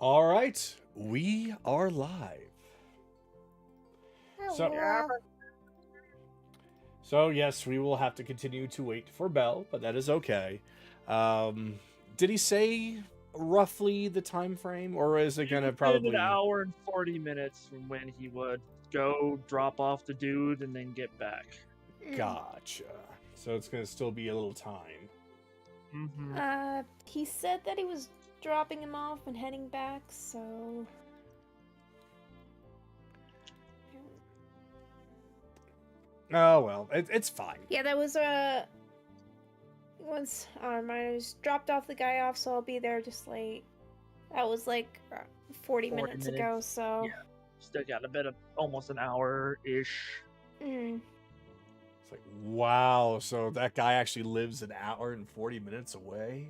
All right, we are live. So, Hello. so yes, we will have to continue to wait for Bell, but that is okay. Um, did he say roughly the time frame, or is it He gonna within an probably? hour and 40 minutes from when he would go drop off the dude and then get back. Gotcha. So it's gonna still be a little time. Mm-hmm. He said that he was dropping him off and heading back, so. Oh well, it's fine. Yeah, that was once I just dropped off the guy off, so I'll be there just late. That was like 40 minutes ago, so. Yeah. Still got a bit of almost an hour-ish. Mm. It's like wow. So that guy actually lives an hour and 40 minutes away.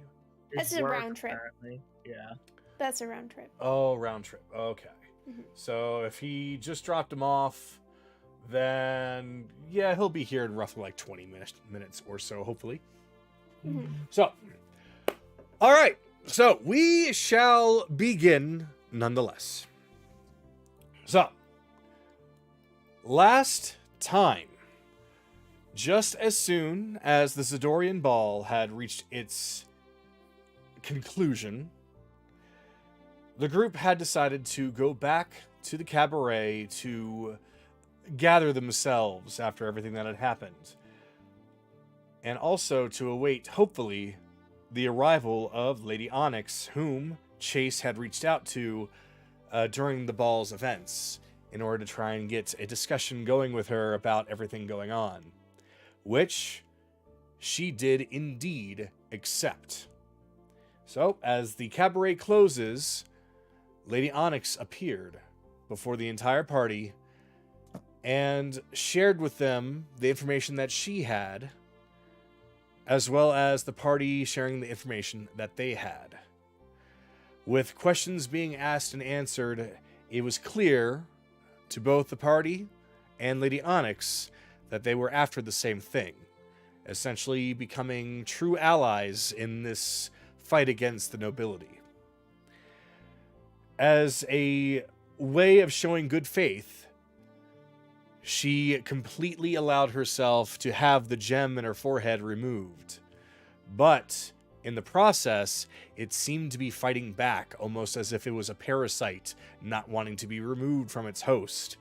That's His a work, round trip. apparently. Yeah. That's a round trip. Oh, round trip. Okay. Mhm. So if he just dropped him off, then yeah, he'll be here in roughly like 20 minutes or so, hopefully. Mhm. So, all right. So we shall begin nonetheless. So, last time, just as soon as the Zidorian ball had reached its conclusion, the group had decided to go back to the cabaret to gather themselves after everything that had happened, and also to await, hopefully, the arrival of Lady Onyx, whom Chase had reached out to during the ball's events in order to try and get a discussion going with her about everything going on, which she did indeed accept. So, as the cabaret closes, Lady Onyx appeared before the entire party and shared with them the information that she had, as well as the party sharing the information that they had. With questions being asked and answered, it was clear to both the party and Lady Onyx that they were after the same thing, essentially becoming true allies in this fight against the nobility. As a way of showing good faith, she completely allowed herself to have the gem in her forehead removed. But in the process, it seemed to be fighting back, almost as if it was a parasite not wanting to be removed from its host,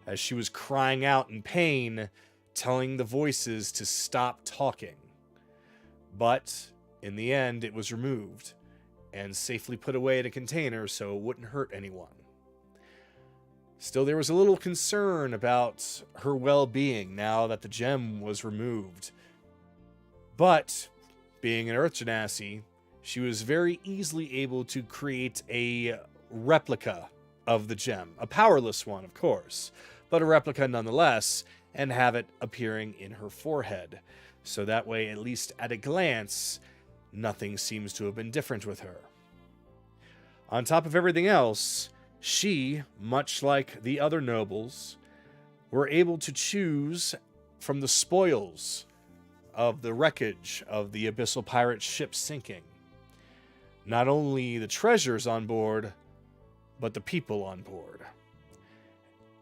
as she was crying out in pain, telling the voices to stop talking. But in the end, it was removed and safely put away in a container so it wouldn't hurt anyone. Still, there was a little concern about her well-being now that the gem was removed. But, being an Earth Genasi, she was very easily able to create a replica of the gem. A powerless one, of course, but a replica nonetheless, and have it appearing in her forehead. So that way, at least at a glance, nothing seems to have been different with her. On top of everything else, she, much like the other nobles, were able to choose from the spoils of the wreckage of the Abyssal Pirate ship sinking. Not only the treasures on board, but the people on board.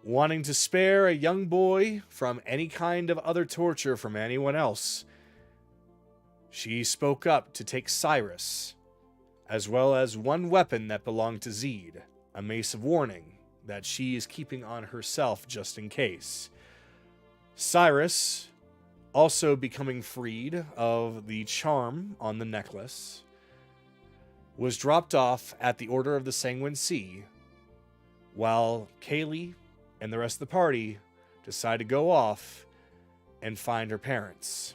Wanting to spare a young boy from any kind of other torture from anyone else, she spoke up to take Cyrus, as well as one weapon that belonged to Zed, a mace of warning that she is keeping on herself just in case. Cyrus, also becoming freed of the charm on the necklace, was dropped off at the Order of the Sanguine Sea, while Kayli and the rest of the party decide to go off and find her parents,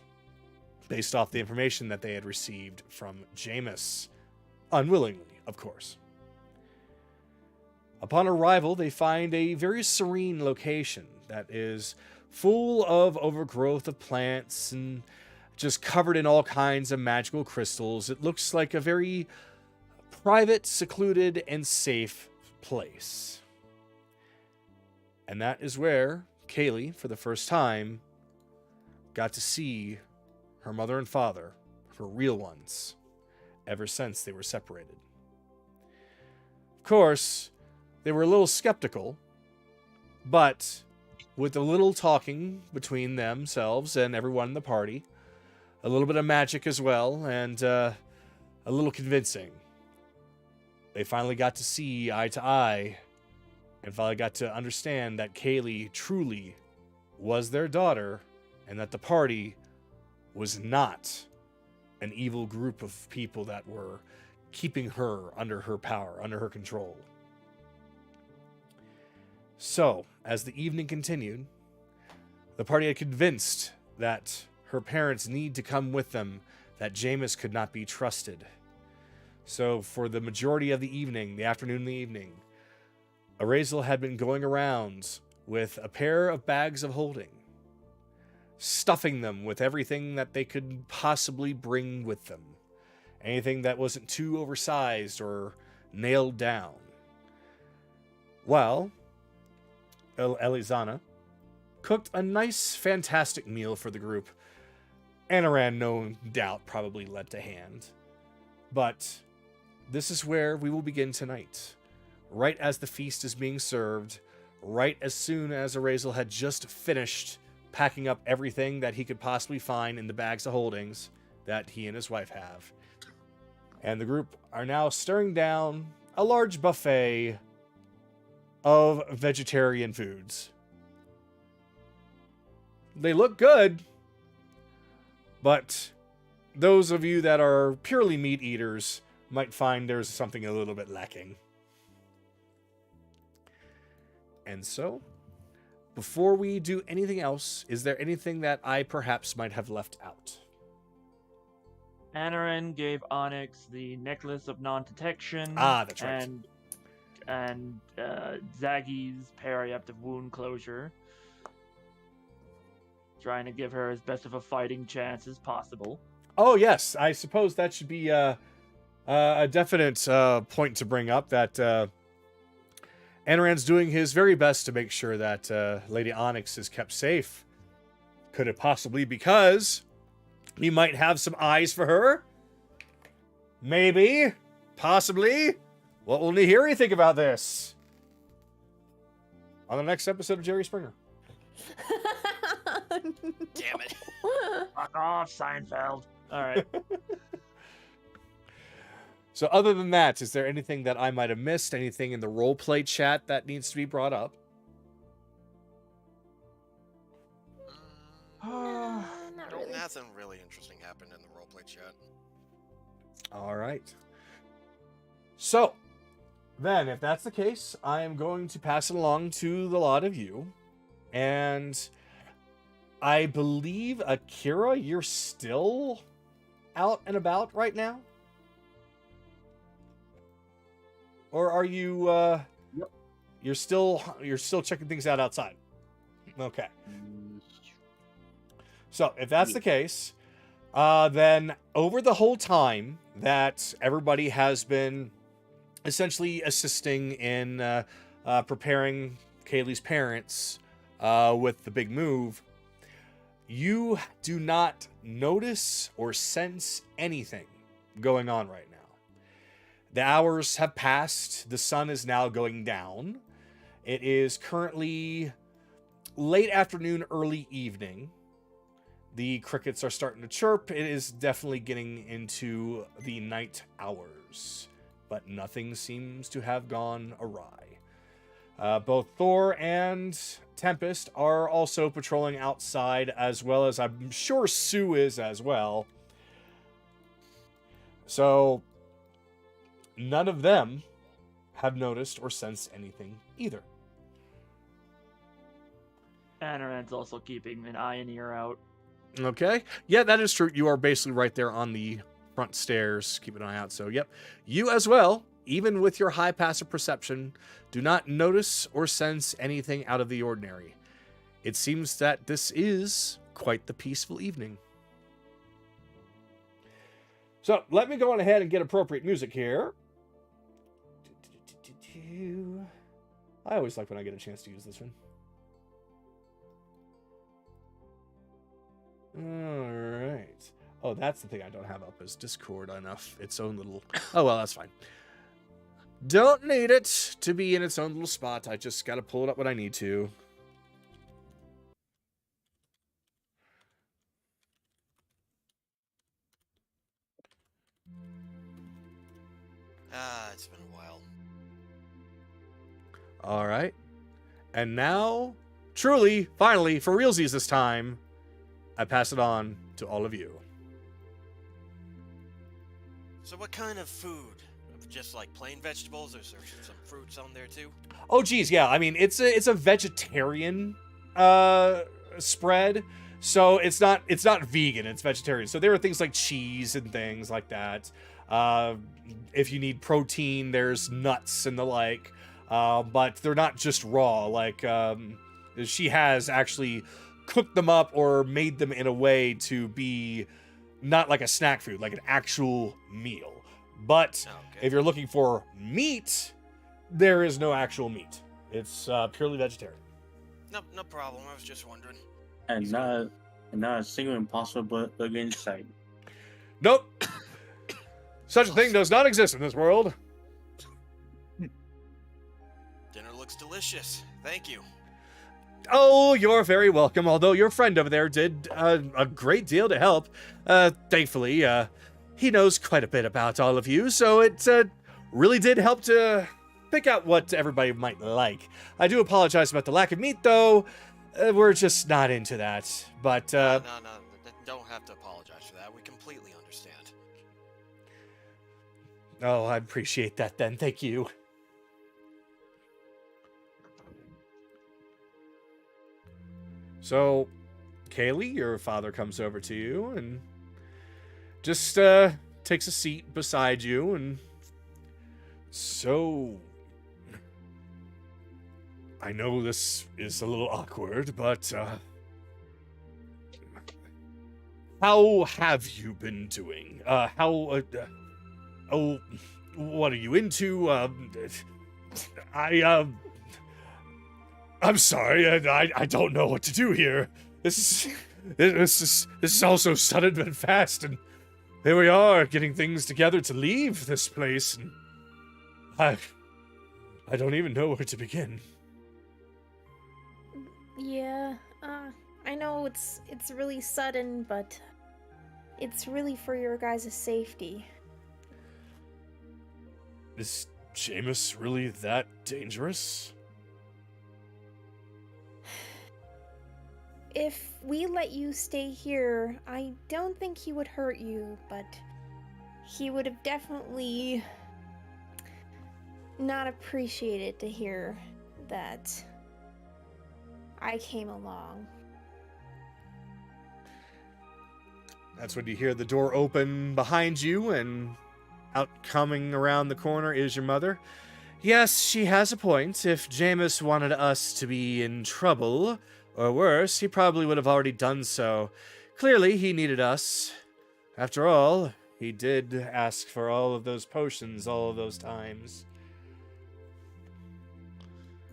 based off the information that they had received from Jameis, unwillingly, of course. Upon arrival, they find a very serene location that is full of overgrowth of plants and just covered in all kinds of magical crystals. It looks like a very private, secluded, and safe place. And that is where Kayli, for the first time, got to see her mother and father, her real ones, ever since they were separated. course, they were a little skeptical, but with a little talking between themselves and everyone in the party, a little bit of magic as well, and a little convincing, they finally got to see eye to eye and finally got to understand that Kayli truly was their daughter and that the party was not an evil group of people that were keeping her under her power, under her control. So, as the evening continued, the party had convinced that her parents need to come with them, that Jameis could not be trusted. So, for the majority of the evening, the afternoon and the evening, Arazel had been going around with a pair of bags of holding, stuffing them with everything that they could possibly bring with them. Anything that wasn't too oversized or nailed down. Well, Elizana cooked a nice, fantastic meal for the group. Anaran, no doubt, probably led to hand. But this is where we will begin tonight. Right as the feast is being served, right as soon as Arazel had just finished packing up everything that he could possibly find in the bags of holdings that he and his wife have. And the group are now staring down a large buffet of vegetarian foods. They look good, but those of you that are purely meat eaters might find there's something a little bit lacking. And so, before we do anything else, is there anything that I perhaps might have left out? Anaran gave Onyx the necklace of non-detection. Ah, that's right. And Zaggy's periaptive wound closure. Trying to give her as best of a fighting chance as possible. Oh, yes. I suppose that should be a definite point to bring up, that Anaran's doing his very best to make sure that Lady Onyx is kept safe. Could it possibly because he might have some eyes for her? Maybe. Possibly. What will Nahiri think about this? On the next episode of Jerry Springer. Damn it. Fuck off, Seinfeld. All right. So other than that, is there anything that I might have missed? Anything in the roleplay chat that needs to be brought up? Not really. Nothing really interesting happened in the roleplay chat. All right. So, then, if that's the case, I am going to pass it along to the lot of you. And I believe, Akira, you're still out and about right now? Or are you, Yep. you're still checking things out outside? Okay. So, if that's the case, then over the whole time that everybody has been essentially assisting in preparing Kayli's parents with the big move, you do not notice or sense anything going on right now. The hours have passed. The sun is now going down. It is currently late afternoon, early evening. The crickets are starting to chirp. It is definitely getting into the night hours, but nothing seems to have gone awry. Both Thor and Tempest are also patrolling outside, as well as I'm sure Sue is as well. So none of them have noticed or sensed anything either. Anaran's also keeping an eye and ear out. Okay. Yeah, that is true. You are basically right there on the front stairs. Keep an eye out. So, yep. You as well, even with your high passive perception, do not notice or sense anything out of the ordinary. It seems that this is quite the peaceful evening. So, let me go on ahead and get appropriate music here. I always like when I get a chance to use this one. Alright. Oh, that's the thing I don't have up is Discord enough. Its own little... Oh, well, that's fine. Don't need it to be in its own little spot. I just gotta pull it up when I need to. It's been a while. All right. And now, truly, finally, for realsies this time, I pass it on to all of you. So what kind of food? Just like plain vegetables, or is there some fruits on there too? Oh, geez, yeah. I mean, it's a vegetarian spread, so it's not vegan. It's vegetarian. So there are things like cheese and things like that. If you need protein, there's nuts and the like. But they're not just raw. Like she has actually cooked them up or made them in a way to be not like a snack food, like an actual meal. But if you're looking for meat, there is no actual meat. It's purely vegetarian. No problem. I was just wondering. And not a single impossible burger in sight. Nope. Such a thing does not exist in this world. Dinner looks delicious. Thank you. Oh, you're very welcome. Although your friend over there did a great deal to help. Thankfully, he knows quite a bit about all of you, so it really did help to pick out what everybody might like. I do apologize about the lack of meat, though. We're just not into that. But No, don't have to apologize for that. We completely understand. Oh, I appreciate that then. Thank you. So, Kayli, your father comes over to you and just takes a seat beside you. And so, I know this is a little awkward, but how have you been doing? Oh, what are you into? I'm sorry, I don't know what to do here. This is all so sudden and fast, and here we are getting things together to leave this place, and I don't even know where to begin. Yeah, I know it's really sudden, but it's really for your guys' safety. Is Jameis really that dangerous? If we let you stay here, I don't think he would hurt you, but he would have definitely not appreciated to hear that I came along. That's when you hear the door open behind you, and out coming around the corner is your mother. Yes, she has a point. If Jameis wanted us to be in trouble, or worse, he probably would have already done so. Clearly, he needed us. After all, he did ask for all of those potions all of those times.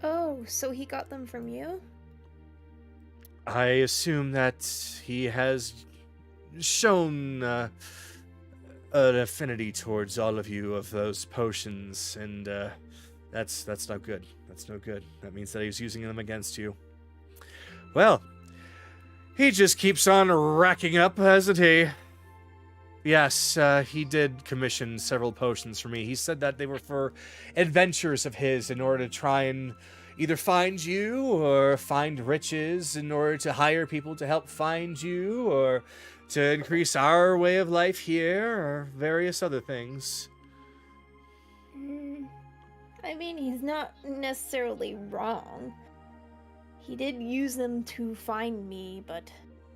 Oh, so he got them from you? I assume that he has shown an affinity towards all of you of those potions, and that's no good. That's no good. That means that he's using them against you. Well, he just keeps on racking up, hasn't he? Yes, he did commission several potions for me. He said that they were for adventures of his in order to try and either find you or find riches, in order to hire people to help find you, or to increase our way of life here, or various other things. I mean, he's not necessarily wrong. He did use them to find me, but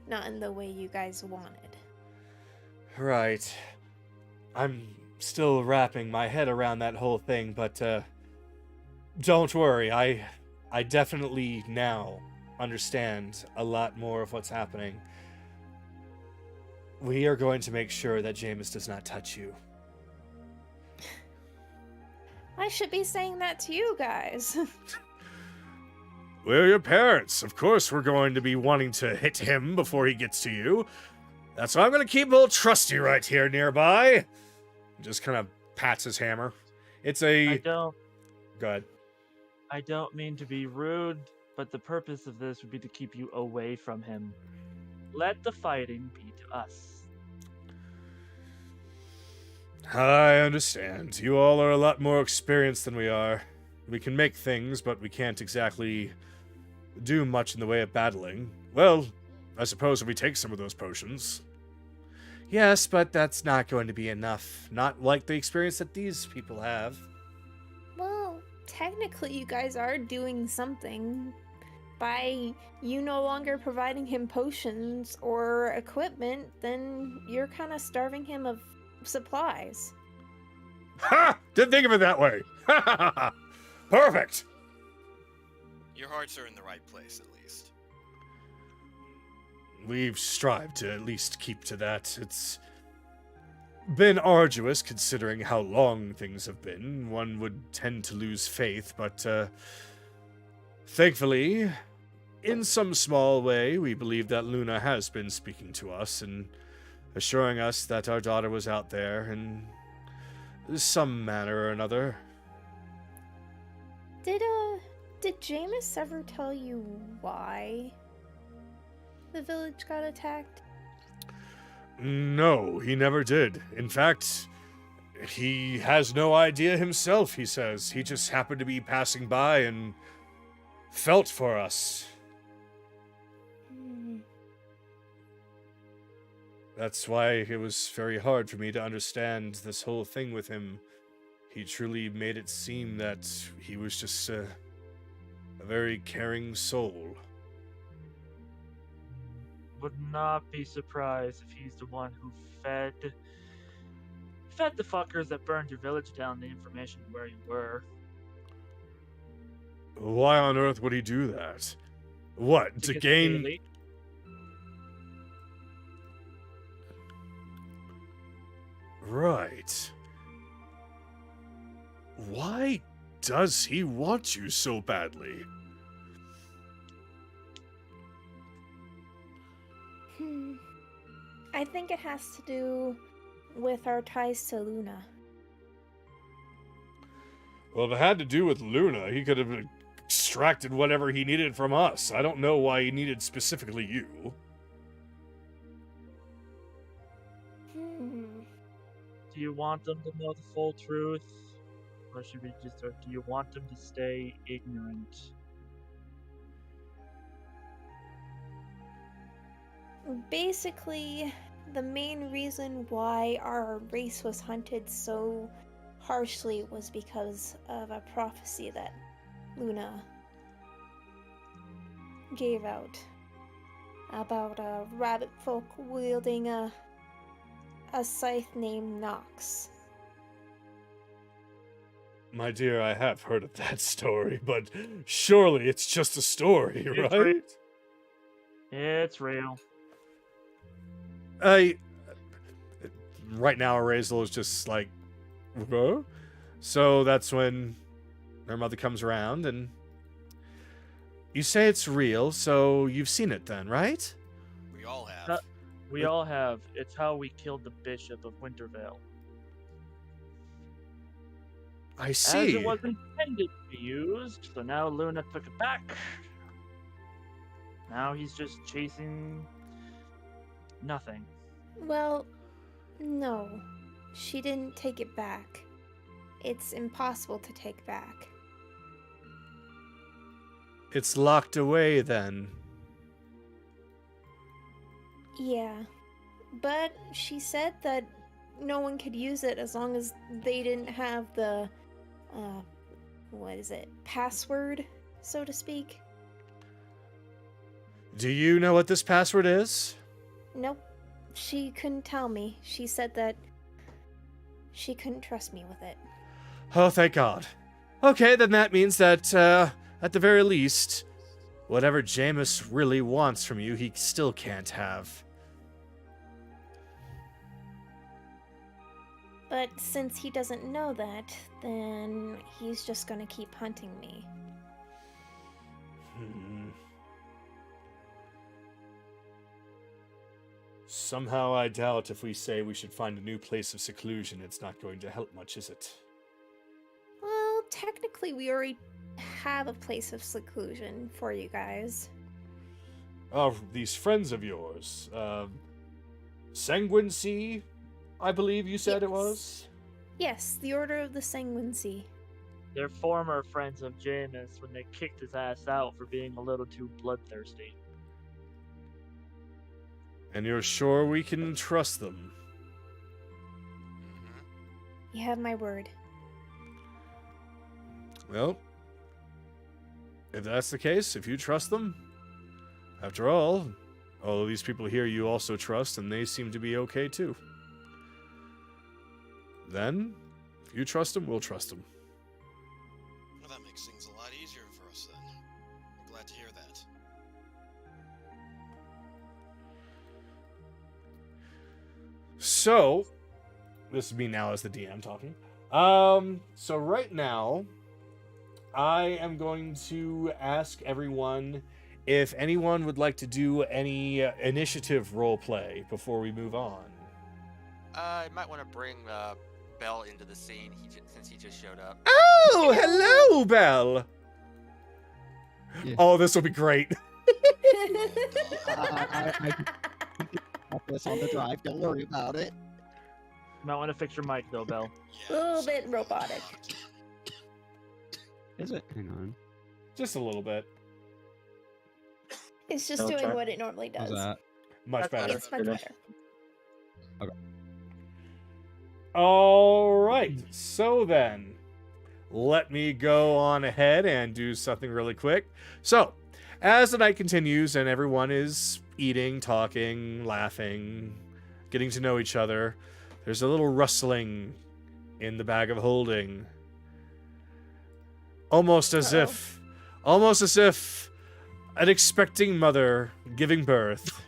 not in the way you guys wanted. Right. I'm still wrapping my head around that whole thing, but don't worry. I definitely now understand a lot more of what's happening. We are going to make sure that Jameis does not touch you. I should be saying that to you guys. We're your parents. Of course we're going to be wanting to hit him before he gets to you. That's why I'm going to keep old Trusty right here nearby. Just kind of pats his hammer. It's I a... don't Go ahead. I don't mean to be rude, but the purpose of this would be to keep you away from him. Let the fighting be to us. I understand. You all are a lot more experienced than we are. We can make things, but we can't exactly do much in the way of battling. Well, I suppose if we take some of those potions. Yes, but that's not going to be enough. Not like the experience that these people have. Well, technically, you guys are doing something. By you no longer providing him potions or equipment, then you're kind of starving him of supplies. Ha! Didn't think of it that way. Ha ha ha ha! Perfect! Your hearts are in the right place, at least. We've strived to at least keep to that. It's been arduous considering how long things have been. One would tend to lose faith, but thankfully, in some small way, we believe that Luna has been speaking to us and assuring us that our daughter was out there in some manner or another. Did Jameis ever tell you why the village got attacked? No, he never did. In fact, he has no idea himself, he says. He just happened to be passing by and felt for us. That's why it was very hard for me to understand this whole thing with him. He truly made it seem that he was just a very caring soul. Would not be surprised if he's the one who fed the fuckers that burned your village down the information where you were. Why on earth would he do that? What, to get gain... Kayli. Right. Why does he want you so badly? I think it has to do with our ties to Luna. Well, if it had to do with Luna, he could have extracted whatever he needed from us. I don't know why he needed specifically you. Do you want them to know the full truth? Or should we just, or do you want them to stay ignorant? Basically, the main reason why our race was hunted so harshly was because of a prophecy that Luna gave out about a rabbit folk wielding a scythe named Nox. My dear, I have heard of that story, but surely it's just a story, It's right? It's real. Right now, Razel is just like, huh? So that's when her mother comes around, and you say it's real, so you've seen it then, right? We all have. We all have. It's how we killed the Bishop of Wintervale. I As see. it was intended to be used, so now Luna took it back. Now he's just chasing nothing. Well, no. She didn't take it back. It's impossible to take back. It's locked away then. Yeah. But she said that no one could use it as long as they didn't have the, password, so to speak. Do you know what this password is? Nope. She couldn't tell me. She said that she couldn't trust me with it. Oh, thank God. Okay, then that means that, at the very least, whatever Jameis really wants from you, he still can't have. But since he doesn't know that, then he's just gonna keep hunting me. Somehow I doubt if we say we should find a new place of seclusion, it's not going to help much, is it? technically, we already have a place of seclusion for you guys. Oh, these friends of yours. Sanguine Sea, I believe you said it Yes. was? Yes, the Order of the Sanguine Sea. They're former friends of Jameis when they kicked his ass out for being a little too bloodthirsty. And you're sure we can trust them? You have my word. Well, if that's the case, if you trust them, after all of these people here you also trust, and they seem to be okay too. Then, if you trust them, we'll trust them. Well, that makes things a lot easier for us then. I'm glad to hear that. So, this is me now as the DM talking. So right now, I am going to ask everyone if anyone would like to do any initiative role play before we move on. I might want to bring Bell into the scene since he just showed up. Oh, hello, Belle. Yeah. Oh, this will be great. I got this on the drive. Don't worry about it. You might want to fix your mic though, Bell. A little bit robotic. Is it? Hang on. Just a little bit. It's just I'll doing try. what it normally How's does. that? Much That's better. It's much better. All right. So then, let me go on ahead and do something really quick. So, as the night continues and everyone is eating, talking, laughing, getting to know each other, there's a little rustling in the bag of holding. Almost as if an expecting mother giving birth.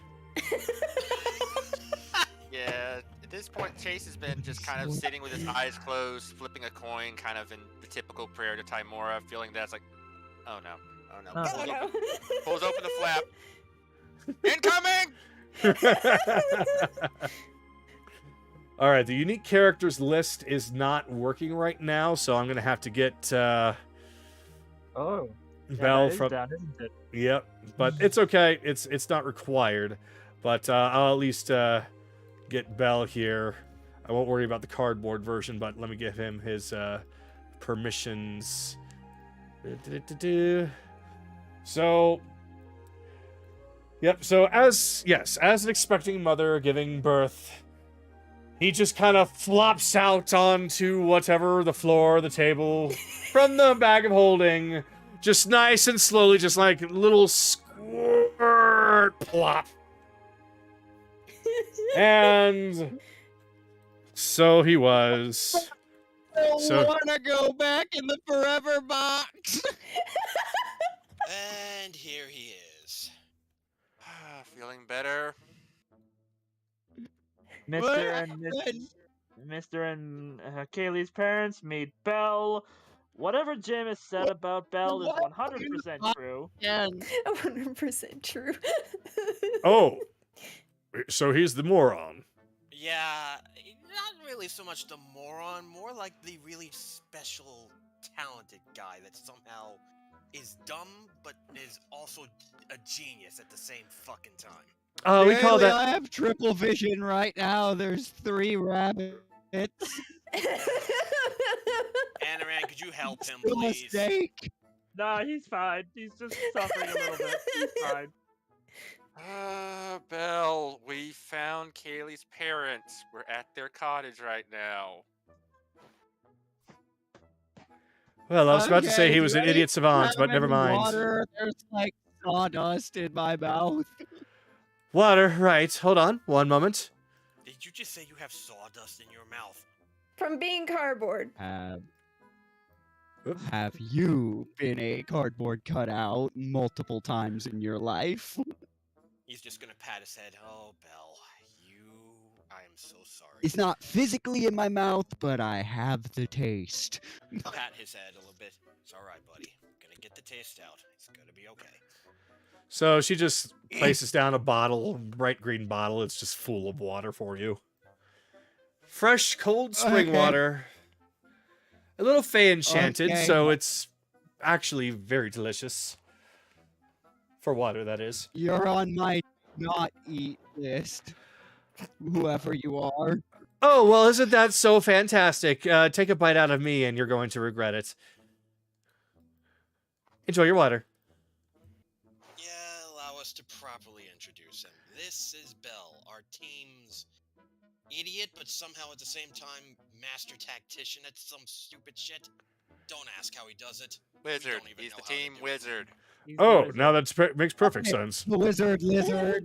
Yeah, at this point, Chase has been just kind of sitting with his eyes closed, flipping a coin, kind of in the typical prayer to Timora, feeling that's like, oh no, oh no. Oh, Oh no. Pulls open the flap. Incoming! All right, the unique characters list is not working right now, so I'm gonna have to get Oh. Yeah, Bell that is from. down, isn't it? Yep, but it's okay. It's not required, but I'll at least get Bell here. I won't worry about the cardboard version, but let me give him his permissions. So, yep. So as an expecting mother giving birth, he just kind of flops out onto whatever the floor, the table, from the bag of holding, just nice and slowly, just like little squirt plop. And so he was. So- wanna go back in the forever box. And here he is. Feeling better. Mr. and Kaylee's parents meet Bell. Whatever Jameis said about Bell is 100% true. And 100% true. Oh, so he's the moron. Yeah, not really so much the moron, more like the really special, talented guy that somehow is dumb, but is also a genius at the same fucking time. We call Kaylee, that. I have triple vision right now. There's 3 rabbits. Anaran, could you help him, A please? mistake. Nah, he's fine. He's just suffering a little bit. He's fine. Bell, we found Kaylee's parents. We're at their cottage right now. Well, I was about to say Okay, he was an ready? idiot savant, but Grab never any mind. Water. There's like sawdust in my mouth. Water, right. Hold on. One moment. Did you just say you have sawdust in your mouth? From being cardboard. Have you been a cardboard cutout multiple times in your life? He's just gonna pat his head. Oh, Bell, I am so sorry. It's not physically in my mouth, but I have the taste. Pat his head a little bit. It's alright, buddy. Gonna get the taste out. It's gonna be okay. So she just places down a bottle, bright green bottle. It's just full of water for you. Fresh, cold spring Okay. water. A little fey enchanted, Okay. so it's actually very delicious. For water, that is. You're on my not eat list, whoever you are. Oh, well, isn't that so fantastic? Take a bite out of me and you're going to regret it. Enjoy your water. Yeah, allow us to properly introduce him. This is Bell, our team's idiot, but somehow at the same time master tactician at some stupid shit. Don't ask how he does it. We Wizard. don't even He's know the how to team do it. wizard. He's the Oh, wizard. now that makes perfect Okay. sense. The wizard, lizard.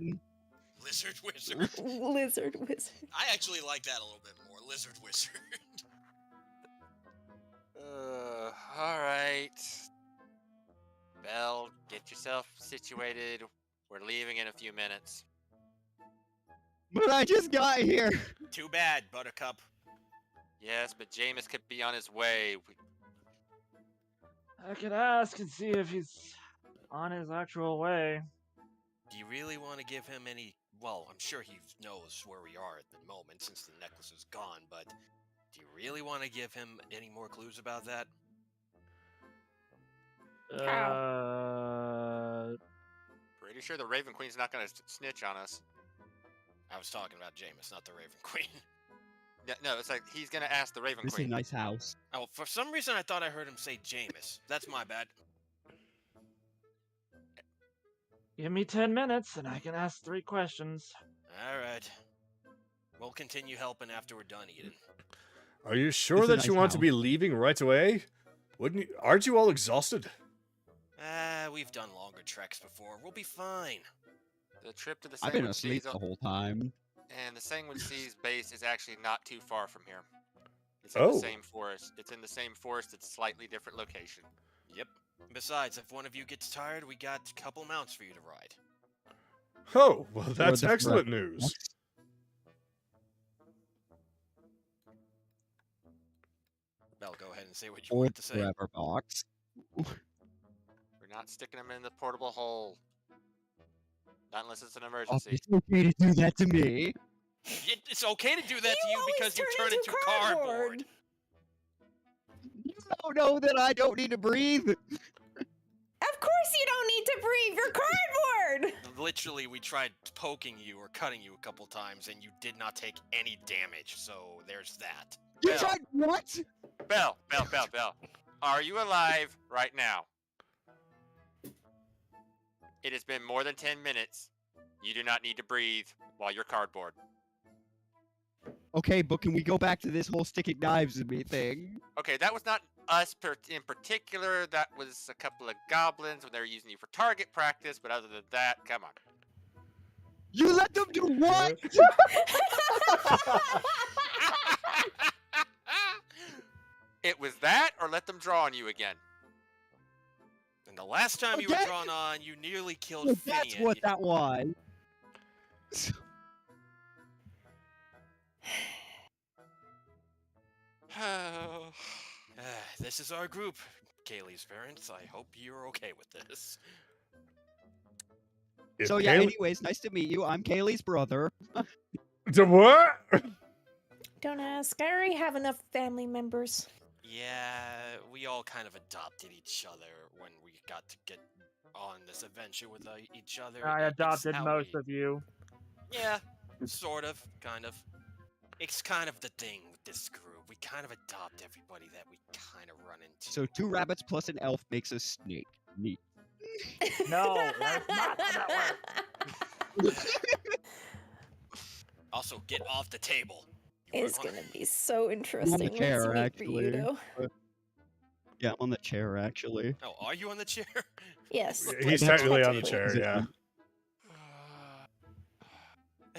Lizard wizard. Lizard wizard. I actually like that a little bit more. Lizard wizard. All right. Belle, get yourself situated. We're leaving in a few minutes. But I just got here. Too bad, Buttercup. Yes, but Jameis could be on his way. I could ask and see if he's on his actual way. Do you really want to give him any... Well, I'm sure he knows where we are at the moment since the necklace is gone, but do you really want to give him any more clues about that? Pretty sure the Raven Queen's not going to snitch on us. I was talking about Jameis, not the Raven Queen. No, it's like he's going to ask the Raven This is a Queen. nice house. Oh, for some reason I thought I heard him say Jameis. That's my bad. Give me 10 minutes and I can ask 3 questions. Alright. We'll continue helping after we're done eating. Are you sure It's a that you nice want to house. be leaving right away? Wouldn't you? Aren't you all exhausted? We've done longer treks before. We'll be fine. The trip to the I've been Sanguine asleep Seas the whole time. and the Sanguine Seas base is actually not too far from here. It's in Oh. the same forest. It's in the same forest. It's a slightly different location. Yep. Besides, if one of you gets tired, we got a couple mounts for you to ride. Oh, well, that's the excellent forever news. box. Bell, go ahead and say what you Or want the to say. forever box. We're not sticking them in the portable hole. Not unless it's an Oh, emergency. it's okay to do that to me. It's okay to do that to you always because you turn into cardboard. You don't know that I don't need to breathe. Of course you don't need to breathe. You're cardboard. Literally, we tried poking you or cutting you a couple times, and you did not take any damage. So there's that. You Bell. tried what? Bell. Are you alive right now? It has been more than 10 minutes. You do not need to breathe while you're cardboard. Okay, but can we go back to this whole sticking knives in me thing? Okay, that was not us in particular. That was a couple of goblins when they were using you for target practice. But other than that, come on. You let them do what? It was that, or let them draw on you again. And the last time you were Okay. drawn on, you nearly killed Well, Finian. that's what that was. This is our group, Kayli's parents. I hope you're okay with this. So yeah, anyways, nice to meet you. I'm Kaylee's brother. The what? Don't ask. I already have enough family members. Yeah, we all kind of adopted each other when we got to get on this adventure with each other. I It's adopted how most we- of you. Yeah, sort of, kind of. It's kind of the thing with this group. We kind of adopt everybody that we kind of run into. So 2 rabbits plus an elf makes a snake. Neat. No, that's not how that works. Also, get off the table. It's gonna be so interesting. once chair, you meet actually. Ryudo. Yeah, I'm on the chair actually. Oh, are you on the chair? Yes. He's That's technically on the technically. chair,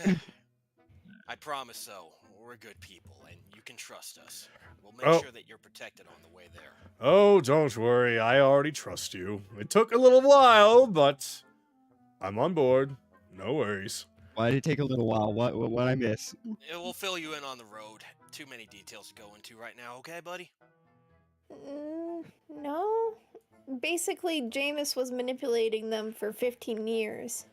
yeah. I promise so. We're good people, and you can trust us. We'll make Oh. sure that you're protected on the way there. Oh, don't worry. I already trust you. It took a little while, but I'm on board. No worries. Why did it take a little while? What I miss? It will fill you in on the road. Too many details to go into right now, okay, buddy? No. Basically, Jameis was manipulating them for 15 years.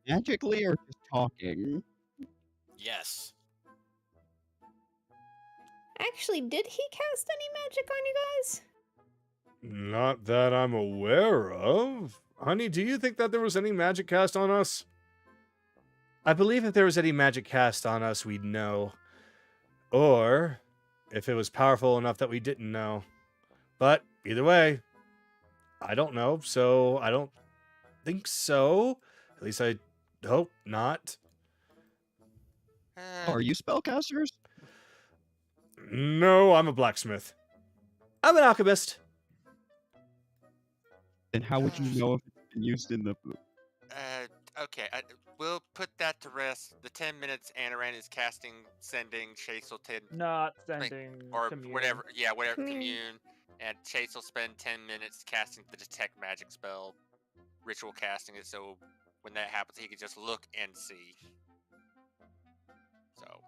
Magically or just talking? Yes. Actually, did he cast any magic on you guys? Not that I'm aware of. Honey, do you think that there was any magic cast on us? I believe if there was any magic cast on us, we'd know. Or if it was powerful enough that we didn't know. But either way, I don't know, so I don't think so. At least I hope not. Are you spellcasters? No, I'm a blacksmith. I'm an alchemist. Then how would you know if it's been used in the... Okay, we'll put that to rest. The 10 minutes Anaran is casting, sending, Chase will Not like, sending or commune. whatever. Yeah, whatever Commune. commune. And Chase will spend 10 minutes casting the detect magic spell, ritual casting it. So when that happens, he can just look and see. So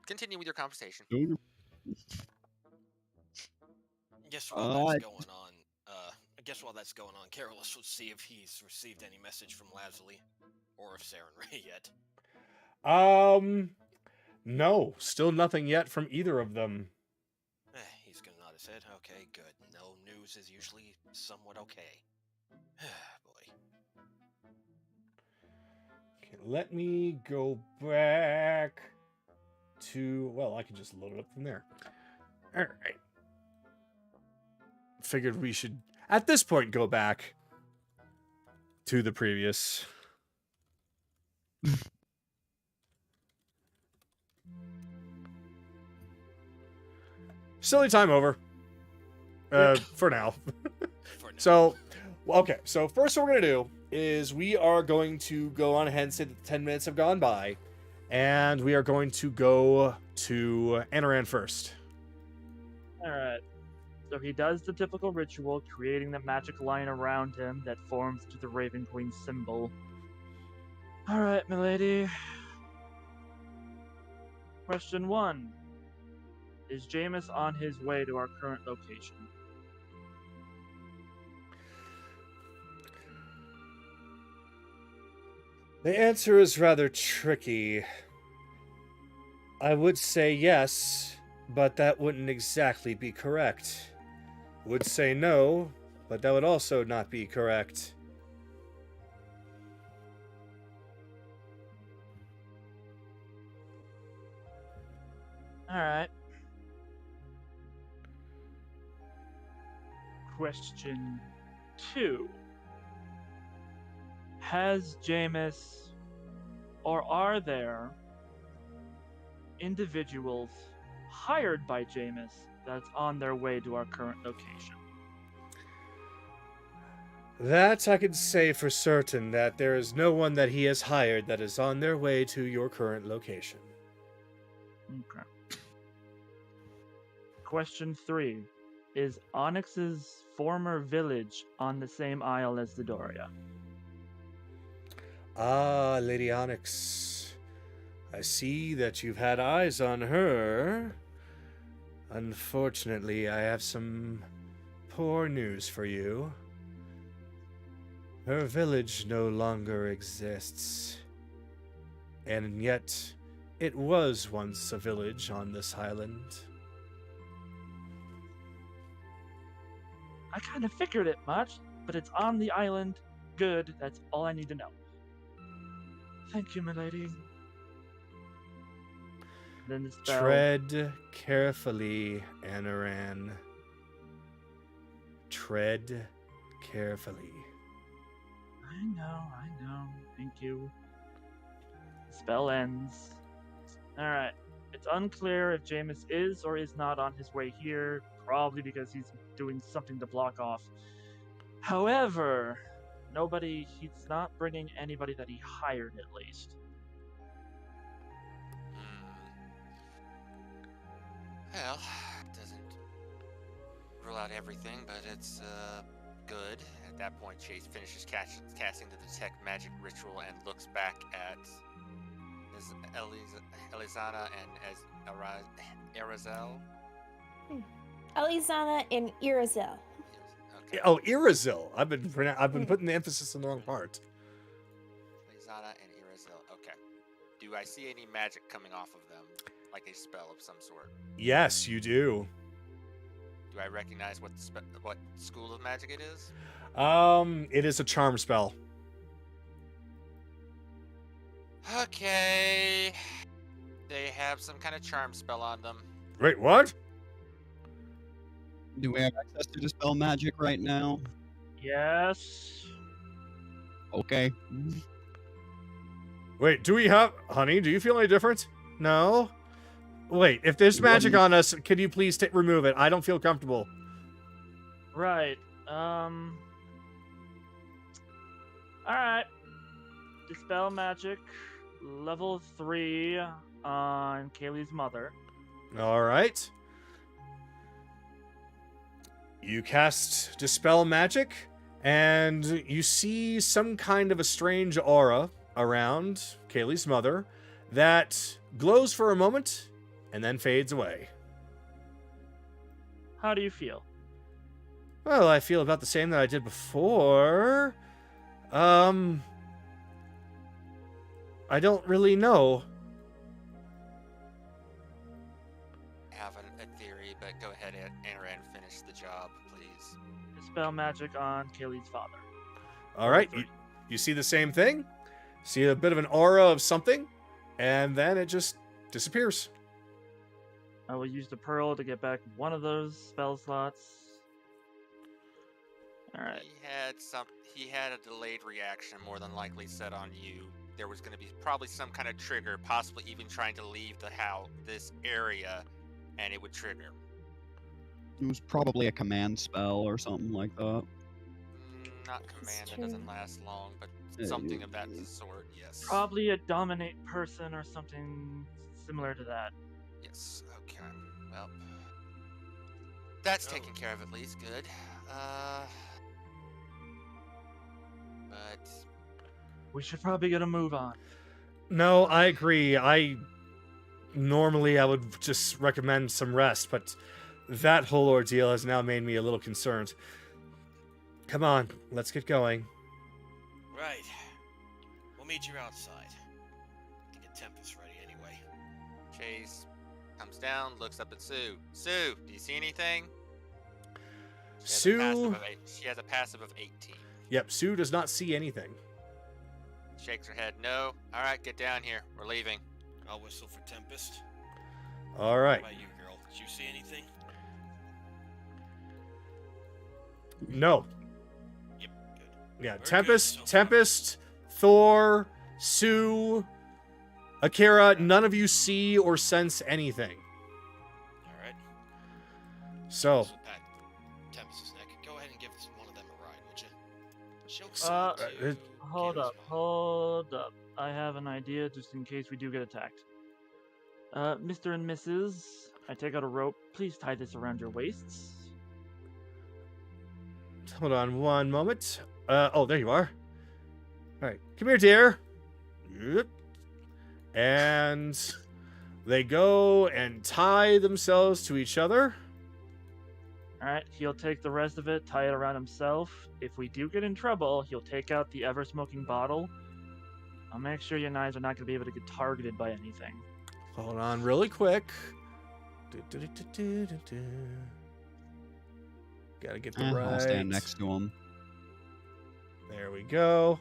continue with your conversation. Guess while that's going on, while that's going on, Carolus will see if he's received any message from Lazuli or if Saren Ray yet. No, still nothing yet from either of them. He's gonna nod his head. Okay, good. No news is usually somewhat okay. Boy. Okay, let me go back to... Well, I can just load it up from there. All right. Figured we should, at this point, go back to the previous. Silly time over. For now. So, okay. So first what we're going to do is we are going to go on ahead and say that the 10 minutes have gone by. And we are going to go to Anaran first. Alright. So he does the typical ritual, creating the magic line around him that forms to the Raven Queen symbol. Alright, milady. Question 1. Is Jameis on his way to our current location? The answer is rather tricky. I would say yes, but that wouldn't exactly be correct. Would say no, but that would also not be correct. Alright. Question 2. Has Jameis, or are there individuals hired by Jameis that's on their way to our current location? That I can say for certain, that there is no one that he has hired that is on their way to your current location. Okay. Question 3. Is Onyx's former village on the same isle as Zidoria? Ah, Lady Onyx. I see that you've had eyes on her. Unfortunately, I have some poor news for you. Her village no longer exists. And yet, it was once a village on this island. I kind of figured it much, but it's on the island. Good, that's all I need to know. Thank you, milady. Then the spell. Tread carefully, Anaran. Tread carefully. I know. Thank you. Spell ends. Alright. It's unclear if Jameis is or is not on his way here, probably because he's doing something to block off. However, he's not bringing anybody that he hired at least. Well, doesn't rule out everything, but it's good. At that point, Chase finishes casting the detect magic ritual and looks back at Elizana and Arazel. Elizana and Irazel. Okay. Oh, Irazil. I've been putting the emphasis on the wrong part. Elizana and Arazel. Okay. do I see any magic coming off of them, like a spell of some sort? Yes, you do. Do I recognize what what school of magic it is? It is a charm spell. Okay. They have some kind of charm spell on them. Wait, what? Do we have access to dispel magic right now? Yes. Okay. Wait, do we have... Honey, do you feel any different? No? Wait, if there's magic on us, can you please remove it? I don't feel comfortable. Right. Alright. Dispel magic, level 3 on Kayli's mother. All right. You cast Dispel Magic, and you see some kind of a strange aura around Kayli's mother that glows for a moment and then fades away. How do you feel? Well, I feel about the same that I did before. I don't really know. I have a theory, but go ahead, Anna, and finish the job, please. Dispel magic on Kayli's father. All right, you see the same thing? See a bit of an aura of something, and then it just disappears. I will use the pearl to get back one of those spell slots. Alright. He had a delayed reaction, more than likely set on you. There was going to be probably some kind of trigger, possibly even trying to leave this area, and it would trigger. It was probably a command spell or something like that. Not command, that doesn't last long, but something of that sort, yes. Probably a dominate person or something similar to that. Yes, okay. Well, that's taken care of at least. Good. But We should probably get a move on. No, I agree. Normally I would just recommend some rest, but that whole ordeal has now made me a little concerned. Come on, let's get going. Right. We'll meet you outside. To get Tempest ready anyway. Chase comes down, looks up at Sue. Sue, do you see anything? She has a passive of 18. Yep, Sue does not see anything. Shakes her head. No. All right, get down here. We're leaving. I'll whistle for Tempest. All right. What about you, girl? Did you see anything? No. Yep, good. Yeah, Very Tempest, good so far. Tempest, Thor, Sue, Akira, none of you see or sense anything. All right. So, Pat Tempest's neck. Go ahead and give one of them a ride, would you? She'll Hold up. I have an idea just in case we do get attacked. Mr. and Mrs., I take out a rope. Please tie this around your waists. hold on one moment. Oh, there you are. All right, come here, dear. Yep. And they go and tie themselves to each other. Alright, he'll take the rest of it, tie it around himself. If we do get in trouble, he'll take out the ever-smoking bottle. I'll make sure you guys are not going to be able to get targeted by anything. Hold on really quick. Gotta get the right. I'll stand next to him. There we go.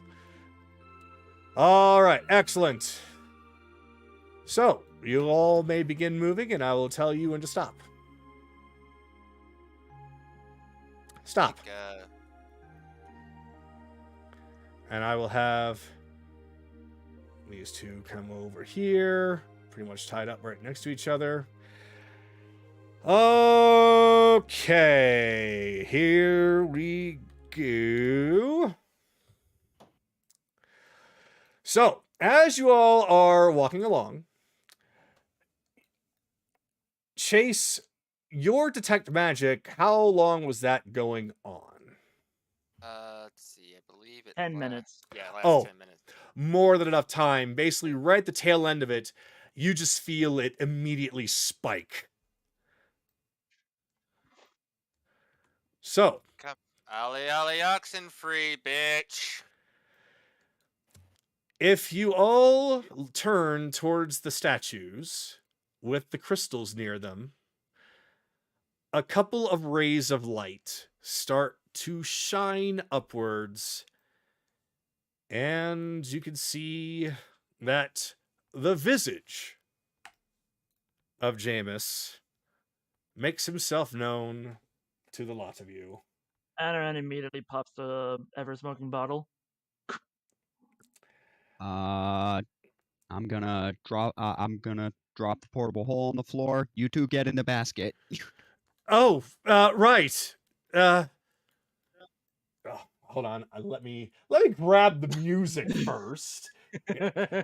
All right, excellent. So, you all may begin moving, and I will tell you when to stop. Stop. And I will have these two come over here, pretty much tied up right next to each other. Okay, here we go. So, as you all are walking along, Chase, your detect magic, how long was that going on? Let's see. I believe it. 10 minutes. Yeah, last Oh. 10 minutes. More than enough time. Basically, right at the tail end of it, you just feel it immediately spike. So, Ollie, oxen free, bitch. If you all turn towards the statues with the crystals near them, a couple of rays of light start to shine upwards, and you can see that the visage of Jameis makes himself known to the lot of you. Anaran immediately pops the ever-smoking bottle. I'm gonna drop the portable hole on the floor. You two get in the basket. Oh, right. Hold on. Let me grab the music first.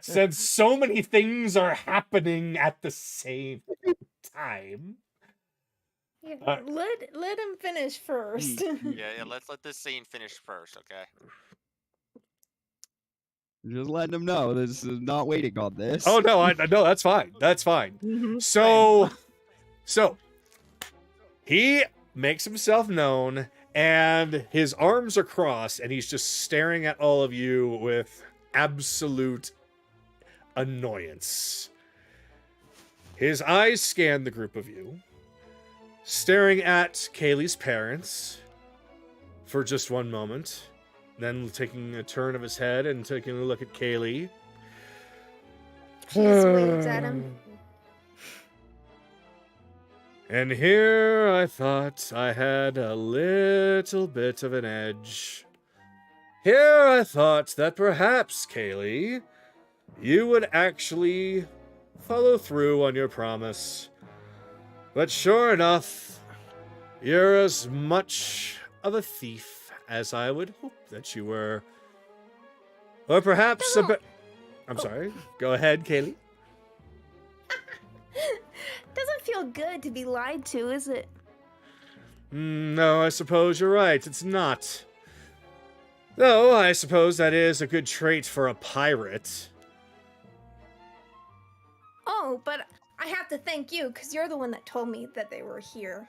Since so many things are happening at the same time. Yeah, let him finish first. Yeah, let's let this scene finish first, okay? Just letting them know this is not waiting on this. Oh no, no, that's fine. That's fine. So he makes himself known, and his arms are crossed, and he's just staring at all of you with absolute annoyance. His eyes scan the group of you, staring at Kayli's parents for just one moment, then taking a turn of his head and taking a look at Kayli. He just waves at him. And here I thought I had a little bit of an edge. Here I thought that perhaps, Kayli, you would actually follow through on your promise. But sure enough, you're as much of a thief as I would hope that you were. Or perhaps a bit... I'm sorry. Go ahead, Kayli. Doesn't feel good to be lied to, is it? No, I suppose you're right. It's not. Though, I suppose that is a good trait for a pirate. Oh, but I have to thank you, because you're the one that told me that they were here.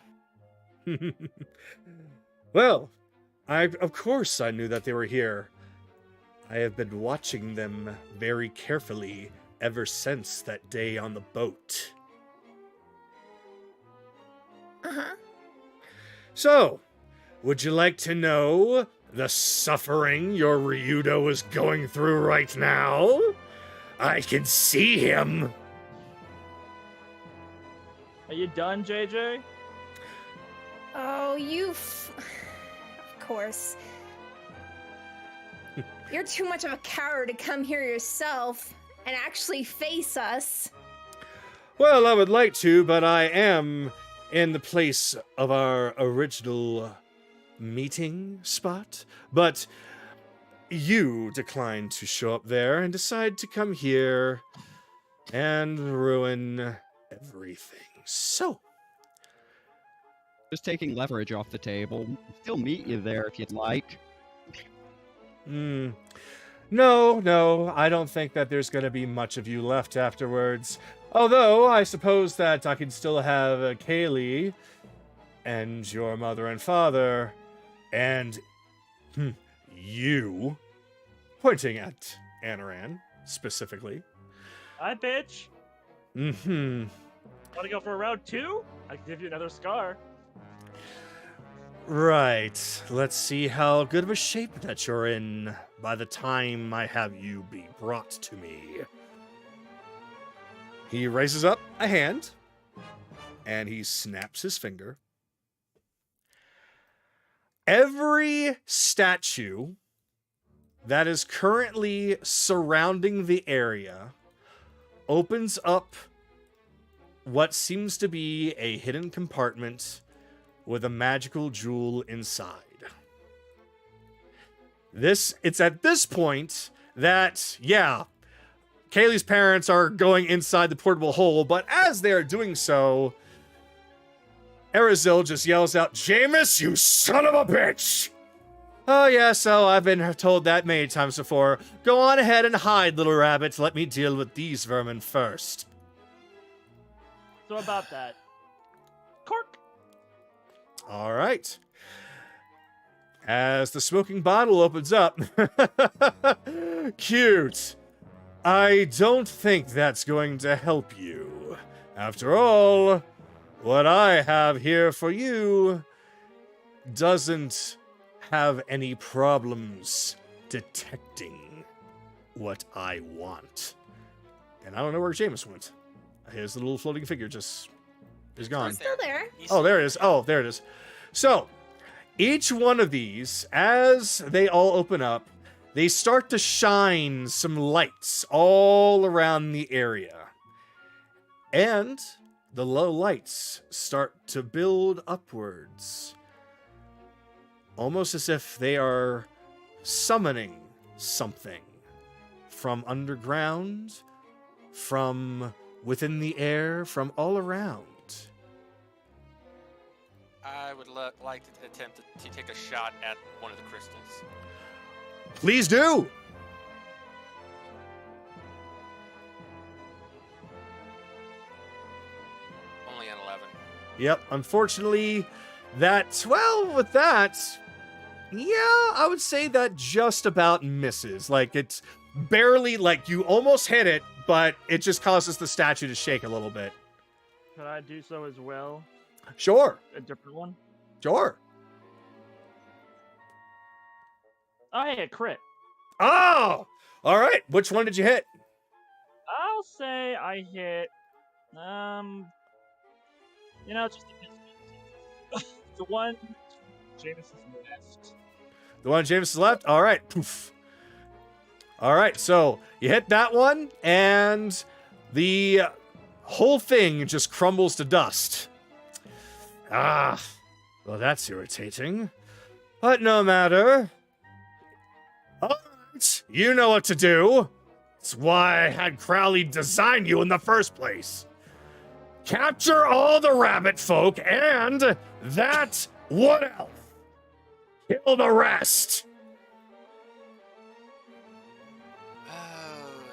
Well, of course I knew that they were here. I have been watching them very carefully ever since that day on the boat. Uh-huh. So, would you like to know the suffering your Ryudo is going through right now? I can see him. Are you done, JJ? Oh, of course. You're too much of a coward to come here yourself and actually face us. Well, I would like to, but I am in the place of our original meeting spot. But you declined to show up there and decide to come here and ruin everything. So, Just taking leverage off the table. Still meet you there if you'd like. No, I don't think that there's going to be much of you left afterwards. Although, I suppose that I can still have Kayli and your mother and father and you, pointing at Anaran specifically. Hi, bitch. Mm-hmm. Want to go for a round 2? I can give you another scar. Right. Let's see how good of a shape that you're in by the time I have you be brought to me. He raises up a hand, and he snaps his finger. Every statue that is currently surrounding the area opens up what seems to be a hidden compartment with a magical jewel inside. It's at this point that, Kayli's parents are going inside the portable hole, but as they are doing so, Erazil just yells out, "Jameis, you son of a bitch!" Oh yeah, so I've been told that many times before. Go on ahead and hide, little rabbit. Let me deal with these vermin first. So about that. Cork! All right. As the smoking bottle opens up, cute. I don't think that's going to help you. After all, what I have here for you doesn't have any problems detecting what I want. And I don't know where Jameis went. His little floating figure just is gone. Right Still there. Oh, there it is. Oh, there it is. So, each one of these, as they all open up, they start to shine some lights all around the area. And the low lights start to build upwards. Almost as if they are summoning something from underground, from within the air, from all around. I would like to attempt to take a shot at one of the crystals. Please do! Only an 11. Yep, unfortunately, with that, yeah, I would say that just about misses. Like, it's barely, like, you almost hit it, but it just causes the statue to shake a little bit. Could I do so as well? Sure, A different one? sure. I hit crit. Oh! All right, which one did you hit? I'll say I hit, just the one Jameson's left. The one James is left? All right, poof. All right, so you hit that one, and the whole thing just crumbles to dust. Ah, well, that's irritating. But no matter. All right, you know what to do. That's why I had Crowley design you in the first place. Capture all the rabbit folk and that wood elf. Kill the rest.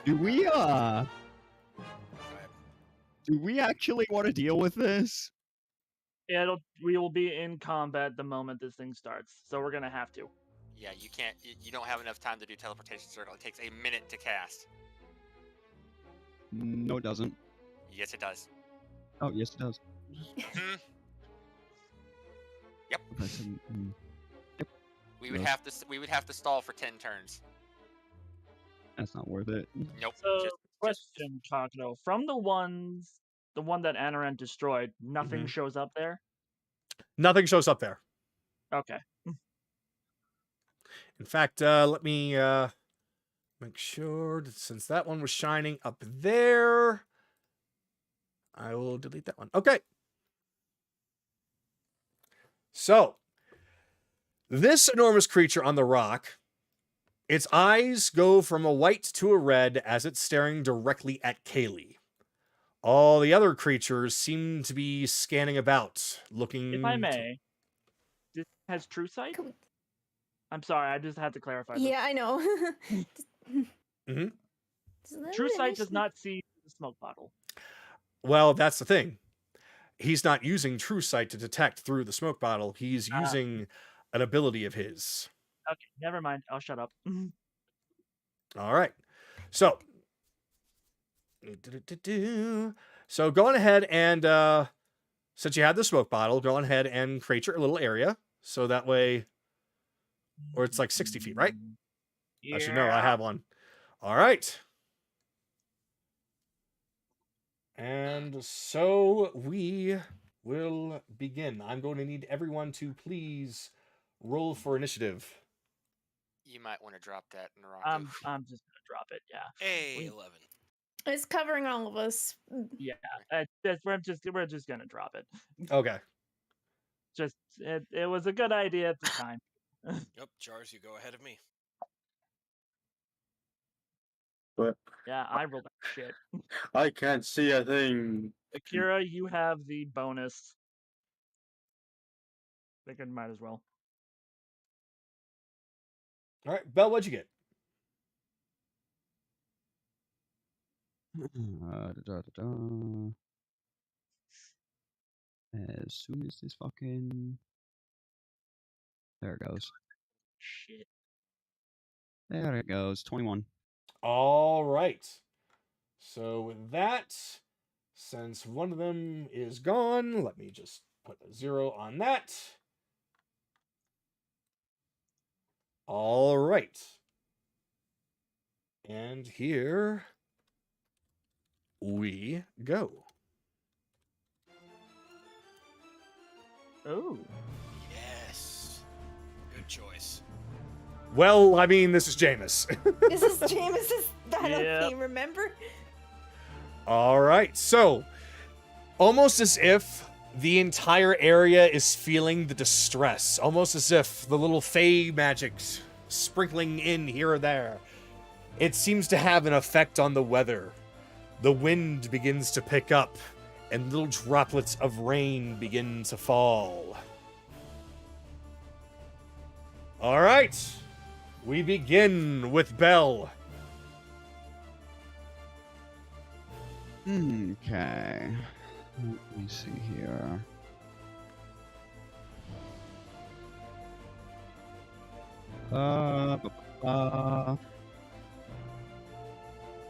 Do we actually want to deal with this? Yeah, we will be in combat the moment this thing starts, so we're gonna have to. Yeah, you can't. You don't have enough time to do teleportation circle. It takes a minute to cast. No, it doesn't. Yes, it does. Oh, yes, it does. Yep. Okay, so, We would Yes. have to stall for 10 turns. that's not worth it. Nope. So, just question, Kakano. From the one that Anaran destroyed, nothing Mhm. shows up there? Nothing shows up there. Okay. In fact, let me make sure that since that one was shining up there, I will delete that one. Okay. So, this enormous creature on the rock, its eyes go from a white to a red as it's staring directly at Kayli. All the other creatures seem to be scanning about, looking. If I may, this has true sight? Could we- I'm sorry, I just had to clarify this. Yeah, I know. Mhm. True sight does not see the smoke bottle. Well, that's the thing. He's not using true sight to detect through the smoke bottle. He's using an ability of his. Okay, never mind. I'll shut up. All right. So, go on ahead and since you had the smoke bottle, go on ahead and create your little area. So that way, or it's like 60 feet, right? Actually, no, I have one. All right. And so we will begin. I'm going to need everyone to please roll for initiative. You might want to drop that, Naraku. I'm just gonna drop it. Yeah. Hey, 11. It's covering all of us. Yeah. We're just gonna drop it. Okay. Just it was a good idea at the time. Yep, Jars, you go ahead of me. But Yeah, I rolled that shit. I can't see a thing. Akira, you have the bonus. I think I might as well. All right. Belle, what'd you get? As soon as this fucking... There it goes. Shit. There it goes. 21. All right. So with that, since one of them is gone, let me just put a 0 on that. All right. And here we go. Oh. Yes. Good choice. Well, I mean, this is Jameis. This is Jameis's battle Yep. theme, remember? All right. So, almost as if the entire area is feeling the distress, almost as if the little fey magic sprinkling in here or there. It seems to have an effect on the weather. The wind begins to pick up, and little droplets of rain begin to fall. All right. We begin with Belle. Okay. Let me see here.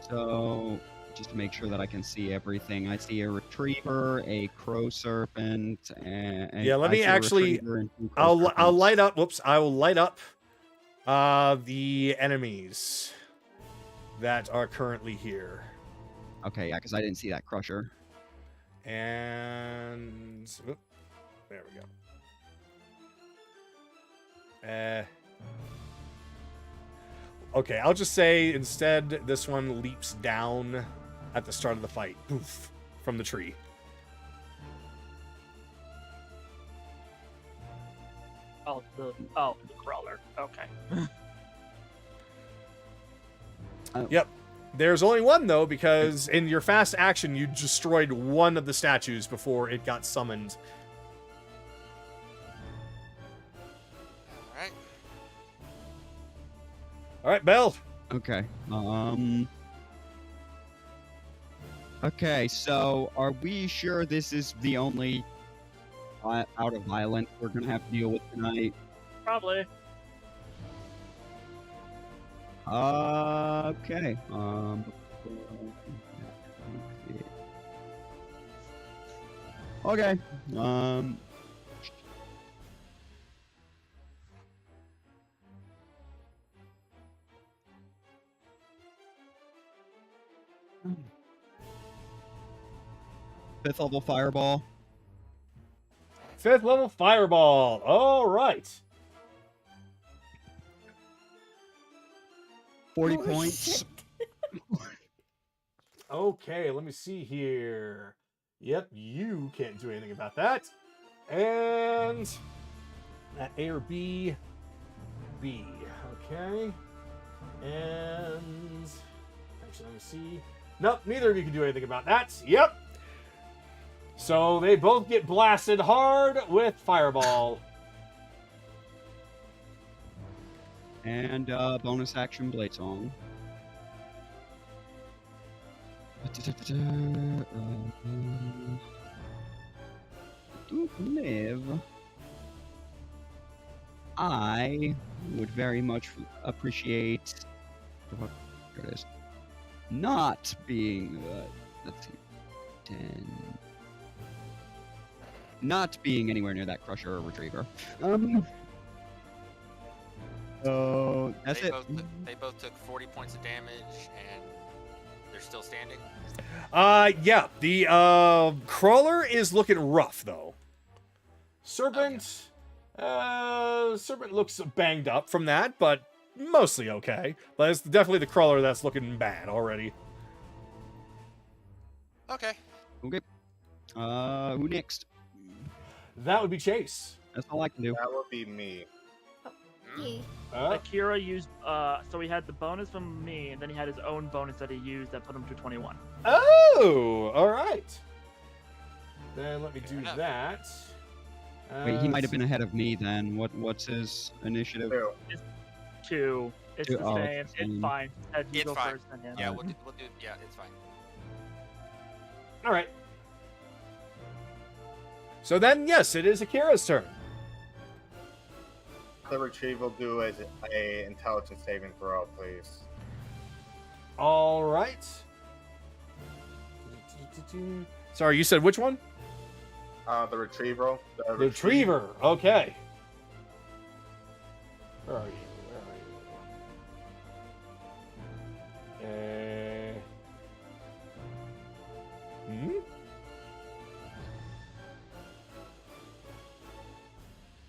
So, just to make sure that I can see everything, I see a retriever, a crow serpent, and Yeah, let I me see a actually- retriever and 2 crow I'll serpents. light up. Whoops! I will light up the enemies that are currently here, Okay, yeah, because I didn't see that crusher. and there we go. Okay, I'll just say instead this one leaps down at the start of the fight, poof, from the tree. Oh, the crawler. Okay. Yep. There's only one, though, because in your fast action, you destroyed one of the statues before it got summoned. Alright. All right, Belle. Okay. Okay, so are we sure this is the only out of violence we're gonna have to deal with tonight? Probably. Okay. Okay. Fifth level fireball. 5th level fireball. All right. 40 Holy points. shit. Okay, let me see here. Yep, you can't do anything about that. And at A or B, B. Okay. And actually, let me see. Nope, neither of you can do anything about that. Yep. So they both get blasted hard with fireball. And bonus action blade song. To live. I would very much appreciate. There it is. Not being. Let's see. 10. Not being anywhere near that crusher or retriever. So that's it. They both took 40 points of damage, and they're still standing. Yeah, the crawler is looking rough though. Serpent, serpent looks banged up from that, but mostly okay. But it's definitely the crawler that's looking bad already. Okay. Okay. Who next? That would be Chase. That's all I can do. That would be me. Yeah. Akira used, so he had the bonus from me, and then he had his own bonus that he used that put him to 21. Oh, all right. Then let me do enough. that. Wait, he might have been ahead of me then. What's his initiative? 2. It's Two. the Oh, same. it's the same. It's fine. Ed, you It's go fine. first, then him. Yeah, we'll do. Yeah, it's fine. All right. So then, yes, it is Akira's turn. The retrieval do as a intelligence saving throw, please. All right. Sorry, you said which one? The retriever. The retriever. Okay. Where are you? Hmm?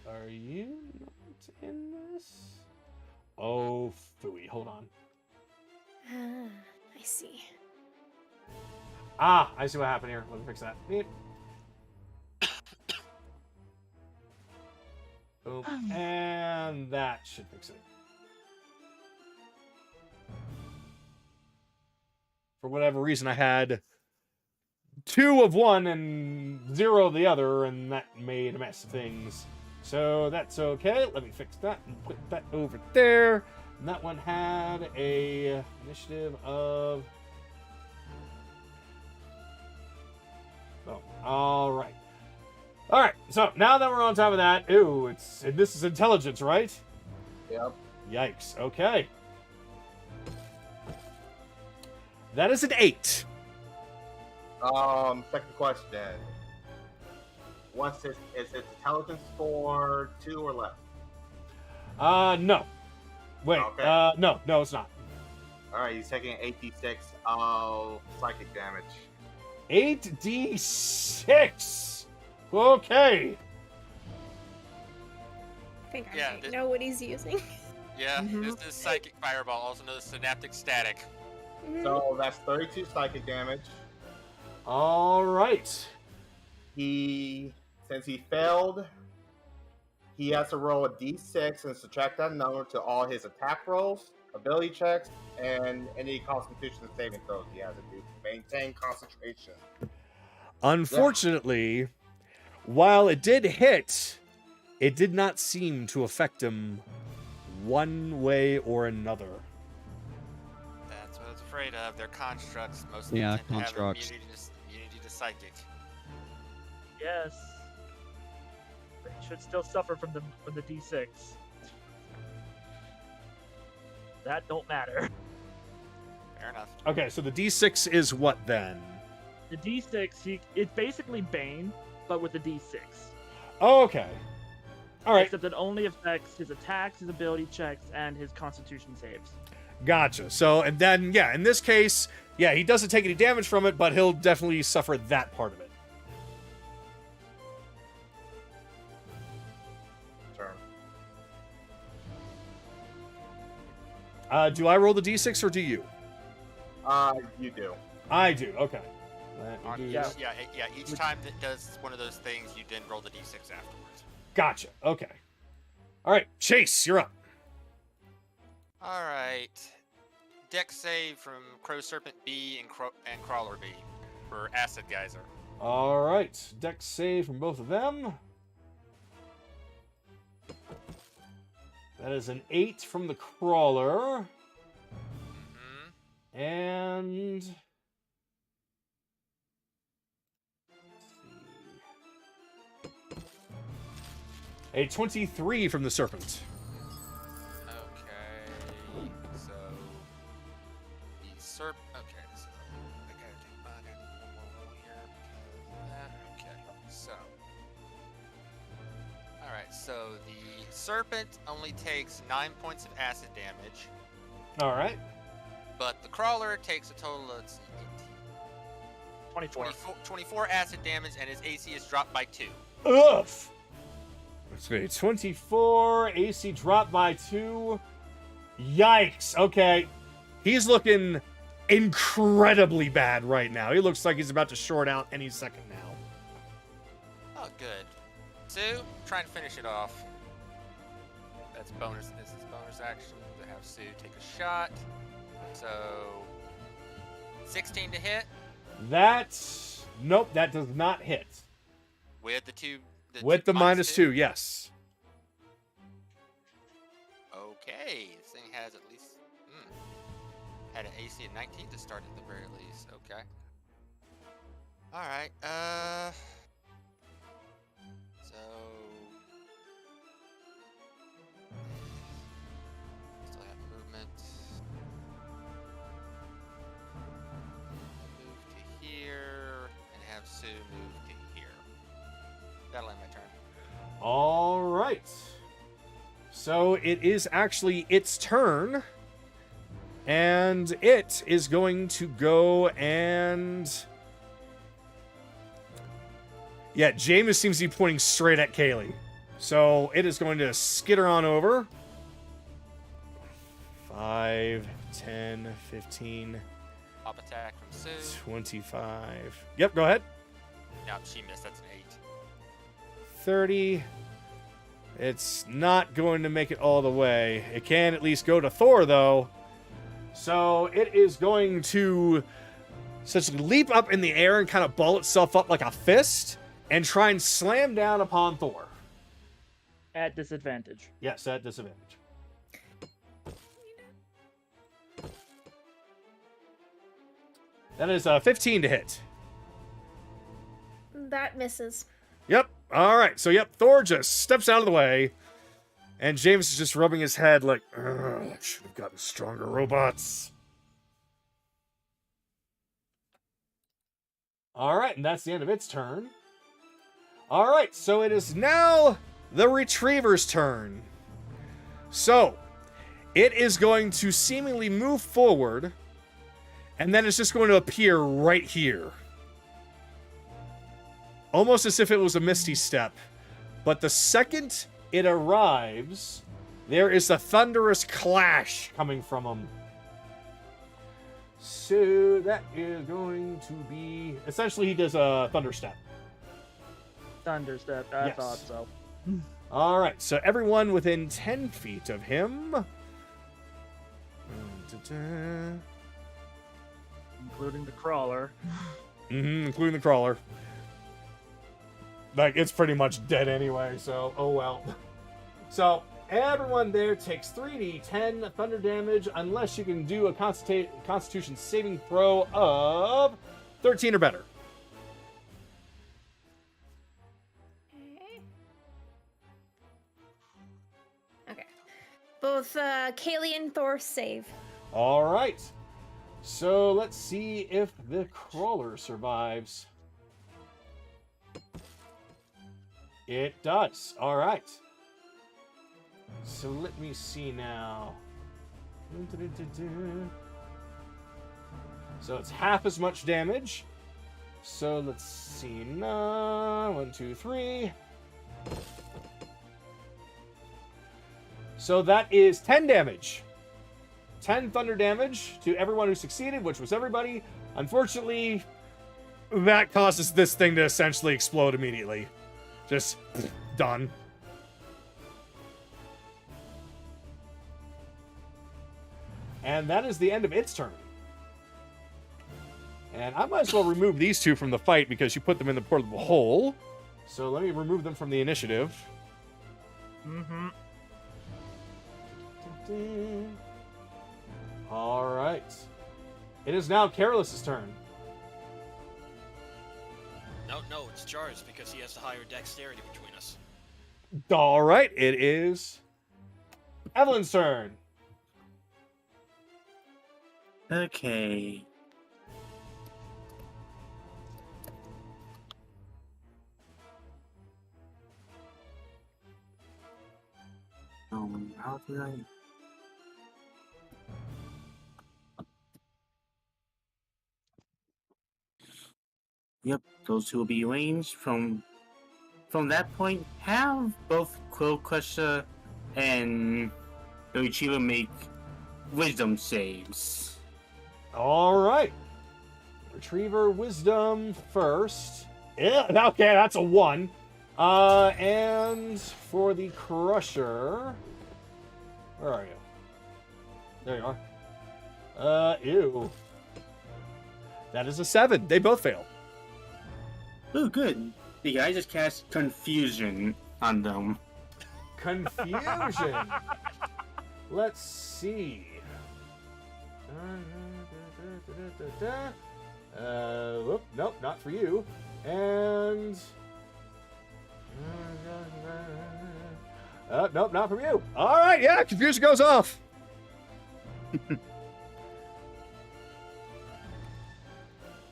Are you not in this? Oh, phooey. Hold on. I see. Ah, I see what happened here. Let me fix that. Beep. Boom. And that should fix it. For whatever reason, I had 2 of one and 0 of the other, and that made a mess of things. So that's okay. Let me fix that and put that over there. And that one had a initiative of... Oh, all right. All right, so now that we're on top of that, this is intelligence, right? Yep. Yikes. Okay. That is an 8. Second question. What's is its intelligence score 2 or less? No. Wait. Okay. No, it's not. All right, he's taking 8d6 of psychic damage. 8d6. Okay. I think I Yeah, might this- know what he's using. Yeah, this is Psychic Fireball, also known as Synaptic Static. So that's 32 psychic damage. All right. Since he failed, he has to roll a d6 and subtract that number to all his attack rolls, ability checks, and any Constitution saving throws he has to do to maintain concentration. Unfortunately, while it did hit, it did not seem to affect him one way or another. That's what I was afraid of. They're constructs. Most of them Yeah, tend to have constructs. immunity to psychic. Yes. But he should still suffer from the D6. That don't matter. Fair enough. Okay, so the d6 is what then? The D6, it's basically Bane, but with the D6. Okay. All right. Except it only affects his attacks, his ability checks, and his Constitution saves. Gotcha. So, and then, yeah, in this case, yeah, he doesn't take any damage from it, but he'll definitely suffer that part of it. Turn. Do I roll the d6 or do you? You do. I do. Okay. On Do each, that. each time that does one of those things, you then roll the d6 afterwards. Gotcha. Okay. All right, Chase, you're up. All right. Dex save from Crow Serpent B and Crawler B for Acid Geyser. All right, Dex save from both of them. That is an 8 from the Crawler. Mm-hmm. And... a 23 from the Serpent. Okay. So the Serpent. Okay. So I gotta do one more roll here because of that. Okay. So. All right. So the Serpent only takes 9 points of acid damage, All right. but the Crawler takes a total of 24. 24 acid damage, and his AC is dropped by 2. Ugh. Let's see. 24. AC dropped by 2. Yikes. Okay. He's looking incredibly bad right now. He looks like he's about to short out any second now. Oh, good. Sue, trying to finish it off. That's bonus. This is bonus action to have Sue take a shot. So, 16 to hit That's... Nope, that does not hit. with the two. With the minus 2, yes. Okay, this thing has at least had an AC of 19 to start at the very least. Okay. All right. So still have movement. right. So it is actually its turn. And it is going to go and... Yeah, Jameis seems to be pointing straight at Kayli. So it is going to skitter on over. 5, 10, 15, Pop attack from Sue. 25. Yep, go ahead. No, she missed. That's an 8. 30. It's not going to make it all the way. It can at least go to Thor, though. So it is going to essentially leap up in the air and kind of ball itself up like a fist and try and slam down upon Thor. At disadvantage. Yes, at disadvantage. That is 15 to hit. That misses. Yep. All right. So, yep, Thor just steps out of the way. And James is just rubbing his head like, I should have gotten stronger robots. All right. And that's the end of its turn. All right. So it is now the Retriever's turn. So it is going to seemingly move forward. And then it's just going to appear right here. Almost as if it was a Misty Step. But the second it arrives, there is a thunderous clash coming from him. So that is going to be... Essentially, he does a Thunder Step. Thunder Step, I Yes. thought so. All right, so everyone within 10 feet of him... Including the crawler. including the crawler. Like, it's pretty much dead anyway, so oh well. So, everyone there takes 3d10 thunder damage unless you can do a Constitution saving throw of 13 or better. Okay. Both Kayli and Thor save. All right. So, let's see if the crawler survives. It does. All right. So let me see now. So it's half as much damage. So let's see now. 1, 2, 3. So that is 10 damage. 10 thunder damage to everyone who succeeded, which was everybody. Unfortunately, that causes this thing to essentially explode immediately. Just done. And that is the end of its turn. And I might as well remove these two from the fight because you put them in the portable hole. So let me remove them from the initiative. Mm-hmm. All right. It is now Careless's turn. No, it's Jar's because he has the higher dexterity between us. All right, it is Evelyn's turn. Okay. How did I? Yep, those two will be ranged from that point. Have both Quill Crusher and the Retriever make wisdom saves. All right. Retriever wisdom first. Yeah, okay, that's a 1. And for the Crusher, where are you? There you are. Ew. That is a 7. They both fail. Oh, good. The guy just cast Confusion on them. Confusion. Let's see. Whoop, nope, not for you. And nope, not from you. All right, yeah, confusion goes off.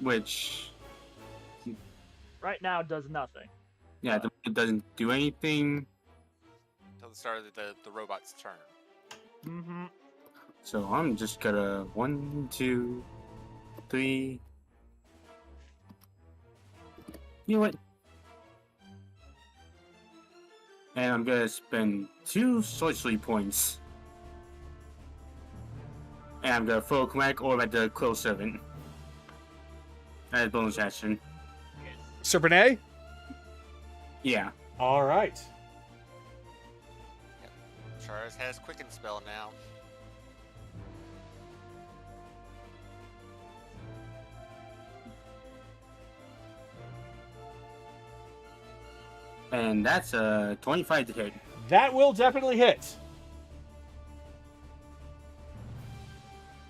Which, Right now, does nothing. yeah, it doesn't do anything. start of the robot's turn. Mm-hmm. So I'm just gonna 1, 2, 3. You know what? And I'm gonna spend 2 sorcery points. And I'm gonna throw a chromatic orb at the Quill Servant. As a bonus action. Serpent A? Yeah. All right. Charizard has Quicken Spell now. And that's a 25 to hit. That will definitely hit.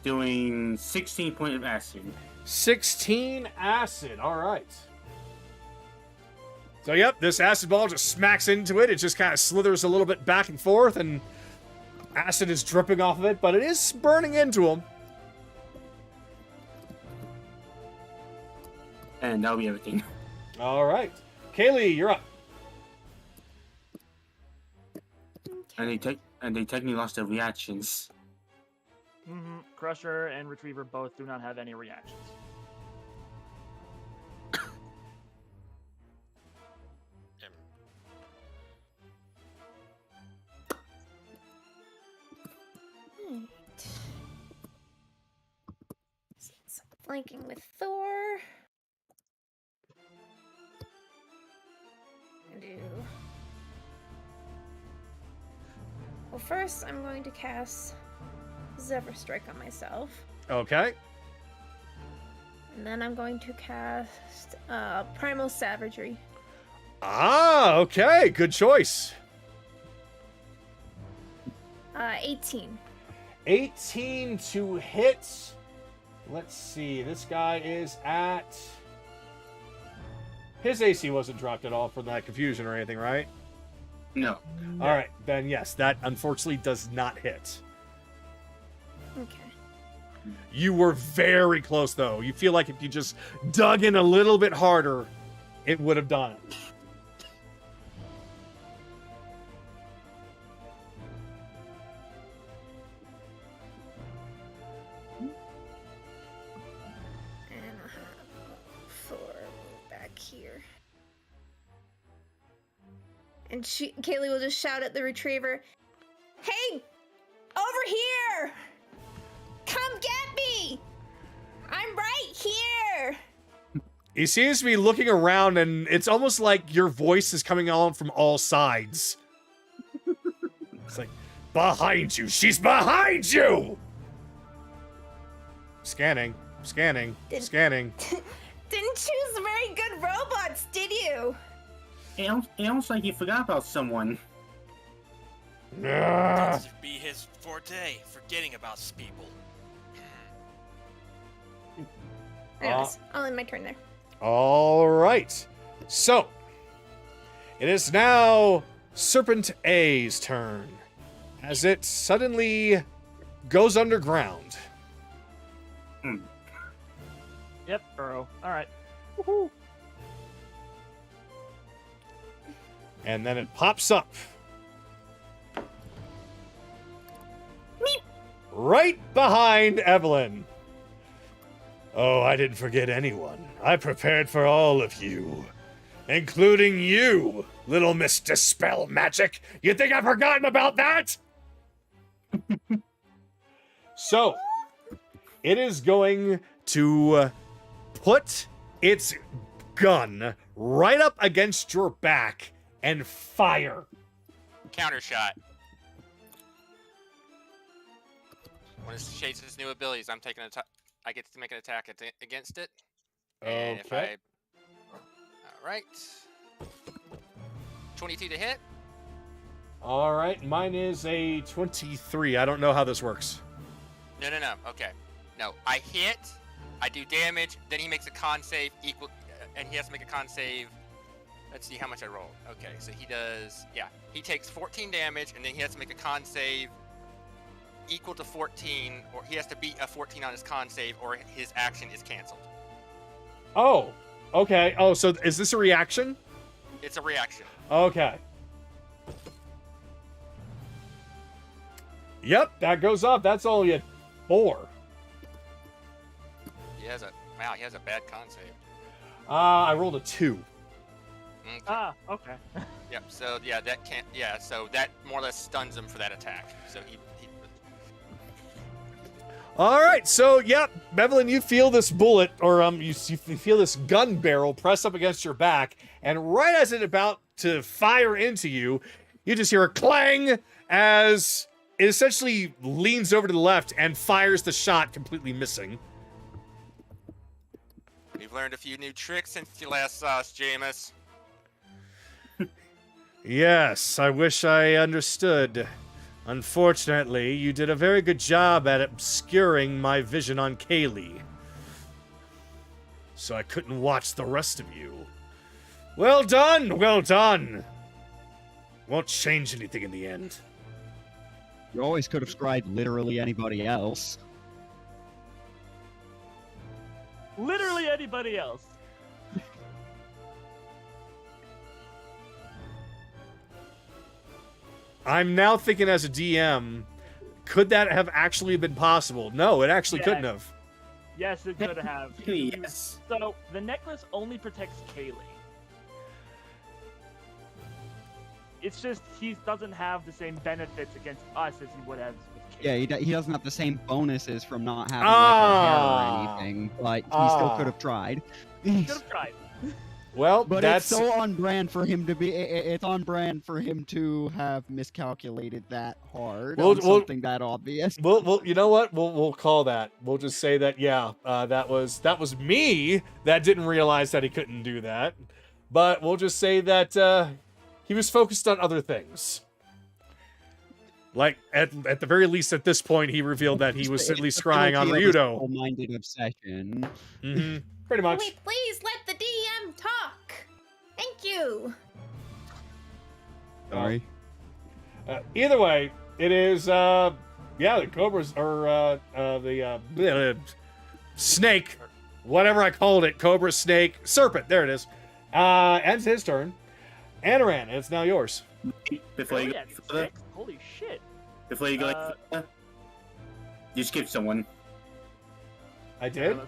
Doing 16 points of acid. 16 acid. All right. So, yep, this acid ball just smacks into it. It just kind of slithers a little bit back and forth, and acid is dripping off of it, but it is burning into him. And that'll be everything. All right. Kayli, you're up. And they technically lost their reactions. Mm-hmm. Crusher and Retriever both do not have any reactions. So flanking with Thor. Well, first I'm going to cast Zephyr Strike on myself. Okay. And then I'm going to cast Primal Savagery. Ah, okay. Good choice. 18. 18 to hit. Let's see. This guy is at... His AC wasn't dropped at all for that confusion or anything, right? No. All right. Then, yes, that unfortunately does not hit. Okay. You were very close, though. You feel like if you just dug in a little bit harder, it would have done it. And I'll have Thor move back here. And Kayli will just shout at the Retriever, "Hey! Over here! Come get me! I'm right here!" He seems to be looking around, and it's almost like your voice is coming on from all sides. It's like, behind you! She's behind you! Scanning. Scanning. Scanning. Didn't choose very good robots, did you? It almost like he forgot about someone. Tends to be his forte, forgetting about people. Anyways, I'll end my turn there. All right. So, it is now Serpent A's turn as it suddenly goes underground. Yep, burrow. All right. Woohoo. And then it pops up. Right behind Evelyn. Oh, I didn't forget anyone. I prepared for all of you. Including you, little Miss Dispel Magic. You think I've forgotten about that? So, it is going to put its gun right up against your back and fire. Counter shot. When it shades its new abilities, I get to make an attack against it. And if Okay. All right. 22 to hit. All right, mine is a 23. I don't know how this works. No. Okay. No, I hit. I do damage. Then he makes a con save equal, and he has to make a con save. Let's see how much I rolled. Okay, so he does. Yeah, he takes 14 damage, and then he has to make a con save equal to 14, or he has to beat a 14 on his con save, or his action is canceled. Oh, okay. Oh, so is this a reaction? It's a reaction. Okay. Yep, that goes off. That's only a 4. He has a bad con save. I rolled a 2. Okay. Ah, okay. Yep. So yeah, that can't. Yeah. So that more or less stuns him for that attack. So he All right, so yep, Bevelin, you feel this bullet, or you feel this gun barrel press up against your back, and right as it's about to fire into you, you just hear a clang as it essentially leans over to the left and fires the shot, completely missing. We've learned a few new tricks since you last saw us, Jameis. Yes, I wish I understood. Unfortunately, you did a very good job at obscuring my vision on Kayli. So I couldn't watch the rest of you. Well done, well done. Won't change anything in the end. You always could have scried literally anybody else. Literally anybody else. I'm now thinking as a DM, could that have actually been possible? No, it actually couldn't have. Yes, it could have. Yes. So the necklace only protects Kayli. It's just he doesn't have the same benefits against us as he would have with Kayli. Yeah, he doesn't have the same bonuses from not having like our hair or anything. Like he still could have tried. Could have tried. Well, But that's it's so on brand for him to be. It's on brand for him to have miscalculated that hard on something that obvious. Well, you know what? We'll call that. We'll just say that. Yeah, that was me that didn't realize that he couldn't do that. But we'll just say that he was focused on other things. Like at the very least, at this point, he revealed that he was at least scrying on Ryudo. Minded obsession. Mm-hmm. Pretty much. Wait, please let the DM talk. Thank you. Sorry. Either way, it is the cobras or the snake, whatever I called it, cobra, snake, serpent. There it is. Ends his turn. Anaran, it's now yours. Before you go further, 6? Holy shit. before you go any further, you skipped someone. I did.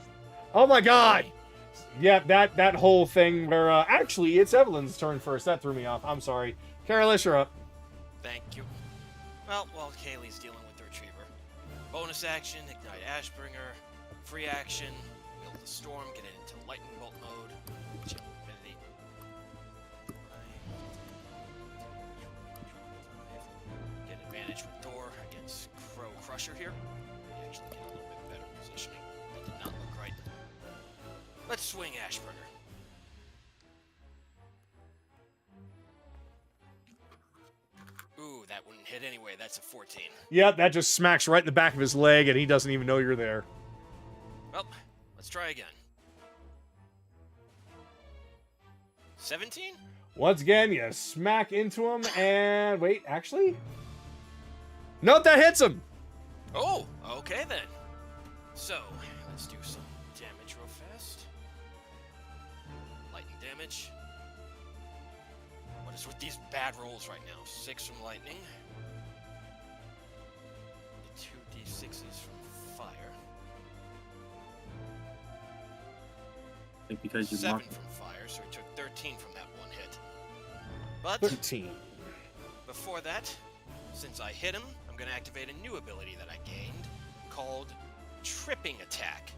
Oh my god! Yeah, that whole thing where actually it's Evelyn's turn first. That threw me off. I'm sorry. Carolus, you're up. Thank you. Well, while Kaylee's dealing with the retriever, bonus action, ignite Ashbringer, free action, build the storm, get it into lightning bolt mode, chill infinity. Get advantage with Door against Crow Crusher here. We actually get a little bit better positioning. That did not look right. Let's swing Ashburner. Ooh, that wouldn't hit anyway. That's a 14. Yeah, that just smacks right in the back of his leg, and he doesn't even know you're there. Well, let's try again. 17? Once again, you smack into him, and wait, actually? Nope, that hits him! Oh, okay then. So, let's do some damage real fast. Lightning damage. What is with these bad rolls right now? 6 from lightning. The 2d6s from fire. I think because you 7 marked. from fire, so he took 13 from that one hit. But 13. before that, since I hit him, I'm going to activate a new ability that I gained called Tripping Attack.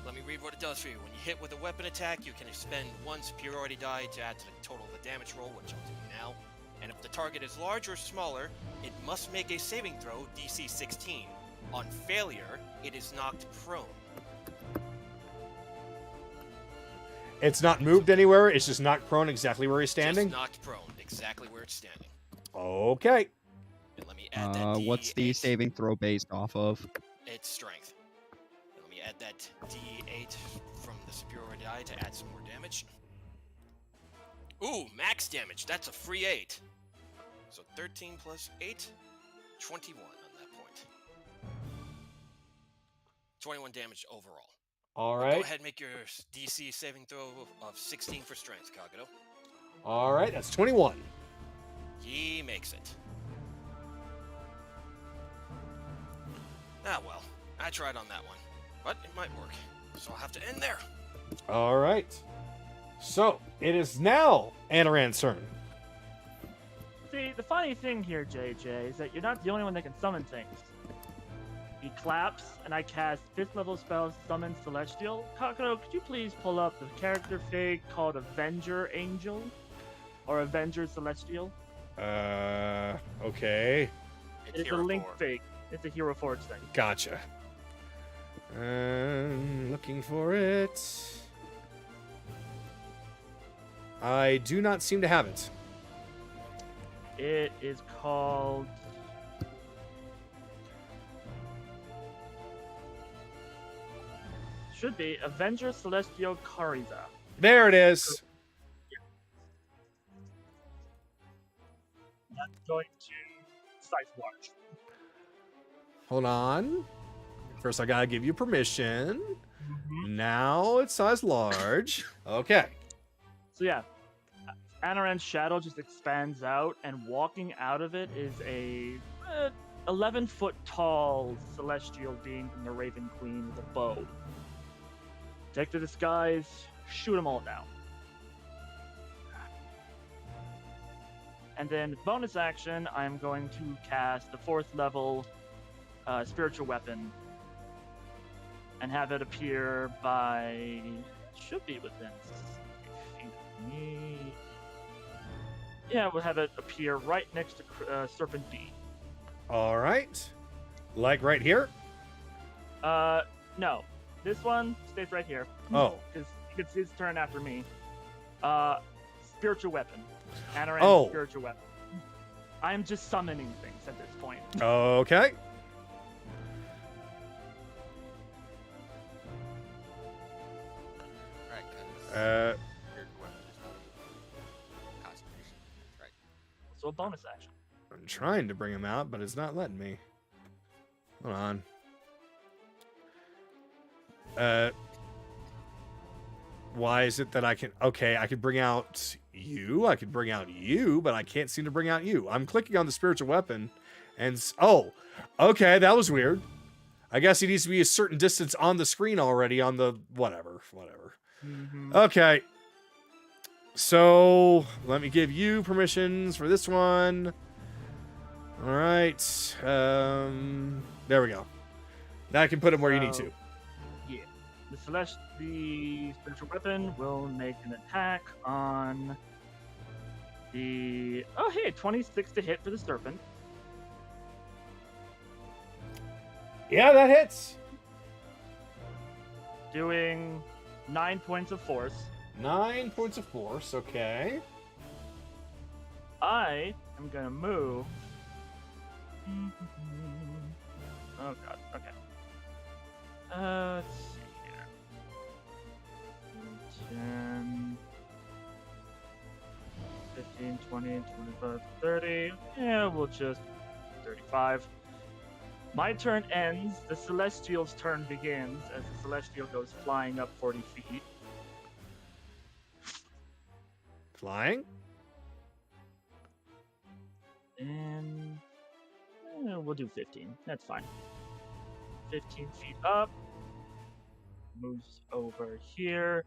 Let me read what it does for you. When you hit with a weapon attack, you can expend 1 superiority die to add to the total of the damage roll, which I'll do now. And if the target is large or smaller, it must make a saving throw, DC 16. On failure, it is knocked prone. It's not moved anywhere, it's just knocked prone exactly where he's standing? Just knocked prone, exactly where it's standing. Okay. And let me add that What's the D8. saving throw based off of? It's strength. And let me add that D8 from the superiority die to add some more damage. Ooh, max damage. That's a free 8. So 13 plus 8, 21 on that point. 21 damage overall. All Go right. ahead and make your DC saving throw of 16 for strength, Kagado. All right, that's 21. He makes it. Ah, well. I tried on that one. But it might work. So I'll have to end there. All right. So it is now Anaran's turn. See, the funny thing here, JJ, is that you're not the only one that can summon things. He claps, and I cast 5th level spell Summon Celestial. Kakaro, could you please pull up the character fig called Avenger Angel? Or Avenger Celestial? Okay. It's a Link fig. It's a Hero Forge thing. Gotcha. Looking for it. I do not seem to have it. It is called... Should be Avenger Celestial Kariza. There it is. That's going to size large. Hold on. First, I gotta give you permission. Mm-hmm. Now it's size large. Okay. So yeah, Anaran's shadow just expands out, and walking out of it is a 11-foot tall celestial being from the Raven Queen with a bow. Take the disguise, shoot them all down. And then bonus action, I'm going to cast the 4th level spiritual weapon and have it appear by... should be within 60 feet of me. Yeah, we'll have it appear right next to Serpent B. All right. Like right here? No. This one stays right here. Oh. Because it's his turn after me. Spiritual weapon. Anaran's Oh. spiritual weapon. I am just summoning things at this point. Okay. Right, 'cause Uh, spiritual weapon is not concentration. That's right. So a bonus action. I'm trying to bring him out, but it's not letting me. Hold on. Why is it that I can... Okay, I could bring out you. I could bring out you, but I can't seem to bring out you. I'm clicking on the spiritual weapon, and... Oh, okay, that was weird. I guess he needs to be a certain distance on the screen already on the... Whatever. Mm-hmm. Okay. So, let me give you permissions for this one. All right. There we go. Now I can put him where you need to. Yeah. The spiritual weapon will make an attack on the... Oh, hey, 26 to hit for the serpent. Yeah, that hits. Doing 9 points of force. 9 points of force, okay. I am gonna move. Oh god, okay. Let's see here. 10, 15, 20, 25, 30. Yeah, we'll just 35. My turn ends, the Celestial's turn begins as the Celestial goes flying up 40 feet. Flying. And we'll do 15. That's fine. 15 feet up. Moves over here.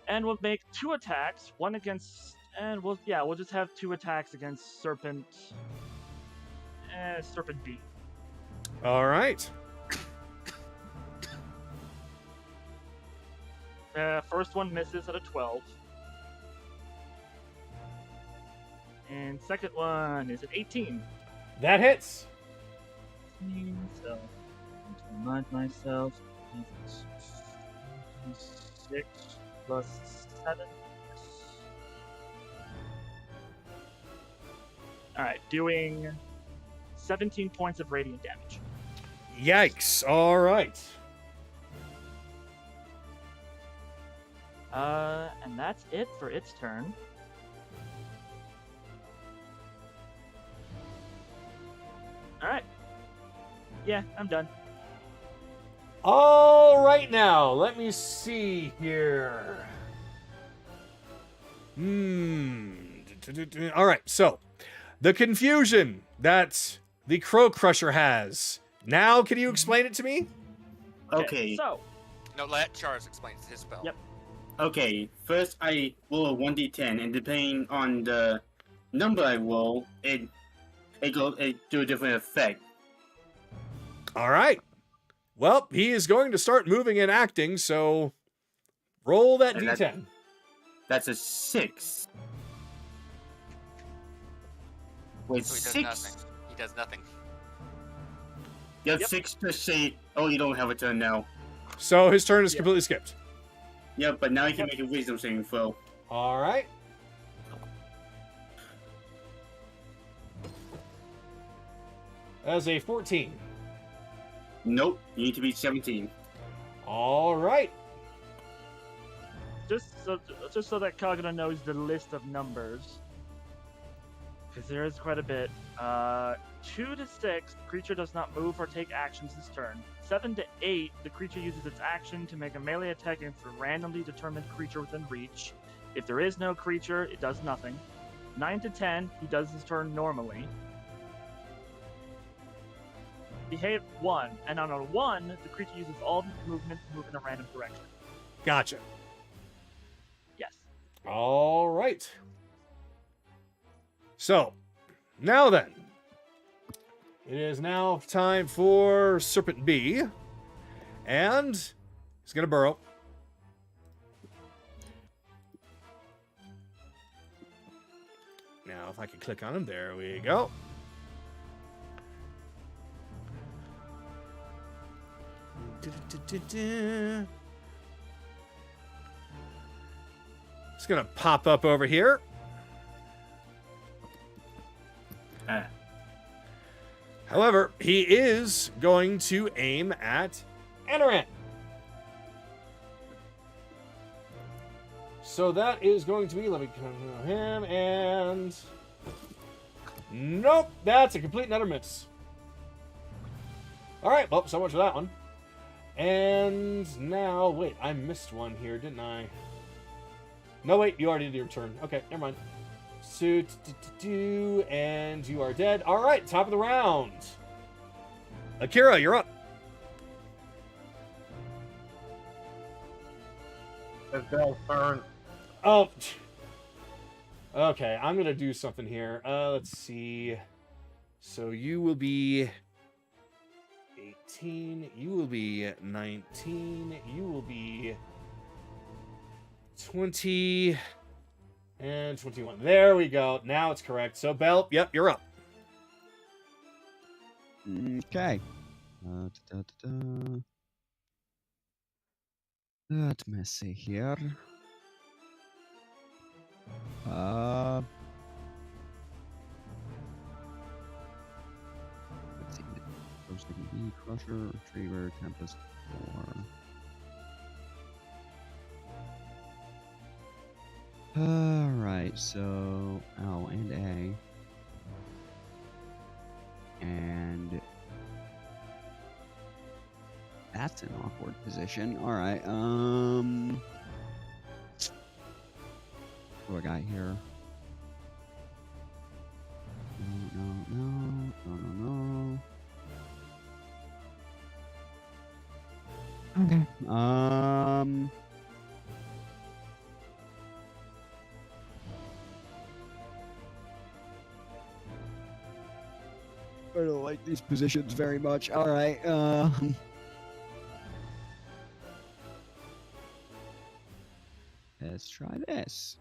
And we'll make 2 attacks. One against... And we'll just have 2 attacks against Serpent... Serpent B. All right. First one misses at a 12. And second one is an 18. That hits. So, to remind myself, 6 plus 7. Alright, doing 17 points of radiant damage. Yikes. All right. And that's it for its turn. Alright. Yeah, I'm done. All right, now let me see here. All right, so the confusion that the Crow Crusher has Now, can you explain it to me? Okay. So, No, let Charles explain his spell. Yep. Okay, first I roll a 1d10, and depending on the number I roll, it do a different effect. All right. Well, he is going to start moving and acting, so roll that And d10. That's a 6. Wait, So he does 6? nothing. He does nothing. You have Yep. 6 to say, oh, you don't have a turn now. So his turn is Yeah. completely skipped. Yep, but now you can make a wisdom saving throw. All right. As a 14. Nope, you need to be 17. All right. just so that Kagura knows the list of numbers, because there is quite a bit. 2 to 6, the creature does not move or take actions this turn. 7 to 8, the creature uses its action to make a melee attack against a randomly determined creature within reach. If there is no creature, it does nothing. 9 to 10, he does his turn normally. He hit 1, and on a 1, the creature uses all movement to move in a random direction. Gotcha. Yes. All right. So, now then. It is now time for Serpent B. And he's going to burrow. Now, if I can click on him, there we go. It's going to pop up over here. However, he is going to aim at Anoran. So that is going to be, let me count him, and nope, that's a complete and utter miss. All right, well, so much for that one. And now, wait, I missed one here, didn't I? No, wait, you already did your turn. Okay, never mind. So, and you are dead. All right, top of the round. Akira, you're up. It's Bill's turn. Oh, okay. I'm gonna do something here. Let's see. So you will be 18. You will be 19. You will be 20 and 21. There we go. Now it's correct. So Bell, yep, you're up. Okay. Let me see here. Let's see. First thing would be Crusher, Retriever, Tempest, 4. Alright, so L and A. And that's an awkward position. Alright, what do I got here? No. Okay. I don't like these positions very much. All right. Let's try this.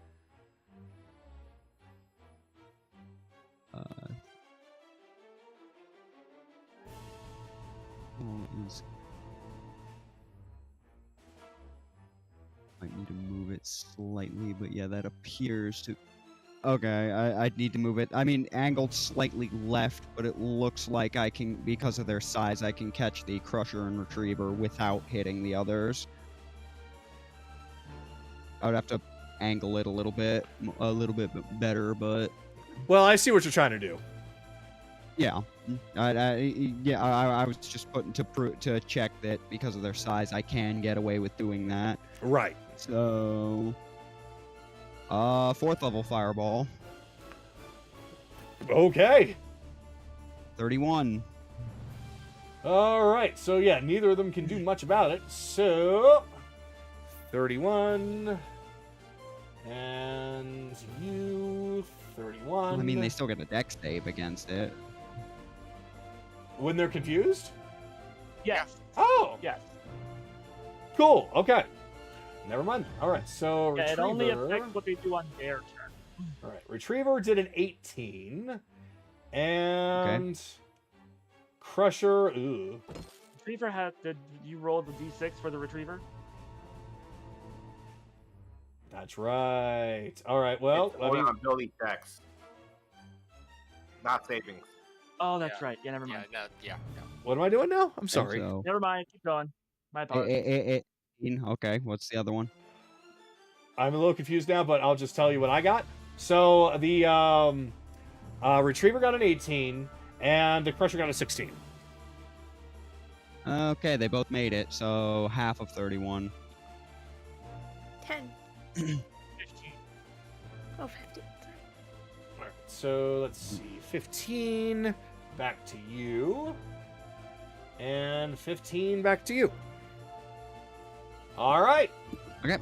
Might need to move it slightly, but yeah, that appears to. Okay, I'd need to move it. I mean, angled slightly left, but it looks like I can, because of their size, I can catch the Crusher and Retriever without hitting the others. I would have to angle it a little bit better, but Well, I see what you're trying to do. yeah, I was just putting to check that because of their size, I can get away with doing that. Right. So, 4th level Fireball, Okay. 31. All right, so yeah, neither of them can do much about it. So 31 and you 31. I mean, they still get a dex save against it. When they're confused? Yes. Oh, Yes. cool. Okay. Never mind. All right, so Yeah, it only Retriever. affects what they do on their turn. All right, Retriever did an 18. And Crusher, ooh. Retriever did you roll the d6 for the retriever? That's right. All right, well, It's let only me... on ability checks, not savings. Oh, that's right. Yeah, never Yeah, mind. no. What am I doing now? I'm Think sorry. so. Never mind. Keep going. My apologies. Okay, what's the other one? I'm a little confused now, but I'll just tell you what I got. So the Retriever got an 18, and the Crusher got a 16. Okay, they both made it, so half of 31. 10. 15. Oh, 50. All right, so let's see. 15 back to you, and 15 back to you. All right. Okay.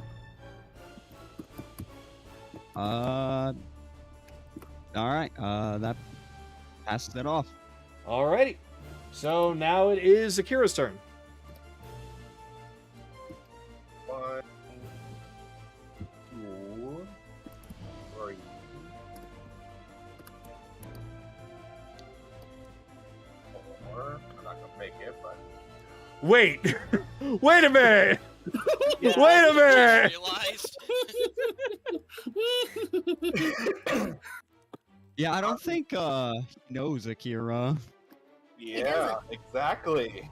All right. That passes it off. All righty. So now it is Akira's turn. 1, 2, 3. Four. I'm not gonna make it, but Wait. Wait a minute. Yeah. Wait a minute. Realized. Yeah, I don't think he knows Akira. yeah, exactly.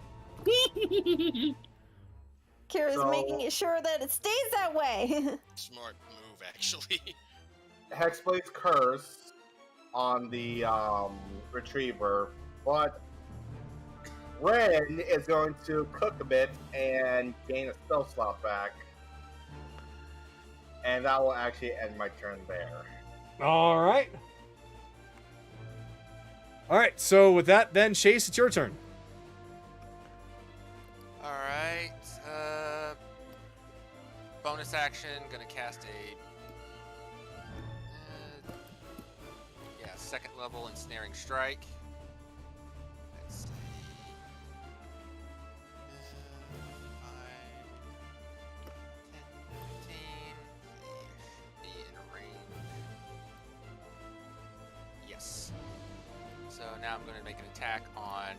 Kira's So- making it sure that it stays that way. Smart move, actually. Hexblade's curse on the retriever, but Ren is going to cook a bit and gain a spell slot back. And that will actually end my turn there. All right. All right. So with that, then Chase, it's your turn. All right. Bonus action. Gonna cast a. Second level ensnaring strike. Let's see. 5, 10, 15. Should be in range. Yes. So now I'm going to make an attack on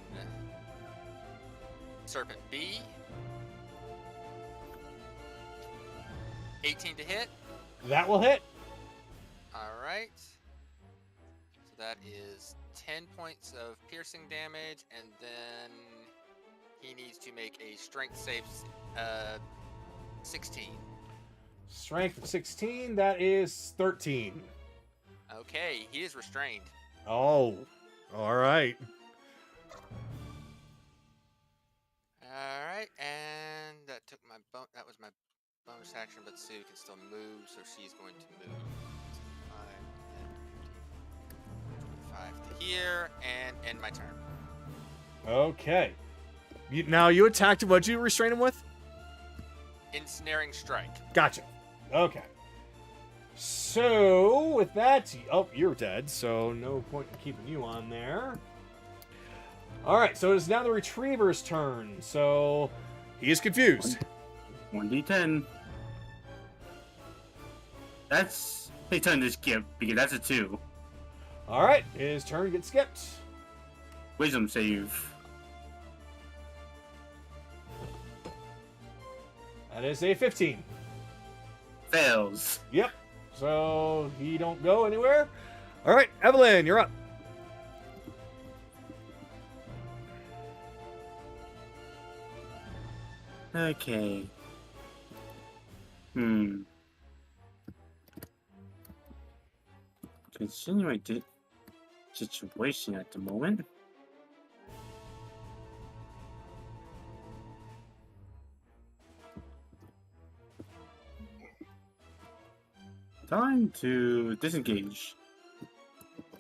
Serpent B. 18 to hit. That will hit. All right. So that is 10 points of piercing damage, and then he needs to make a strength save 16. Strength 16. That is 13. Okay, he is restrained. Oh. All right. All right, and that took my that was my bonus action, but Sue can still move, so she's going to move 5, 10, 15, 25 to here, and end my turn. Okay. Now you attacked. What'd you restrain him with? Ensnaring strike. Gotcha. Okay. So with that, oh, you're dead. So no point in keeping you on there. All right. So it's now the Retriever's turn. So he is confused. 1d10. That's a turn to skip because that's a 2. All right. His turn gets skipped. Wisdom save. That is a 15. Fails. Yep. So he don't go anywhere. All right, Evelyn, you're up. Okay. Considering the situation at the moment. Time to disengage.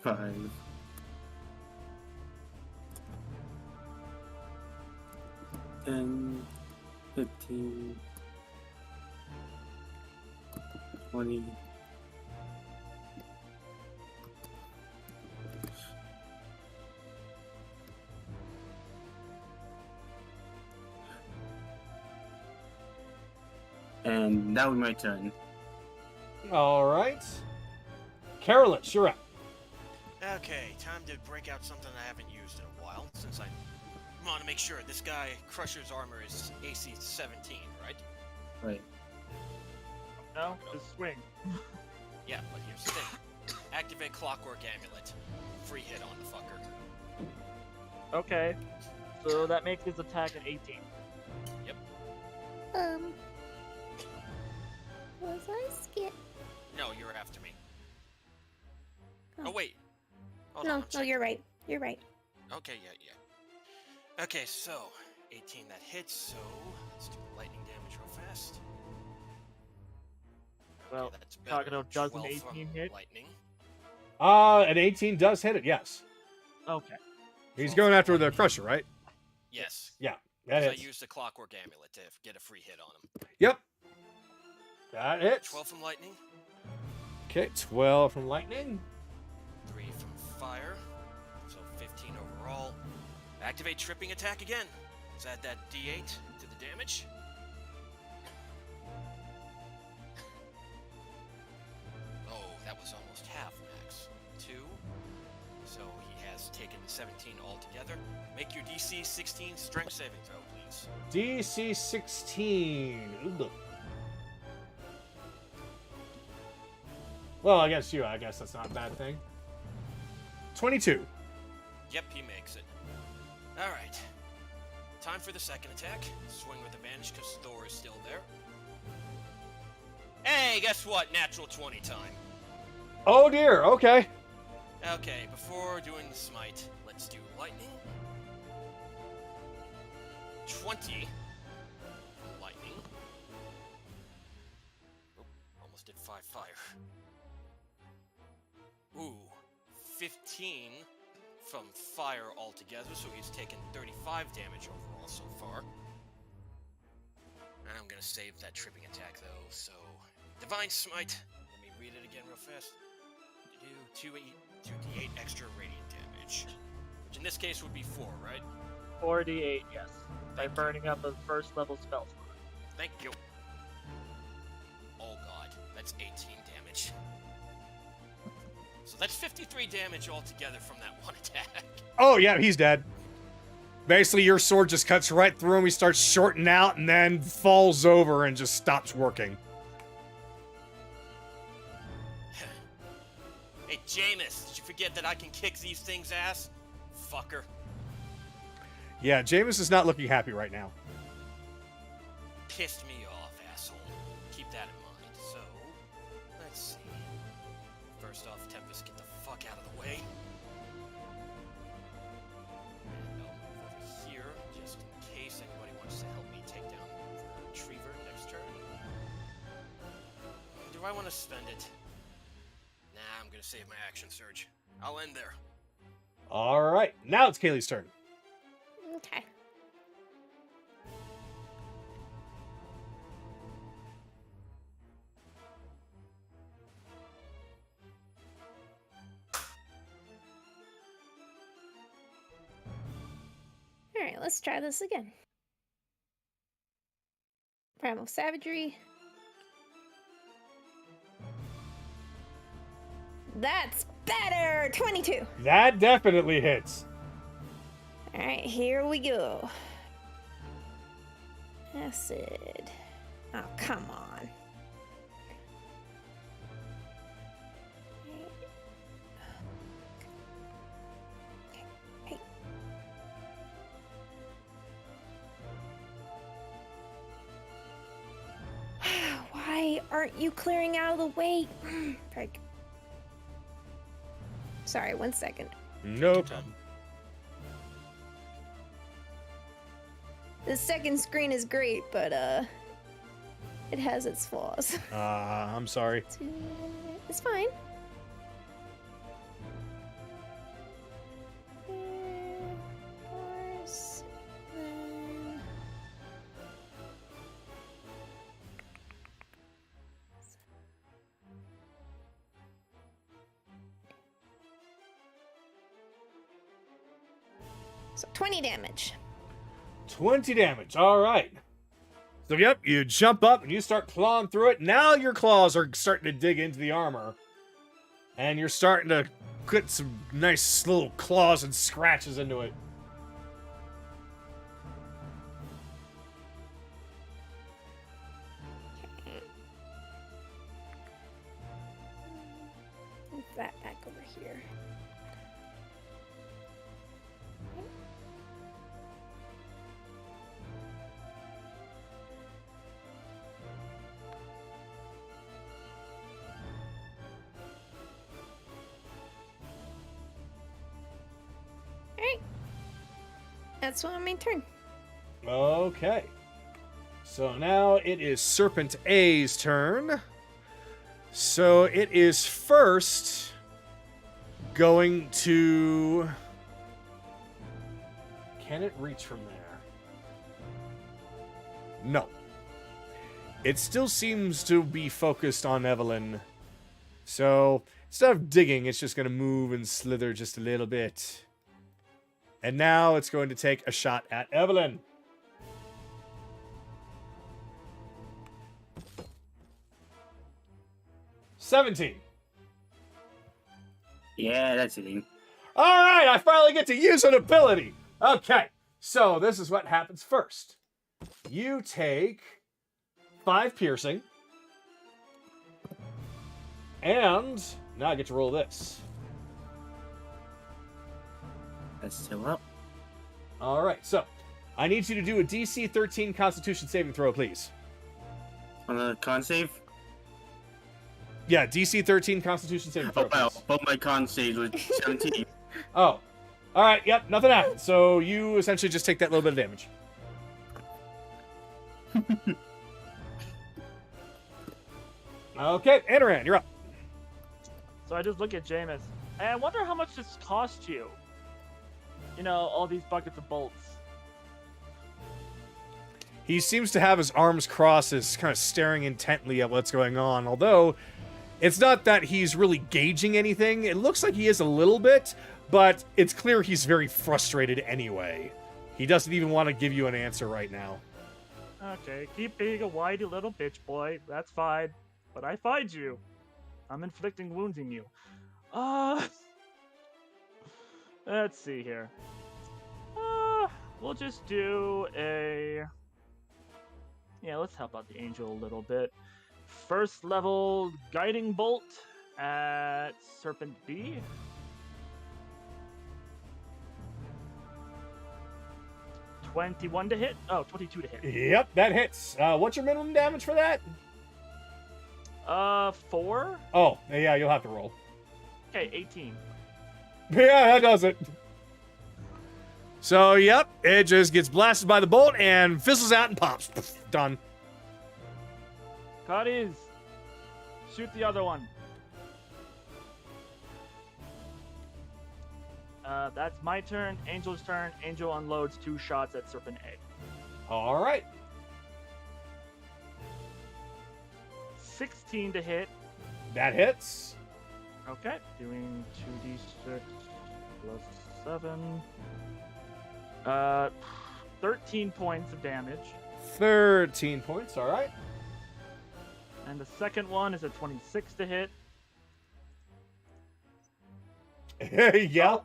5. 10, 15, 20. And that was my turn. All right. Carolus, you're up. Okay, time to break out something I haven't used in a while, since I want to make sure this guy, Crusher's armor is AC 17, right? Right. No, just swing. Yeah, but here's the thing. Activate Clockwork Amulet. Free hit on the fucker. Okay. So that makes his attack an 18. Was I scared? No, you're after me. Oh. Oh, wait. Hold on, No, I'm no, checking. you're right. You're right. Okay, yeah. Okay, so 18 that hits, so let's do lightning damage real fast. Well, Okay, that's better. Kagano, does an 12 from 18 hit? lightning. An 18 does hit it, yes. Okay. He's 12 going from after the lightning. Crusher, right? Yes. Yeah, Because that I hits. used the Clockwork Amulet to get a free hit on him. Yep. That hits. 12 from lightning, Okay, 12 from lightning. 3 from fire, so 15 overall. Activate tripping attack again. Let's add that D8 to the damage. Oh, that was almost half max. 2. So he has taken 17 altogether. Make your DC 16 strength saving throw, please. DC 16. Ooh. Well, against you, I guess that's not a bad thing. 22. Yep, he makes it. Alright. Time for the second attack. Swing with advantage because Thor is still there. Hey, guess what? Natural 20 time. Oh dear, okay. Okay, before doing the smite, let's do lightning. 20. Lightning. Oh, almost did 5 fire. Ooh, 15 from fire altogether, so he's taken 35 damage overall so far. And I'm gonna save that tripping attack though, so Divine Smite. Let me read it again real fast. Do 2d8 extra radiant damage, which in this case would be 4, right? 4d8, yes. By burning up a first level spell slot. Thank you. Oh god, that's 18 damage. So that's 53 damage altogether from that one attack. Oh yeah, he's dead. Basically, your sword just cuts right through him. He starts shorting out and then falls over and just stops working. Hey, Jameis, did you forget that I can kick these things' ass? Fucker. Yeah, Jameis is not looking happy right now. Pissed me off, asshole. Keep that in mind. So, let's see. First off, Tempest, get the fuck out of the way. And I'll move over here, just in case anybody wants to help me take down the Retriever next turn. Do I want to spend it? Nah, I'm gonna save my action surge. I'll end there. All right, now it's Kaylee's turn. Okay. Alright, let's try this again. Primal Savagery. That's better! 22! That definitely hits. Alright, here we go. Acid. Oh, come on. Hey. Why aren't you clearing out of the way? Frick. Sorry, 1 second. No problem. The second screen is great, but it has its flaws. I'm sorry. It's fine. So 20 damage. 20 damage. All right. So, yep, you jump up and you start clawing through it. Now your claws are starting to dig into the armor. And you're starting to get some nice little claws and scratches into it. Move that back over here. Alright. That's one on my turn. Okay. So now it is Serpent A's turn. So it is first going to... Can it reach from there? No. It still seems to be focused on Evelyn. So instead of digging, it's just going to move and slither just a little bit. And now it's going to take a shot at Evelyn. $17. Yeah, that's it. All right, I finally get to use an ability. Okay, so this is what happens first. You take 5 piercing. And now I get to roll this. That's still up. All right, so I need you to do a DC 13 Constitution saving throw, please. On the con save? Yeah, DC 13 Constitution saving throw, Oh, wow. please. But my con save was 17. Oh. All right, yep, nothing happened. So you essentially just take that little bit of damage. Okay, Anoran, you're up. So I just look at Jameis. And I wonder how much this cost you. You know, all these buckets of bolts. He seems to have his arms crossed, as kind of staring intently at what's going on. Although, it's not that he's really gauging anything. It looks like he is a little bit, but it's clear he's very frustrated anyway. He doesn't even want to give you an answer right now. Okay, keep being a whitey little bitch boy. That's fine. But I find you. I'm inflicting wounds in you. Let's see here. We'll just do a... Yeah, let's help out the angel a little bit. First level guiding bolt at Serpent B. $21 to hit. Oh, 22 to hit. Yep, that hits. What's your minimum damage for that? 4. Oh, yeah, you'll have to roll. Okay, 18. Yeah, that does it. So, yep, it just gets blasted by the bolt and fizzles out and pops. Done. Cuddies, shoot the other one. That's my turn. Angel's turn. Angel unloads 2 shots at Serpent A. All right. 16 to hit. That hits. Okay, doing 2d6 plus 7. 13 points of damage. 13 points, all right. And the second one is a 26 to hit. Yeah.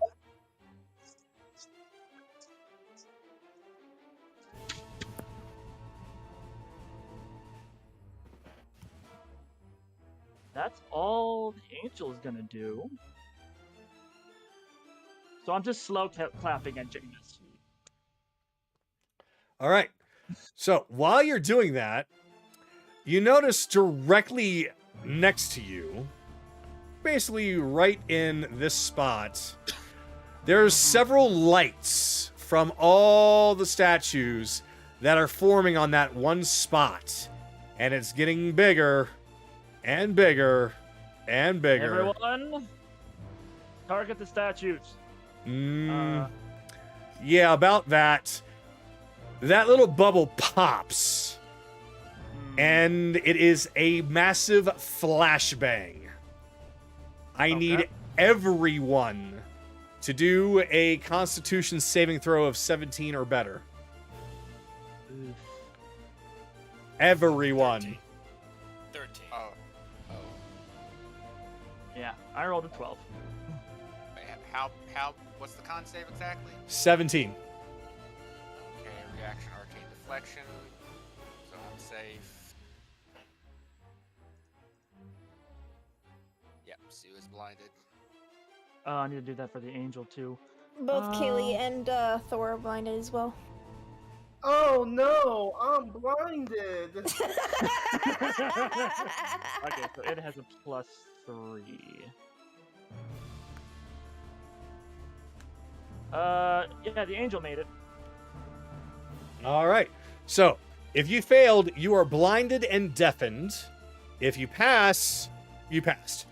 That's all the angel is gonna do. So I'm just slow clapping at Jameis. All right. So while you're doing that, you notice directly next to you, basically right in this spot, there's several lights from all the statues that are forming on that one spot. And it's getting bigger and bigger and bigger. Everyone, target the statues. Yeah, about that. That little bubble pops. And it is a massive flashbang. I need everyone to do a Constitution saving throw of 17 or better. Oof. Everyone. 13. Oh. Yeah, I rolled a 12. Wait, what's the con save exactly? 17. Okay, reaction, arcane deflection. So I'm safe. Yep, Sue is blinded. I need to do that for the angel too. Both Kaylee and Thor are blinded as well. Oh no, I'm blinded. Okay, so it has a +3. Yeah, the angel made it. All right. So, if you failed, you are blinded and deafened. If you pass, you passed.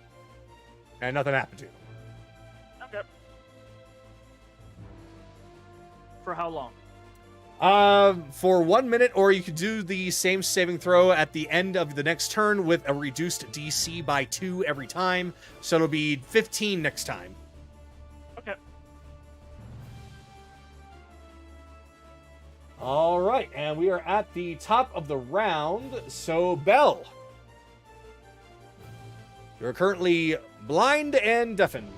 And nothing happened to you. Okay. For how long? For 1 minute, or you could do the same saving throw at the end of the next turn with a reduced DC by 2 every time. So it'll be 15 next time. Okay. All right, and we are at the top of the round. So, Belle, you're currently blind and deafened.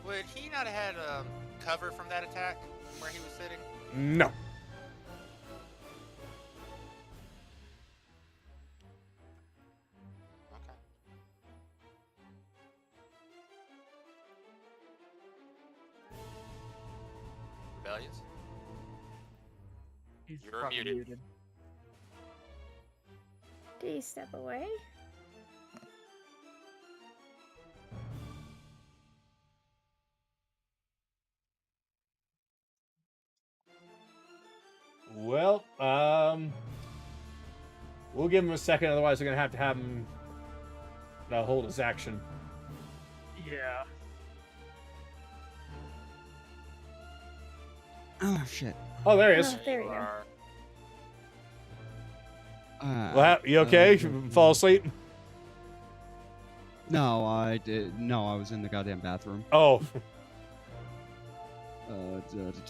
Would he not have had cover from that attack where he was sitting? No. Okay. Rebellious? He's You're probably muted. Did he step away? Well, we'll give him a second, otherwise we're going to have him hold his action. Yeah. Oh shit. Oh, there he is. Oh, there you go. Well, you okay? Fall asleep? No, I did. No, I was in the goddamn bathroom. Oh. You're, did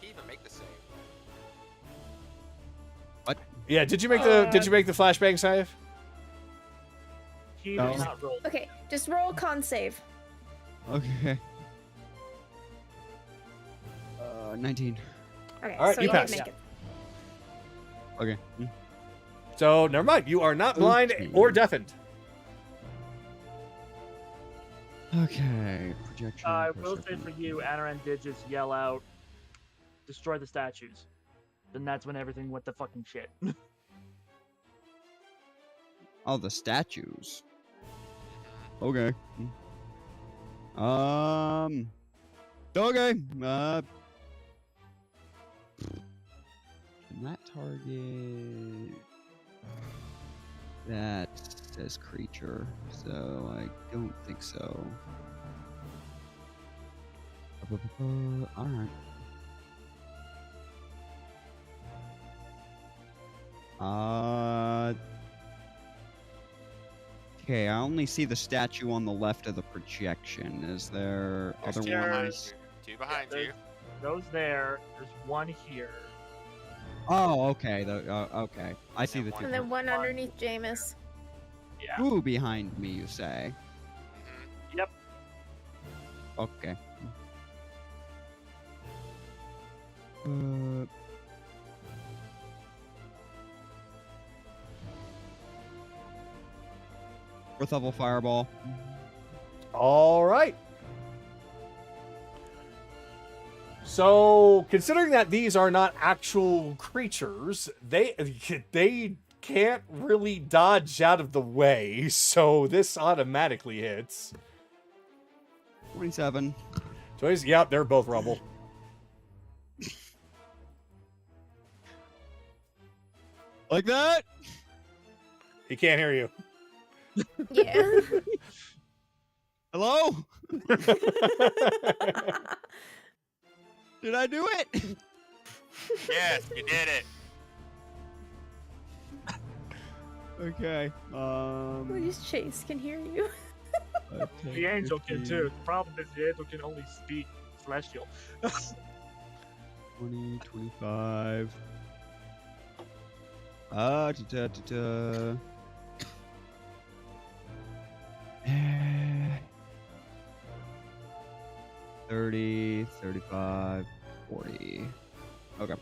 he even make the save? Yeah, did you make the flashbang save? He No. did not roll. Okay, just roll con save. Okay. 19. Okay, All right, so you you pass. did make it. Okay. So, never mind. You are not blind Okay. or deafened. Okay. Projection. I will say perception. for you, Anna and Digits yell out, destroy the statues. Then that's when everything went to fucking shit. Oh, the statues. Okay. Okay. Can that target? That says creature, so I don't think so. Alright. Okay, I only see the statue on the left of the projection. Is there There's other two behind ones? you. Two behind you. Those there, there's one here. Oh, okay. Okay. I see the And two. And then one underneath Jameis. Yeah. Who behind me, you say? Mhm. Yep. Okay. Fourth level fireball. All right. So, considering that these are not actual creatures, they can't really dodge out of the way, so this automatically hits. 27. So, yep, they're both rubble. Like that? He can't hear you. Yeah. Hello? Did I do it? Yes, you did it. Okay. At least Chase can hear you. 10, The angel can 15, too. The problem is the angel can only speak celestial. 20, 25. 30, 35, 40. Okay.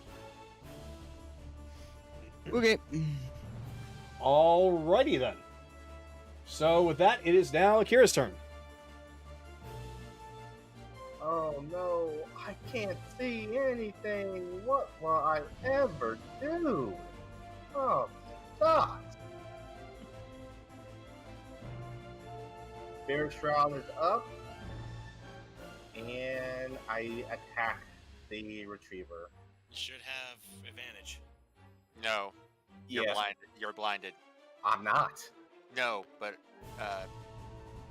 Okay. Alrighty then. So with that, it is now Akira's turn. Oh no, I can't see anything. What will I ever do? Oh, sucks. Spirit Shroud is up, and I attack the retriever. You should have advantage. No, you're Yes, blinded. You're blinded. I'm not. No, but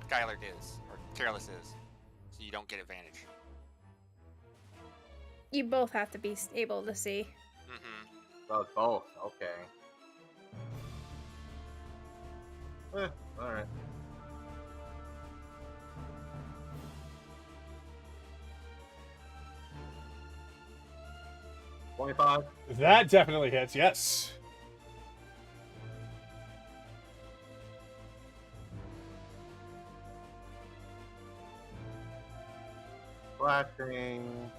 Skylar is, or Careless is, so you don't get advantage. You both have to be able to see. Mm-hmm. So it's both. Okay. All right. $25. That definitely hits, yes. Flashing.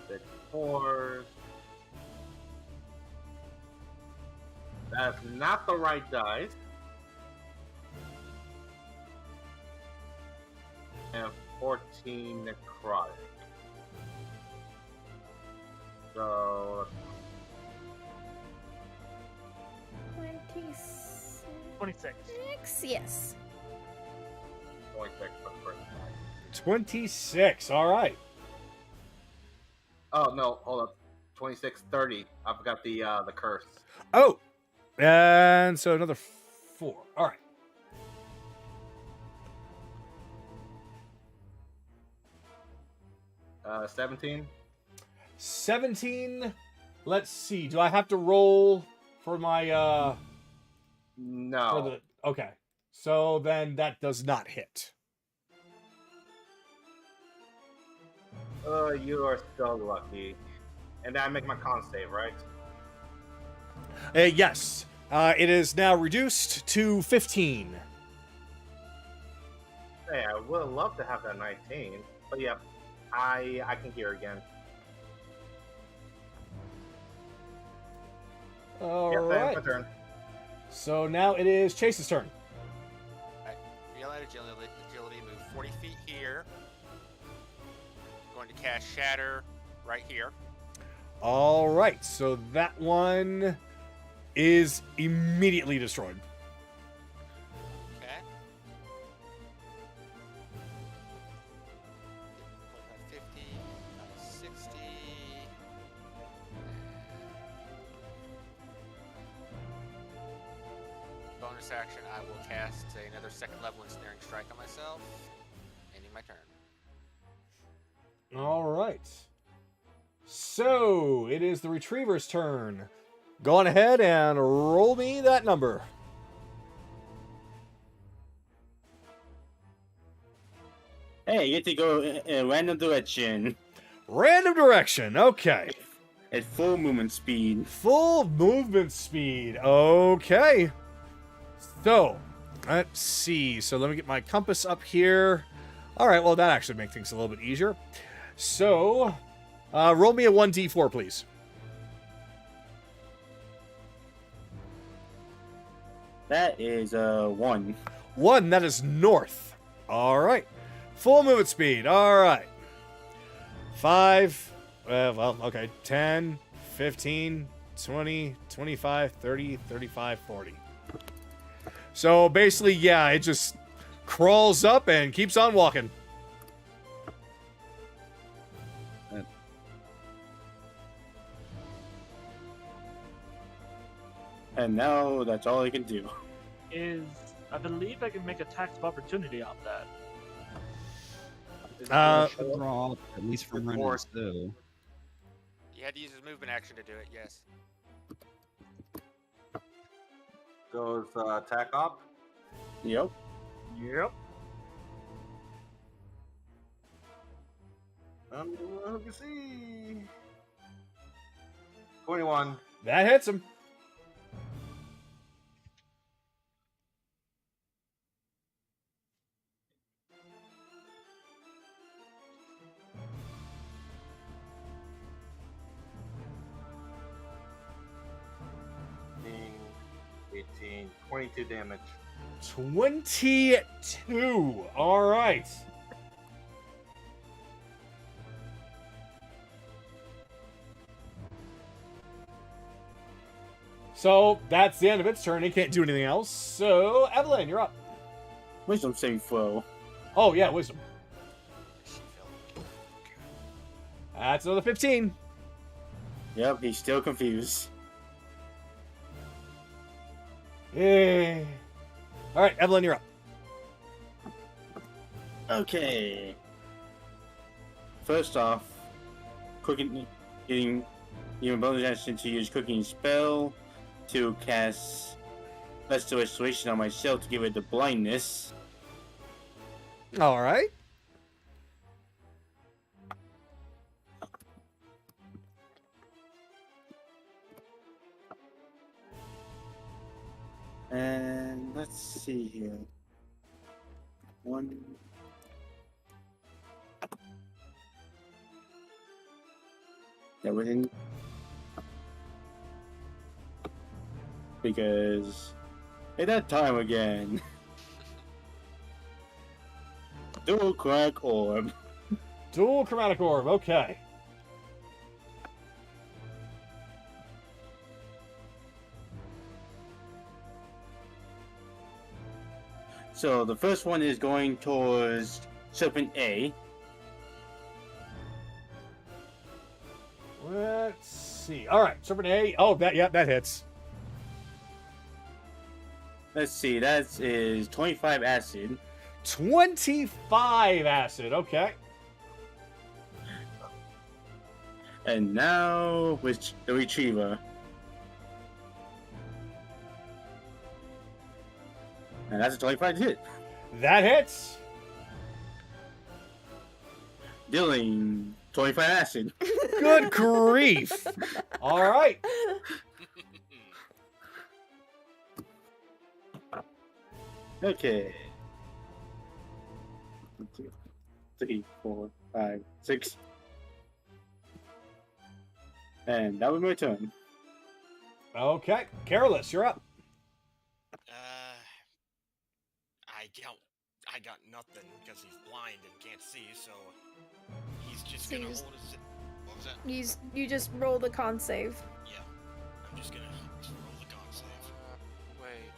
6 4s. That's not the right dice. And 14 necrotic. So 26. 26. Yes. 26 for the first attack. 26, alright. Oh no, hold up. 26, 30. I forgot the curse. Oh! And so another 4. Alright. Uh, 17. 17. Let's see. Do I have to roll for my No. for the okay. So then that does not hit. You are so lucky. And then I make my con save, right? Yes. It is now reduced to 15. Hey, I would love to have that 19. But yeah, I can hear again. All Yeah, right. my turn. So now it is Chase's turn. Alright, real agility, move 40 feet here. Going to cast Shatter right here. All right. So that one is immediately destroyed. Okay. 50, 60. Bonus action, I will cast another second level ensnaring strike on myself. Ending my turn. All right. So it is the retriever's turn. Go on ahead and roll me that number. Hey, you get to go in a random direction Random direction. Okay. at full movement speed. Full movement speed. Okay. So, let's see. So let me get my compass up here. All right. Well, that actually makes things a little bit easier. So, roll me a 1d4, please. That is 1. 1, that is north. All right. Full movement speed. All right. 5, well, okay. 10, 15, 20, 25, 30, 35, 40. So basically, yeah, it just crawls up and keeps on walking. And now that's all I can do. I believe I can make a tax of opportunity off that. Should draw, at least from Good running lord. still. You had to use his movement action to do it, yes. goes attack op. Yep. Yep. Let me see. 21. That hits him. Being 18, 22 damage. 22. All right. So that's the end of its turn. It can't do anything else. So Evelyn, you're up. Wisdom saving throw. Oh yeah, wisdom. She fell. That's another 15. Yep, he's still confused. Yeah. All right, Evelyn, you're up. Okay. First off, getting even bonus action to use cooking spell to cast restoration on myself to give it the blindness. All right. And let's see here. One. That within. Because at that time again. Dual crack orb. Dual chromatic orb. Okay. So the first one is going towards Serpent A. Let's see. All right, Serpent A. Oh, that hits. Let's see, that is 25 acid. 25 acid. Okay. And now with the Retriever. And that's a 25 hit. That hits. Dealing 25 acid. Good grief. All right. Okay. 1, 2, 3, 4, 5, 6. And that was my turn. Okay. Careless, you're up. I got nothing because he's blind and can't see, so he's just So gonna you just- hold his. What was that? You just roll the con save. Yeah, I'm just gonna roll the con save. Wait.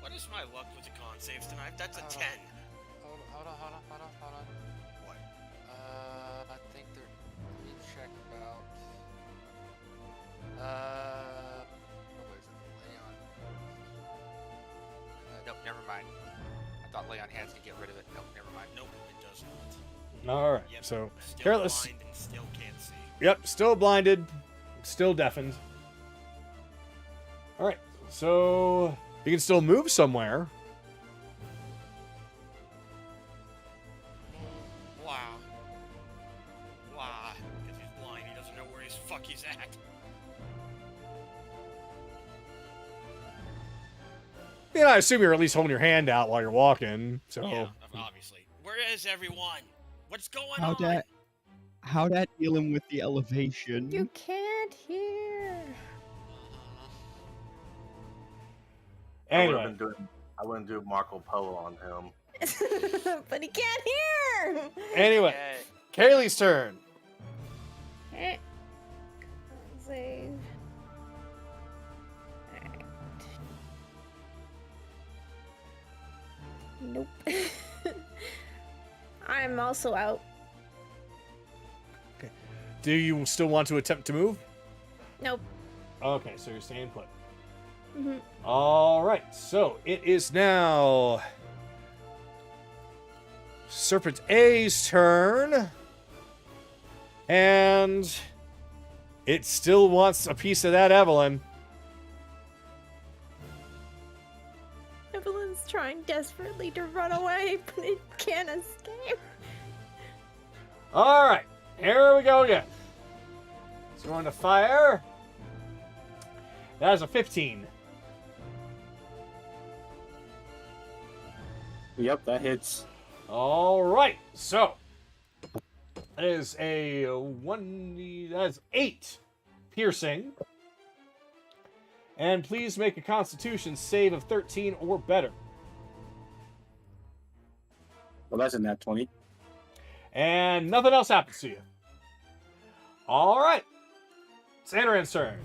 What is my luck with the con saves tonight? That's a Hold on. 10. Hold on. What? I think they're. Let me check about. What is it? Leon. Nope, never mind. I thought Leon hands could get rid of it. Nope, never mind. Nope, it does not. All right. Yep, So still careless. blind and still can't see. Yep. Still blinded. Still deafened. All right. So you can still move somewhere. Wow. Why? Because he's blind. He doesn't know where his fuck he's at. You know, I assume you're at least holding your hand out while you're walking. So Yeah, obviously. Where is everyone? What's going How'd on? that dealing with the elevation? You can't hear. anyway, I wouldn't do Marco Polo on him. But he can't hear. anyway, Okay. Kaylee's turn. Eh. Con save. Alright. Nope. I'm also out. Do you still want to attempt to move? Nope. Okay, so you're staying put. Mhm. All right, so it is now Serpent A's turn. And it still wants a piece of that Evelyn. Evelyn's trying desperately to run away, but it can't escape. All right, here we go again. It's going to fire. That is a 15. Yep, that hits. All right, so that is a 1. That is 8 piercing. And please make a Constitution save of 13 or better. Well, that's a nat 20. And nothing else happens to you. All right. It's Anaran's turn.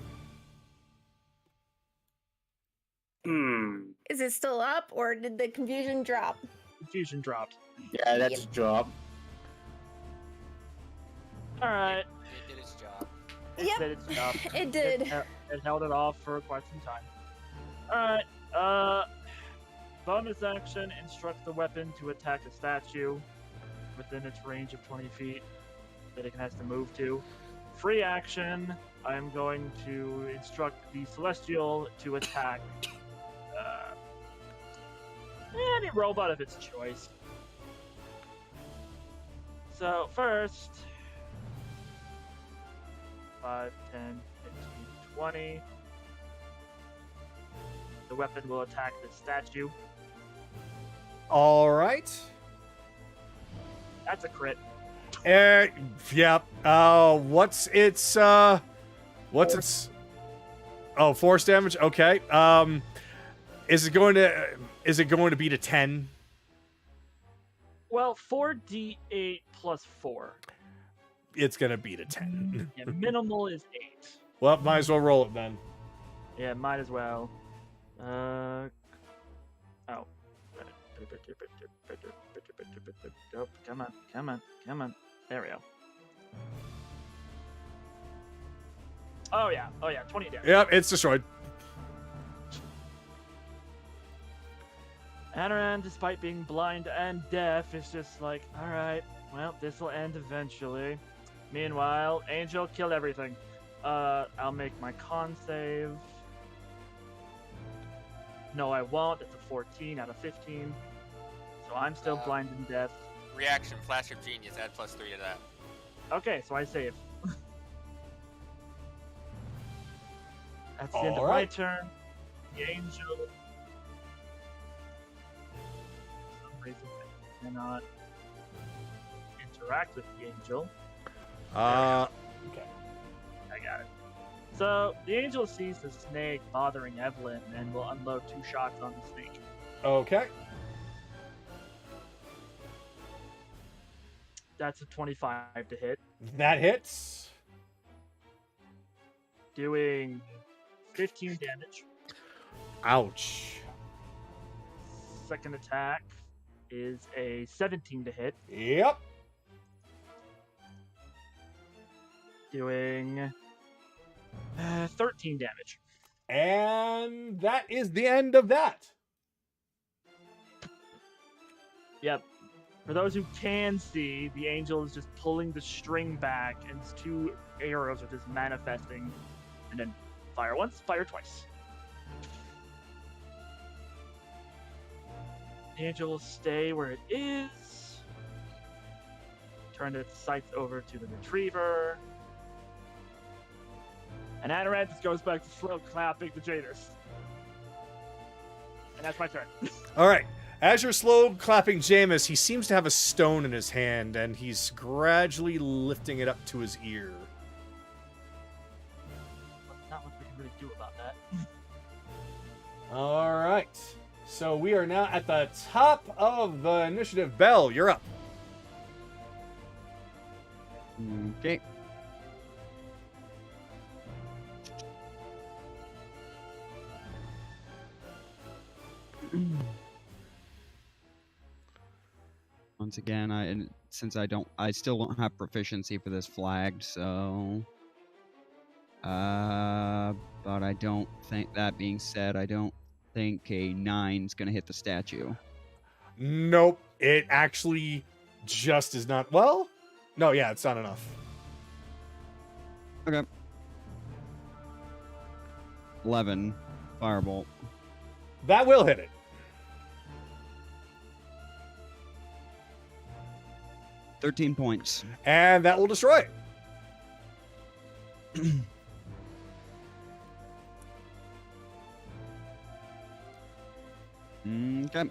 Is it still up, or did the confusion drop? Confusion dropped. Yeah, that's a drop. Alright. It did its job. Yep, Did its job. it did. It held it off for quite some time. Alright, bonus action, instruct the weapon to attack a statue within its range of 20 feet that it has to move to. Free action, I'm going to instruct the Celestial to attack any robot of its choice. So, first, 5, 10, 15, 20. The weapon will attack the statue. All right. That's a crit. Yep. What's its Oh, force damage. Okay. Is it going to be to 10? Well, 4d8 plus 4. It's going to be to 10. Yeah, minimal is 8. Well, might as well roll it then. Yeah, might as well. Oh. Come on. There we go. Oh yeah, 20 damage. Yep, it's destroyed. Anaran, despite being blind and deaf, is just like, alright, well, this will end eventually. Meanwhile, Angel, kill everything. I'll make my con save. No, I won't. It's a 14 out of 15. So I'm still blind and deaf. Reaction, flash of genius, add +3 to that. Okay, so I save. That's the end of All my right. turn. The Angel. For some reason, I cannot interact with the Angel. Okay. I got it. So, the Angel sees the snake bothering Evelyn and will unload 2 shots on the snake. Okay. That's a 25 to hit. That hits. Doing 15 damage. Ouch. Second attack is a 17 to hit. Yep. Doing 13 damage. And that is the end of that. Yep. For those who can see, the Angel is just pulling the string back, and 2 arrows are just manifesting. And then fire once, fire twice. The Angel will stay where it is. Turn its sights over to the Retriever. And Anaran just goes back to slow clapping the Jaders. And that's my turn. All right. As you're slow clapping Jameis, he seems to have a stone in his hand, and he's gradually lifting it up to his ear. Not much we can really do about that. All right. So we are now at the top of the initiative. Bell, you're up. Okay. Once again, since I still don't have proficiency for this flagged, so. But I don't think. That being said, I don't think a 9's gonna hit the statue. Nope. It actually just is not. Well, no, yeah, it's not enough. Okay. 11 firebolt. That will hit it. 13 points. And that will destroy it. Okay.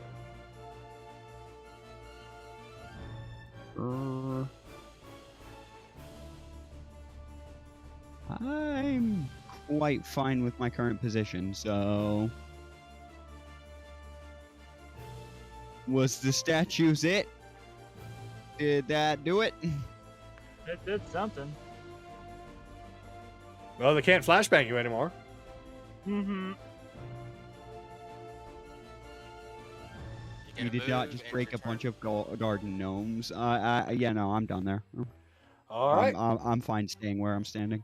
I'm quite fine with my current position, so... Was the statues it? Did that do it? It did something. Well, they can't flashbang you anymore. Mm-hmm. You did not just break a bunch of garden gnomes. Yeah, no, I'm done there. All right. I'm fine staying where I'm standing.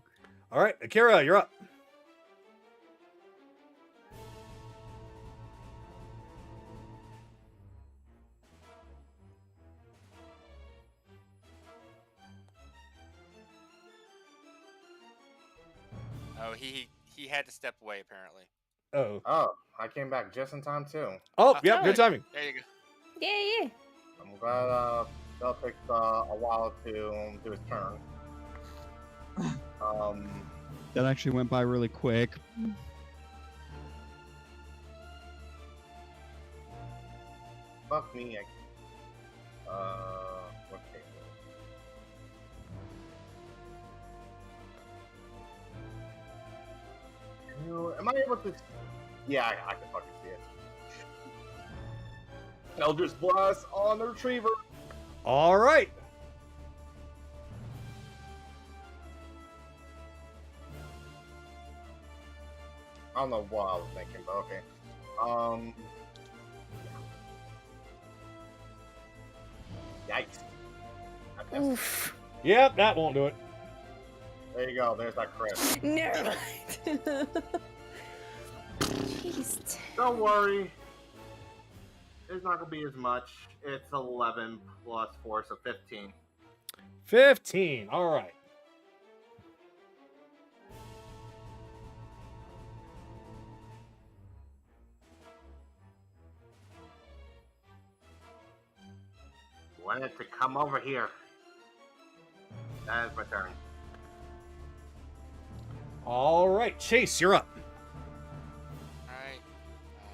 All right, Akira, you're up. Oh, he had to step away apparently. Oh. Oh, I came back just in time too. Oh, yep, good timing. There you go. Yeah. I'm glad Bell takes a while to do his turn. That actually went by really quick. Fuck me. What case is it? Am I able to? Yeah, I can fucking see it. Eldritch Blast on the Retriever. All right. I don't know what I was thinking, but okay. Yikes. I missed. Oof. Yep, that won't do it. There you go. There's that crit. Never mind. Jeez. Don't worry. It's not going to be as much. It's 11 plus 4, so 15. 15. All right. Wanted to come over here. That is my turn. All right, Chase, you're up. Alright. 5,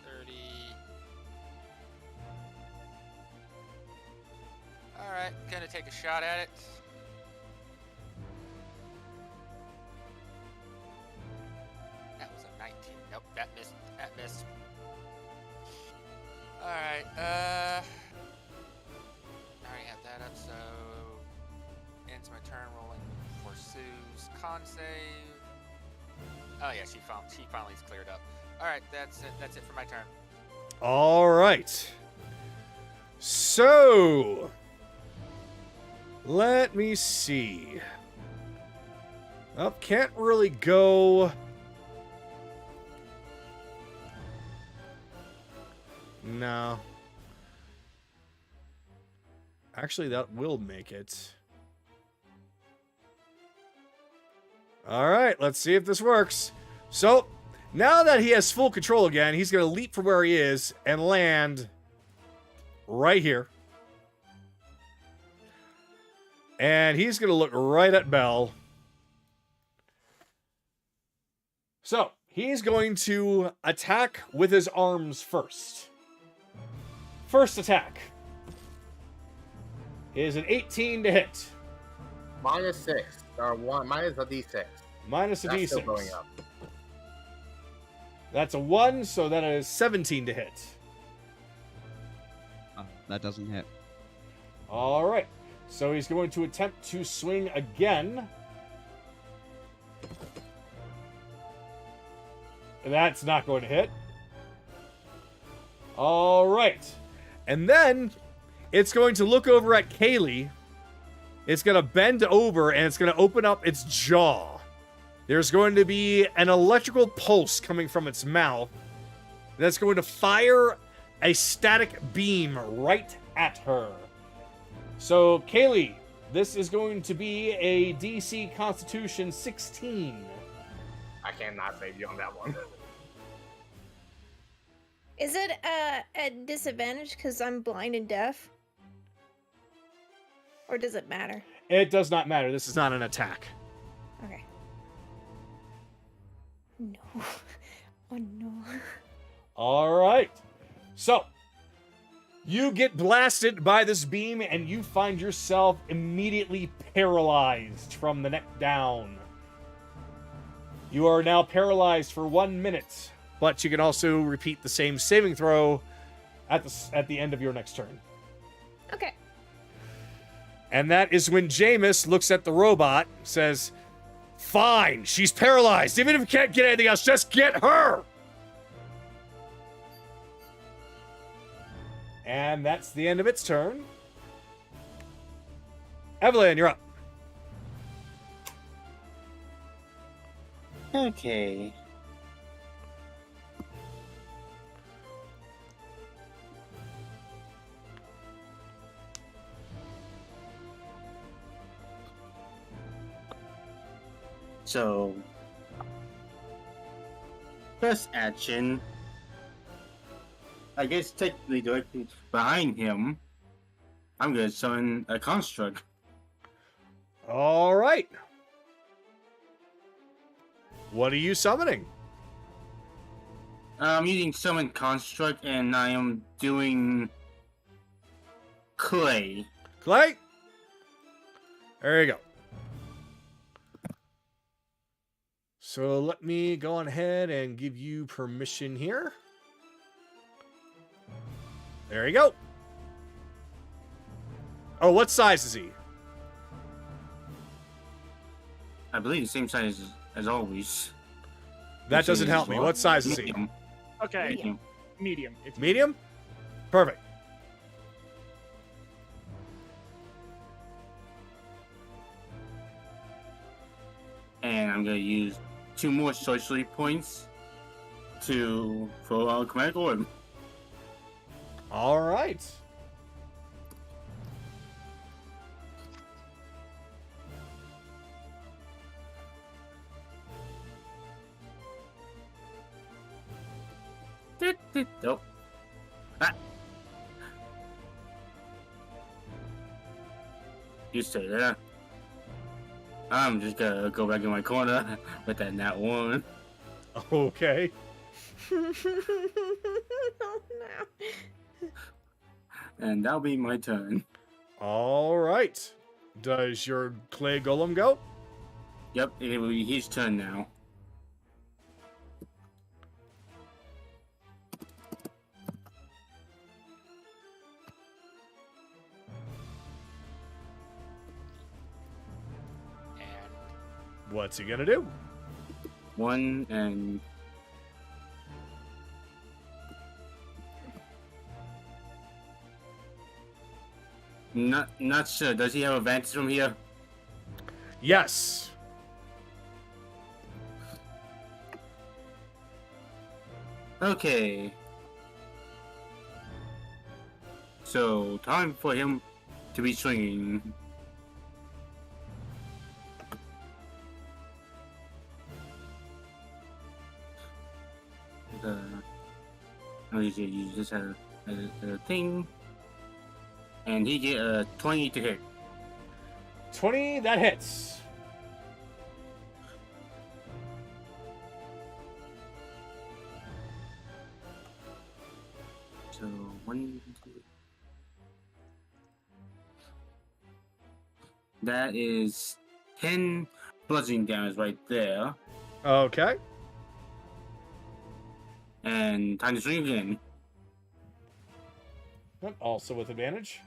10, 30. Alright, gonna take a shot at it. That was a 19. Nope, that missed. That missed. Alright, I already have that up, so ends my turn rolling for Sue's con save. Oh yeah, she finally's cleared up. Alright, that's it. That's it for my turn. All right. So, let me see. Well, can't really go. No. Actually, that will make it. All right, let's see if this works. So, now that he has full control again, he's going to leap from where he is and land right here. And he's going to look right at Belle. So, he's going to attack with his arms first. First attack is an 18 to hit. Minus 6. Or 1. Minus a d6. Minus a That's d6. still going up. That's a 1, so that is 17 to hit. That doesn't hit. All right. So he's going to attempt to swing again. That's not going to hit. All right. And then it's going to look over at Kayli. It's going to bend over and it's going to open up its jaw. There's going to be an electrical pulse coming from its mouth that's going to fire a static beam right at her. So, Kayli, this is going to be a DC Constitution 16. I cannot save you on that one. Is it a disadvantage because I'm blind and deaf? Or does it matter? It does not matter. This is not an attack. Okay. No. Oh no. All right. So, you get blasted by this beam and you find yourself immediately paralyzed from the neck down. You are now paralyzed for 1 minute, but you can also repeat the same saving throw at the end of your next turn. Okay. And that is when Jameis looks at the robot, says, "Fine, she's paralyzed. Even if you can't get anything else, just get her." And that's the end of its turn. Evelyn, you're up. Okay. So, first action, I guess technically directly behind him, I'm gonna summon a construct. All right. What are you summoning? I'm using summon construct and I am doing clay. Clay? There you go. So let me go on ahead and give you permission here. There you go. Oh, what size is he? I believe the same size as always. That doesn't help me. What size is he? Medium. Okay, Medium. medium. It's Medium? Perfect. And I'm gonna use 2 more sorcery points to throw out Chromatic Orb. All right. Nope. Ah. You stay there. I'm just gonna go back in my corner with that nat 1. Okay. Oh no. And that'll be my turn. All right. Does your clay golem go? Yep, it will be his turn now. And What's he gonna do? 1 and... Not sure. Does he have advantage from here? Yes. Okay. So, time for him to be swinging. I'm just gonna use this as a thing. And he get a 20 to hit. 20, that hits. So, 1, 2. That is 10 bludgeoning damage right there. Okay. And time to swing again. Yep, also with advantage.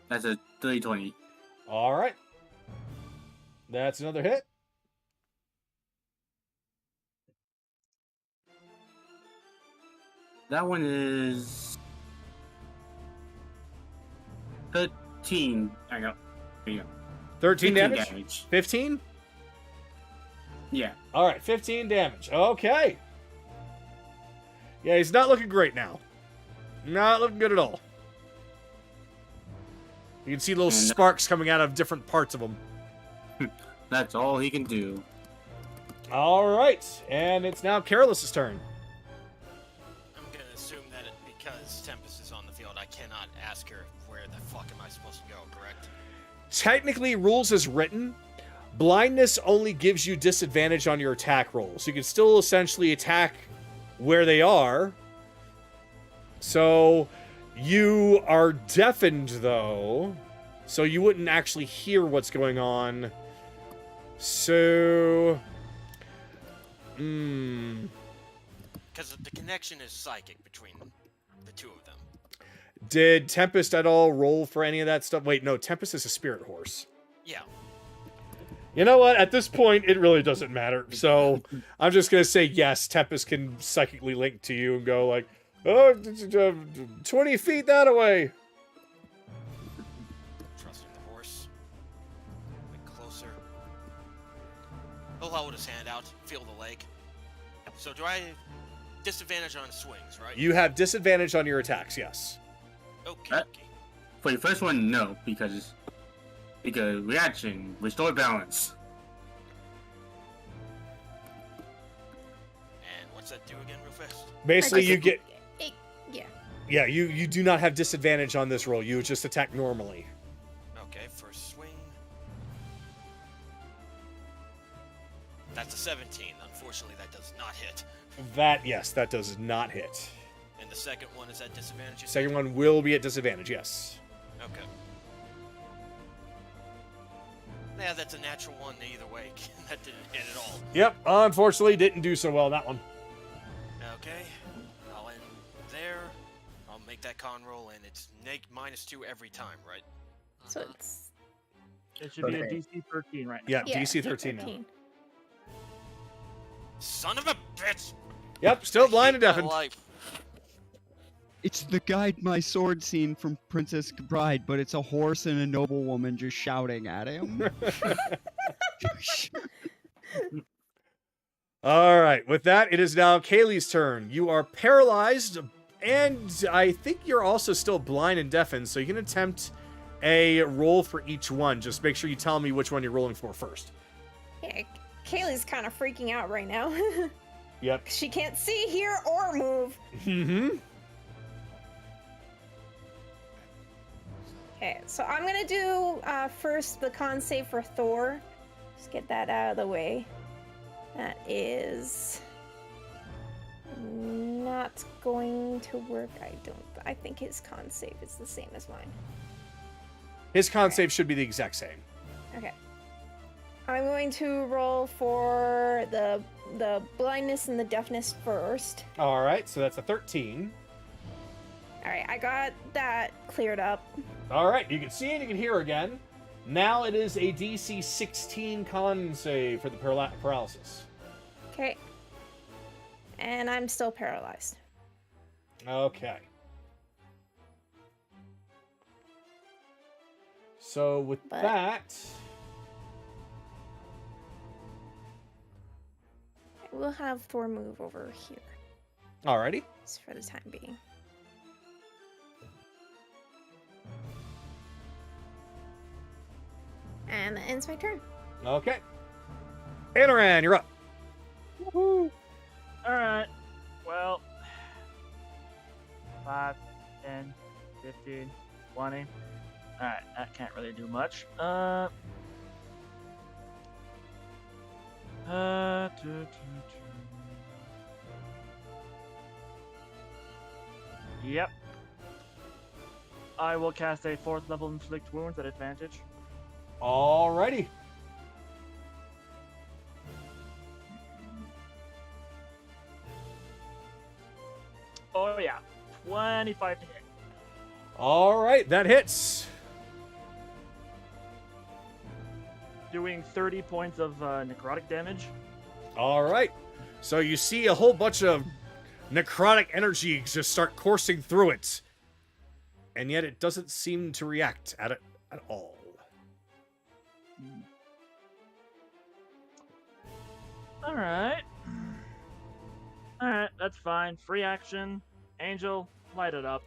That's a 30-20. All right. That's another hit. That one is 13. Hang on. There you go. 13 15 damage? 15? Yeah. All right, 15 damage. Okay. Yeah, he's not looking great now. Not looking good at all. You can see little And- sparks coming out of different parts of him. That's all he can do. All right, and it's now Careless's turn. I'm gonna assume that because Tempest is on the field, I cannot ask her where the fuck am I supposed to go, correct? technically, rules as written, blindness only gives you disadvantage on your attack rolls. You can still essentially attack where they are. So you are deafened, though, so you wouldn't actually hear what's going on. So, Because the connection is psychic between the two of them. did Tempest at all roll for any of that stuff? Wait, no, Tempest is a spirit horse. Yeah. You know what? At this point, it really doesn't matter. So I'm just going to say yes, Tempest can psychically link to you and go like, oh, 20 feet that away. Trusting the horse. Get closer. He'll hold his hand out, feel the leg. So do I disadvantage on swings, right? You have disadvantage on your attacks, yes. Okay, okay. For the first one, no, because reaction, restore balance. And what's that do again, real fast? Basically, you get... Yeah. Yeah, you do not have disadvantage on this roll. You just attack normally. Okay, first swing. That's a 17. Unfortunately, that does not hit. Yes, that does not hit. And the second one is at disadvantage? Second one will be at disadvantage, yes. Okay. Yeah, that's a natural one either way. That didn't hit at all. Yep, unfortunately didn't do so well, that one. Okay. I'll end there. I'll make that con roll, and it's -2 every time, right? So it's It should be a Okay. DC 13 right now. Yeah, DC 13 now. Son of a bitch! Yep, still blind and My deafened. life. It's the guide my sword scene from Princess Bride, but it's a horse and a noblewoman just shouting at him. All right, with that, it is now Kayli's turn. You are paralyzed, and I think you're also still blind and deafened, so you can attempt a roll for each one. Just make sure you tell me which one you're rolling for first. Yeah, Kaylee's kind of freaking out right now. Yep. She can't see, hear, or move. Mm-hmm. Okay, so I'm gonna do first the con save for Thor. Just get that out of the way. That is not going to work. I think his con save is the same as mine. His con save should be the exact same. Okay. I'm going to roll for the blindness and the deafness first. All right, so that's a 13. All right, I got that cleared up. All right, you can see and you can hear again. Now it is a DC 16 con save for the paralysis. Okay. And I'm still paralyzed. Okay. So with But- that, We'll have Thor move over here, alrighty. just for the time being. And that ends my turn. Okay. Anoran, you're up. Alright. Well. 5, 10, 15, 20. Alright, that can't really do much. Yep. I will cast a 4th level inflict wounds at advantage. Alrighty. Oh yeah, 25 to hit. Alright, that hits. Doing 30 points of necrotic damage. Alright. So you see a whole bunch of necrotic energy just start coursing through it. And yet it doesn't seem to react at all. Alright. Alright, that's fine. Free action. Angel, light it up.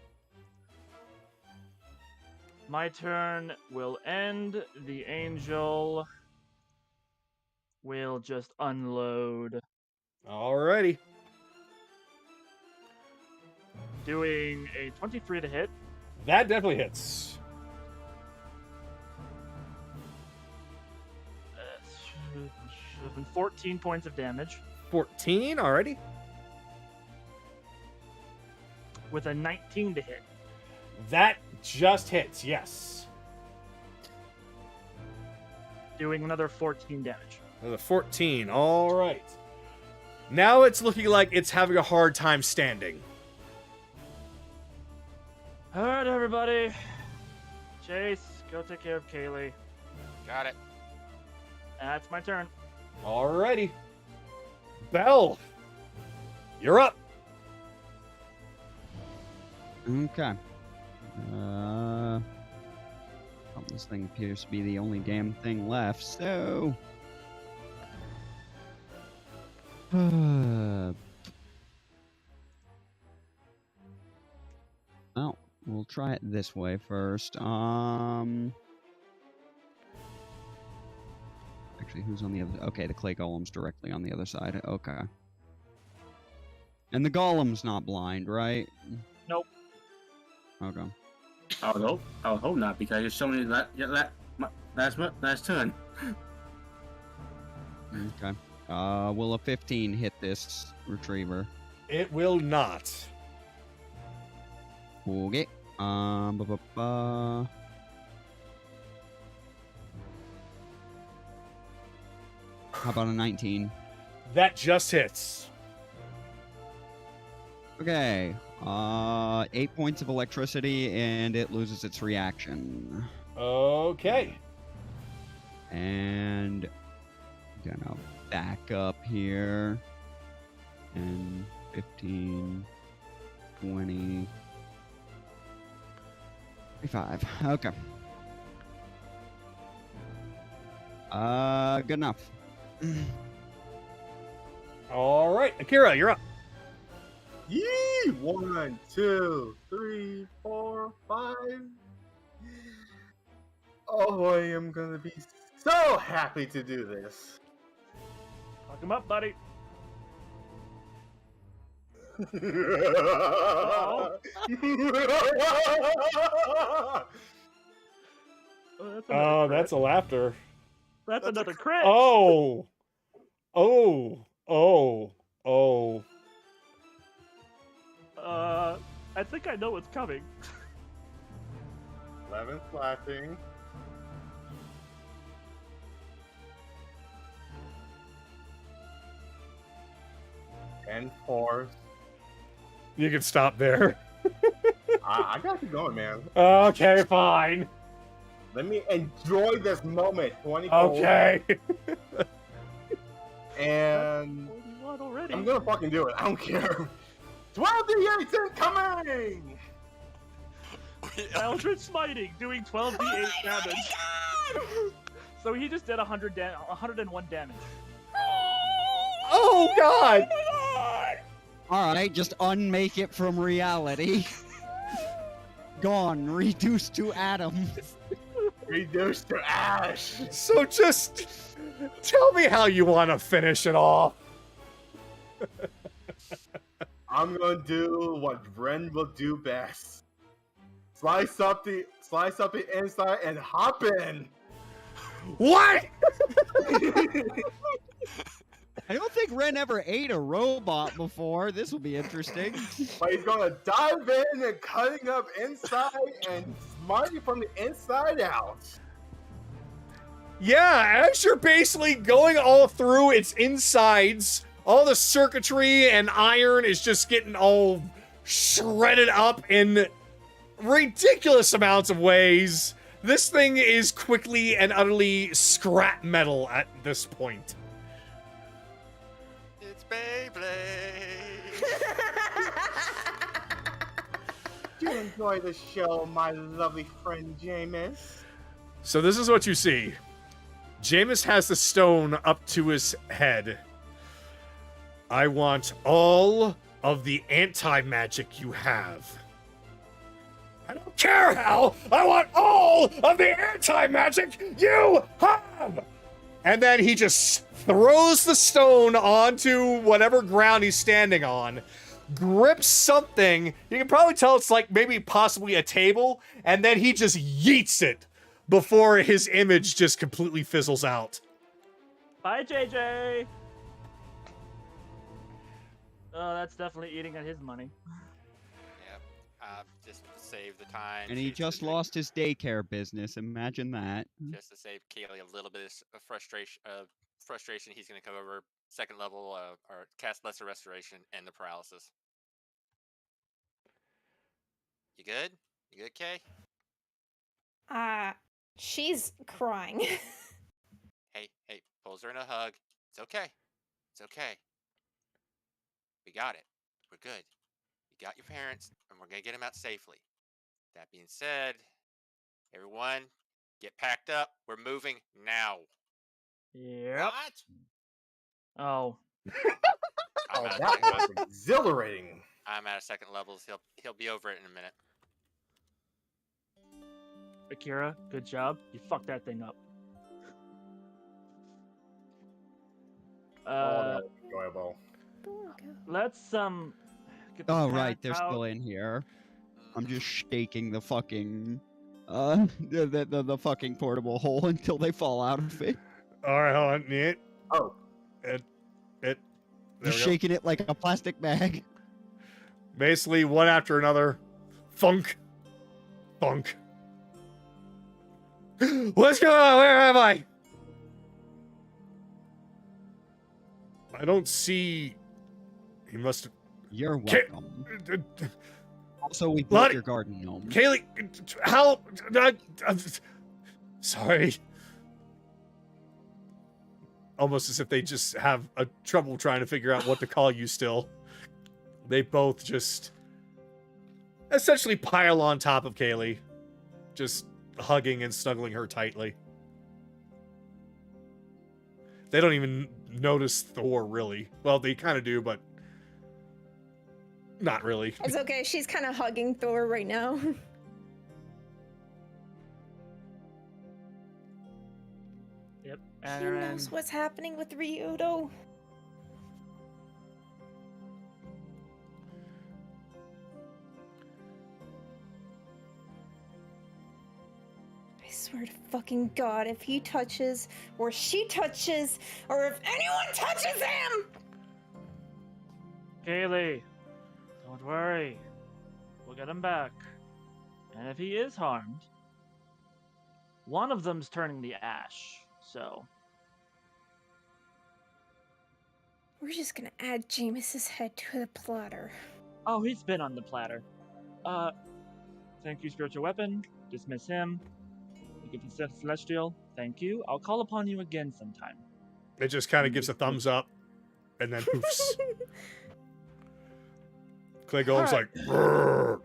My turn will end. The angel will just unload. Alrighty. Doing a 23 to hit. That definitely hits. Doing 14 points of damage 14, already. with a 19 to hit. That just hits, yes. Doing another 14 damage. Another 14, all right. Now it's looking like it's having a hard time standing. All right, everybody. Chase, go take care of Kayli. Got it. That's my turn. Alrighty. Bell, you're up. Okay. This thing appears to be the only damn thing left, so... Well, we'll try it this way first. Actually, who's on the other... Okay, the clay golem's directly on the other side. Okay. And the golem's not blind, right? Nope. Okay. I would hope not, because you're showing me last turn. Okay. Will a 15 hit this retriever? It will not. Okay. How about a 19? That just hits. Okay. 8 points of electricity, and it loses its reaction. Okay. And gonna back up here. 10, 15, 20, 25. Okay. Good enough. All right, Akira, you're up. Yee! 1, 2, 3, 4, 5. Oh, I am gonna be so happy to do this. Fuck him up, buddy. Oh, that's a laughter. That's another crit. Oh. Oh. Oh. Oh. I think I know what's coming. 11 slashing. And force. You can stop there. I gotta keep going, man. Okay, fine. Let me enjoy this moment. 24. Okay. And 41 already. I'm gonna fucking do it. I don't care. 12 d8 incoming! Eldritch Smiting, doing 12d8 damage. So he just did 101 damage. Oh, God. Alright, just unmake it from reality. Gone, reduced to atoms. Reduced to ash. So just tell me how you want to finish it off. I'm gonna do what Ren will do best. Slice up the inside and hop in. What? I don't think Ren ever ate a robot before. This will be interesting. But he's gonna dive in and cutting up inside and smiting from the inside out. Yeah, as you're basically going all through its insides, all the circuitry and iron is just getting all shredded up in ridiculous amounts of ways. This thing is quickly and utterly scrap metal at this point. It's Beyblade. Do you enjoy the show, my lovely friend Jameis? So this is what you see. Jameis has the stone up to his head. I want all of the anti-magic you have. I don't care how! I want all of the anti-magic you have! And then he just throws the stone onto whatever ground he's standing on, grips something, you can probably tell it's like maybe possibly a table, and then he just yeets it before his image just completely fizzles out. Bye, JJ. Oh, that's definitely eating at his money. Yep. Just to save the time. And he just lost his daycare business. Imagine that. Just to save Kayli a little bit of frustration, he's going to come over second level or cast Lesser Restoration and the paralysis. You good? You good, Kay? She's crying. Hey, pulls her in a hug. It's okay. It's okay. We got it. We're good. You got your parents, and we're going to get them out safely. That being said, everyone, get packed up. We're moving now. Yep. What? Oh. Oh, that was exhilarating. I'm at a second levels. He'll be over it in a minute. Akira, good job. You fucked that thing up. That was enjoyable. Let's get the Oh right, parents they're out. still in here. I'm just shaking the fucking the fucking portable hole until they fall out of it. All right, hold on. Neat. Oh. There Just we go. shaking it like a plastic bag. Basically, one after another. Thunk. Thunk. What's going on? Where am I? I don't see. He must have. You're welcome. Also, we built Lottie, your garden gnome. Kayli, how? I'm sorry. Almost as if they just have a trouble trying to figure out what to call you still. They both just essentially pile on top of Kayli, just hugging and snuggling her tightly. They don't even notice Thor, really. Well, they kind of do, but not really. It's okay. She's kind of hugging Thor right now. Yep. He knows what's happening with Ryudo. I swear to fucking God, if he touches, or she touches, or if anyone touches him! Kayli, don't worry. We'll get him back. And if he is harmed, one of them's turning the ash, so... We're just gonna add Jameis's head to the platter. Oh, he's been on the platter. Thank you, spiritual weapon. Dismiss him. You get the celestial. Thank you. I'll call upon you again sometime. It just kind of gives a thumbs up, and then poofs. Clay Golem's like, "Brrr,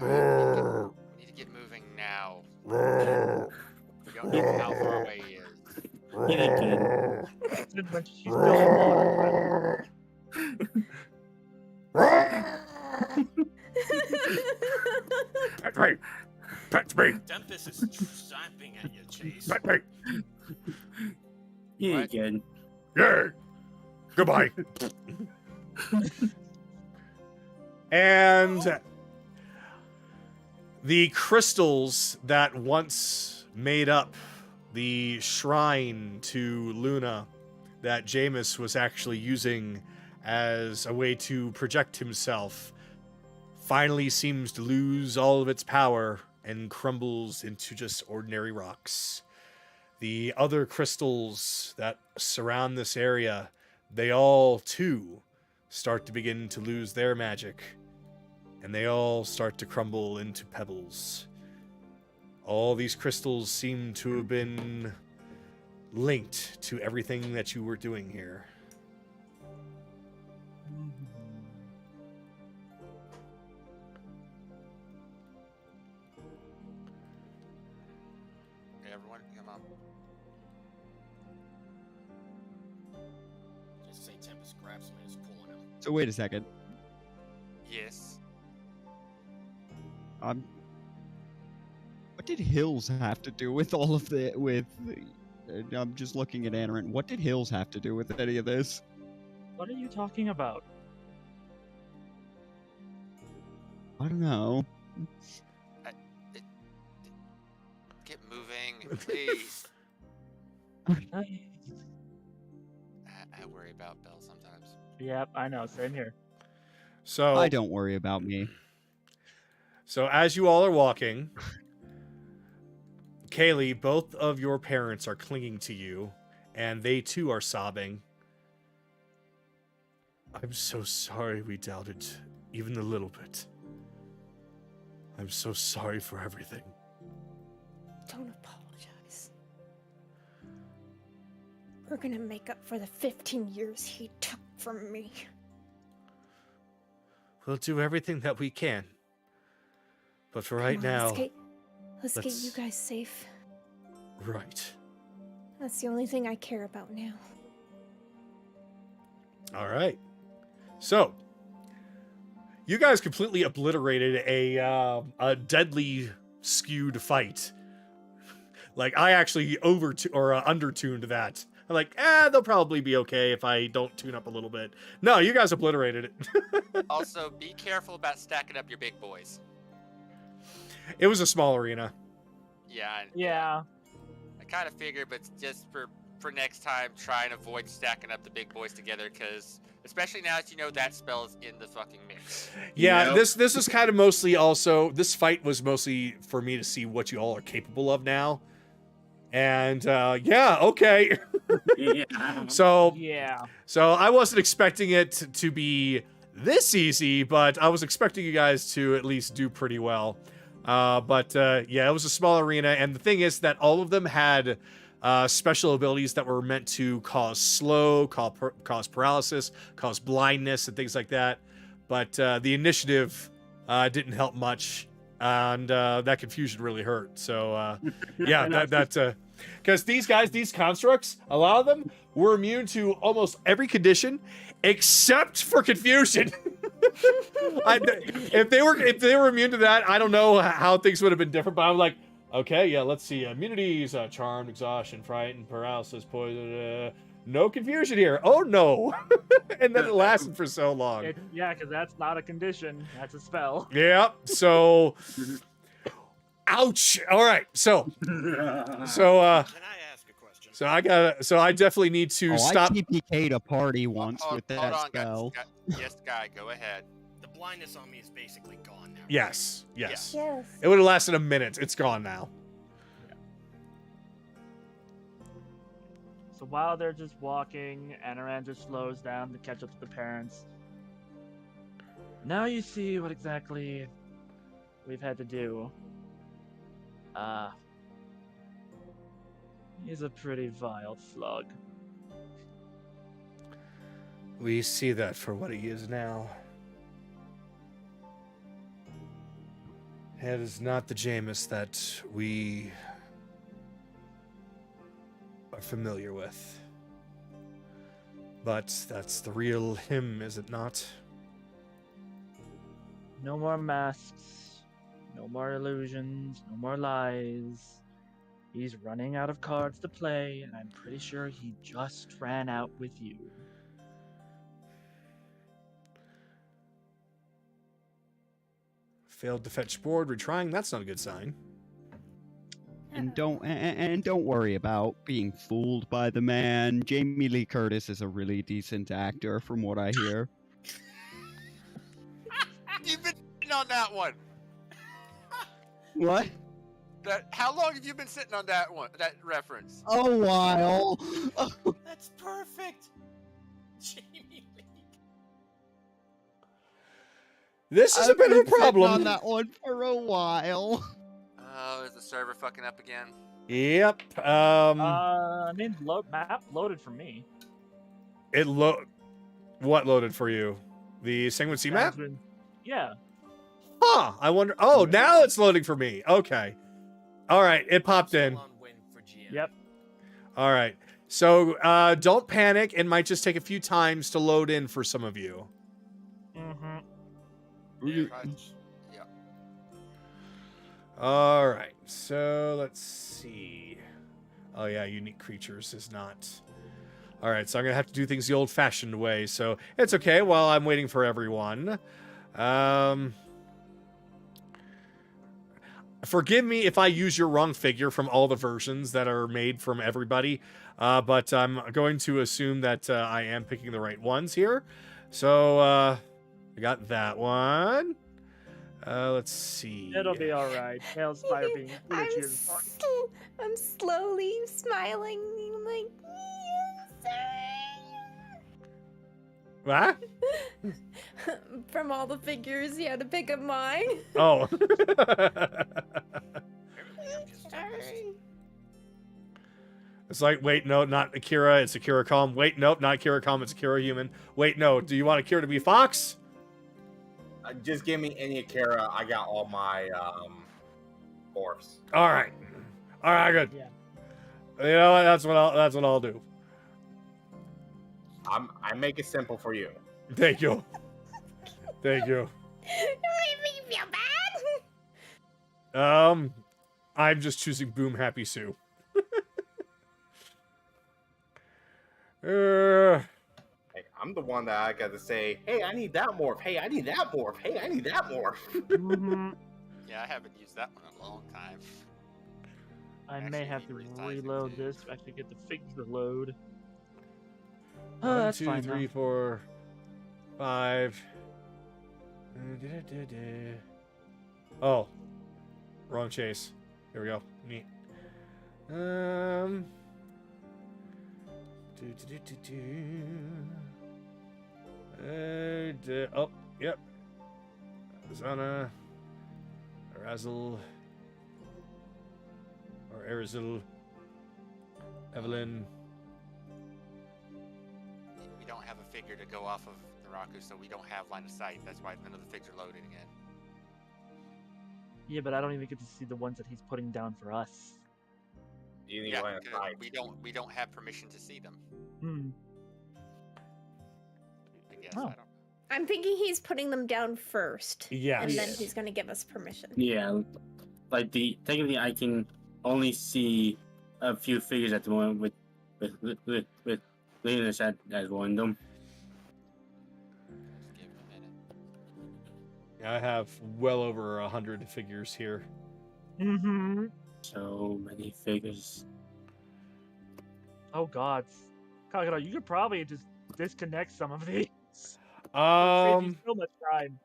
brrr, We need to get moving now. brrr, We don't know how far away he is. brrr, She's building water. brrr." Pet me! Pet me! Tempest is snapping at you, Chase. Pet me! Yeah, What? again. Yay! Goodbye. And the crystals that once made up the shrine to Luna that Jameis was actually using as a way to project himself finally seems to lose all of its power and crumbles into just ordinary rocks. The other crystals that surround this area, they all too start to begin to lose their magic, and they all start to crumble into pebbles. All these crystals seem to have been linked to everything that you were doing here. Okay, everyone, come on. Just say Tempest grabs him and is pulling him. So wait a second. Yes. What did Hills have to do with all of the I'm just looking at Anarin. What did Hills have to do with any of this? What are you talking about? I don't know. Get moving, please. Yep, I know. Same here. So I don't worry about me. So as you all are walking, Kayli, both of your parents are clinging to you, and they too are sobbing. I'm so sorry we doubted even a little bit. I'm so sorry for everything. Don't apologize. We're gonna make up for the 15 years he took from me. We'll do everything that we can. But for right Come on, now, let's get you let's- guys safe. right. That's the only thing I care about now. All right. So, you guys completely obliterated a deadly skewed fight. Like, I actually undertuned that. I'm like, they'll probably be okay if I don't tune up a little bit. No, you guys obliterated it. Also, be careful about stacking up your big boys. It was a small arena. Yeah. I kind of figured, but just for next time, try and avoid stacking up the big boys together, because especially now that you know that spell is in the fucking mix. Yeah, Yep. this is kind of mostly also, this fight was mostly for me to see what you all are capable of now. And yeah, okay. Yeah. So Yeah. I wasn't expecting it to be this easy, but I was expecting you guys to at least do pretty well. But yeah, it was a small arena, and the thing is that all of them had special abilities that were meant to cause slow, cause paralysis, cause blindness, and things like that. But the initiative didn't help much, and that confusion really hurt. So yeah, that because these guys, these constructs, a lot of them were immune to almost every condition except for confusion. If they were immune to that, I don't know how things would have been different. But I'm like, okay, yeah, let's see. Immunities, charmed, exhaustion, frightened, paralysis, poison. No confusion here. Oh no! And then it lasted for so long. Yeah, because that's not a condition. That's a spell. Yeah. So, ouch. All right. So. Can I ask a question? So I definitely need to I stop. TPK'd a party once with Hold that on, spell. Yes, guy, go ahead. The blindness on me is basically gone now. right? Yes. Yes. It would have lasted a minute. It's gone now. So while they're just walking, Anaran just slows down to catch up to the parents. Now you see what exactly we've had to do. He's a pretty vile slug. We see that for what he is now. It is not the Jameis that we are familiar with. But that's the real him, is it not? No more masks, no more illusions, no more lies. He's running out of cards to play, and I'm pretty sure he just ran out with you. Failed to fetch board, retrying. That's not a good sign. And don't worry about being fooled by the man. Jamie Lee Curtis is a really decent actor, from what I hear. You've been sitting on that one. What? How long have you been sitting on that one? That reference? A while. That's perfect. Jamie Lee. This is a I've bit of a been sitting problem. on that one for a while. Oh, is the server fucking up again? Yep. I mean, map loaded for me. What loaded for you? The Sanguine Sea map? Yeah. Huh. I wonder. Oh, now it's loading for me. Okay. All right. It popped in. Still on win for GM. Yep. All right. So don't panic. It might just take a few times to load in for some of you. Mm-hmm. Yeah. All right. So let's see. Oh yeah, unique creatures is not. All right. So I'm gonna have to do things the old-fashioned way. So it's okay while I'm waiting for everyone. Forgive me if I use your wrong figure from all the versions that are made from everybody, but I'm going to assume that I am picking the right ones here. So, I got that one. Let's see. It'll be all right. Tails fire being really cheered as fuck. I'm slowly smiling. I'm like, What? from all the figures, you had to pick up mine. Oh. Sorry. It's like, wait, no, not Akira. It's Akira Calm. Wait, nope, not Akira Calm. It's Akira Human. Wait, no. Do you want Akira to be Fox? Just give me any Akira. I got all my morphs. All right. All right, good. Yeah. You know what? That's what I'll do. I make it simple for you. Thank you. Thank you. Don't make me feel bad. I'm just choosing Boom Happy Sue. Like, I'm the one that I got to say, hey, I need that morph. Hey, I need that morph. Hey, I need that morph. Mhm. Yeah, I haven't used that one in a long time. I Actually may have to need resizing, reload too. this to actually get the figure to load. Oh, 1, that's 2, fine 3, now. 4, 5. Oh, wrong chase. Here we go. Neat. Oh, yep. Zana, Razzle, or Erizil, Evelyn. We don't have a figure to go off of Naraku, so we don't have line of sight. That's why none of the figs are loading again. Yeah, but I don't even get to see the ones that he's putting down for us. You need Yeah, line of because sight. we don't have permission to see them. Hmm. I guess Oh. I don't. I'm thinking he's putting them down first. Yes. And then he's going to give us permission. Yeah, like technically I can only see a few figures at the moment with Linus as one of them. Just give it a minute. I have well over 100 figures here. Mm-hmm. So many figures. Oh God, Kagura, you could probably just disconnect some of these. Save you so much time.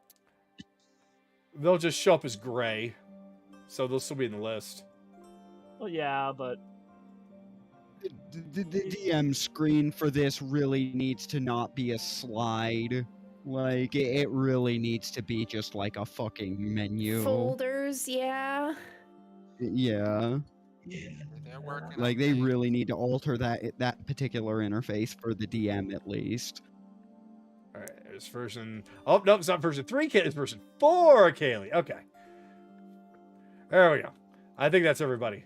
They'll just show up as gray, so they'll still be in the list. Well, yeah, but The DM screen for this really needs to not be a slide. Like, it really needs to be just like a fucking menu. Folders, yeah. Yeah. They're working. Like, they okay. really need to alter that particular interface for the DM at least. All right, there's version. Oh no, it's not version 3. It's version 4. Kayli. Okay. There we go. I think that's everybody.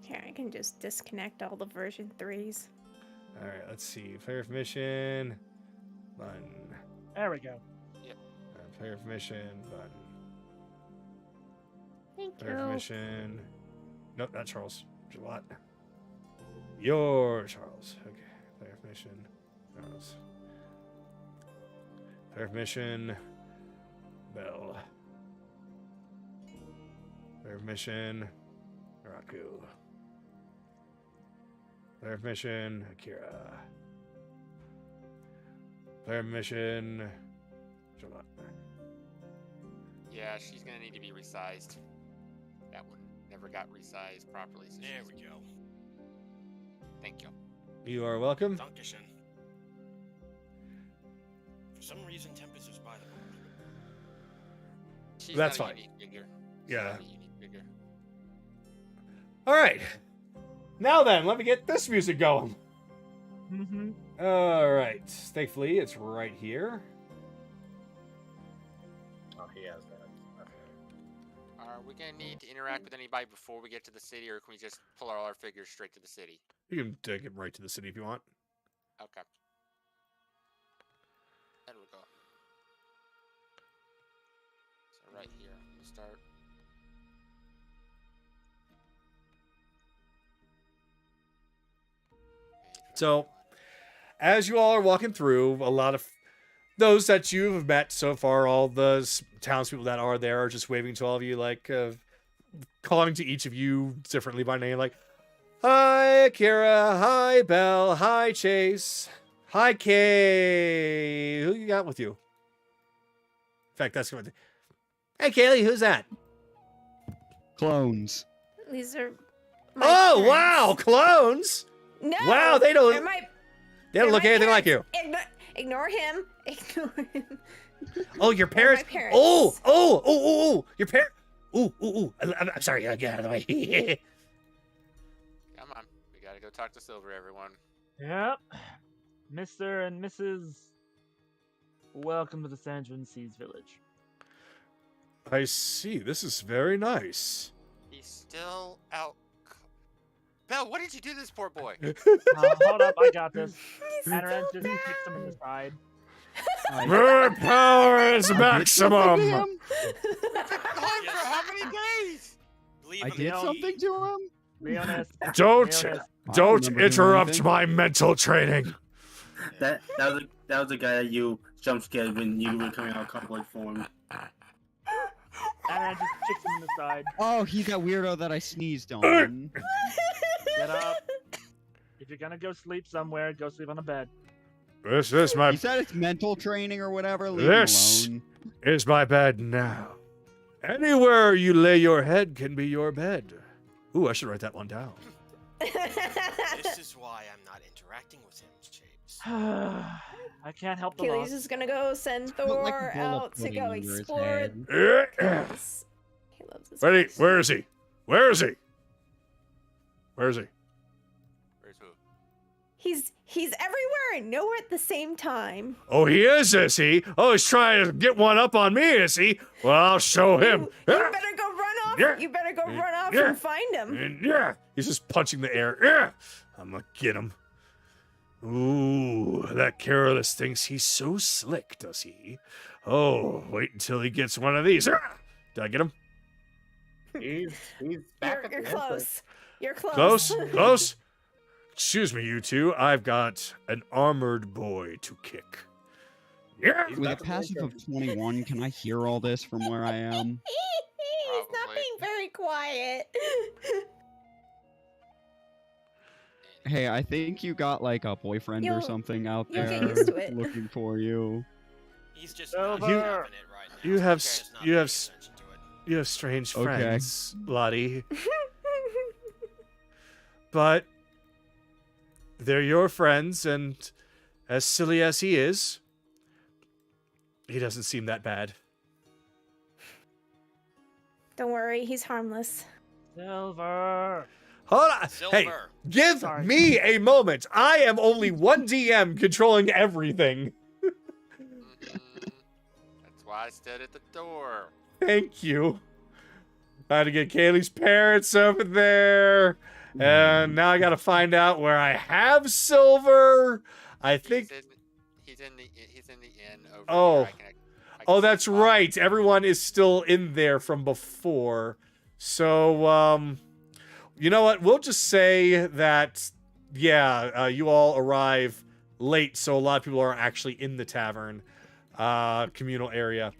Here, I can just disconnect all the version 3s. All right, let's see. Player information. Button. there we go. Player information. Button. Thank Player you. information. Nope, not Charles. Gillot. You're Charles. Okay. Player information. Charles. Player information. Bell. Player information. Raku. Player information. Akira. Player information. Gillot. Yeah, she's gonna need to be resized. That one never got resized properly. So There she's- we go. Thank you. You are welcome. Dankeschön. For some reason, Tempest is by the book. She's That's not a fine. unique figure. She's Yeah. not a unique figure. All right. Now then, let me get this music going. Mm-hmm. All right. Thankfully, it's right here. Oh, he has that. Are we gonna need to interact with anybody before we get to the city, or can we just pull all our figures straight to the city? You can take him right to the city if you want. Okay. There we go. So right here, we'll start. So, as you all are walking through, a lot of those that you have met so far, all the townspeople that are there, are just waving to all of you, like calling to each of you differently by name, like, "Hi, Akira. Hi, Belle. Hi, Chase. Hi, Kay. Who you got with you? In fact, that's going to. Hey, Kayli, who's that? Clones. These are. My Oh, parents. wow, clones. No. Wow, they don't. They're my, They don't they're look my anything like you. parents. Ignore him. Ignore him. Oh, your They're parents. my parents. Oh, your parents. Ooh. I'm sorry. Get out of the way. Come on. We gotta go talk to Silver, everyone. Yep. Mr. and Mrs. Welcome to the Sandrin Seas Village. I see. This is very nice. He's still out. Belle, what did you do to this poor boy? Hold up, I got this. Anaran just kicks him in the side. Your power is maximum. Been gone for how many days? Leave I him did be. something to him? Be honest. Don't Be honest. I don't don't remember doing interrupt anything. my mental training. That was the guy that you jump scared when you were coming out of conflict form. Anaran just kicks him in the side. Oh, he's that weirdo that I sneezed on. Get up. If you're gonna go sleep somewhere, go sleep on a bed. This is my He said it's mental training or whatever. Leave This- him alone. is my bed now. Anywhere you lay your head can be your bed. Ooh, I should write that one down. This is why I'm not interacting with him, James. I can't help the Kaylee's loss. just gonna go send Put, like, Thor a bowl of out to pudding go under his explore. head. Yes. He loves this. Ready? place. Where is he? Where is he? Where is he? Where's who? He's everywhere and nowhere at the same time. Oh, he is he? Oh, he's trying to get one up on me, is he? Well, I'll show him. You better go run off. Yeah. You better go run off Yeah. and find him. And yeah, he's just punching the air. Yeah, I'm gonna get him. Ooh, that Carolus thinks he's so slick, does he? Oh, wait until he gets one of these. Ah! Did I get him? He's back You're, at the you're airport. close. You're close. Close, close. Excuse me, you two. I've got an armored boy to kick. Yeah. He's With a back at the passive airport. of 21, can I hear all this from where I am? He's not Probably. being very quiet. Hey, I think you got like a boyfriend or You'll- something out you'll there get used to it. looking for you. He's just not Silver. having it right now. You have He's s- just not you have paying s- attention to it. You have strange Okay. friends, Lottie. But they're your friends, and as silly as he is, he doesn't seem that bad. Don't worry, he's harmless. Silver. Hold on. Hey, Silver. give Sorry. me a moment. I am only one DM controlling everything. That's why I stood at the door. Thank you. I had to get Kaylee's parents over there. And now I gotta find out where I have Silver. I think. He's in the inn over Oh. here. I can Oh, see that's him. right. Everyone is still in there from before. So, you know what? We'll just say that, yeah, you all arrive late, so a lot of people aren't actually in the tavern communal area.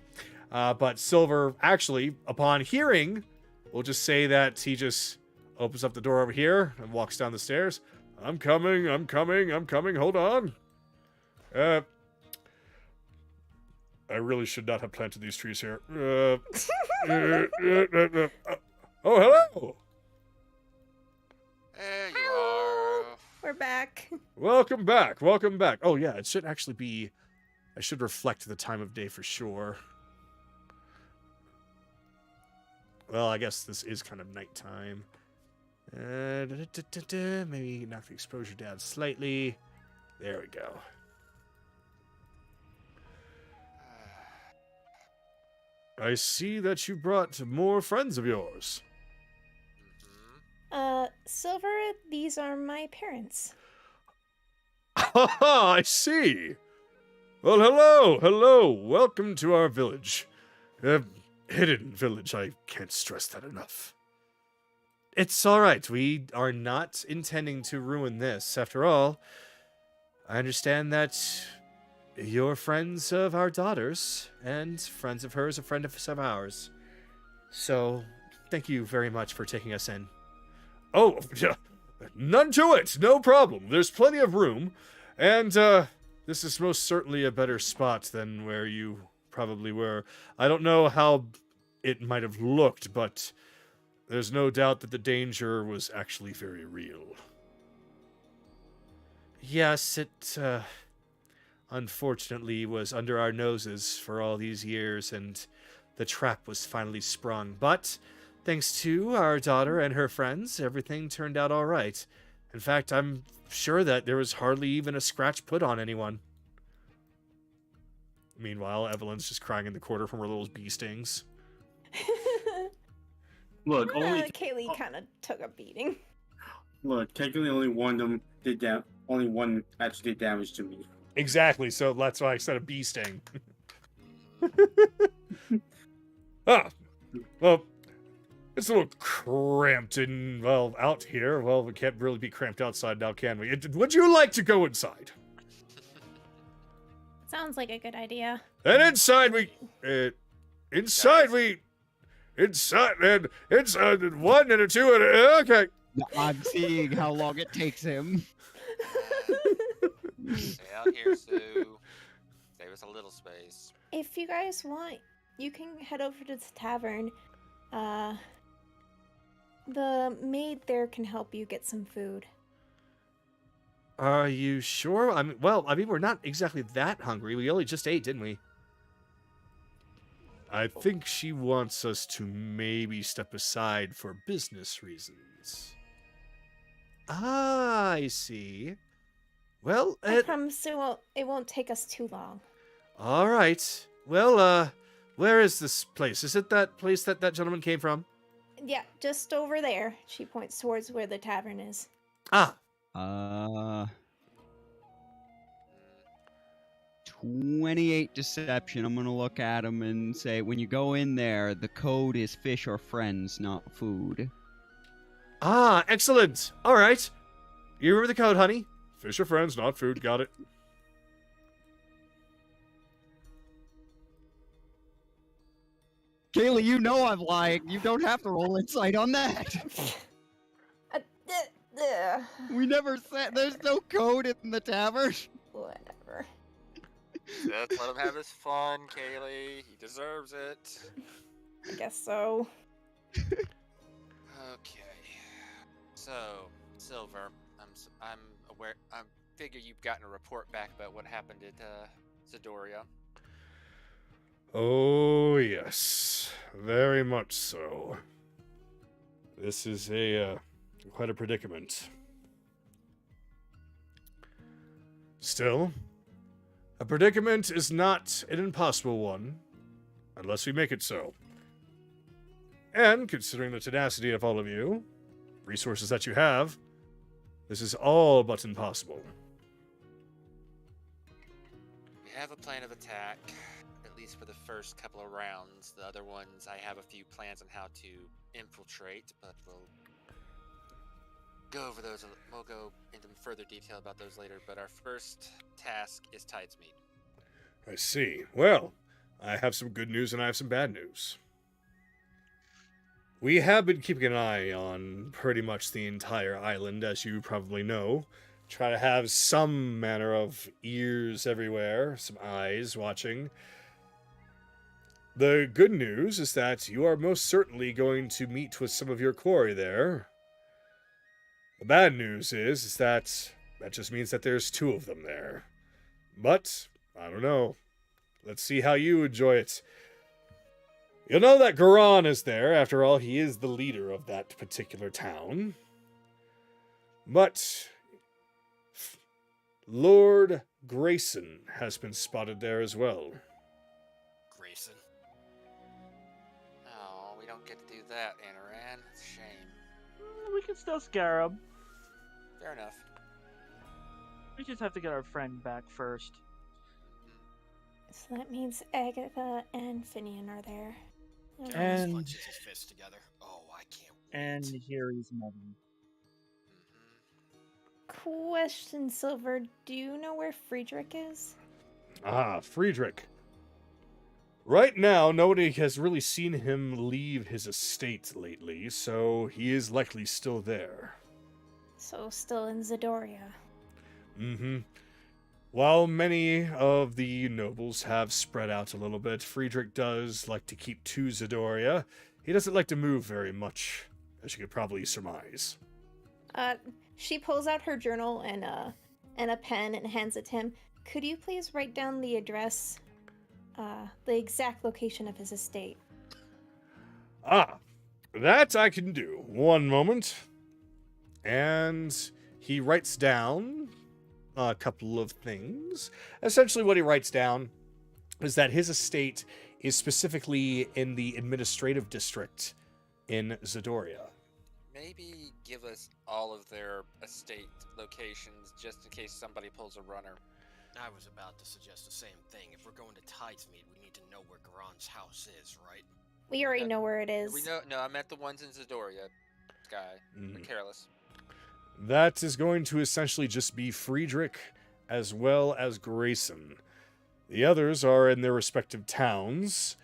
But Silver, actually, upon hearing, we'll just say that he just opens up the door over here and walks down the stairs. I'm coming. Hold on. I really should not have planted these trees here. Oh, hello. There you are. We're back. Welcome back. Oh, yeah, it should actually be... I should reflect the time of day for sure. Well, I guess this is kind of nighttime. Maybe knock the exposure down slightly. There we go. I see that you brought more friends of yours. Silver, these are my parents. I see. Well, hello. Welcome to our village. Hidden village, I can't stress that enough. It's all right. We are not intending to ruin this. After all, I understand that you're friends of our daughters, and friends of hers, a friend of ours. So, thank you very much for taking us in. Oh, none to it. No problem. There's plenty of room. And, This is most certainly a better spot than where you probably were. I don't know how it might have looked, but there's no doubt that the danger was actually very real. Yes, it unfortunately was under our noses for all these years, and the trap was finally sprung. But thanks to our daughter and her friends, everything turned out all right. In fact, I'm sure that there was hardly even a scratch put on anyone. Meanwhile, Evelyn's just crying in the corner from her little bee stings. Look, Kayli kind of took a beating. Look, technically only one of them did that. Only one actually did damage to me. Exactly, so that's why I said a bee sting. Well, it's a little cramped and, well, out here. Well, we can't really be cramped outside now, can we? Would you like to go inside? Sounds like a good idea. And inside and it's one and a two and okay. I'm seeing how long it takes him. Stay out here, Sue. Save us a little space. If you guys want, you can head over to the tavern. The maid there can help you get some food. Are you sure? I mean, we're not exactly that hungry. We only just ate, didn't we? I think she wants us to maybe step aside for business reasons. Ah, I see. Well, I promise it won't take us too long. all right. Well, where is this place? Is it that place that gentleman came from? Yeah, just over there. She points towards where the tavern is. Ah, 28 deception. I'm gonna look at him and say, when you go in there, the code is fish or friends, not food. ah, excellent. All right. You remember the code, honey? Fish or friends, not food. Got it. Kayli, you know I'm lying. You don't have to roll insight on that. We never said there's no code in the tavern. Whatever. Just let him have his fun, Kayli. He deserves it. I guess so. Okay. So, Silver, I'm aware. I figure you've gotten a report back about what happened at Zidoria. Oh, yes. Very much so. This is quite a predicament. Still, a predicament is not an impossible one, unless we make it so. And, considering the tenacity of all of you, resources that you have, this is all but impossible. We have a plan of attack, at least for the first couple of rounds. The other ones, I have a few plans on how to infiltrate, but we'll go over those. We'll go into further detail about those later, but our first task is Tide's Meet. I see. Well, I have some good news and I have some bad news. We have been keeping an eye on pretty much the entire island, as you probably know. Try to have some manner of ears everywhere, some eyes watching. The good news is that you are most certainly going to meet with some of your quarry there. The bad news is that just means that there's two of them there. But, I don't know. Let's see how you enjoy it. You'll know that Garan is there. After all, he is the leader of that particular town. But Lord Grayson has been spotted there as well. Grayson. Oh, we don't get to do that, Anaran. It's a shame. We can still scare him. Fair enough. We just have to get our friend back first. So that means Agatha and Finian are there. He And- punches his fist together. Oh, I can't wait. And Hiri's mother. Question, Silver, do you know where Friedrich is? Ah, Friedrich. Right now, nobody has really seen him leave his estate lately, so he is likely still there. So still in Zidoria. Mm-hmm. While many of the nobles have spread out a little bit, Friedrich does like to keep to Zidoria. He doesn't like to move very much, as you could probably surmise. She pulls out her journal and a pen and hands it to him. Could you please write down the address, the exact location of his estate? Ah, that I can do. One moment. And he writes down a couple of things. Essentially, what he writes down is that his estate is specifically in the administrative district in Zidoria. Maybe give us all of their estate locations just in case somebody pulls a runner. I was about to suggest the same thing. If we're going to Tidesmead, we need to know where Garon's house is, right? We already know where it is. We know. No, I meant the ones in Zidoria. Sky. Careless. That is going to essentially just be Friedrich as well as Grayson. The others are in their respective towns.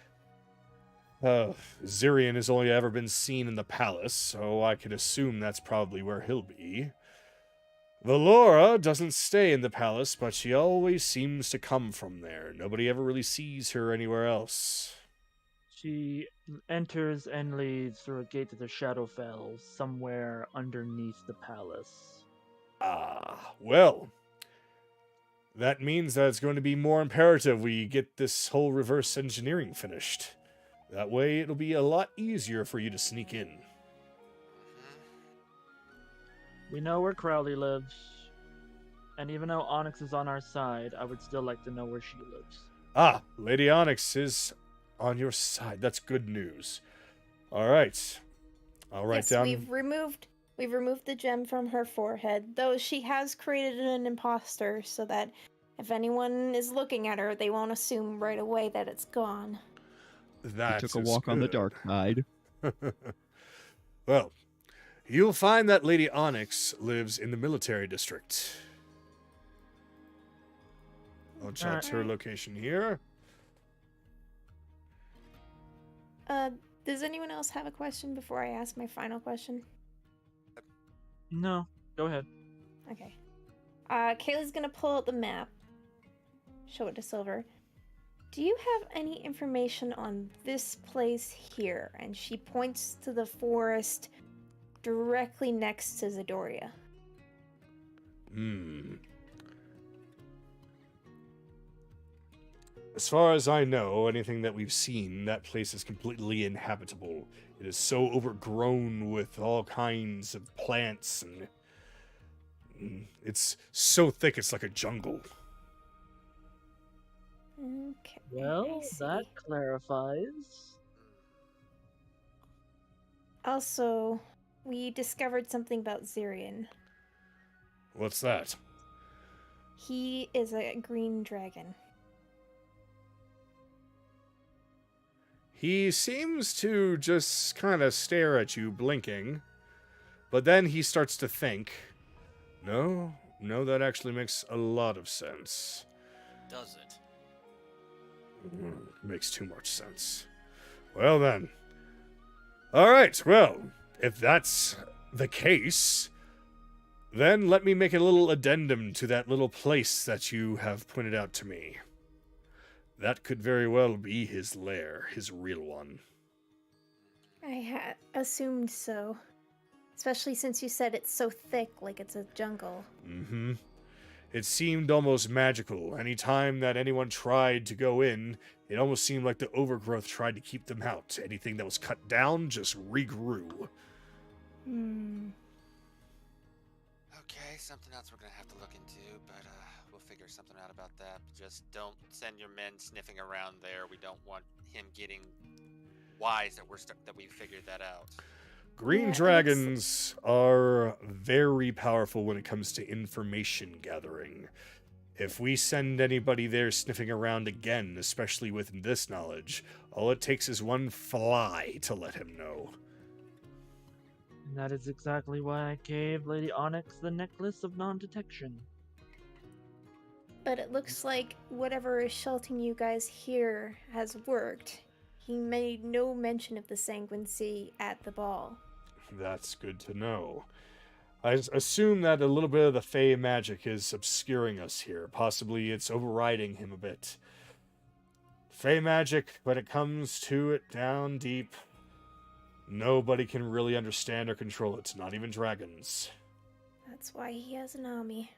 Zirian has only ever been seen in the palace, so I could assume that's probably where he'll be. Valora doesn't stay in the palace, but she always seems to come from there. Nobody ever really sees her anywhere else. She enters and leads through a gate to the Shadowfell, somewhere underneath the palace. Ah, well. That means that it's going to be more imperative we get this whole reverse engineering finished. That way it'll be a lot easier for you to sneak in. We know where Crowley lives, and even though Onyx is on our side, I would still like to know where she lives. Ah, Lady Onyx is on your side. That's good news. All right. I'll write down. We've removed the gem from her forehead, though she has created an imposter so that if anyone is looking at her, they won't assume right away that it's gone. That took a walk on the dark side. Well, you'll find that Lady Onyx lives in the military district. I'll jot her location here. Does anyone else have a question before I ask my final question? No, go ahead. Okay. Kayli's gonna pull out the map. Show it to Silver. Do you have any information on this place here? And she points to the forest directly next to Zidoria. As far as I know, anything that we've seen, that place is completely inhabitable. It is so overgrown with all kinds of plants, and it's so thick it's like a jungle. Okay. Well, that clarifies. Also, we discovered something about Zirian. What's that? He is a green dragon. He seems to just kind of stare at you, blinking. But then he starts to think. No, that actually makes a lot of sense. Does it? Makes too much sense. Well then. Alright, well, if that's the case, then let me make a little addendum to that little place that you have pointed out to me. That could very well be his lair, his real one. I had assumed so. Especially since you said it's so thick, like it's a jungle. It seemed almost magical. Any time that anyone tried to go in, it almost seemed like the overgrowth tried to keep them out. Anything that was cut down just regrew. Okay, something else we're gonna have to look into, but we'll figure something out about that. Just don't send your men sniffing around there. We don't want him getting wise that we figured that out. Green dragons are very powerful when it comes to information gathering. If we send anybody there sniffing around again, especially with this knowledge, all it takes is one fly to let him know. And that is exactly why I gave Lady Onyx the necklace of non-detection. But it looks like whatever is sheltering you guys here has worked. He made no mention of the Sanguine Sea at the ball. That's good to know. assume that a little bit of the Fey magic is obscuring us here. Possibly it's overriding him a bit. Fey magic, when it comes to it down deep, nobody can really understand or control it, not even dragons. That's why he has an army.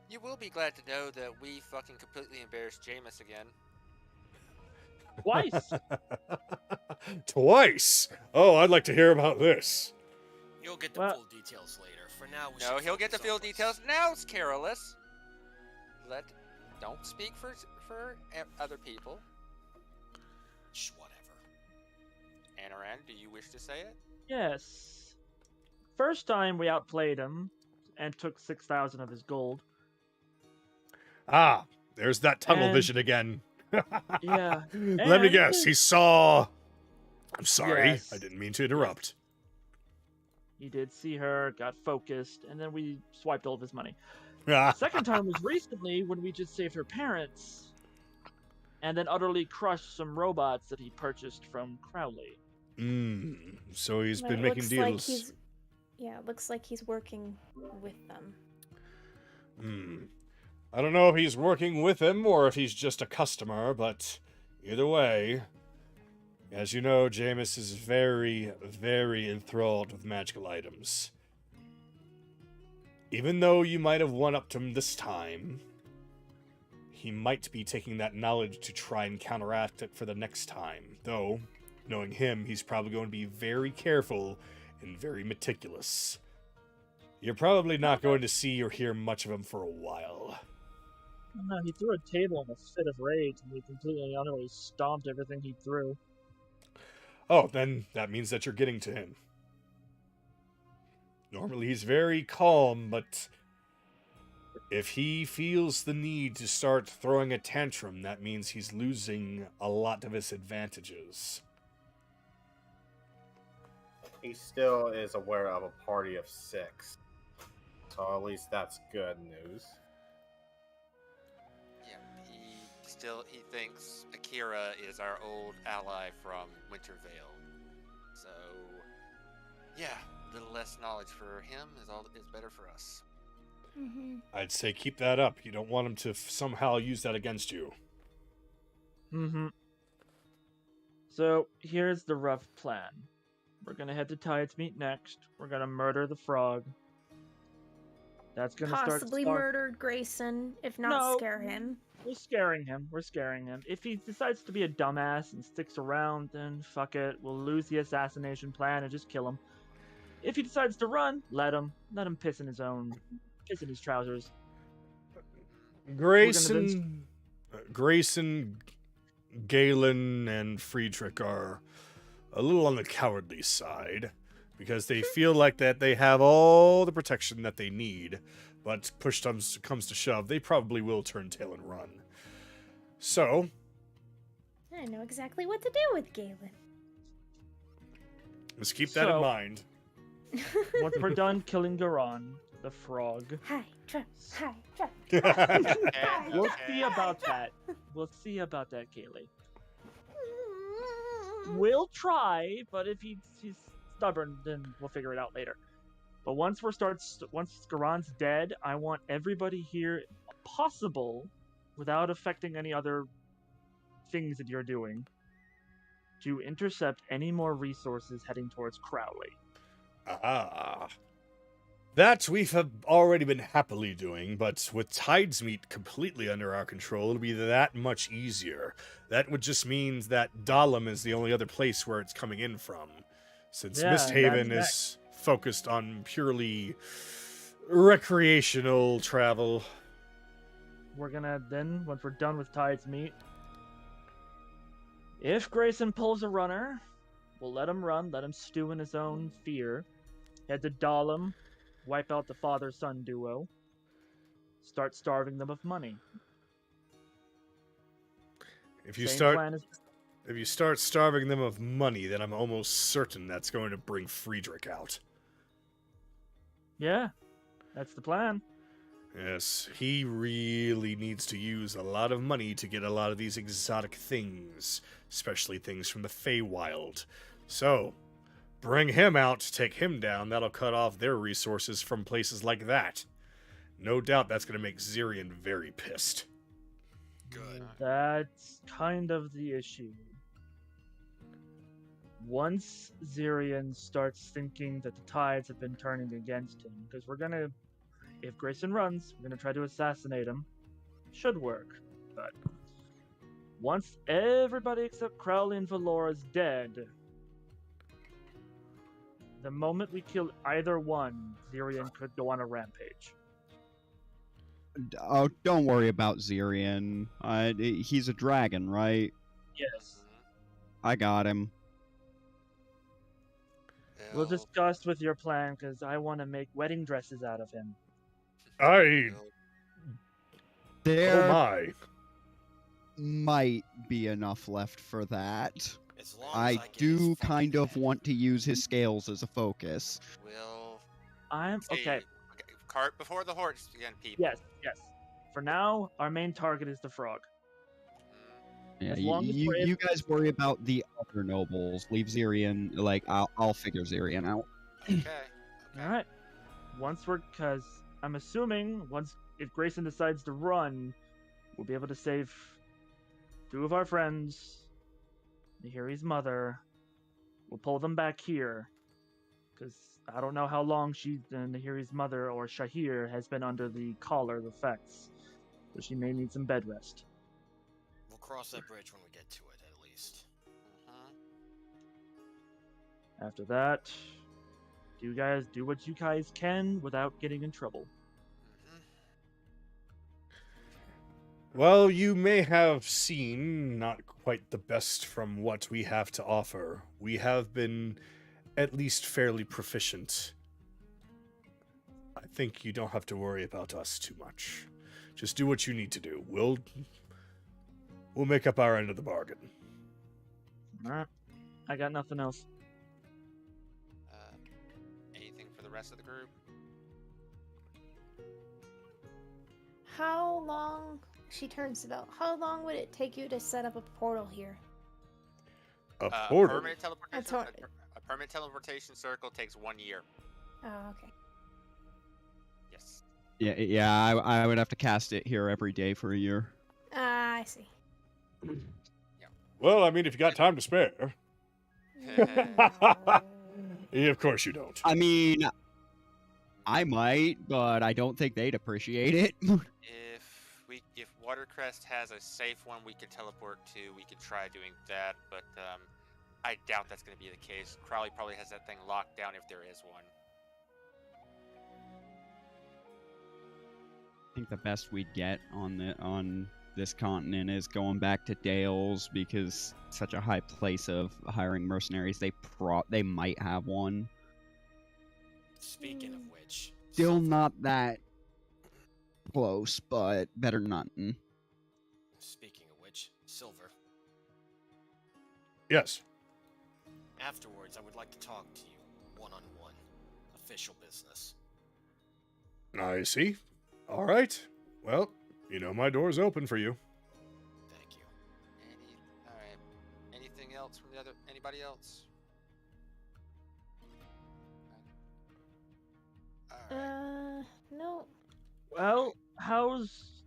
You will be glad to know that we fucking completely embarrassed Jameis again. Twice. Twice? Oh, I'd like to hear about this. You'll get the Well- full details later. For now, we No, should he'll get the focus full on what's- details. Now it's careless. Don't speak for other people. Shh, whatever. Anoran, do you wish to say it? Yes. First time we outplayed him and took 6,000 of his gold. Ah, there's that tunnel And- vision again. Yeah. Let me And- guess, he saw... I'm sorry, Yes. I didn't mean to interrupt. He did see her, got focused, and then we swiped all of his money. Ah, Second time was recently when we just saved her parents, and then utterly crushed some robots that he purchased from Crowley. so he's Well, been it making looks deals. Like he's, yeah, it looks like he's working with them. I don't know if he's working with him or if he's just a customer, but either way, as you know, Jameis is very, very enthralled with magical items. Even though you might have one-upped him this time, he might be taking that knowledge to try and counteract it for the next time. Though, knowing him, he's probably going to be very careful and very meticulous. You're probably not going to see or hear much of him for a while. No, he threw a table in a fit of rage, and we completely and utterly stomped everything he threw. Oh, then that means that you're getting to him. Normally he's very calm, but if he feels the need to start throwing a tantrum, that means he's losing a lot of his advantages. He still is aware of a party of 6. So at least that's good news. Yeah, he thinks Akira is our old ally from Winter Vale. So, yeah, a little less knowledge for him is better for us. Mm-hmm. I'd say keep that up. You don't want him to somehow use that against you. Mm-hmm. So, here's the rough plan. We're gonna head to Tide's Meet next. We're gonna murder the frog. That's gonna Possibly start... murdered Grayson, if not No. scare him. We're scaring him. We're scaring him. If he decides to be a dumbass and sticks around, then fuck it. We'll lose the assassination plan and just kill him. If he decides to run, let him. Let him piss in his trousers. Grayson, Galen, and Friedrich are a little on the cowardly side because they feel like that they have all the protection that they need, but push comes to shove, they probably will turn tail and run. So, I know exactly what to do with Galen. let's keep that in So- mind. Once we're done killing Garon, the frog, Hydra, Hydra. Okay, we'll okay. see about that. We'll see about that, Kayli. We'll try, but if he's stubborn, then we'll figure it out later. But once Garon's dead, I want everybody here, possible, without affecting any other things that you're doing, to intercept any more resources heading towards Crowley. Ah. That we've already been happily doing, but with Tide's Meet completely under our control, it'll be that much easier. That would just mean that Dahlem is the only other place where it's coming in from, since Yeah, Misthaven that's is focused on purely recreational travel. We're gonna then, once we're done with Tide's Meet, if Grayson pulls a runner, we'll let him run, let him stew in his own fear, head to Dahlem, wipe out the father-son duo, start starving them of money. If you Same plan as if you start starving them of money, then I'm almost certain that's going to bring Friedrich out. yeah, that's the plan. Yes, he really needs to use a lot of money to get a lot of these exotic things, especially things from the Feywild. So, Bring him out, take him down. That'll cut off their resources from places like that. No doubt that's going to make Zirian very pissed. Good. That's kind of the issue. Once Zirian starts thinking that the tides have been turning against him, because if Grayson runs, we're gonna try to assassinate him. Should work, but once everybody except Crowley and Valora is dead, the moment we kill either one, Zirian could go on a rampage. Oh, don't worry about Zirian. He's a dragon, right? Yes. I got him. We'll discuss with your plan, because I want to make wedding dresses out of him. Oh There my. might be enough left for that. As long as I get his do fucking kind of head. want to use his scales as a focus. Will. I'm see. okay. Cart before the horse again, people. Yes. For now, our main target is the frog. Yeah, As long as we're you guys worry about the other nobles. Leave Zirian. Like, I'll figure Zirian out. Okay. All right. Because I'm assuming if Grayson decides to run, we'll be able to save 2 of our friends, Nahiri's mother. We'll pull them back here, because I don't know how long Nahiri's mother or Shahir has been under the collar effects, so she may need some bed rest. We'll cross that bridge when we get to it, at least. After that, do what you guys can without getting in trouble. Well, you may have seen not quite the best from what we have to offer. We have been at least fairly proficient. I think you don't have to worry about us too much. Just do what you need to do. We'll make up our end of the bargain. Alright. I got nothing else. Anything for the rest of the group? How long? She turns to Belle. How long would it take you to set up a portal here? A portal? Permanent teleportation. A permanent teleportation circle takes 1 year. Oh, okay. Yes. Yeah. I would have to cast it here every day for a year. I see. Well, I mean, if you got time to spare. Yeah, of course you don't. I mean, I might, but I don't think they'd appreciate it. If Watercrest has a safe one we can teleport to, we can try doing that, but I doubt that's going to be the case. Crowley probably has that thing locked down if there is one. I think the best we'd get on this continent is going back to Dale's, because it's such a high place of hiring mercenaries. They might have one. Speaking of which, Still not that close, but better than nothing. Speaking of which, Silver. Yes. Afterwards, I would like to talk to you one-on-one. Official business. I see. All right. Well, you know my door's open for you. Thank you. All right. Anything else from anybody else? All right. No. Well, how's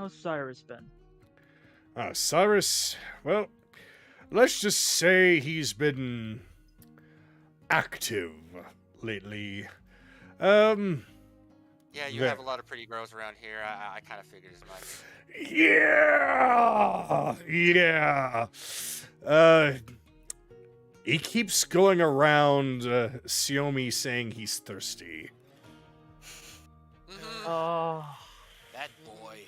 Cyrus been? Cyrus, well, let's just say he's been active lately. Yeah, you have a lot of pretty girls around here. I kind of figured as much. Yeah. He keeps going around Xiaomi saying he's thirsty. Oh, That boy.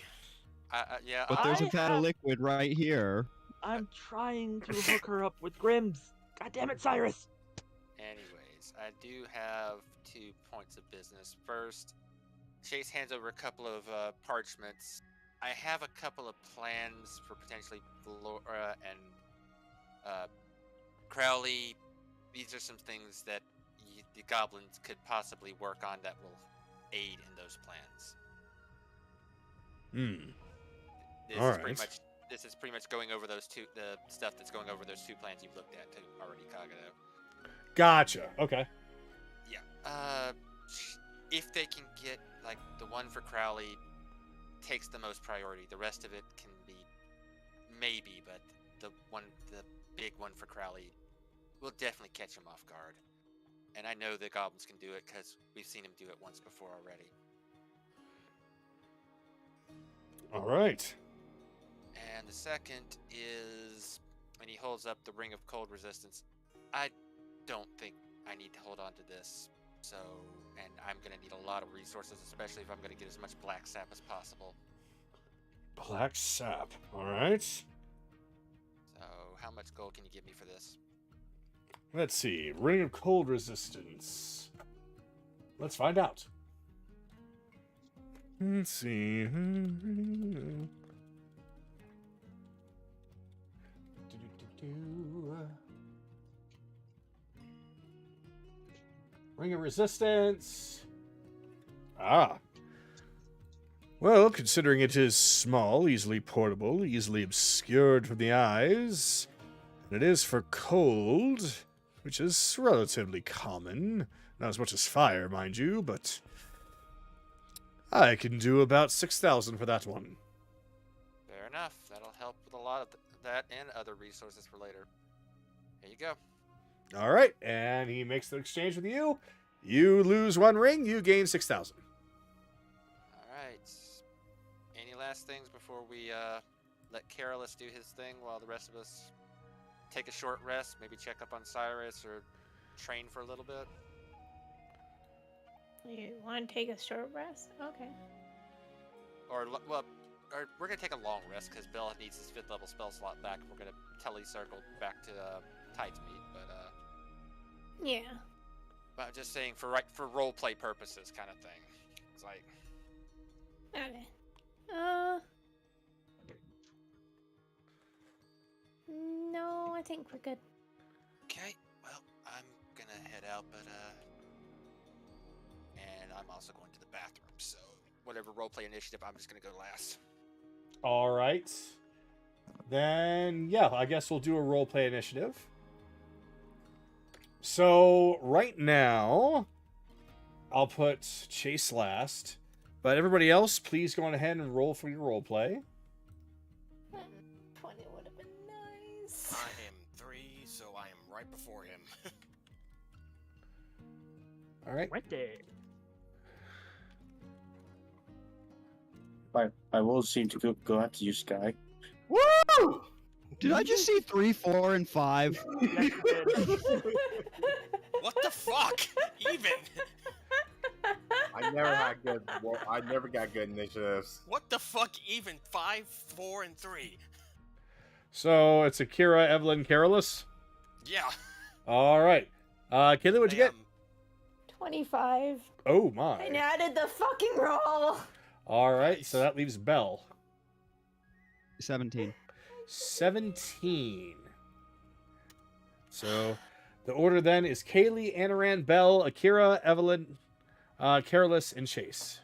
Yeah. But there's a vat of liquid right here. I'm trying to hook her up with Grims. God damn it, Cyrus! Anyways, I do have 2 points of business. First, Chase hands over a couple of parchments. I have a couple of plans for potentially Flora and Crowley. These are some things that the goblins could possibly work on that will aid in those plans. This is pretty much going over the stuff that's going over those 2 plans you've looked at already, Kagado. Gotcha. Okay. Yeah. If they can get like the one for Crowley takes the most priority. The rest of it can be maybe, but the big one for Crowley will definitely catch him off guard. And I know the goblins can do it because we've seen him do it once before already. All right. And the second is when he holds up the Ring of Cold Resistance. I don't think I need to hold on to this. So, and I'm going to need a lot of resources, especially if I'm going to get as much black sap as possible. Black sap. All right. So, how much gold can you give me for this? Let's see. Ring of Cold Resistance. Let's find out. Let's see. Ring of Resistance. Ah. Well, considering it is small, easily portable, easily obscured from the eyes, and it is for cold, which is relatively common. Not as much as fire, mind you, but I can do about 6,000 for that one. Fair enough. That'll help with a lot of that and other resources for later. Here you go. All right, and he makes the exchange with you. You lose one ring, you gain 6,000. All right. Any last things before we let Carolus do his thing while the rest of us take a short rest, maybe check up on Cyrus or train for a little bit? You want to take a short rest? Okay. Or we're going to take a long rest because Bell needs his 5th level spell slot back. We're going to telecircle back to Tide's Meet, but Yeah. But I'm just saying for roleplay purposes kind of thing. It's like... Okay. No, I think we're good. Okay, well, I'm gonna head out, but and I'm also going to the bathroom, so whatever roleplay initiative, I'm just gonna go last. All right. Then, yeah, I guess we'll do a roleplay initiative. So, right now, I'll put Chase last. But everybody else, please go on ahead and roll for your roleplay. 20 would have been nice. I am 3, so I am right before him. All right. Right there. I will seem to go after you, Sky. Woo! Did I just see 3, 4, and 5? Yes, you did. What the fuck? Even. I never got good initiatives. What the fuck? Even 5, 4, and 3. So, it's Akira, Evelyn, Carolus. Yeah. All right. Kayli, what'd you get? 25. Oh, my. And added the fucking roll. All right, Nice. so that leaves Bell. 17. 17. So, the order then is Kayli, Anaran, Bell, Akira, Evelyn, Carolus, and Chase.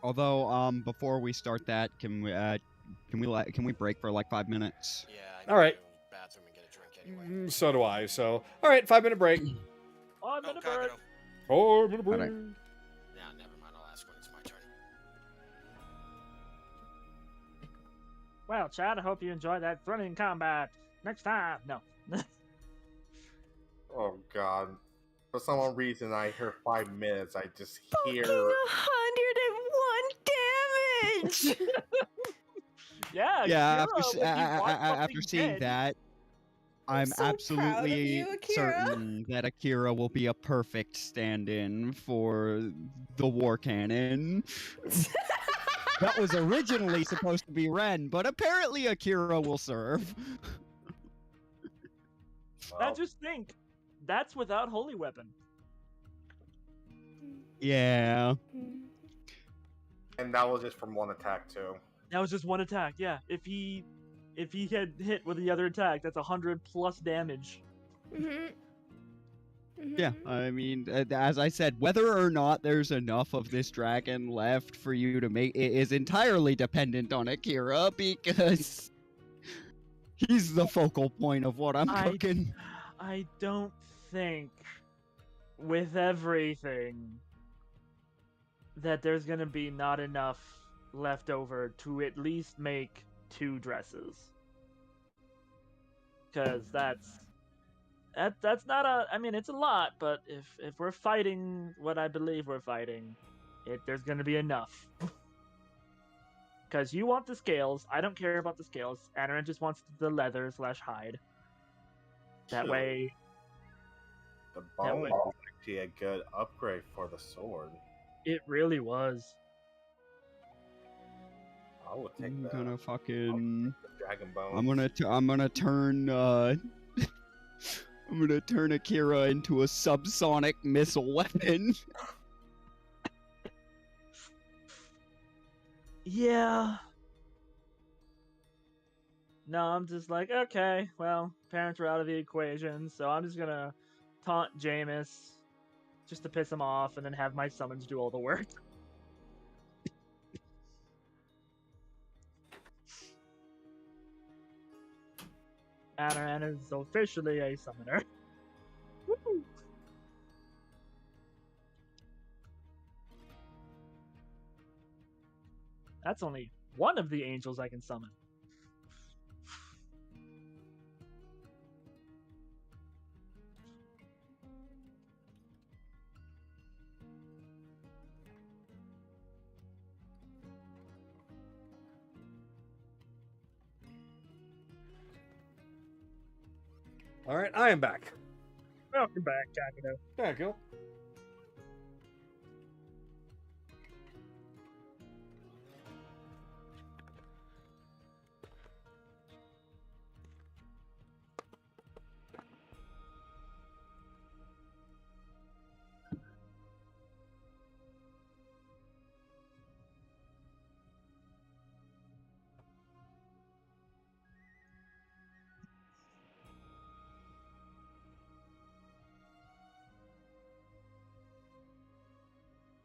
Although, before we start that, can we break for like 5 minutes? Yeah. I All right. need to go to the bathroom and get a drink anyway. So do I. So, all right, 5-minute break. I'm Oh, in a God, bird. no. 4-minute break. Alright. Nah, never mind. I'll ask when it's my turn. Well, Chad, I hope you enjoyed that thrilling combat. Next time, no. Oh god. For some reason, I hear 5 minutes. I just hear. Fucking 101 damage. Yeah. Yeah, Kira, when you want after something seeing dead, that, I'm so proud of absolutely you, Akira. certain that Akira will be a perfect stand-in for the war cannon. That was originally supposed to be Ren, but apparently Akira will serve. Now just think, that's without holy weapon. Yeah. And that was just from one attack too. That was just one attack. Yeah, if he had hit with the other attack, that's 100+ damage. Yeah, I mean, as I said, whether or not there's enough of this dragon left for you to make it is entirely dependent on Akira, because he's the focal point of what I'm cooking. I don't think with everything that there's gonna be not enough left over to at least make 2 dresses. Because that's not a, I mean, it's a lot, but if we're fighting what I believe we're fighting, there's gonna be enough. Because you want the scales, I don't care about the scales. Anaran just wants the leather / hide. That way. The bone was actually a good upgrade for the sword. It really was. I would take I'm that. gonna fucking. Dragon bone. I'm gonna turn. I'm gonna turn Akira into a subsonic missile weapon. Yeah. No, I'm just like, okay, well, parents are out of the equation, so I'm just gonna taunt Jameis just to piss him off and then have my summons do all the work. Anaran is officially a summoner. Woo! That's only one of the angels I can summon. All right, I am back. Welcome back, Kakado. Yeah, go.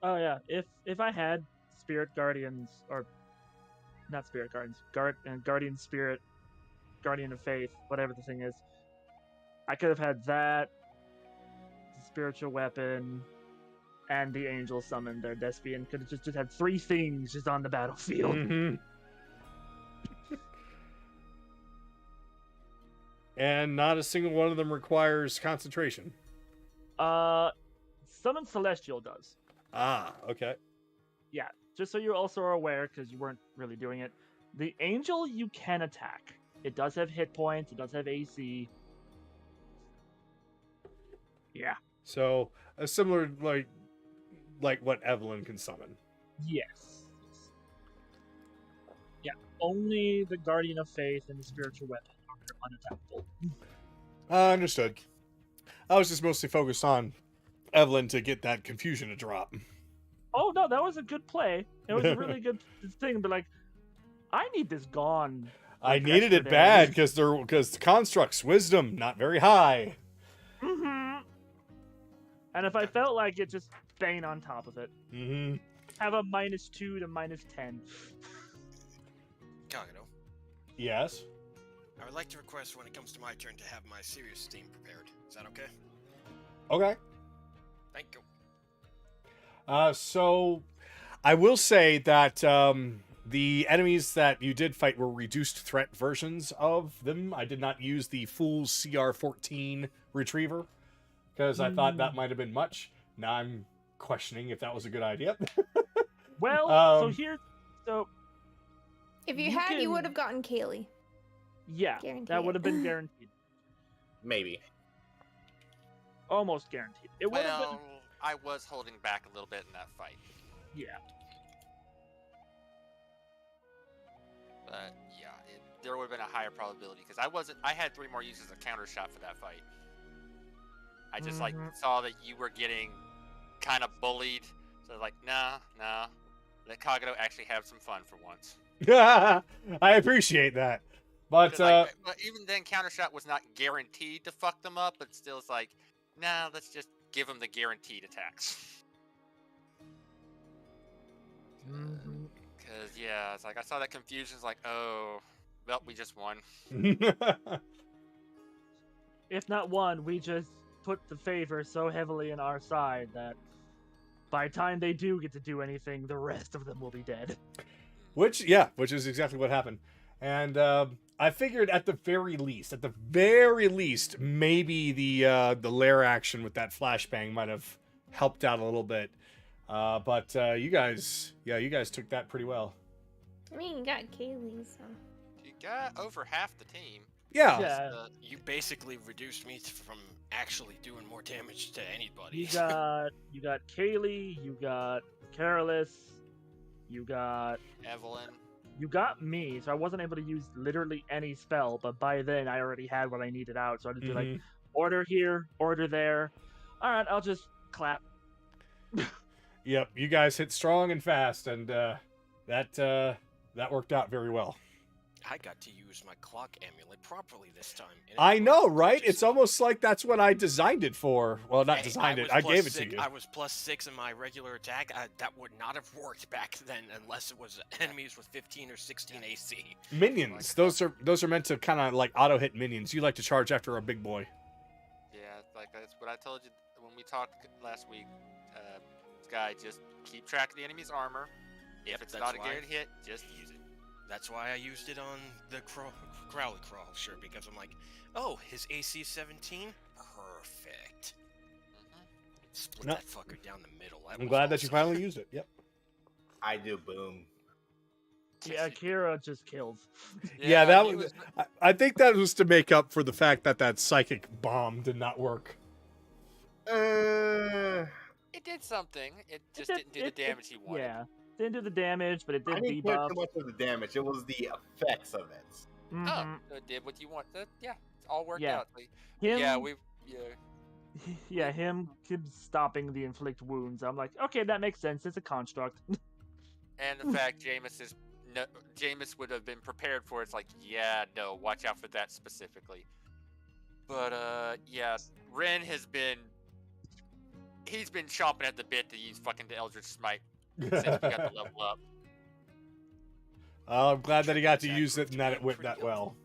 Oh yeah, if I had Spirit Guardians, or not Spirit Guardians, Guardian Spirit, Guardian of Faith, whatever the thing is, I could have had that, the spiritual weapon, and the angel summon their Despian. Could have just had 3 things just on the battlefield. Mm-hmm. And not a single one of them requires concentration. Summon Celestial does. Ah, okay. Yeah, just so you also are aware, because you weren't really doing it. The angel you can attack. It does have hit points. It does have AC. Yeah. So a similar like what Evelyn can summon. Yes. Yeah. Only the Guardian of Faith and the spiritual weapon are unattackable. Understood. I was just mostly focused on Evelyn to get that confusion to drop. Oh no, that was a good play. It was a really good thing, but like, I need this gone. I needed it bad because the construct's wisdom not very high. Mm-hmm. And if I felt like it, just bang on top of it. Mm-hmm. Have a -2 to -10. Kagado, Yes. I would like to request when it comes to my turn to have my serious theme prepared. Is that okay? Okay. Thank you. So I will say that the enemies that you did fight were reduced threat versions of them. I did not use the full CR-14 retriever because I thought that might have been much. Now I'm questioning if that was a good idea. Well, so If you had, you would have gotten Kayli. yeah, Guaranteed. that would have been guaranteed. Maybe. Almost guaranteed. It would have been. Well, I was holding back a little bit in that fight. Yeah. But yeah, there would have been a higher probability because I had 3 more uses of counter shot for that fight. I just like saw that you were getting kind of bullied, so I was like, nah, let Kagado actually have some fun for once. I appreciate that, but but even then, counter shot was not guaranteed to fuck them up, but still, it's like, nah, let's just give them the guaranteed attacks. Because yeah, it's like I saw that confusion. It's like, oh, well, we just won. If not one, we just put the favor so heavily in our side that by the time they do get to do anything, the rest of them will be dead. Which is exactly what happened. And I figured at the very least, maybe the lair action with that flashbang might have helped out a little bit. But you guys took that pretty well. I mean, you got Kayli, so. You got over half the team. Yeah. Yeah. You basically reduced me from actually doing more damage to anybody. You got Kayli, you got Carolus, you got Evelyn. You got me, so I wasn't able to use literally any spell, but by then I already had what I needed out, so I just be like, order here, order there. Alright, I'll just clap. Yep, you guys hit strong and fast, and that worked out very well. I got to use my clock amulet properly this time. and it I know, worked right? just It's almost like that's what I designed it for. Well, not Hey, designed it. was I plus gave it six- to you. I was +6 in my regular attack. That would not have worked back then unless it was enemies with 15 or 16 AC. Minions. Those are meant to kind of like auto hit minions. You like to charge after a big boy. Yeah, like that's what I told you when we talked last week. Sky, just keep track of the enemy's armor. If it's that's not a why. guaranteed hit, just use it. That's why I used it on the Crowley Crawl, sure, because I'm like, oh, his AC 17? Perfect. Split No. that fucker down the middle. I'm glad that you finally used it. Yep. I do boom. Yeah, Kira just kills. Yeah, that he was. I think that was to make up for the fact that psychic bomb did not work. It did something. It just didn't do the damage he wanted. Yeah, didn't do the damage, but it I did didn't care debuff. too much of the damage. It was the effects of it. Mhm. Oh, so it did what you want. Yeah, it all worked Yeah. out. Him, Yeah, him stopping the inflict wounds. I'm like, okay, that makes sense. It's a construct. and the fact Jameis would have been prepared for it's like, yeah, no, watch out for that specifically. But yeah, Ren he's been chomping at the bit to use fucking the Eldritch Smite since he got the level up. I'm glad that he got to use it and that it went that well.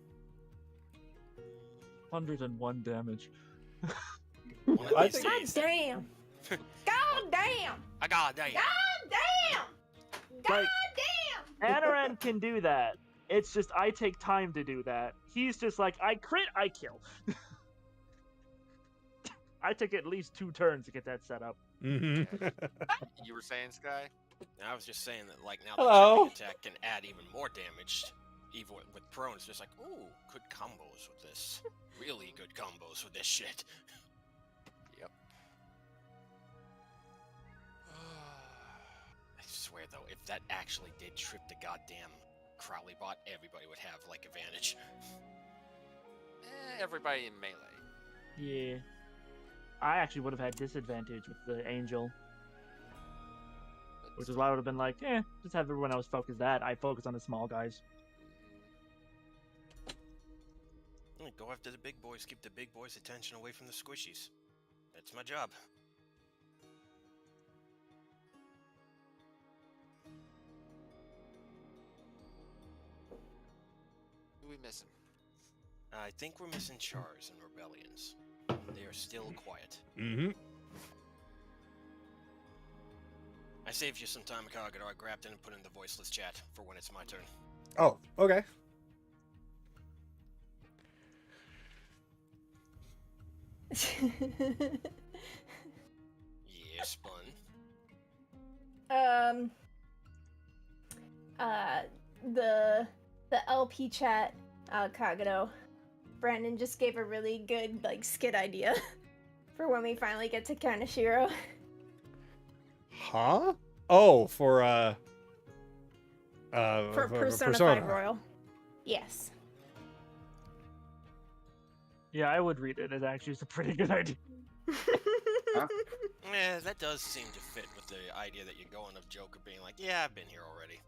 101 damage. One of I these think- God days. damn! God damn! I got damn. God damn! God Like- damn! Anaran can do that. It's just I take time to do that. He's just like, I crit, I kill. I take at least 2 turns to get that set up. Mm-hmm. You were saying, Sky? I was just saying that, like, now Hello. the tripping attack can add even more damage. Even with prone, it's just like, ooh, good combos with this. Really good combos with this shit. Yep. I swear, though, if that actually did trip the goddamn Crowley bot, everybody would have, like, advantage. Everybody in melee. Yeah. I actually would have had disadvantage with the angel, which is why I would have been like, just have everyone else focus that. I focus on the small guys. Go after the big boys, keep the big boys' attention away from the squishies. That's my job. Who we missing? I think we're missing Chars and Rebellions. They are still quiet. Mm-hmm. I saved you some time, Kagero. I grabbed it and put it in the voiceless chat for when it's my turn. Oh, okay. Yes, Bun. The LP chat, Kagero. Brandon just gave a really good, like, skit idea for when we finally get to Kaneshiro. Huh? Oh, for Personified Royal. Yes. Yeah, I would read it. It actually is a pretty good idea. Yeah, that does seem to fit with the idea that you're going of Joker being like, yeah, I've been here already.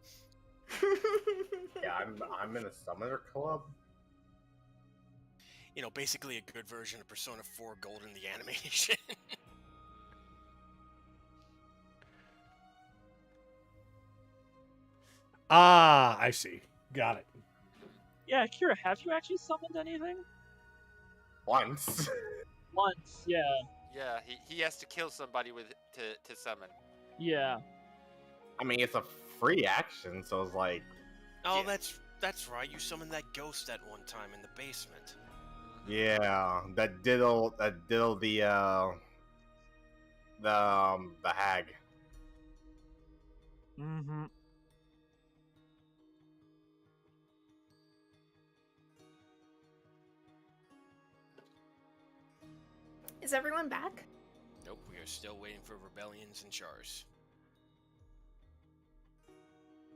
Yeah, I'm in a summoner club. You know, basically a good version of Persona 4 Golden the animation. Ah, I see. Got it. Yeah, Kira, have you actually summoned anything? Once. Once, yeah. Yeah, he has to kill somebody with to summon. Yeah. I mean, it's a free action, so it's like, Oh, Yeah. that's right. You summoned that ghost that one time in the basement. yeah, that diddle the hag. Mm-hmm. Is everyone back? Nope, we are still waiting for rebellions and chars.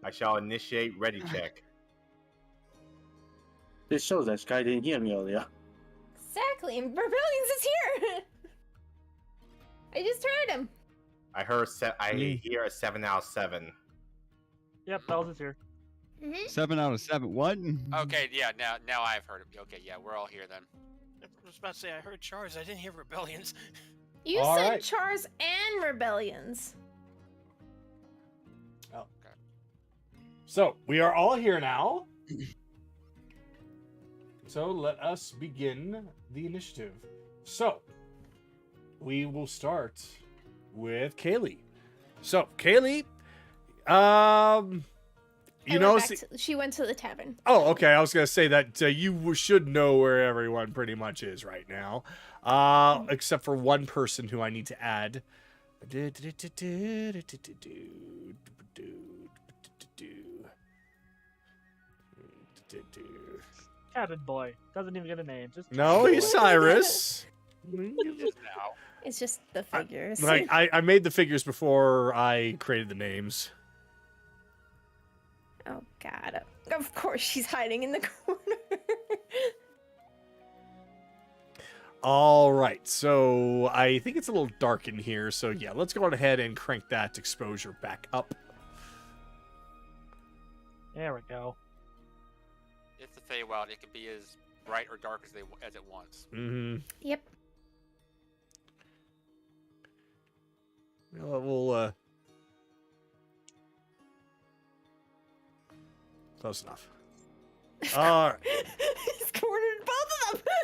I shall initiate ready check. This shows that Sky didn't hear me earlier. Exactly, and Rebellions is here! I just heard him. I hear a 7 out of 7. Yep, Bells is here. 7 out of 7. What? Okay, yeah, now I've heard it. Okay, yeah, we're all here then. I was about to say I heard chars. I didn't hear rebellions. You All said right. Chars and Rebellions. So we are all here now. So let us begin the initiative. So we will start with Kayli. So Kayli, you know, She went to the tavern. oh, okay. I was gonna say that you should know where everyone pretty much is right now, except for one person who I need to add. Cabin boy. Doesn't even get a name. Just No, he's Cyrus. Now. It's just the figures. Like I made the figures before I created the names. Oh god. Of course she's hiding in the corner. All right, so I think it's a little dark in here, so yeah, let's go on ahead and crank that exposure back up. There we go. It's a Feywild. It can be as bright or dark as it wants. Mm-hmm. Yep. We'll close enough. All right. He's cornered both of them.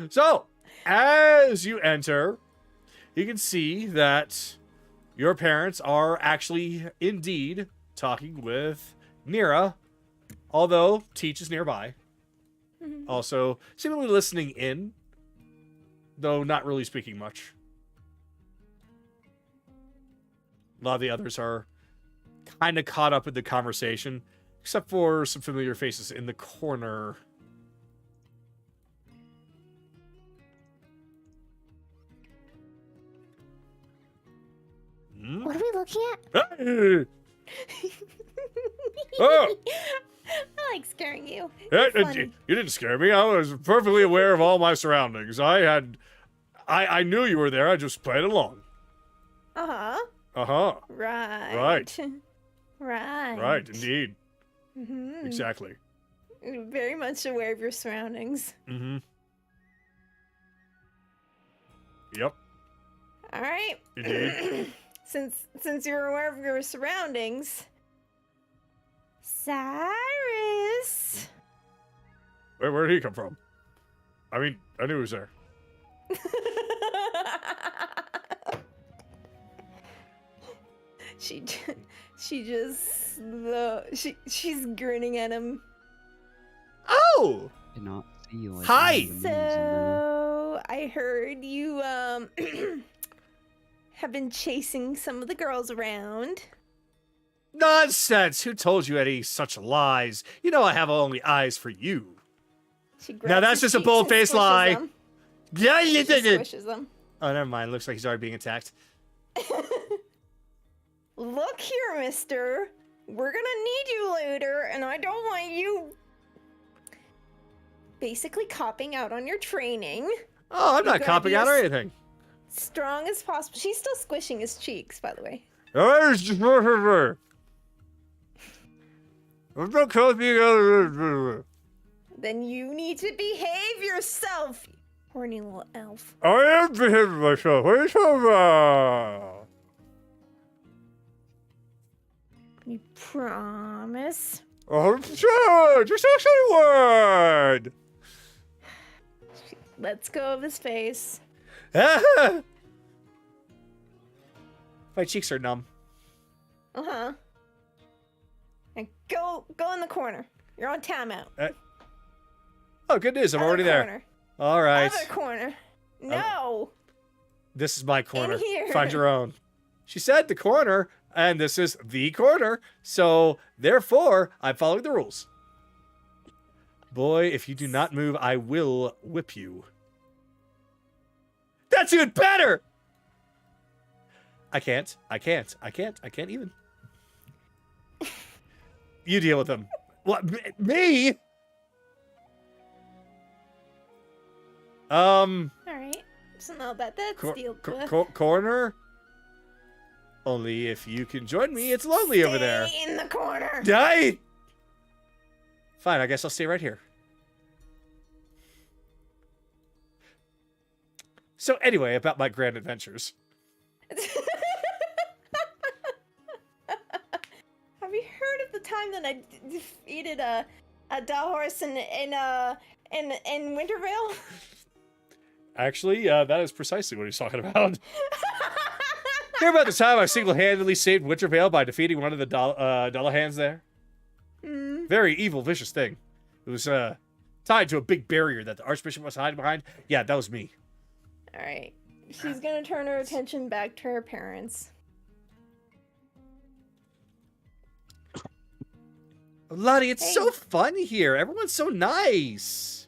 So, as you enter, you can see that your parents are actually indeed talking with Nira, although Teach is nearby. Also, seemingly listening in, though not really speaking much. A lot of the others are kind of caught up in the conversation, except for some familiar faces in the corner. What are we looking at? Hey! Oh! I like scaring you. Yeah, You're funny. you didn't scare me. I was perfectly aware of all my surroundings. I knew you were there. I just played along. Uh-huh. Uh-huh. Right. Right. Right. Right, indeed. Mm-hmm. Exactly. Very much aware of your surroundings. Mm-hmm. Yep. All right. Indeed. Since you're aware of your surroundings, Cyrus. Where did he come from? I mean, I knew he was there. She's grinning at him. Oh! Did not see like Hi! all the names in there. So I heard you have been chasing some of the girls around. Nonsense! Who told you any such lies? You know I have only eyes for you. She Now grabs that's his just a cheeks and bold-faced squishes lie. them. Yeah, She squishes them. Oh, never mind. Looks like he's already being attacked. Look here, mister. We're gonna need you later, and I don't want you basically copping out on your training. Oh, I'm not gotta copping be out or as- anything. Strong as possible. She's still squishing his cheeks, by the way. I'm not copping. Then you need to behave yourself, you horny little elf. I am behaving myself. What are you talking about? You promise? Oh, sure. Just actually word. lets go of his face. My cheeks are numb. Uh-huh. And go in the corner. You're on timeout. Oh, good news. I'm Other already there. corner. All right. Other corner. No. This is my corner. here. Find your own. She said the corner, and this is the corner. So, therefore, I'm following the rules. Boy, if you do not move, I will whip you. That's even better! I can't even. You deal with them. What? Me? Alright. So now that that's dealt with. Corner? Only if you can join me. It's lonely over there. Stay in the corner. Die! Fine, I guess I'll stay right here. So anyway, about my grand adventures. Have you heard of the time that I defeated a doll horse in Wintervale? Actually, that is precisely what he's talking about. Hear about the time I single-handedly saved Wintervale by defeating one of the Dullahans there? Very evil, vicious thing. It was tied to a big barrier that the Archbishop was hiding behind. Yeah, that was me. Alright. She's gonna turn her attention back to her parents. Lottie, it's Hey. so fun here. Everyone's so nice.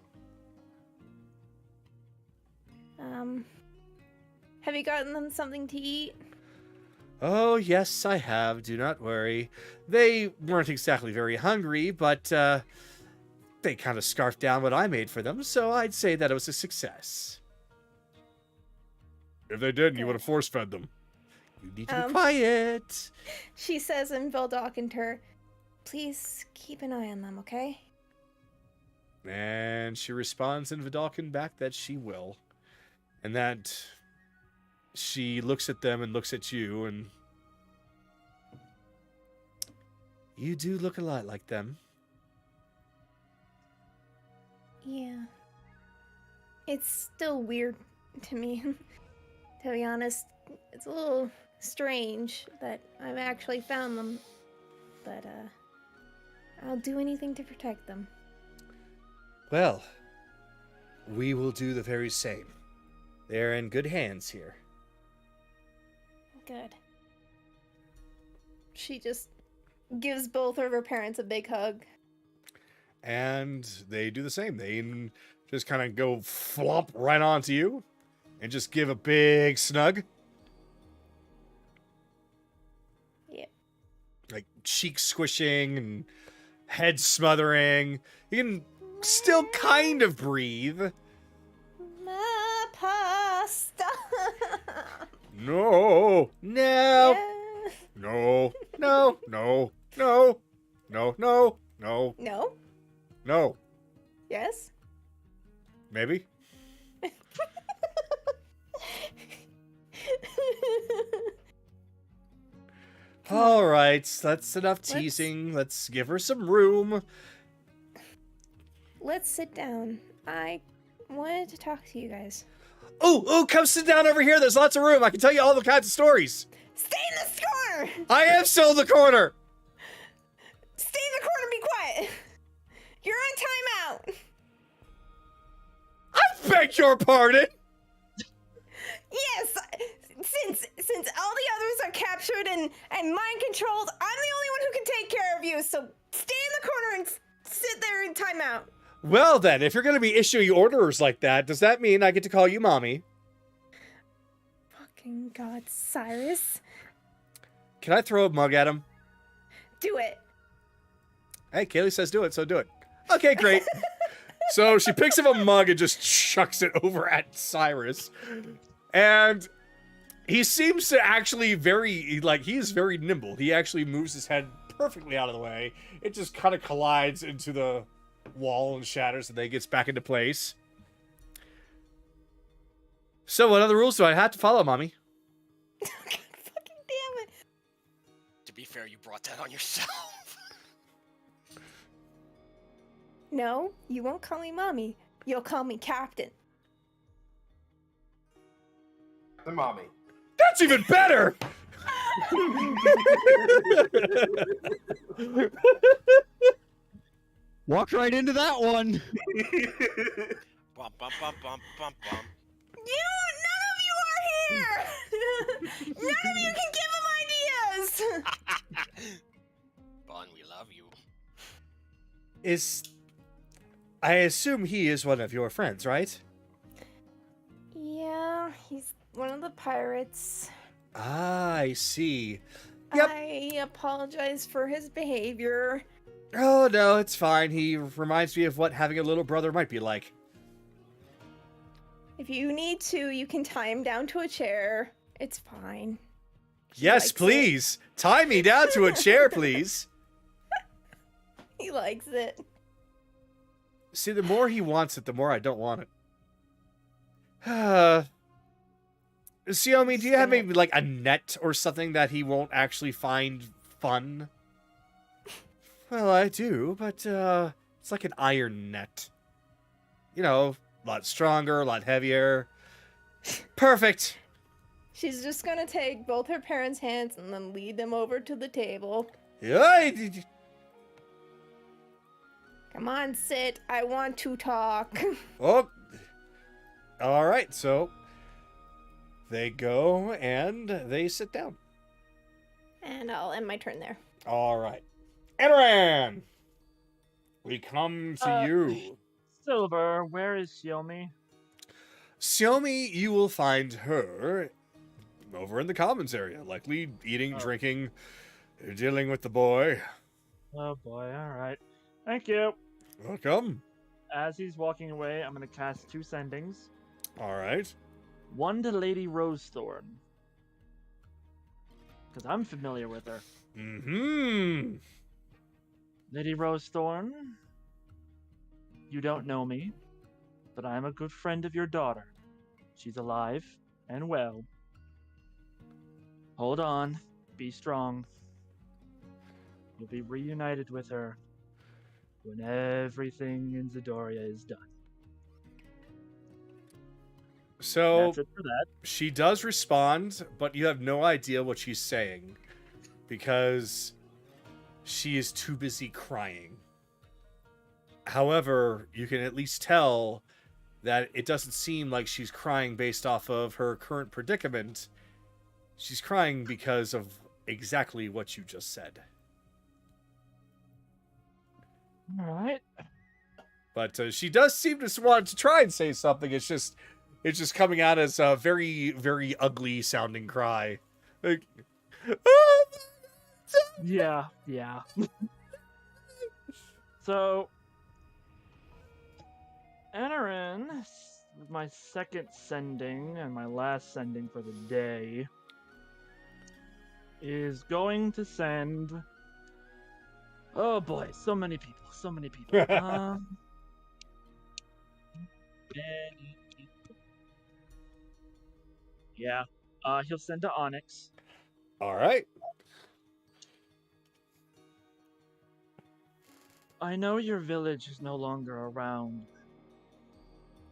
Have you gotten them something to eat? Oh, yes, I have. Do not worry. They weren't exactly very hungry, but they kind of scarfed down what I made for them, so I'd say that it was a success. If they didn't, you would have force-fed them. You need to be quiet. She says in Veldocinter, please keep an eye on them, okay? And she responds in Vidalcan back that she will. And that she looks at them and looks at you, and you do look a lot like them. Yeah. It's still weird to me, to be honest. It's a little strange that I've actually found them, but I'll do anything to protect them. Well, we will do the very same. They're in good hands here. Good. She just gives both of her parents a big hug. And they do the same. They just kind of go flop right onto you and just give a big snug. Yeah. Like cheek squishing and head smothering. You can still kind of breathe. My pasta. No. No. Yeah. No. No. No. No. No. No. No. No? No. Yes? Maybe. All right, that's enough teasing. Let's give her some room. Let's sit down. I wanted to talk to you guys. Oh, come sit down over here. There's lots of room. I can tell you all the kinds of stories. Stay in the corner! I am still in the corner. Stay in the corner and be quiet! You're on timeout! I beg your pardon. Yes! Since all the others are captured and mind controlled, I'm the only one who can take care of you, so stay in the corner and sit there in timeout. Well then, if you're going to be issuing orders like that, does that mean I get to call you mommy? Fucking God, Cyrus. Can I throw a mug at him? Do it. Hey, Kayli says do it, so do it. Okay, great. So she picks up a mug and just chucks it over at Cyrus. And he seems to actually he is very nimble. He actually moves his head perfectly out of the way. It just kind of collides into the wall and shatters, and then gets back into place. So what other rules do I have to follow, mommy? Fucking damn it. To be fair, you brought that on yourself. No, you won't call me mommy. You'll call me captain. The mommy. That's even better! Walked right into that one. Bum, bum, bum, bum, bum, bum. None of you are here! None of you can give him ideas! Bon, we love you. I assume he is one of your friends, right? Yeah, he's one of the pirates. Ah, I see. Yep. I apologize for his behavior. Oh, no, it's fine. He reminds me of what having a little brother might be like. If you need to, you can tie him down to a chair. It's fine. He Yes, likes it. please. Tie me down to a chair, please. He likes it. See, the more he wants it, the more I don't want it. Xiaomi, do you have maybe like a net or something that he won't actually find fun? Well, I do, but it's like an iron net. You know, a lot stronger, a lot heavier. Perfect. She's just gonna take both her parents' hands and then lead them over to the table. Come on, sit. I want to talk. Oh, all right. So they go and they sit down. And I'll end my turn there. All right, Edoran, we come to you. Silver, where is Xiaomi? Xiaomi, you will find her over in the commons area, likely eating, drinking, dealing with the boy. Oh boy, alright. Thank you. Welcome. As he's walking away, I'm gonna cast 2 sendings. All right. One to Lady Rosethorn. Because I'm familiar with her. Mm-hmm. Lady Rosethorn, you don't know me, but I'm a good friend of your daughter. She's alive and well. Hold on. Be strong. You'll be reunited with her when everything in Zidoria is done. So That's it for that. she does respond, but you have no idea what she's saying because she is too busy crying. However, you can at least tell that it doesn't seem like she's crying based off of her current predicament. She's crying because of exactly what you just said. Alright. But she does seem to want to try and say something. It's just coming out as a very, very ugly sounding cry. Like, oh, Yeah. So, Anarin, with my second sending and my last sending for the day, is going to send. Oh boy, so many people. Many people. Yeah. He'll send to Onyx. all right. I know your village is no longer around.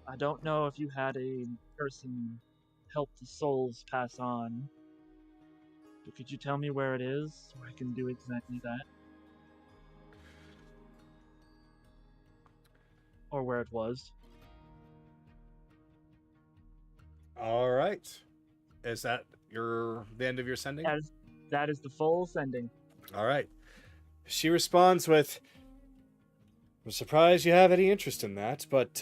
I don't know if you had a person help the souls pass on. But could you tell me where it is so I can do exactly that? Or where it was. All right. Is that the end of your sending? That is the full sending. All right. She responds with, I'm surprised you have any interest in that, but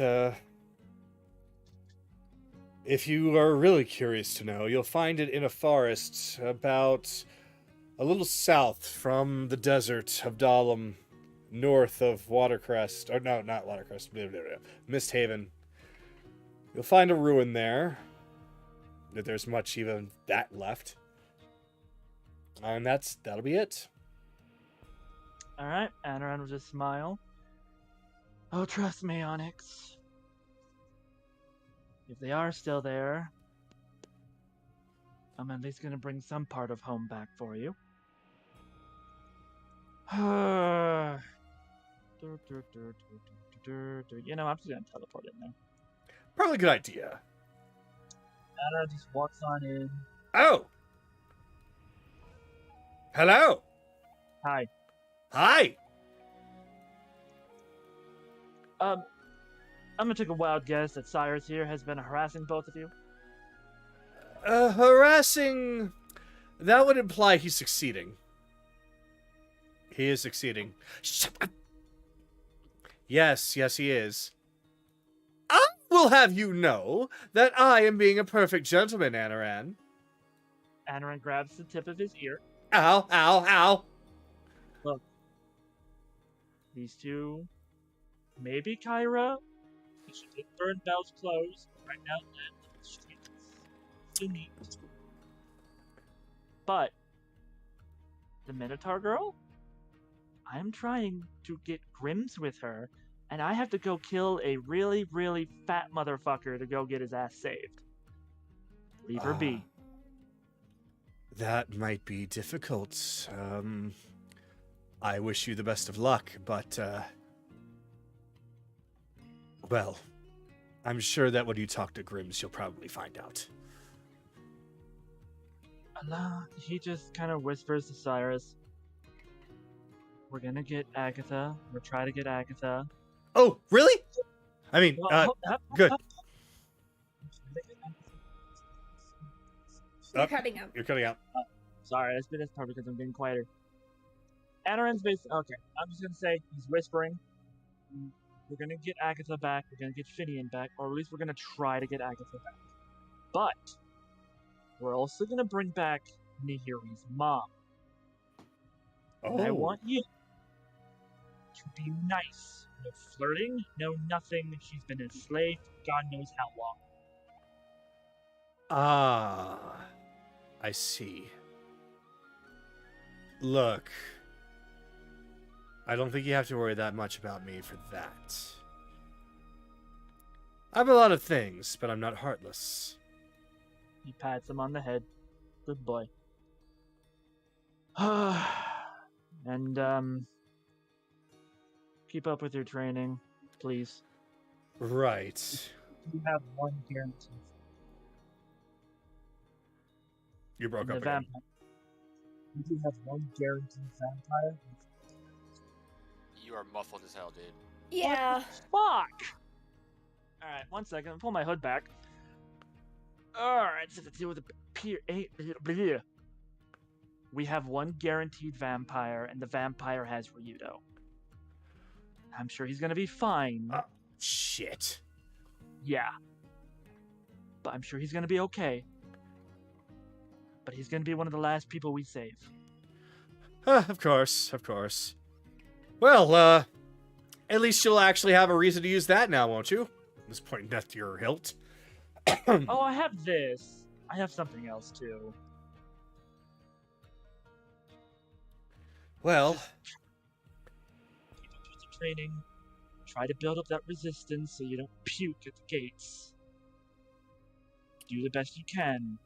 if you are really curious to know, you'll find it in a forest about a little south from the desert of Dahlem, north of Watercrest, or no, not Watercrest, Misthaven. You'll find a ruin there. If there's much even that left. And that'll be it. Alright, Anaran will just smile. Oh, trust me, Onyx. If they are still there, I'm at least gonna bring some part of home back for you. You know, I'm just gonna teleport in there. Probably a good idea. Anna just walks on in. Oh! Hello! Hi. Hi! I'm gonna take a wild guess that Cyrus here has been harassing both of you. Harassing... That would imply he's succeeding. He is succeeding. Shut up! Yes, he is. I will have you know that I am being a perfect gentleman, Anaran. Anaran grabs the tip of his ear. Ow, ow, ow. Look. These two, maybe Kyra. She did burn Belle's clothes. Right now, land on the streets. Still neat. But the Minotaur girl, I'm trying to get Grims with her, and I have to go kill a really, really fat motherfucker to go get his ass saved. Leave her be. That might be difficult. I wish you the best of luck, but, well, I'm sure that when you talk to Grims, you'll probably find out. Allah, he just kind of whispers to Cyrus, we're gonna get Agatha. We'll try to get Agatha. Oh, really? I mean, good. You're cutting out. You're cutting out. Sorry, that's probably because I'm getting quieter. Anaran's basically, okay, I'm just gonna say, he's whispering, we're gonna get Agatha back, we're gonna get Finian back, or at least we're gonna try to get Agatha back. But, we're also gonna bring back Nahiri's mom. And I want you to be nice. No flirting, no nothing. She's been enslaved God knows how long. Ah, I see. Look, I don't think you have to worry that much about me for that. I'm a lot of things, but I'm not heartless. He pats him on the head. Good boy. And, keep up with your training, please. Right. You have one guarantee. You broke The up again. vampire. You do have one guaranteed vampire. You are muffled as hell, dude. Yeah. Fuck! Alright, 1 second. I'll pull my hood back. Alright, so let's deal with the peer. We have one guaranteed vampire, and the vampire has Ryudo. I'm sure he's gonna be fine. Shit. Yeah. But I'm sure he's gonna be okay. But he's gonna be one of the last people we save. Of course, of course. Well, at least you'll actually have a reason to use that now, won't you? This pointing death to your hilt. Oh, I have this. I have something else, too. Well, Keep up with your training. Try to build up that resistance so you don't puke at the gates. Do the best you can.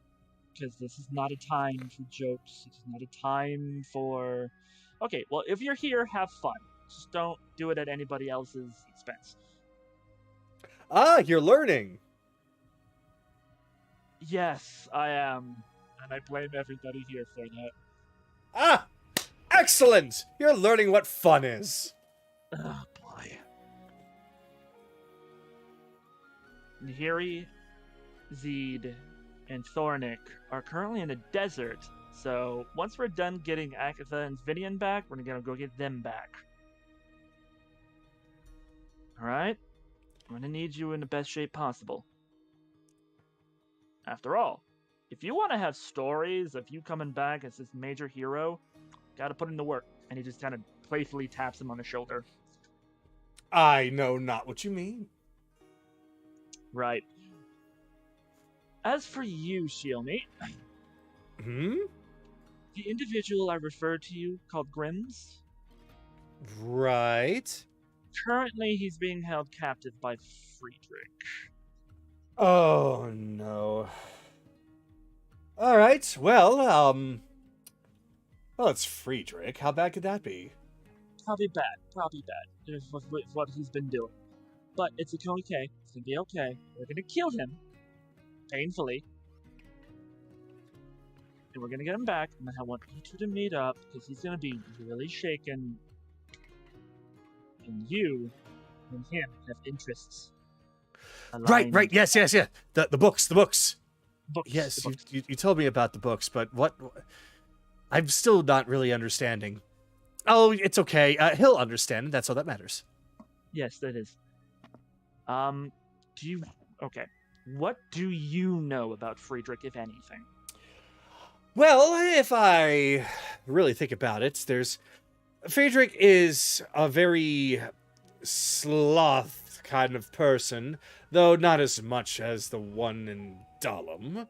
Because this is not a time for jokes. It's not a time for... Okay, well, if you're here, have fun. Just don't do it at anybody else's expense. you're learning. Yes, I am. And I blame everybody here for that. Ah, excellent! You're learning what fun is. Oh, boy. Nahiri, Zed, and Thornic are currently in the desert, so once we're done getting Agatha and Vinian back, we're gonna go get them back. Alright? I'm gonna need you in the best shape possible. After all, if you want to have stories of you coming back as this major hero, gotta put in the work. And he just kind of playfully taps him on the shoulder. I know not what you mean. Right. As for you, Shielmeat, Hmm? the individual I referred to you called Grims, Right. currently he's being held captive by Friedrich. Oh, no. Alright, well, well, it's Friedrich. How bad could that be? Probably bad. With what he's been doing. But it's okay. It's gonna be okay. We're gonna kill him. Painfully. and we're gonna get him back, and then I want you two to meet up because he's gonna be really shaken. And you and him have interests. Right, aligned. yes. The books. Books. Yes, the books. you told me about the books, but what? I'm still not really understanding. Oh, it's okay. He'll understand. That's all that matters. Yes, that is. Okay. What do you know about Friedrich, if anything? Well, if I really think about it, Friedrich is a very sloth kind of person, though not as much as the one in Dahlem.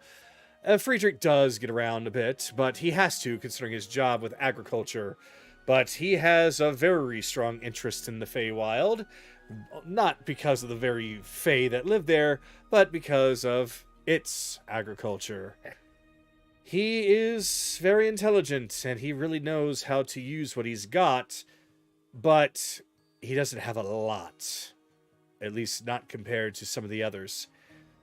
Friedrich does get around a bit, but he has to, considering his job with agriculture. But he has a very strong interest in the Feywild, not because of the very Fey that live there, but because of its agriculture. He is very intelligent, and he really knows how to use what he's got, but he doesn't have a lot. At least not compared to some of the others.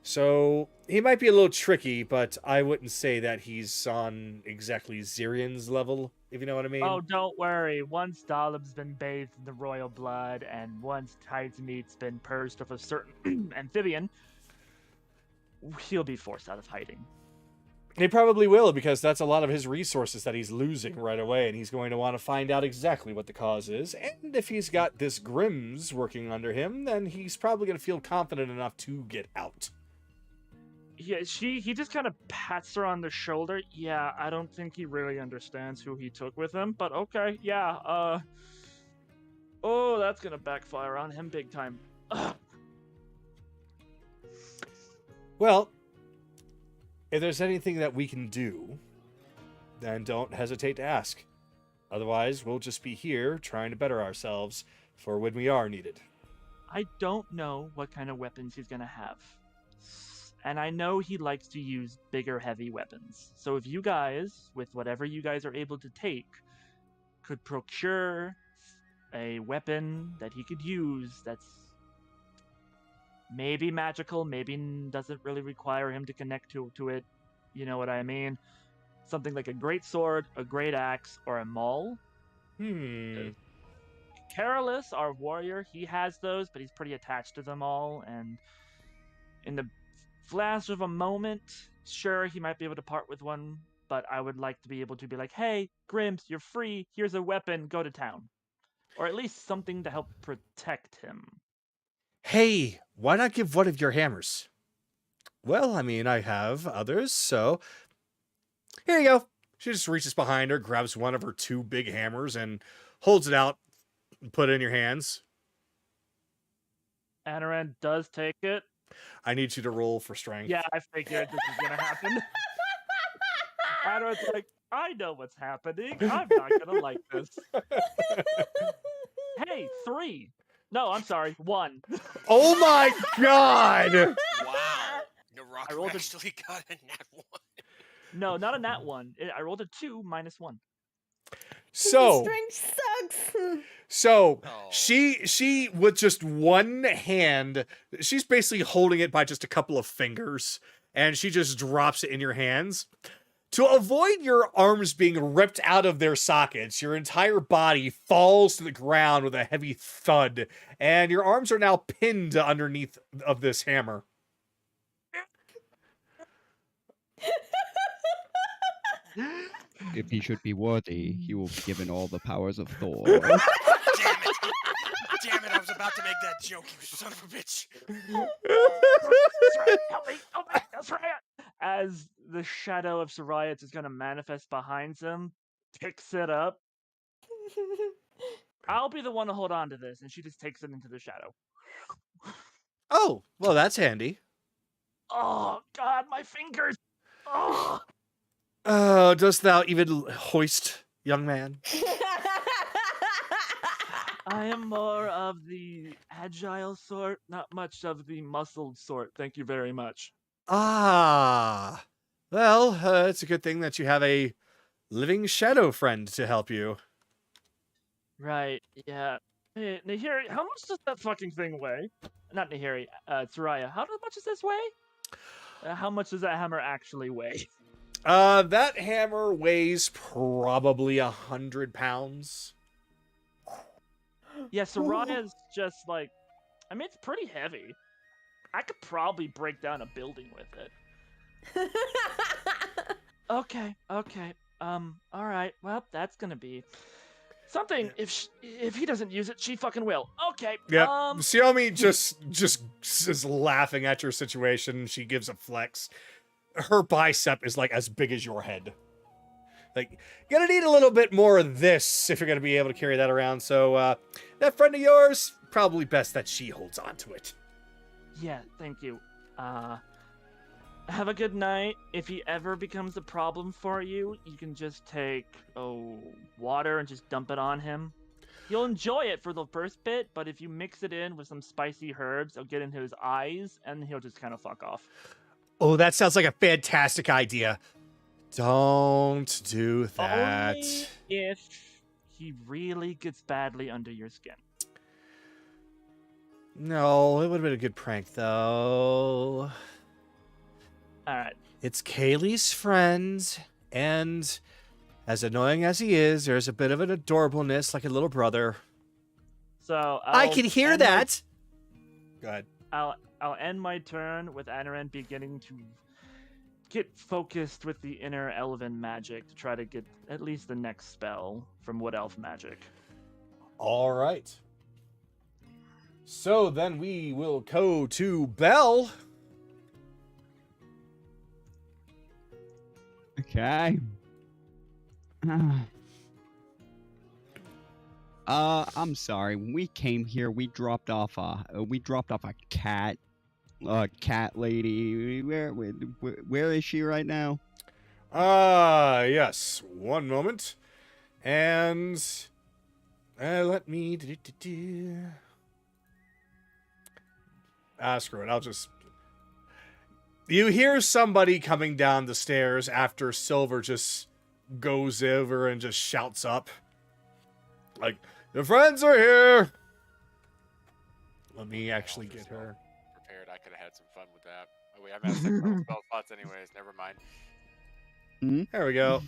So, he might be a little tricky, but I wouldn't say that he's on exactly Zyrion's level, if you know what I mean. Oh, don't worry. Once Dahlum's been bathed in the royal blood, and once Tide's meat's been purged of a certain amphibian, he'll be forced out of hiding. He probably will, because that's a lot of his resources that he's losing right away, and he's going to want to find out exactly what the cause is. And if he's got this Grimm's working under him, then he's probably going to feel confident enough to get out. Yeah, he just kind of pats her on the shoulder. Yeah, I don't think he really understands who he took with him, but okay, yeah, oh, that's gonna backfire on him big time. Ugh. Well, if there's anything that we can do, then don't hesitate to ask. Otherwise, we'll just be here trying to better ourselves for when we are needed. I don't know what kind of weapons he's gonna have. And I know he likes to use bigger, heavy weapons. So if you guys, with whatever you guys are able to take, could procure a weapon that he could use that's maybe magical, maybe doesn't really require him to connect to it, you know what I mean? Something like a great sword, a great axe, or a maul. Carolus, our warrior, he has those, but he's pretty attached to them all, and in the flash of a moment, sure, he might be able to part with one, but I would like to be able to be like, hey, Grimms, you're free, here's a weapon, go to town. Or at least something to help protect him. Hey, why not give one of your hammers? Well, I mean, I have others, so here you go. She just reaches behind her, grabs one of her two big hammers, and holds it out and put it in your hands. Anaran does take it. I need you to roll for strength. Yeah, I figured this is gonna happen. Anaran's like, I know what's happening. I'm not gonna like this. Hey, 3. No, I'm sorry, 1. Oh my god! Wow. I rolled Naraku a- actually got a nat 1. No, not a nat 1. I rolled a 2 minus 1. So, Strength sucks. So Oh. she with just one hand, she's basically holding it by just a couple of fingers, and she just drops it in your hands. To avoid your arms being ripped out of their sockets, your entire body falls to the ground with a heavy thud, and your arms are now pinned underneath of this hammer. If he should be worthy, he will be given all the powers of Thor. Damn it! Damn it, I was about to make that joke, you son of a bitch. Help me, that's right. As the shadow of Soraya is going to manifest behind him, picks it up. I'll be the one to hold on to this, and she just takes it into the shadow. Oh, well, that's handy. Oh, God, my fingers! Oh! Dost thou even hoist, young man? I am more of the agile sort, not much of the muscled sort. Thank you very much. Ah, well, it's a good thing that you have a living shadow friend to help you. Right, yeah. Hey, Nahiri, how much does that fucking thing weigh? Not Nahiri, Soraya, how much does this weigh? How much does that hammer actually weigh? That hammer weighs probably 100 pounds. Yeah, Soraya's just like, I mean, it's pretty heavy. I could probably break down a building with it. Okay. All right. Well, that's gonna be something. If he doesn't use it, she fucking will. Okay. Yep. Xiaomi just is laughing at your situation. She gives a flex. Her bicep is like as big as your head. Like, you're gonna need a little bit more of this if you're gonna be able to carry that around. So, that friend of yours, probably best that she holds on to it. Yeah. Thank you. Have a good night. If he ever becomes a problem for you, you can just take water and just dump it on him. You'll enjoy it for the first bit, but if you mix it in with some spicy herbs, it'll get into his eyes, and he'll just kind of fuck off. Oh, that sounds like a fantastic idea. Don't do that. Only if he really gets badly under your skin. No, it would have been a good prank, though. Alright. It's Kayli's friend, and as annoying as he is, there's a bit of an adorableness like a little brother. So I can hear that! Go ahead. I'll end my turn with Anaran beginning to get focused with the inner elven magic to try to get at least the next spell from Wood Elf magic. All right. So then we will go to Belle. Okay. I'm sorry. When we came here, we dropped off a cat. Cat lady. Where is she right now? Yes. One moment. And let me screw it. I'll just... You hear somebody coming down the stairs after Silver just goes over and just shouts up. Like, the friends are here! Let me actually get her. Prepared. I could have had some fun with that. Oh wait, I'm at 6 level spell slots anyways. Never mind. There we go.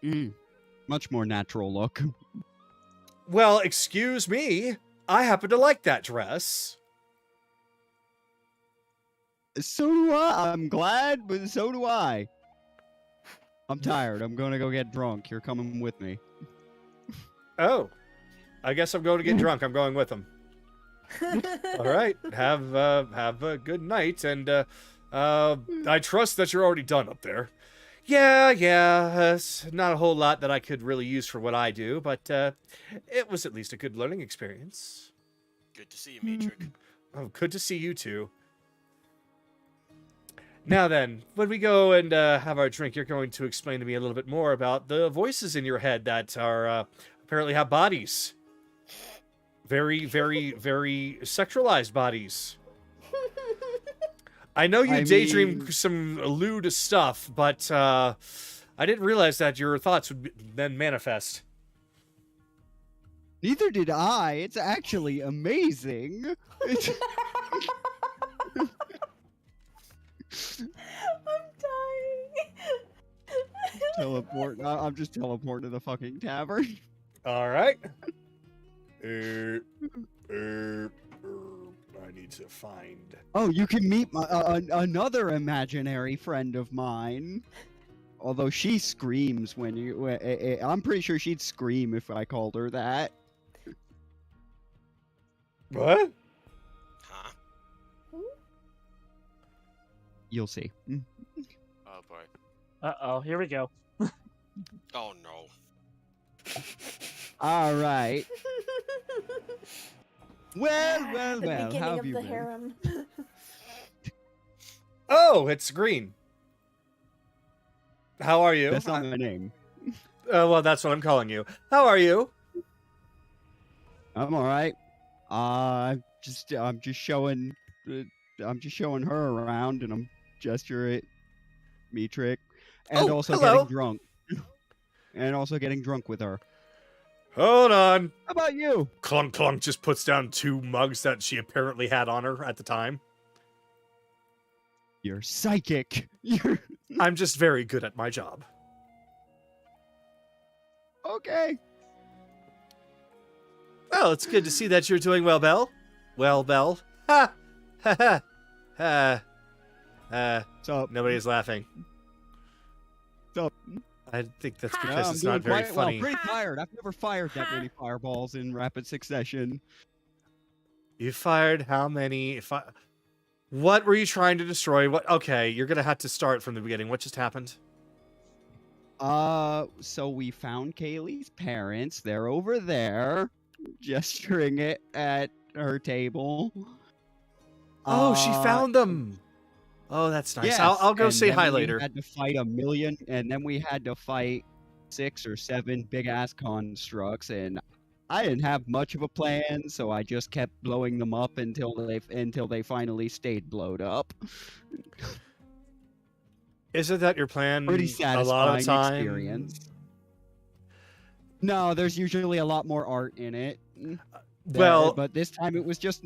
Nothing. Much more natural look. Well, excuse me. I happen to like that dress. So do I. I'm glad, but so do I. I'm tired. I'm gonna go get drunk. You're coming with me. Oh. I guess I'm going to get drunk. I'm going with him. All right. Have a good night, and I trust that you're already done up there. Yeah. It's not a whole lot that I could really use for what I do, but it was at least a good learning experience. Good to see you, Matrix. Oh, good to see you too. Now then, when we go and have our drink, you're going to explain to me a little bit more about the voices in your head that are apparently have bodies. Very, very, very sexualized bodies. I know you daydream some lewd stuff, but I didn't realize that your thoughts would then manifest. Neither did I. It's actually amazing. I'm dying. Teleport. I'm just teleporting to the fucking tavern. All right. I need to find... Oh, you can meet another imaginary friend of mine. Although she screams when you... I'm pretty sure she'd scream if I called her that. What? Huh? You'll see. Oh boy. Uh-oh, here we go. Oh no. All right. Well, The how beginning have of you the been? harem. Oh, it's Green. How are you? That's not my name. Well, that's what I'm calling you. How are you? I'm all right. I'm just showing her around, and I'm gesturing at Metric, and Oh, also hello. getting drunk, and also getting drunk with her. Hold on. How about you? Clunk Clunk just puts down 2 mugs that she apparently had on her at the time. You're psychic. You're I'm just very good at my job. okay. Well, it's good to see that you're doing well, Belle. Well, Belle. Ha! Ha ha! So Nobody's laughing. So I think that's Ha! because I'm it's doing not very quite funny. well. Pretty tired. I've never fired that many fireballs in rapid succession. You fired how many? What were you trying to destroy? What? Okay, you're gonna have to start from the beginning. What just happened? So we found Kaylee's parents. They're over there, gesturing it at her table. Oh, she found them. Oh, that's nice. Yes, I'll go and say then hi we later. Had to fight a million, and then we had to fight 6 or 7 big ass constructs, and I didn't have much of a plan, so I just kept blowing them up until they finally stayed blowed up. Isn't that your plan? Pretty a lot of satisfying time. experience. No, there's usually a lot more art in it. Well, but this time it was just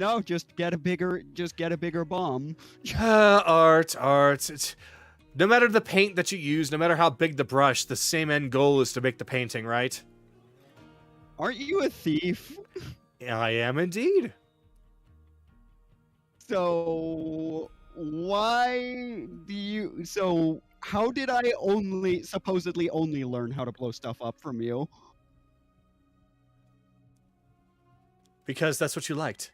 get a bigger bomb. art. No matter the paint that you use, no matter how big the brush, the same end goal is to make the painting, right? Aren't you a thief? I am indeed. So how did I supposedly only learn how to blow stuff up from you? Because that's what you liked.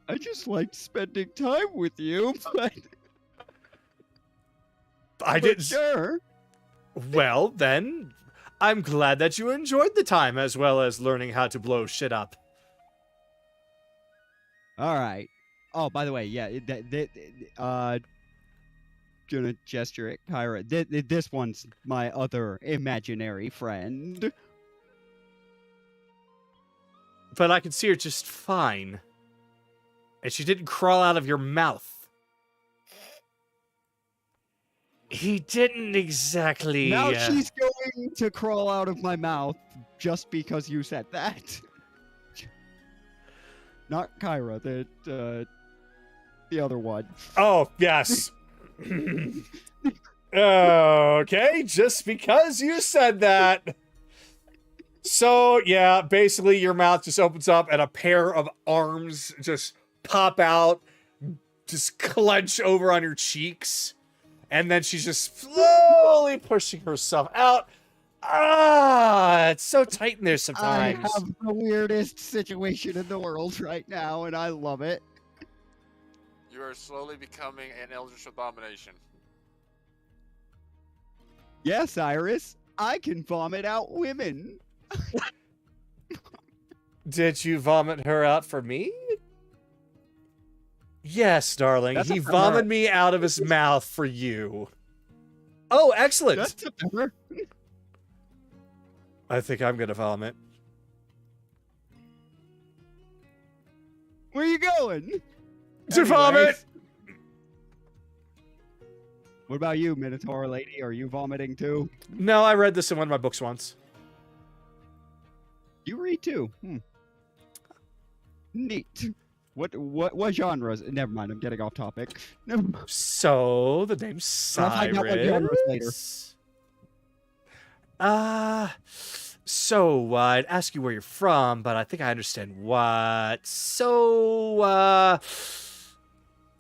I just liked spending time with you, but I didn't. Sure. Well, then, I'm glad that you enjoyed the time as well as learning how to blow shit up. All right. Oh, by the way, yeah, gonna gesture at Kyra. This one's my other imaginary friend. But I can see her just fine. And she didn't crawl out of your mouth. He didn't exactly... Now she's going to crawl out of my mouth just because you said that. Not Kyra, the other one. Oh, yes. Okay, just because you said that. So, yeah, basically your mouth just opens up and a pair of arms just pop out, just clench over on your cheeks. And then she's just slowly pushing herself out. Ah, it's so tight in there sometimes. I have the weirdest situation in the world right now, and I love it. You are slowly becoming an eldritch abomination. Yes, Iris, I can vomit out women. Did you vomit her out for me? Yes, darling. That's He up to vomited her. me out of his mouth for you. Oh, excellent. That's up to her. I think I'm gonna vomit. Where you going? To vomit! Anyways. What about you, Minotaur lady? Are you vomiting too? No, I read this in one of my books once. You read too. Neat. What genres? Never mind. I'm getting off topic. Never mind. So the name's I'll find out what genres later. Cyrus. So I'd ask you where you're from, but I think I understand what. So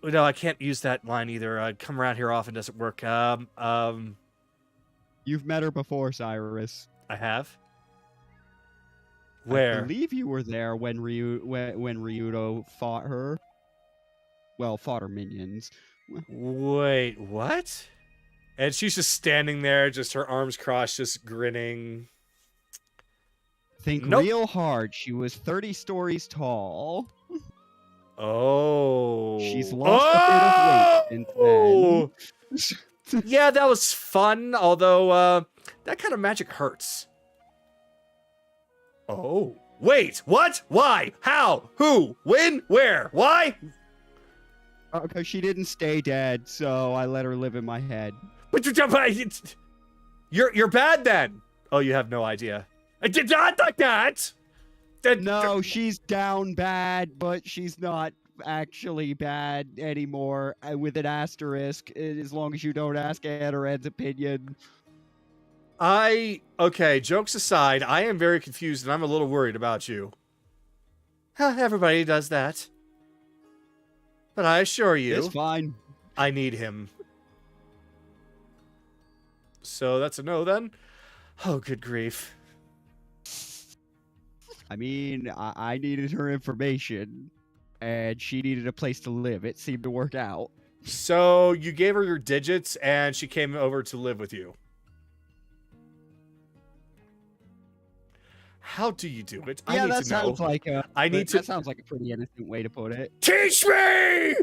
no, I can't use that line either. Come around here often doesn't work. You've met her before, Cyrus. I have. I Where? believe you were there when Ryudo fought her. Well, fought her minions. Wait, what? And she's just standing there, just her arms crossed, just grinning. Think Nope. real hard. She was 30 stories tall. Oh. She's lost a bit of weight since then. Yeah, that was fun, although that kind of magic hurts. Oh. Wait, what? Why? How? Who? When? Where? Why? Because she didn't stay dead, so I let her live in my head. But You're bad then. Oh, you have no idea. I did not like that. No, she's down bad, but she's not actually bad anymore. With an asterisk, as long as you don't ask Ed or Ed's opinion. Okay, jokes aside, I am very confused and I'm a little worried about you. Everybody does that. But I assure you, It's fine. I need him. So that's a no then? Oh, good grief. I mean, I needed her information, and she needed a place to live. It seemed to work out. So you gave her your digits and she came over to live with you. How do you do it? I Yeah, need that to know. sounds like a. I need to That sounds like a pretty innocent way to put it. teach me.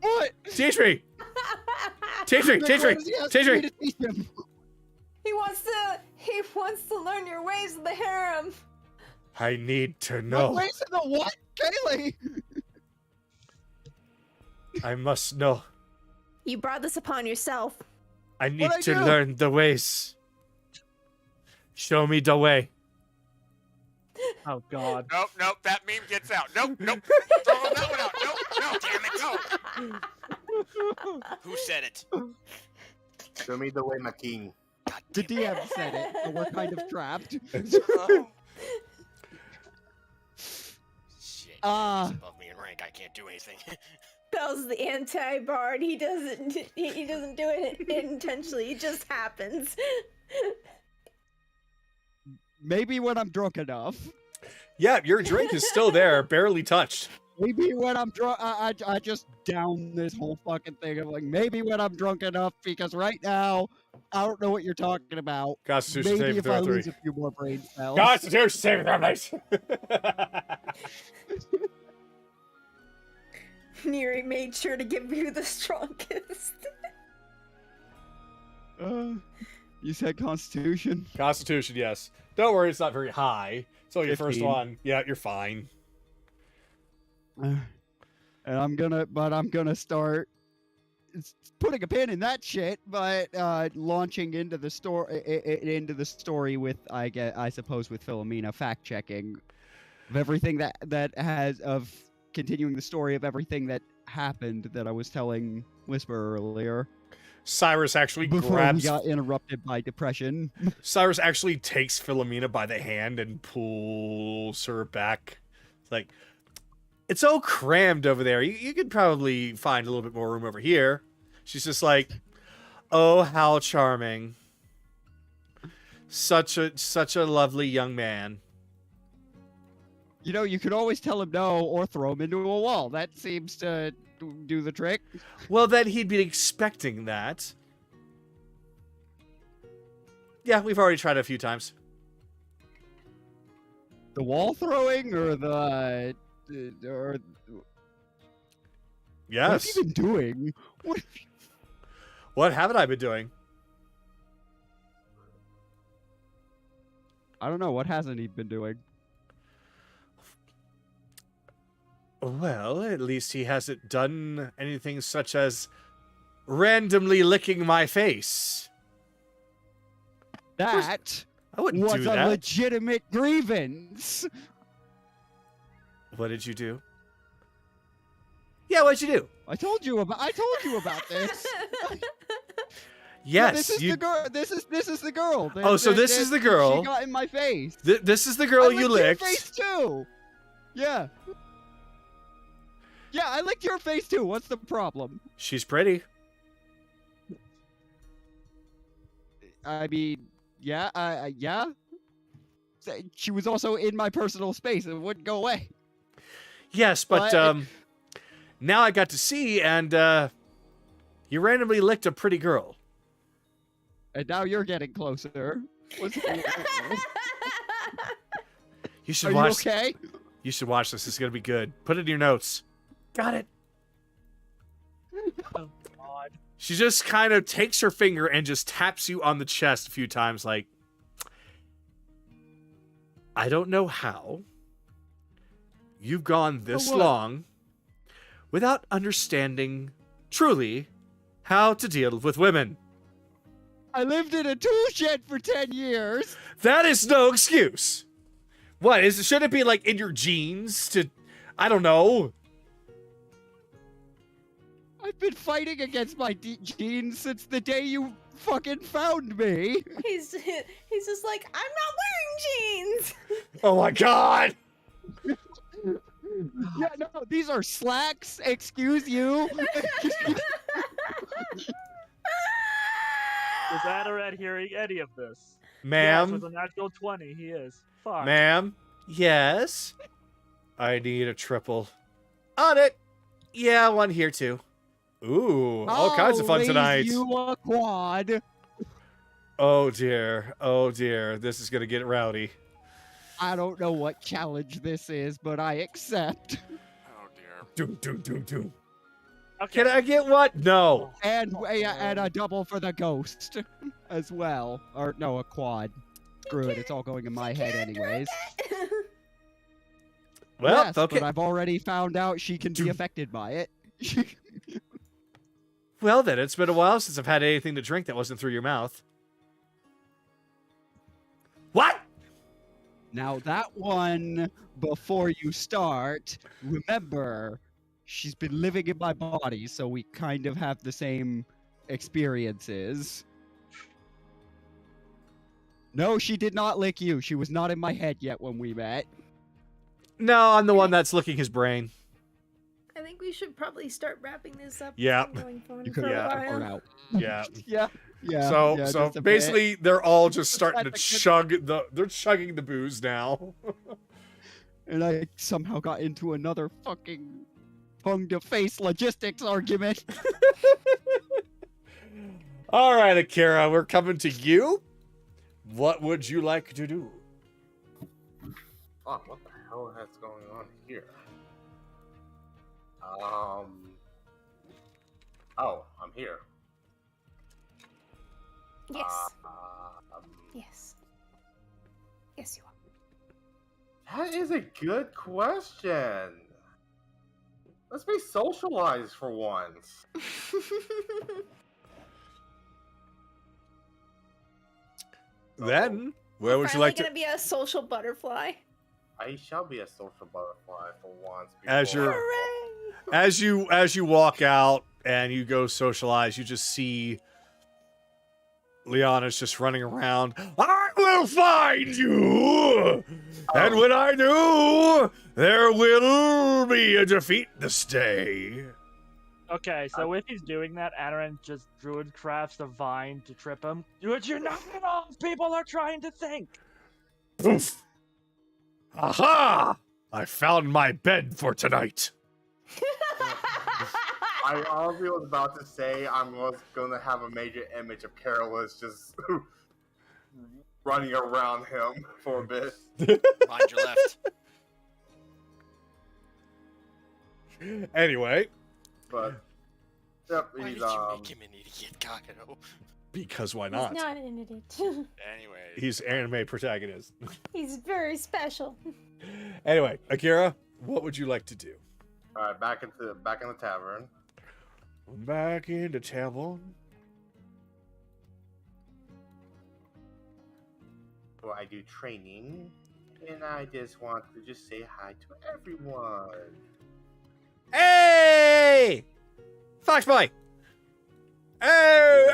What? Teach me. Teach me. Teach me. Teach me. He wants to learn your ways of the harem. I need to know. Wait to the what, Kayli? I must know. You brought this upon yourself. I need What'd I to do? learn the ways. Show me the way. Oh God. Nope, that meme gets out. Nope. Throw that one out. No, damn it, no. Who said it? Show me the way, my king. God The damn it. DM said it, so we're kind of trapped. Oh. Shit. Ah. He's above me in rank. I can't do anything. Bell's the anti-bard. He doesn't do it intentionally. It just happens. Maybe when I'm drunk enough. Yeah, your drink is still there, barely touched. Maybe when I'm drunk, I just down this whole fucking thing. I'm like, maybe when I'm drunk enough, because right now, I don't know what you're talking about. Constitution Maybe saving if I throw 3. lose a few more brain cells. Constitution saving throw, nice. Neri made sure to give you the strongest. You said Constitution? Constitution, yes. Don't worry, it's not very high. It's only your first 15. one. Yeah, you're fine. And I'm gonna start putting a pin in that shit, but launching into the story with I suppose with Philomena fact checking of everything that has of continuing the story of everything that happened that I was telling Whisper earlier. Cyrus actually Before grabs. we got interrupted by depression. Cyrus actually takes Philomena by the hand and pulls her back. It's like, it's all crammed over there. You could probably find a little bit more room over here. She's just like, oh, how charming. Such a lovely young man. You know, you could always tell him no or throw him into a wall. That seems to do the trick. Well, then he'd be expecting that. Yeah, we've already tried it a few times. The wall throwing or Yes. What have you been doing? What haven't I been doing? I don't know. What hasn't he been doing? Well, at least he hasn't done anything such as randomly licking my face. That I wouldn't was do a that. legitimate grievance. What did you do? Yeah, what'd you do? I told you about this. Yes, this is you. the girl. This is the girl. Oh, so this is the girl. She got in my face. This is the girl I you licked licked. your face too. Yeah. Yeah, I licked your face too. What's the problem? She's pretty. I mean, yeah, yeah. She was also in my personal space. It wouldn't go away. Yes, but now I got to see, and you randomly licked a pretty girl. And now you're getting closer. You should Are watch. you okay? You should watch this. It's gonna be good. Put it in your notes. Got it. Oh God. She just kind of takes her finger and just taps you on the chest a few times, like, I don't know how you've gone this what? long without understanding truly how to deal with women. I lived in a tool shed for 10 years. That is no excuse. What is? Should it be like in your genes to? I don't know. I've been fighting against my genes since the day you fucking found me. He's just like, I'm not wearing jeans. Oh my god. Yeah, no, these are slacks. Excuse you. Is Adaret hearing any of this? Yes, Ma'am, with a natural 20, he is. Fuck. ma'am, yes. I need a triple. On it. Yeah, one here too. Ooh, all kinds of fun I'll tonight. raise you a quad. Oh dear, oh dear. This is gonna get rowdy. I don't know what challenge this is, but I accept. Oh dear. Doom, doom, doom, doom. Okay. Can I get what? No. And a double for the ghost as well. Or no, a quad. Screw it, it's all going in my head anyways. Well, Yes, okay. but I've already found out she can be affected by it. Well then, it's been a while since I've had anything to drink that wasn't through your mouth. What? Now that one, before you start, remember, she's been living in my body, so we kind of have the same experiences. No, she did not lick you. She was not in my head yet when we met. No, I'm the one that's licking his brain. I think we should probably start wrapping this up. Yeah. It's been going on You for could a have while. her out. Yeah. Yeah. Yeah. So yeah, so just a bit. basically they're all just starting to That's a good- chug they're chugging the booze now. And I somehow got into another fucking tongue-to-face logistics argument. All right, Akira, we're coming to you. What would you like to do? Oh, what the hell is going on here? Oh, I'm here. Yes. Um, Yes. Yes, you that is a good question. Let's be socialized for once. are. Then, where would you Finally like to gonna be a social butterfly. I shall be a social butterfly for once. As before- you're- Hooray! as you walk out and you go socialize, you just see Liana's just running around. I will find you! And when I do, there will be a defeat this day. Okay, so if he's doing that, Adaran just druid crafts a vine to trip him. Which you're not at all. People are trying to think. Poof! Aha! I found my bed for tonight. I honestly was about to say I'm going to have a major image of Carolus just running around him for a bit. Mind your left. Anyway, But, yep, Why he's, did you make him an idiot, Kagano? because why He's not? not an idiot. Anyways. He's anime protagonist. He's very special. Anyway, Akira, what would you like to do? alright, back in the tavern. Back into tavern. Well, I do training, and I just want to just say hi to everyone. Hey! Fox boy! Hey!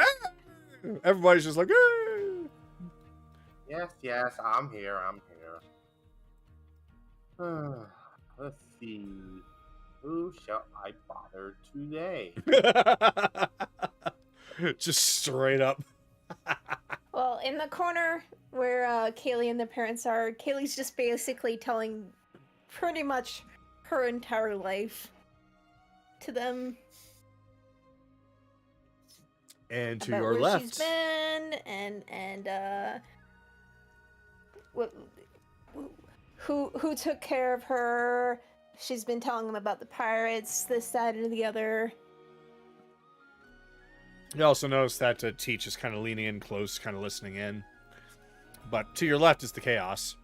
Everybody's just like, hey! Yes, I'm here. Let's see. Who shall I bother today? Just straight up. Well, in the corner where Kayli and the parents are, Kayli's just basically telling pretty much her entire life to them. And to about your where left. she's been and who took care of her. She's been telling them about the pirates, this, that, and the other. You also notice that Teach is kind of leaning in close, kind of listening in. But to your left is the chaos.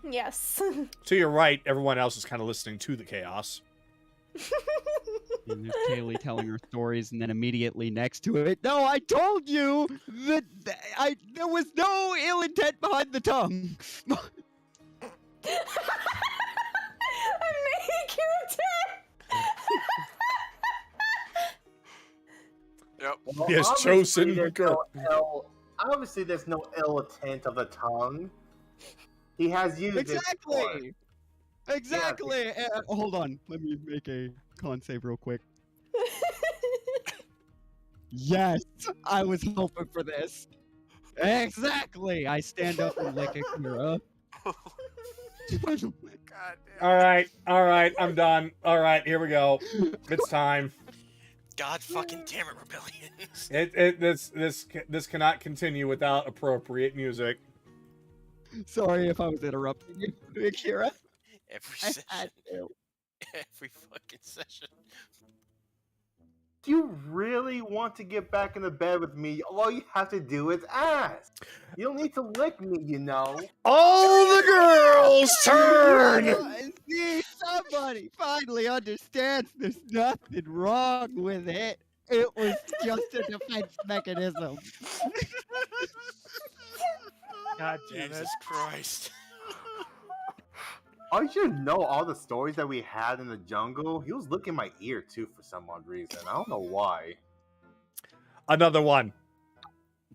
Yes. To your right, everyone else is kind of listening to the chaos. And there's Kayli telling her stories, and then immediately next to it, no, I told you that there was no ill intent behind the tongue. I'm making you attack. Yep. Well, He has obviously chosen there's good. obviously, there's no ill intent of the tongue. He has used it before. Exactly. Hold on. Let me make a con save real quick. Yes, I was hoping for this. Exactly. I stand up and lick Akira. God damn. All right, I'm done. All right, here we go. It's time. God fucking damn it, Rebellions. This cannot continue without appropriate music. Sorry if I was interrupting you, Akira. Every I session. had to. Every fucking session. Do you really want to get back into bed with me? All you have to do is ask. You don't need to lick me, you know. All the girls turn. See, somebody finally understands there's nothing wrong with it. It was just a defense mechanism. God damn it. Jesus Christ. I should know all the stories that we had in the jungle. He was licking my ear too for some odd reason. I don't know why. Another one.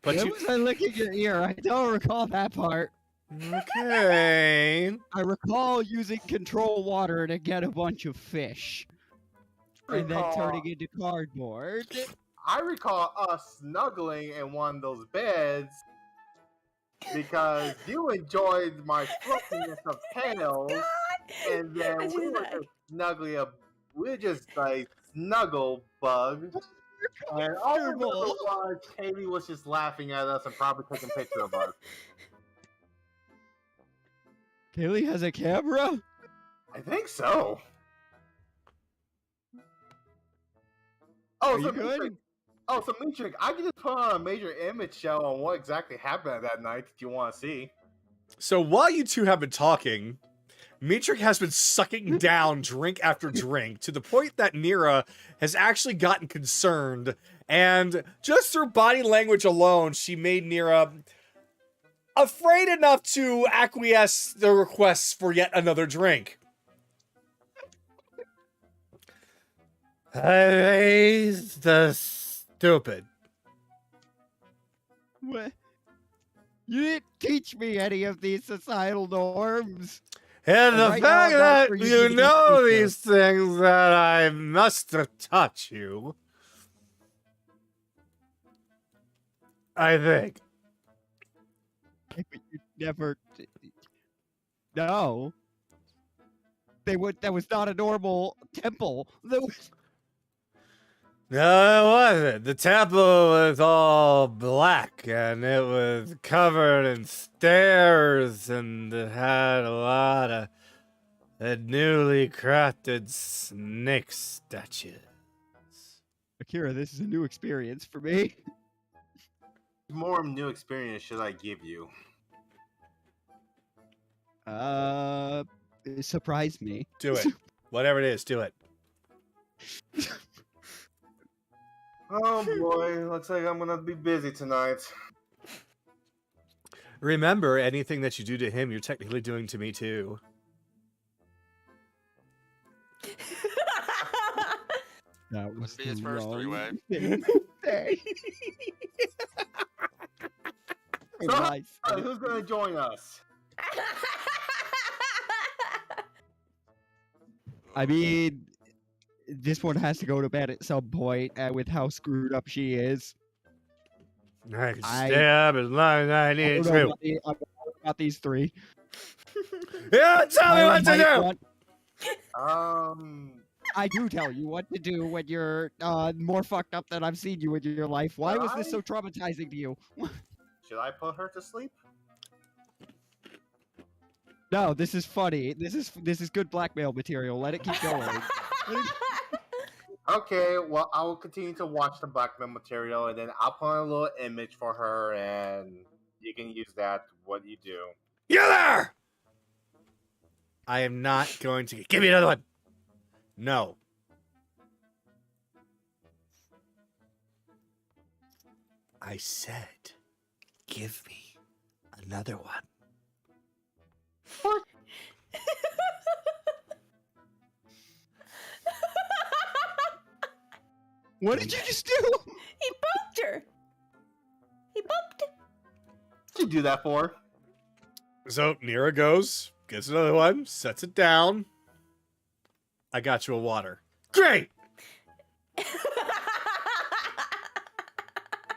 But It you. was like licking your ear. I don't recall that part. Okay. I recall using control water to get a bunch of fish. And then turning into cardboard. I recall us snuggling in one of those beds because you enjoyed my fluffiness of tails, and then we were just snuggly up. We were just like snuggle bug, and all we remember was Kayli was just laughing at us and probably taking pictures of us. Kayli has a camera? I think so. Oh, Are so you good? Matrix, so Matrix, I can just put on a major image show on what exactly happened that night that you want to see. So while you two have been talking, Mitrik has been sucking down drink after drink to the point that Nira has actually gotten concerned, and just through body language alone, she made Nira afraid enough to acquiesce the requests for yet another drink. The stupid. What? You didn't teach me any of these societal norms. And the right now, fact I'm not that sure you you need to know teach these things that I must have taught you. I think. But you never. No. That was not a normal temple. That was... No, it wasn't. The temple was all black, and it was covered in stairs, and it had a lot of newly crafted snake statues. Akira, this is a new experience for me. More new experience should I give you? Surprise me. Do it. Whatever it is, do it. Oh boy, looks like I'm gonna be busy tonight. Remember, anything that you do to him, you're technically doing to me too. That was Be his the first wrong three-way. thing to say. So, Nice. who's gonna join us? I mean, this one has to go to bed at some point, with how screwed up she is. I can stab as long as I I need don't know to. about these three. Yeah, tell me what to do! I do tell you what to do when you're more fucked up than I've seen you in your life. Why was this so traumatizing to you? Should I put her to sleep? No, this is funny. This is good blackmail material. Let it keep going. Okay, well, I will continue to watch the blackmail material, and then I'll put on a little image for her, and you can use that. What you do? You there! I am not going to... Give me another one! No. I said, give me another one. What did you just do? He bumped her. He bumped. What'd you do that for? So Nira goes, gets another one, sets it down. I got you a water. Great!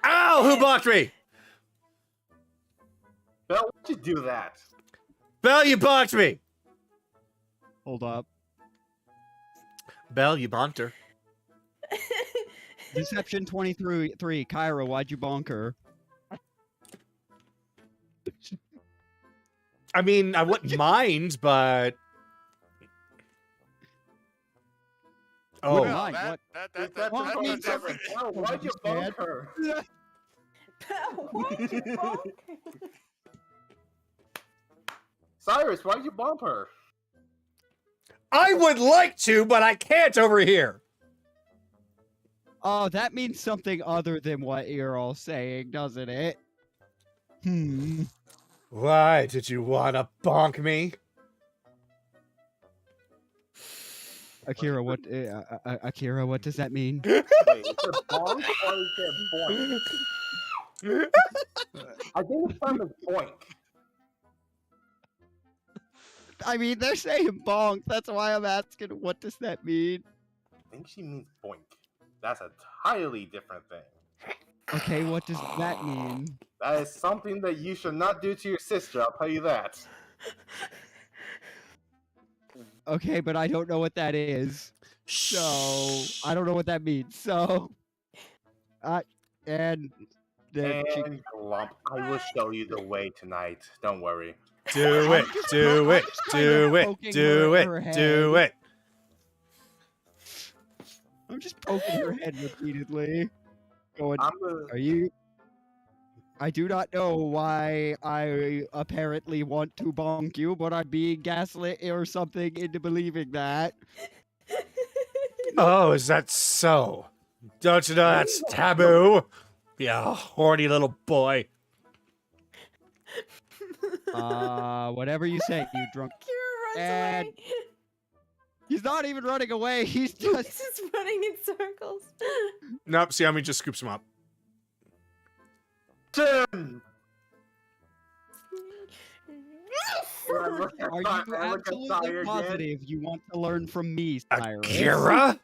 Ow! Who blocked me? Bell, why'd you do that? Bell, you blocked me! Hold up. Bell, you bonked her. Deception 23. Kyra, why'd you bonk her? I mean, I wouldn't mind, but... Oh, Wouldn't mind. that, What? that Bonk that's means different. Bell, why'd you bonk her? Bell, why'd you bonk her? Cyrus, why'd you bump her? I would like to, but I can't over here. Oh, that means something other than what you're all saying, doesn't it? Why did you want to bonk me? Akira, what does that mean? Wait, is it bonk or is it boink? I think the term is boink. I mean, they're saying bonk. That's why I'm asking, what does that mean? I think she means boink. That's a entirely different thing. Okay, what does that mean? That is something that you should not do to your sister, I'll tell you that. Okay, but I don't know what that is. So, I don't know what that means. So, and then she... And Glump, I will show you the way tonight. Don't worry. Do it, do it, do it, do it, do it. I'm just poking her head repeatedly. Going, I'm the... are you... I do not know why I apparently want to bonk you, but I'm being gaslit or something into believing that. Oh, is that so? Don't you know that's taboo? Yeah, horny little boy. Whatever you say, you drunk. Kira runs And- away. He's not even running away. He's He's just... just running in circles. Nope, Siami just scoops him up. Turn! Are you absolutely positive you want to learn from me, Cyrus? Akira?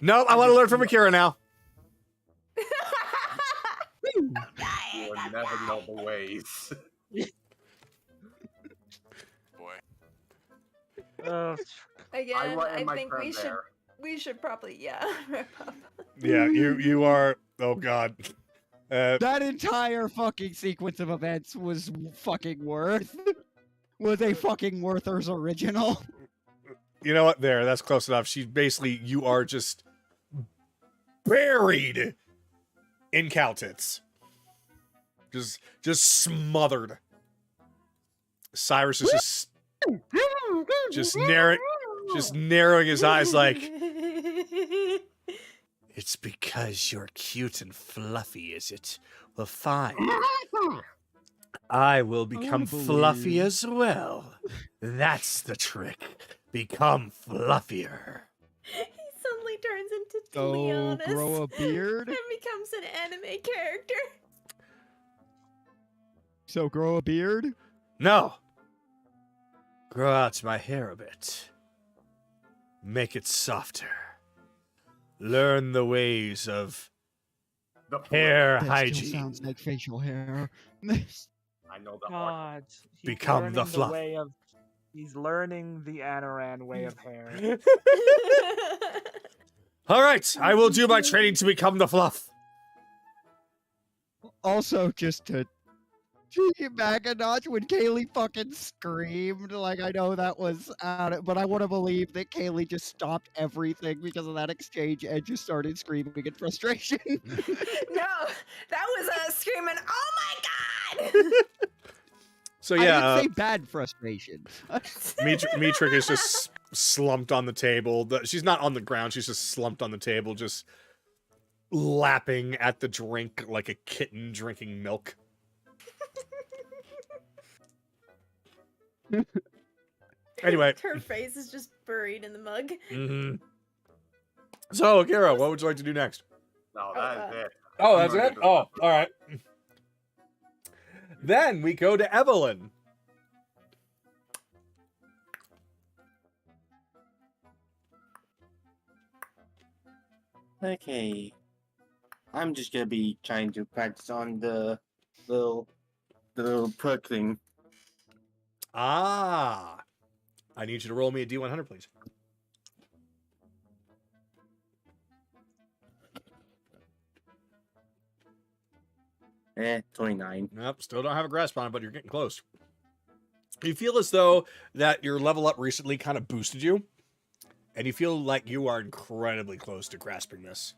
Nope, I want to learn from Akira now. You will never know the ways. Boy. Again, will end I my think turn there. we should probably wrap up. Yeah, you are. Oh God. That entire fucking sequence of events was fucking worth. Was a fucking Werther's original. You know what? There, that's close enough. She basically, you are just buried in cow tits. Just smothered. Cyrus is just narrowing his eyes like, it's because you're cute and fluffy, is it? Well, fine. I will become fluffy as well. That's the trick. Become fluffier. He suddenly turns into So, Leonis grow a beard? and becomes an anime character. So, grow a beard? No. Grow out my hair a bit. Make it softer. Learn the ways of hair That hygiene. still sounds like facial hair. I know the art. God. He's Become learning the fluff. way of, he's learning the Anoran way of hair. All right, I will do my training to become the fluff. Also, just to take it back a notch, when Kayli fucking screamed, like, I know that was out, but I want to believe that Kayli just stopped everything because of that exchange and just started screaming in frustration. No, that was a screaming, oh my god! So I yeah, didn't say bad frustration. Metric is just slumped on the table. She's not on the ground. She's just slumped on the table, just lapping at the drink like a kitten drinking milk. Anyway. Her face is just buried in the mug. Mm-hmm. So, Akira, what would you like to do next? No, that is it. Oh, I'm that's gonna it? do Oh, this. all right. Then we go to Evelyn. Okay. I'm just gonna be trying to practice on the little perk thing. Ah. I need you to roll me a D100, please. 29. Nope, still don't have a grasp on it, but you're getting close. You feel as though that your level up recently kind of boosted you, and you feel like you are incredibly close to grasping this.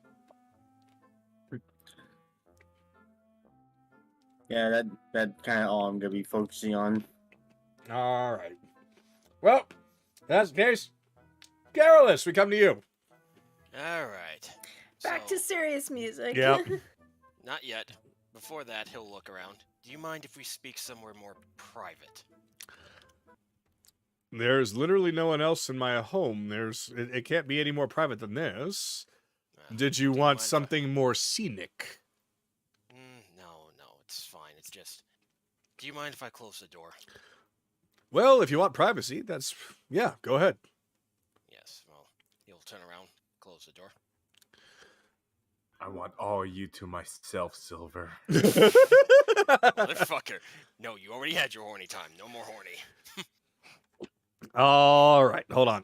Yeah, that kind of all I'm gonna be focusing on. All right. Well, if that's the case, Garrulus, we come to you. All right. Back to serious music. Yep. Not yet. Before that, he'll look around. Do you mind if we speak somewhere more private? There's literally no one else in my home. It can't be any more private than this. Did you do want mind if I- something more scenic? No, it's fine. It's just... Do you mind if I close the door? Well, if you want privacy, yeah, go ahead. Yes, well, he'll turn around, close the door. I want all you to myself, Silver. Motherfucker. No, you already had your horny time. No more horny. All right, hold on.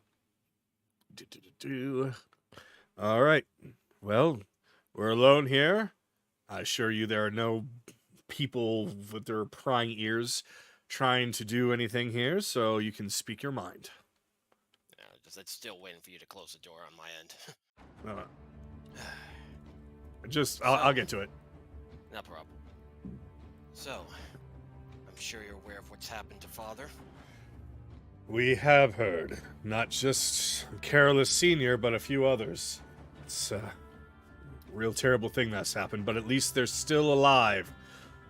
All right. Well, we're alone here. I assure you there are no people with their prying ears trying to do anything here, so you can speak your mind. Just it's still waiting for you to close the door on my end. I'll get to it. No problem. So, I'm sure you're aware of what's happened to Father. We have heard. Not just Careless Senior, but a few others. It's a real terrible thing that's happened, but at least they're still alive.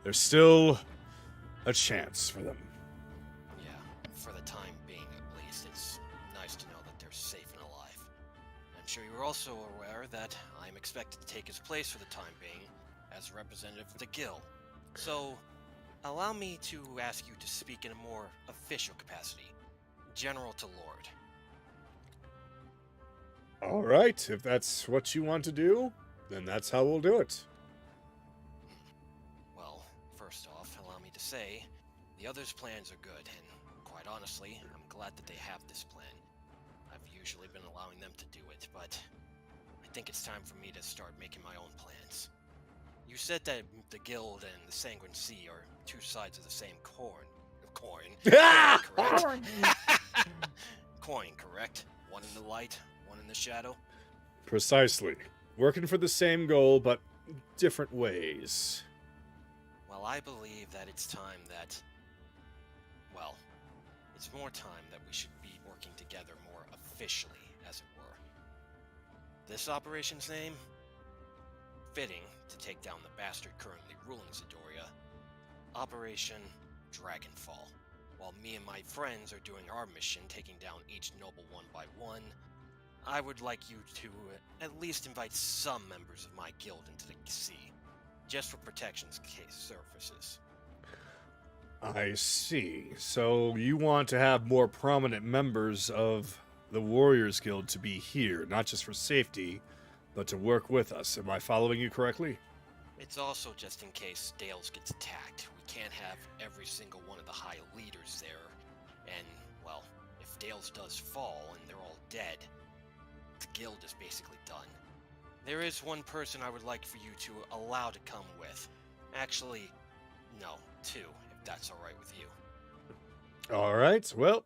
There's still a chance for them. Yeah, for the time being at least, it's nice to know that they're safe and alive. I'm sure you're also aware that I'm expected to take his place for the time being as a representative of the Guild. So, allow me to ask you to speak in a more official capacity. General to Lord. All right, if that's what you want to do, then that's how we'll do it. Well, first off, allow me to say, the others' plans are good, and quite honestly, I'm glad that they have this plan. I've usually been allowing them to do it, but I think it's time for me to start making my own plans. You said that the Guild and the Sanguine Sea are two sides of the same coin. Correct? Coin, correct? One in the light, one in the shadow? Precisely. Working for the same goal, but different ways. Well, I believe that it's time that... Well, it's more time that we should be working together more officially, as it were. This operation's name? Fitting to take down the bastard currently ruling Zidoria. Operation Dragonfall. While me and my friends are doing our mission, taking down each noble one by one, I would like you to at least invite some members of my guild into the sea, just for protection's case surfaces. I see. So you want to have more prominent members of the Warriors Guild to be here, not just for safety, but to work with us. Am I following you correctly? It's also just in case Dales gets attacked. We can't have every single one of the high leaders there. And, well, if Dales does fall and they're all dead, the guild is basically done. There is one person I would like for you to allow to come with. Actually, no, two, if that's alright with you. All right. Well,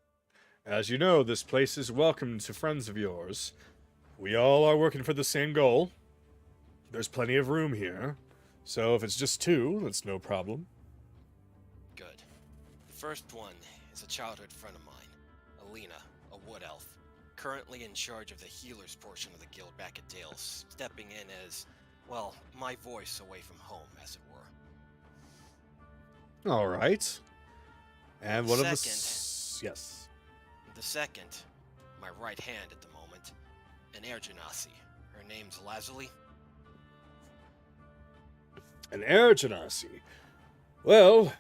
as you know, this place is welcome to friends of yours. We all are working for the same goal. There's plenty of room here. So if it's just two, that's no problem. Good. The first one is a childhood friend of mine, Alina, a wood elf, currently in charge of the healers portion of the guild back at Dales, stepping in as well, my voice away from home, as it were. All right. And one of the... Second. Yes. The second, my right hand at the moment, an air genasi. Her name's Lazuli. An air genasi. Well,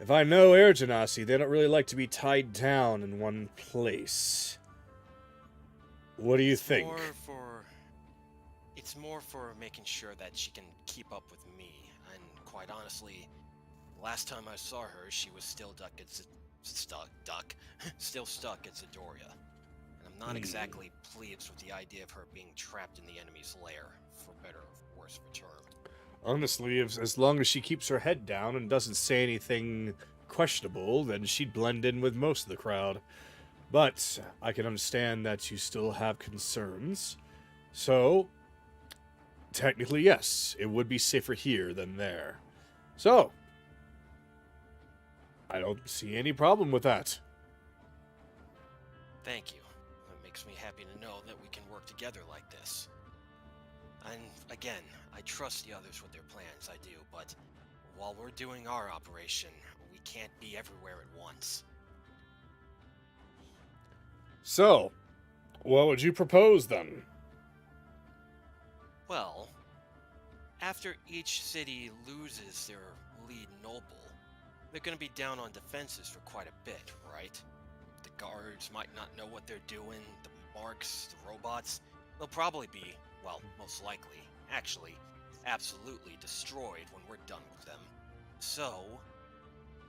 if I know air genasi, they don't really like to be tied down in one place. What do you think? It's more for making sure that she can keep up with me. And quite honestly, last time I saw her, she was still still stuck at Zidoria. And I'm not exactly pleased with the idea of her being trapped in the enemy's lair, for better or worse of a term. Honestly, as long as she keeps her head down and doesn't say anything questionable, then she'd blend in with most of the crowd. But I can understand that you still have concerns. So, technically, yes, it would be safer here than there. So, I don't see any problem with that. Thank you. It makes me happy to know that we can work together like this. And again, I trust the others with their plans, I do, but while we're doing our operation, we can't be everywhere at once. So, what would you propose then? Well, after each city loses their lead noble, they're gonna be down on defenses for quite a bit, right? The guards might not know what they're doing, the marks, the robots, they'll probably be, well, most likely, actually, absolutely destroyed when we're done with them. So,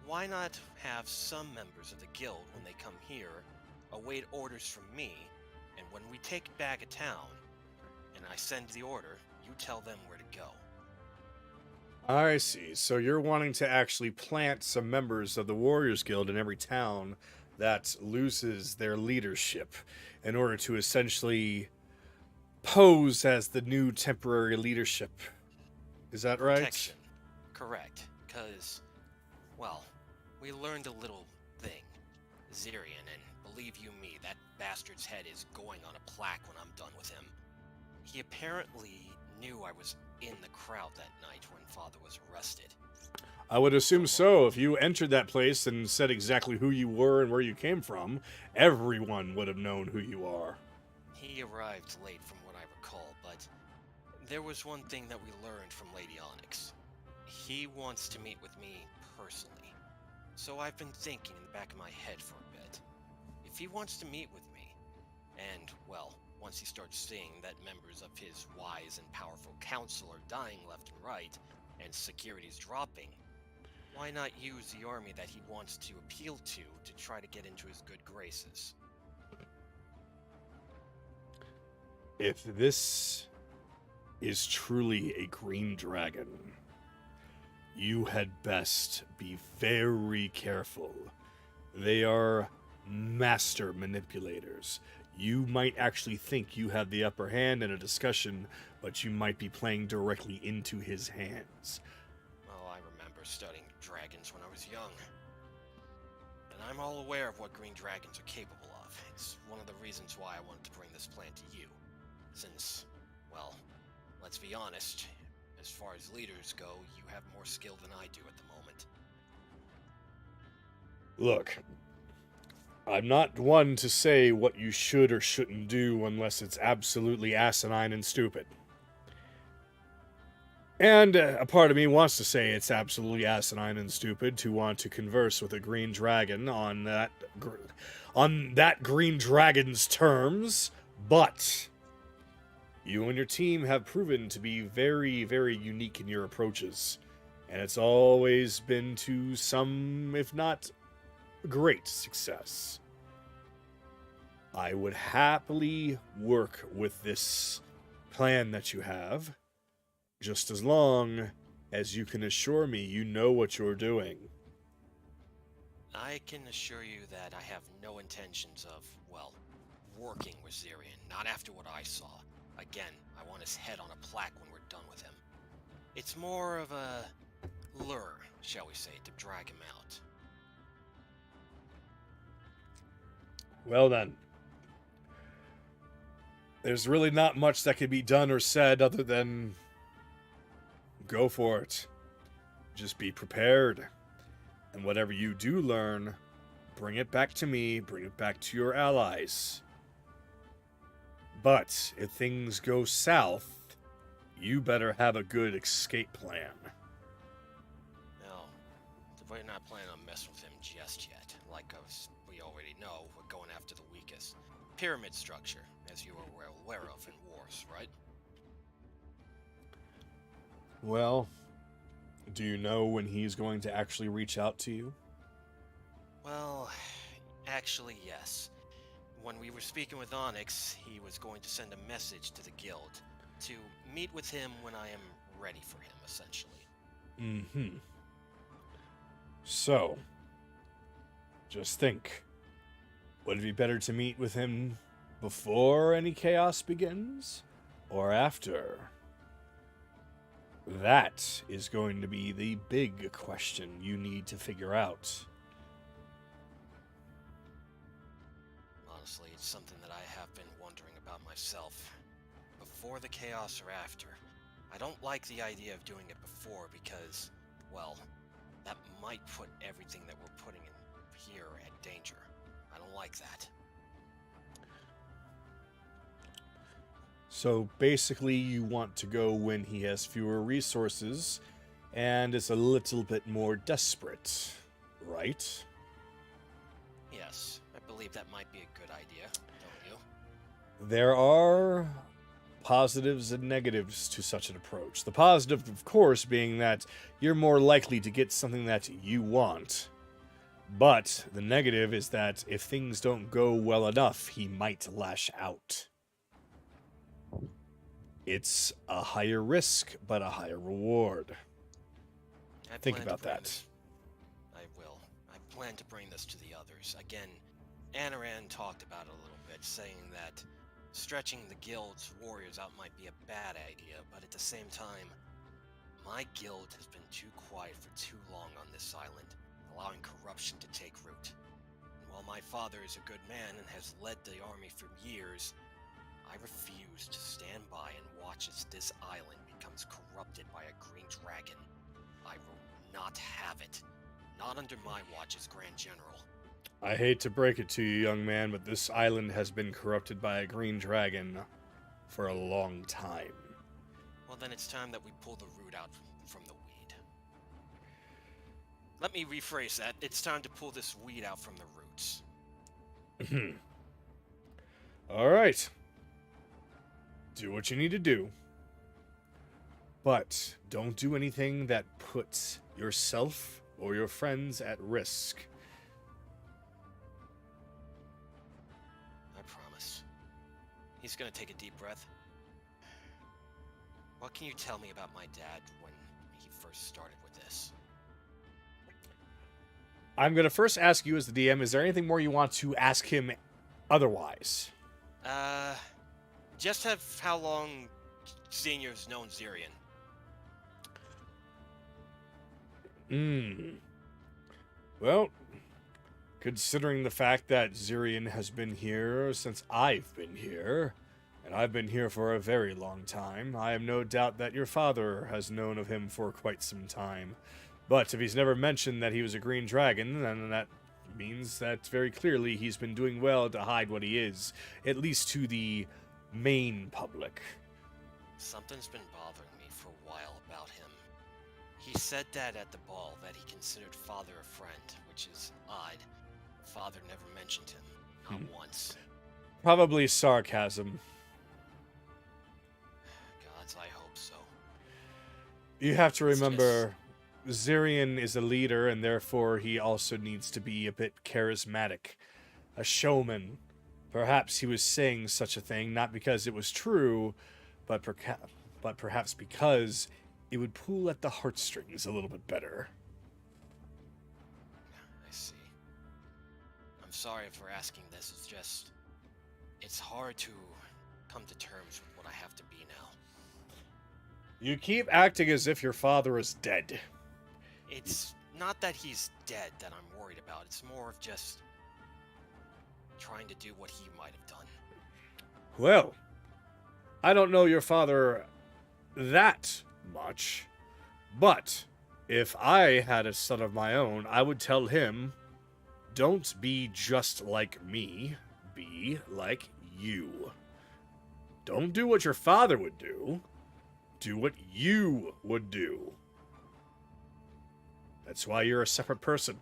why not have some members of the guild, when they come here, await orders from me, and when we take back a town, and I send the order, you tell them where to go. I see. So you're wanting to actually plant some members of the Warriors Guild in every town that loses their leadership in order to essentially pose as the new temporary leadership. Is that right? Protection. Correct. Because, well, we learned a little thing. Zirian, and believe you me, that bastard's head is going on a plaque when I'm done with him. He apparently knew I was in the crowd that night when Father was arrested. I would assume so. If you entered that place and said exactly who you were and where you came from, everyone would have known who you are. He arrived late from what I recall, but there was one thing that we learned from Lady Onyx. He wants to meet with me personally. So I've been thinking in the back of my head for a bit. If he wants to meet with me, and, well, once he starts seeing that members of his wise and powerful council are dying left and right, and security's dropping, why not use the army that he wants to appeal to try to get into his good graces? If this is truly a green dragon, you had best be very careful. They are master manipulators. You might actually think you have the upper hand in a discussion, but you might be playing directly into his hands. Well, I remember studying dragons when I was young. And I'm all aware of what green dragons are capable of. It's one of the reasons why I wanted to bring this plan to you. Since, well, let's be honest, as far as leaders go, you have more skill than I do at the moment. Look, I'm not one to say what you should or shouldn't do unless it's absolutely asinine and stupid. And a part of me wants to say it's absolutely asinine and stupid to want to converse with a green dragon on that green dragon's terms, but you and your team have proven to be very, very unique in your approaches, and it's always been to some, if not great success. I would happily work with this plan that you have, just as long as you can assure me you know what you're doing. I can assure you that I have no intentions of, well, working with Zirian, not after what I saw. Again, I want his head on a plaque when we're done with him. It's more of a lure, shall we say, to drag him out. Well then. there's really not much that can be done or said other than go for it. Just be prepared. And whatever you do learn, bring it back to me, bring it back to your allies. But if things go south, you better have a good escape plan. No, we're not planning on messing with him just yet. Like we already know, we're going after the weakest. Pyramid structure, as you are well aware of in wars, right? Well, do you know when he's going to actually reach out to you? Well, actually, yes. When we were speaking with Onyx, he was going to send a message to the guild to meet with him when I am ready for him, essentially. Mm-hmm. So, just think. Would it be better to meet with him before any chaos begins, or after? That is going to be the big question you need to figure out. Honestly, it's something that I have been wondering about myself. Before the chaos or after. I don't like the idea of doing it before because, well, that might put everything that we're putting in here at danger. I don't like that. So basically, you want to go when he has fewer resources and is a little bit more desperate, right? Yes, I believe that might be a good idea, don't you? There are positives and negatives to such an approach. The positive, of course, being that you're more likely to get something that you want. But the negative is that if things don't go well enough, he might lash out. It's a higher risk, but a higher reward. Think about that. I will. I plan to bring this to the others. Again, Anaran talked about it a little bit, saying that stretching the guild's warriors out might be a bad idea, but at the same time, my guild has been too quiet for too long on this island, allowing corruption to take root. And while my father is a good man and has led the army for years, I refuse to stand by and watch as this island becomes corrupted by a green dragon. I will not have it. Not under my watch as Grand General. I hate to break it to you, young man, but this island has been corrupted by a green dragon for a long time. Well, then it's time that we pull the root out from the weed. Let me rephrase that. It's time to pull this weed out from the roots. All right. Do what you need to do. But don't do anything that puts yourself or your friends at risk. I promise. He's gonna take a deep breath. What can you tell me about my dad when he first started with this? I'm going to first ask you as the DM, is there anything more you want to ask him otherwise? Just have how long Senior's known Zirian? Well, considering the fact that Zirian has been here since I've been here, and I've been here for a very long time, I have no doubt that your father has known of him for quite some time. But if he's never mentioned that he was a green dragon, then that means that very clearly he's been doing well to hide what he is, at least to the main public. Something's been bothering me for a while about him. He said that at the ball that he considered father a friend, which is odd. Father never mentioned him, not once. Probably sarcasm. Gods, I hope so. You have to remember, Zirian is a leader, and therefore he also needs to be a bit charismatic. A showman. Perhaps he was saying such a thing, not because it was true, but perhaps because it would pull at the heartstrings a little bit better. I see. I'm sorry for asking this, it's just... It's hard to come to terms with what I have to be now. You keep acting as if your father is dead. It's not that he's dead that I'm worried about, it's more of just... trying to do what he might have done. Well, I don't know your father that much, but if I had a son of my own, I would tell him, don't be just like me, be like you. Don't do what your father would do what you would do. That's why you're a separate person.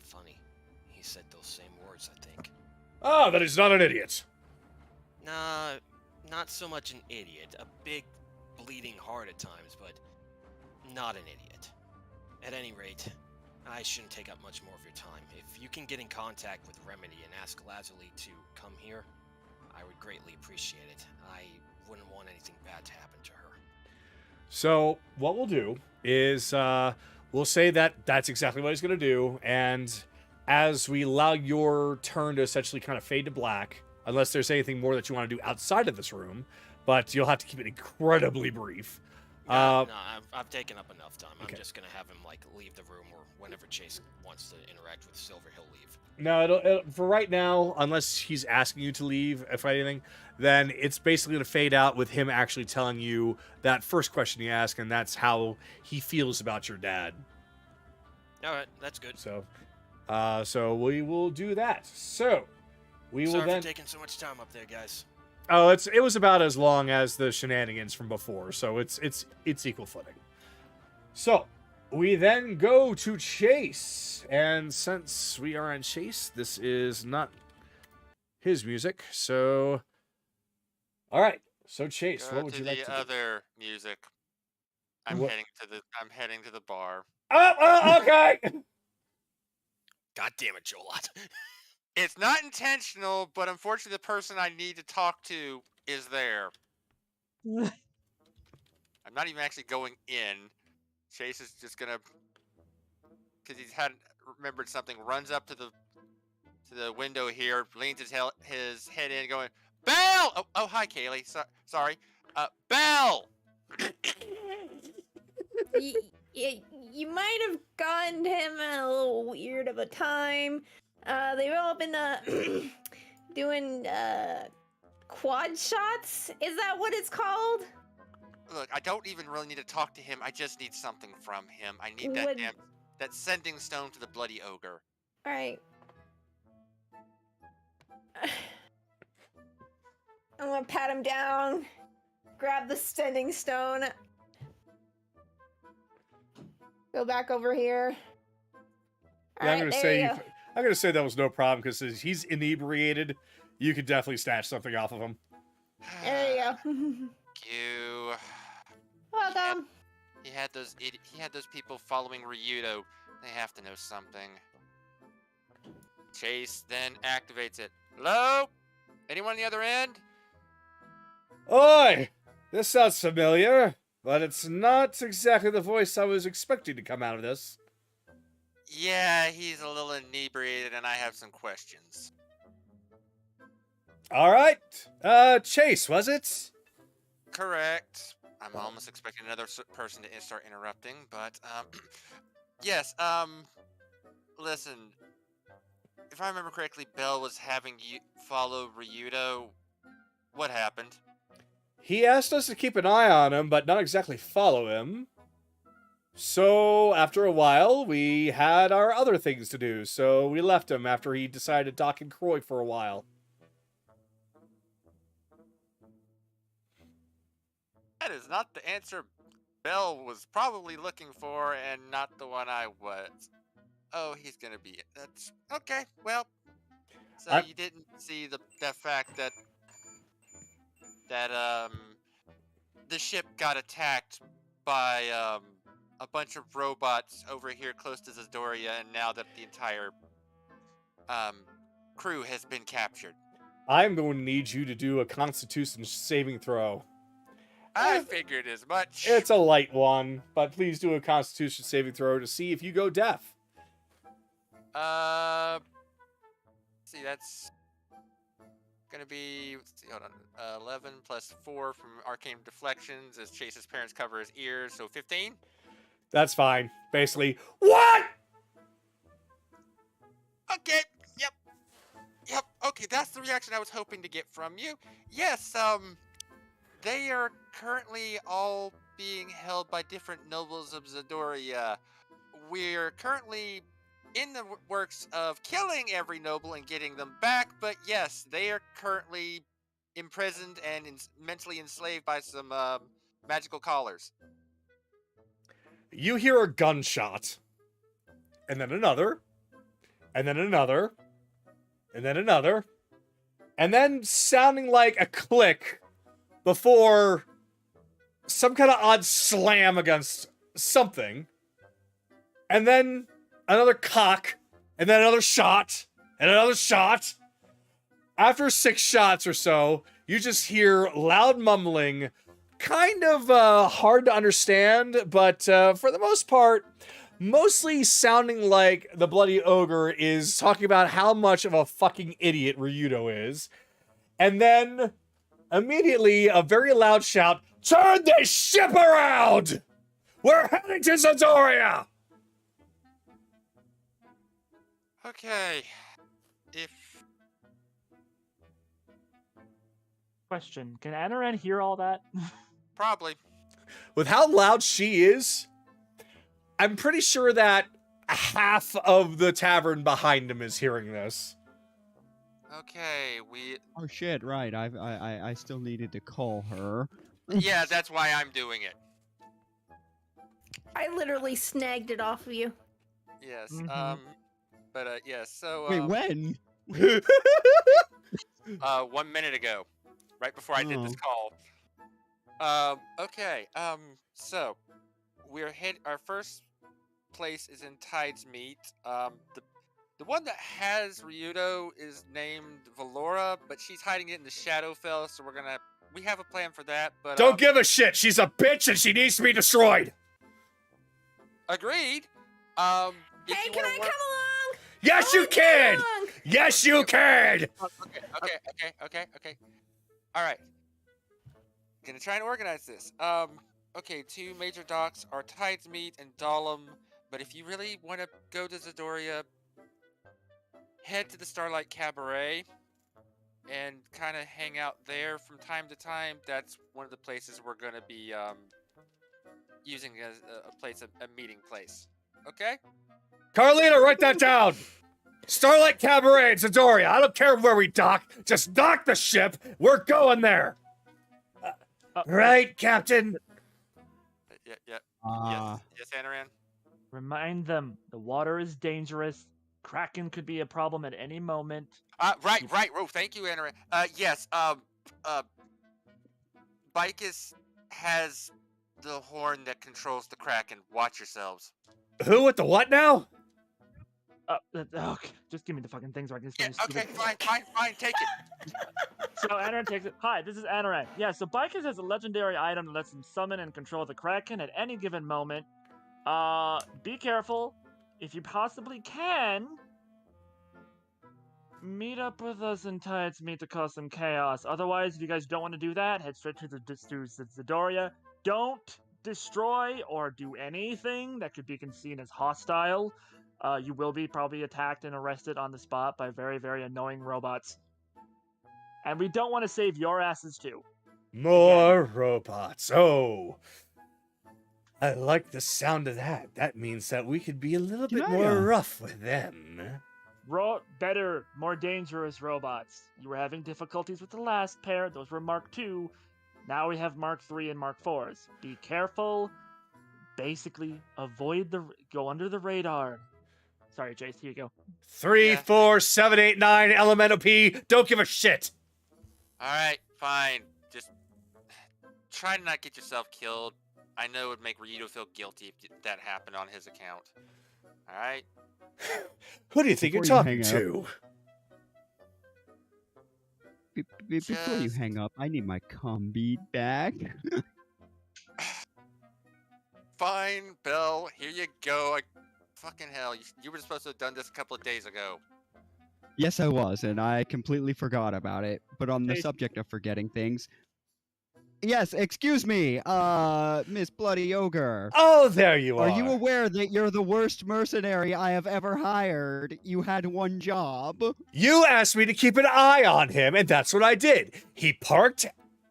Funny. He said those same words, I think. Ah, that he's not an idiot. Nah, not so much an idiot. A big, bleeding heart at times, but not an idiot. At any rate, I shouldn't take up much more of your time. If you can get in contact with Remedy and ask Lazuli to come here, I would greatly appreciate it. I wouldn't want anything bad to happen to her. So what we'll do is we'll say that that's exactly what he's going to do, and as we allow your turn to essentially kind of fade to black, unless there's anything more that you want to do outside of this room, but you'll have to keep it incredibly brief. No, I've taken up enough time. Okay. I'm just gonna have him leave the room, or whenever Chase wants to interact with Silver, he'll leave. No, it'll, for right now, unless he's asking you to leave, if anything, then it's basically going to fade out with him actually telling you that first question he asked, and that's how he feels about your dad. All right, that's good. So, so we will do that. So, we will Sorry then. for taking so much time up there, guys. Oh, it was about as long as the shenanigans from before, so it's equal footing. So, we then go to Chase, and since we are on Chase, this is not his music, so... Alright, so Chase, Go what would to you like the to do? other music. I'm What- heading to the bar. Oh, okay! God damn it, Jolot. It's not intentional, but unfortunately the person I need to talk to is there. I'm not even actually going in. Chase is just gonna, because he's remembered something, runs up to the window here, leans his head in, going, Belle! Oh, hi, Kayli. Sorry. Belle! You might have gotten him a little weird of a time. They've all been doing quad shots. Is that what it's called? Look, I don't even really need to talk to him. I just need something from him. I need that sending stone to the bloody ogre. All right. I'm gonna pat him down, grab the sending stone, go back over here. Yeah, I'm Alright, gonna there you say go. I'm gonna say that was no problem because he's inebriated. You could definitely snatch something off of him. There you go. You. Welcome. He had those people following Ryudo. They have to know something. Chase then activates it. Hello? Anyone on the other end? Oi! This sounds familiar, but it's not exactly the voice I was expecting to come out of this. Yeah, he's a little inebriated and I have some questions. Alright. Chase, was it? Correct. I'm almost expecting another person to start interrupting, but, yes, listen. If I remember correctly, Belle was having you follow Ryudo. What happened? He asked us to keep an eye on him, but not exactly follow him. So, after a while, we had our other things to do, so we left him after he decided to talk in Croy for a while. That is not the answer Belle was probably looking for, and not the one I was. Oh, he's gonna be. That's okay. Well, so you didn't see the fact that the ship got attacked by a bunch of robots over here close to Zidoria, and now that the entire crew has been captured. I'm going to need you to do a Constitution saving throw. I figured as much. It's a light one, but please do a Constitution saving throw to see if you go deaf. See, that's gonna be, hold on, 11 plus 4 from arcane deflections as Chase's parents cover his ears, so 15? That's fine. Basically, what? Okay, yep, okay, that's the reaction I was hoping to get from you. Yes, They are currently all being held by different nobles of Zidoria. We're currently in the works of killing every noble and getting them back, but yes, they are currently imprisoned and mentally enslaved by some magical collars. You hear a gunshot, and then another, and then another, and then another, and then sounding like a click before some kind of odd slam against something, and then another cock, and then another shot, and another shot. After 6 shots or so, you just hear loud mumbling, kind of hard to understand, but for the most part, mostly sounding like the Bloody Ogre is talking about how much of a fucking idiot Ryudo is. And then, immediately, a very loud shout, "Turn this ship around! We're heading to Zidoria!" Okay. If Question: can Anoran hear all that? probably. With how loud she is, I'm pretty sure that half of the tavern behind him is hearing this. Okay, we. Oh shit! Right, I still needed to call her. Yeah, that's why I'm doing it. I literally snagged it off of you. Yes. Mhm. But yes. So. Wait, when? 1 minute ago, right before I did this call. Okay. So we're our first place is in Tide's Meat. The one that has Ryudo is named Valora, but she's hiding it in the Shadowfell, so we have a plan for that. But Don't give a shit. She's a bitch and she needs to be destroyed. agreed. Hey, can I come along? Yes, I you wanna can. come along! Yes, you can. Okay. All right. Gonna try and organize this. Okay, 2 major docks are Tide's Meat and Dahlem, but if you really want to go to Zidoria, head to the Starlight Cabaret and kind of hang out there from time to time. That's one of the places we're gonna be using as a meeting place. Okay? Carlina, write that down. Starlight Cabaret in Zidoria. I don't care where we dock. Just dock the ship. We're going there. Right, Captain? Yeah. Ah, Yes, Anoran? Remind them the water is dangerous. Kraken could be a problem at any moment. Right. Oh, thank you, Anoran. Yes, Bicus has the horn that controls the Kraken. Watch yourselves. Who with the what now? Okay, just give me the fucking things so I can Yeah, explain. okay, fine, take it. So Anoran takes it. Hi, this is Anoran. Yeah, so Bicus has a legendary item that lets him summon and control the Kraken at any given moment. Be careful. If you possibly can, meet up with us in Tide's Meat to cause some chaos. Otherwise, if you guys don't want to do that, head straight to Zidoria. Don't destroy or do anything that could be seen as hostile. You will be probably attacked and arrested on the spot by very, very annoying robots. And we don't want to save your asses too. More robots. Oh. I like the sound of that. That means that we could be a little bit more rough with them. Better, more dangerous robots. You were having difficulties with the last pair. Those were Mark II. Now we have Mark III and Mark IVs. Be careful. Basically, go under the radar. Sorry, Jace, here you go. 3, 4, 7, 8, 9, Elemental P. Don't give a shit. Alright, fine. Just try to not get yourself killed. I know it would make Ryudo feel guilty if that happened on his account. Alright? Who do you think Before you're you talking hang to? Before you Just- hang up, I need my comm bead back. Fine, Belle. Here you go. Fucking hell. You were supposed to have done this a couple of days ago. Yes, I was, and I completely forgot about it. But on the Hey. subject of forgetting things, yes, excuse me, Miss Bloody Ogre. Oh, there you are. Are you aware that you're the worst mercenary I have ever hired? You had one job. You asked me to keep an eye on him, and that's what I did. He parked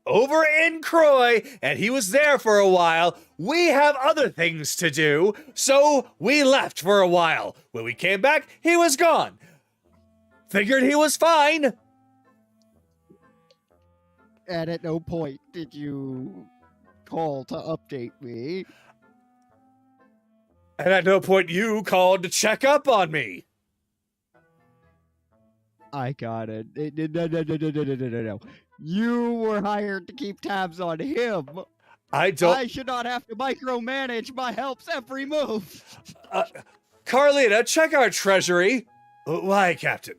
over in Croy, and he was there for a while. We have other things to do, so we left for a while. When we came back, he was gone. Figured he was fine. And at no point did you call to update me. And at no point you called to check up on me. I got it. No. You were hired to keep tabs on him. I don't. I should not have to micromanage my help's every move. Carlita, check our treasury. Why, Captain?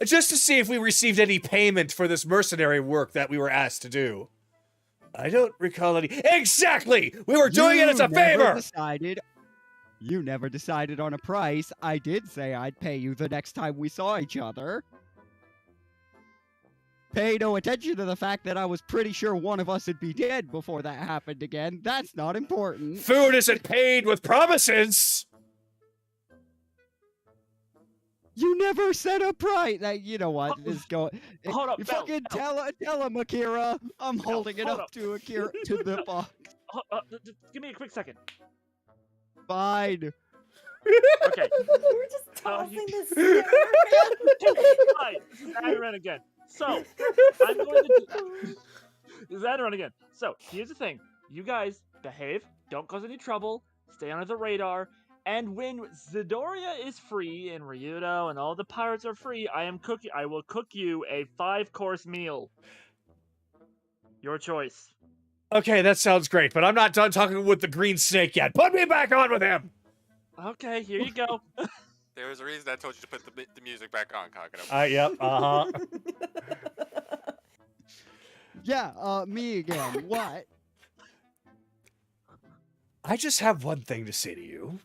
Just to see if we received any payment for this mercenary work that we were asked to do. I don't recall any. Exactly! We were doing it as a favor! You never decided on a price. I did say I'd pay you the next time we saw each other. Pay no attention to the fact that I was pretty sure one of us would be dead before that happened again. That's not important. Food isn't paid with promises! You never said a price. You know what? This go. Hold up, You Bell, fucking Bell. tell him, Akira. I'm holding it hold up up. to Akira to the box. Give me a quick second. Fine. Okay. We're just tossing this scenario. Hi, this is Aaron again. So, I'm going to do... This is Aaron again. So, here's the thing. You guys behave, don't cause any trouble, stay under the radar, and when Zidoria is free and Ryudo and all the pirates are free, I will cook you a 5-course meal. Your choice. Okay, that sounds great, but I'm not done talking with the green snake yet. Put me back on with him! Okay, here you go. There was a reason I told you to put the music back on, Kakado. Yep, uh-huh. Yeah, me again. What? I just have one thing to say to you.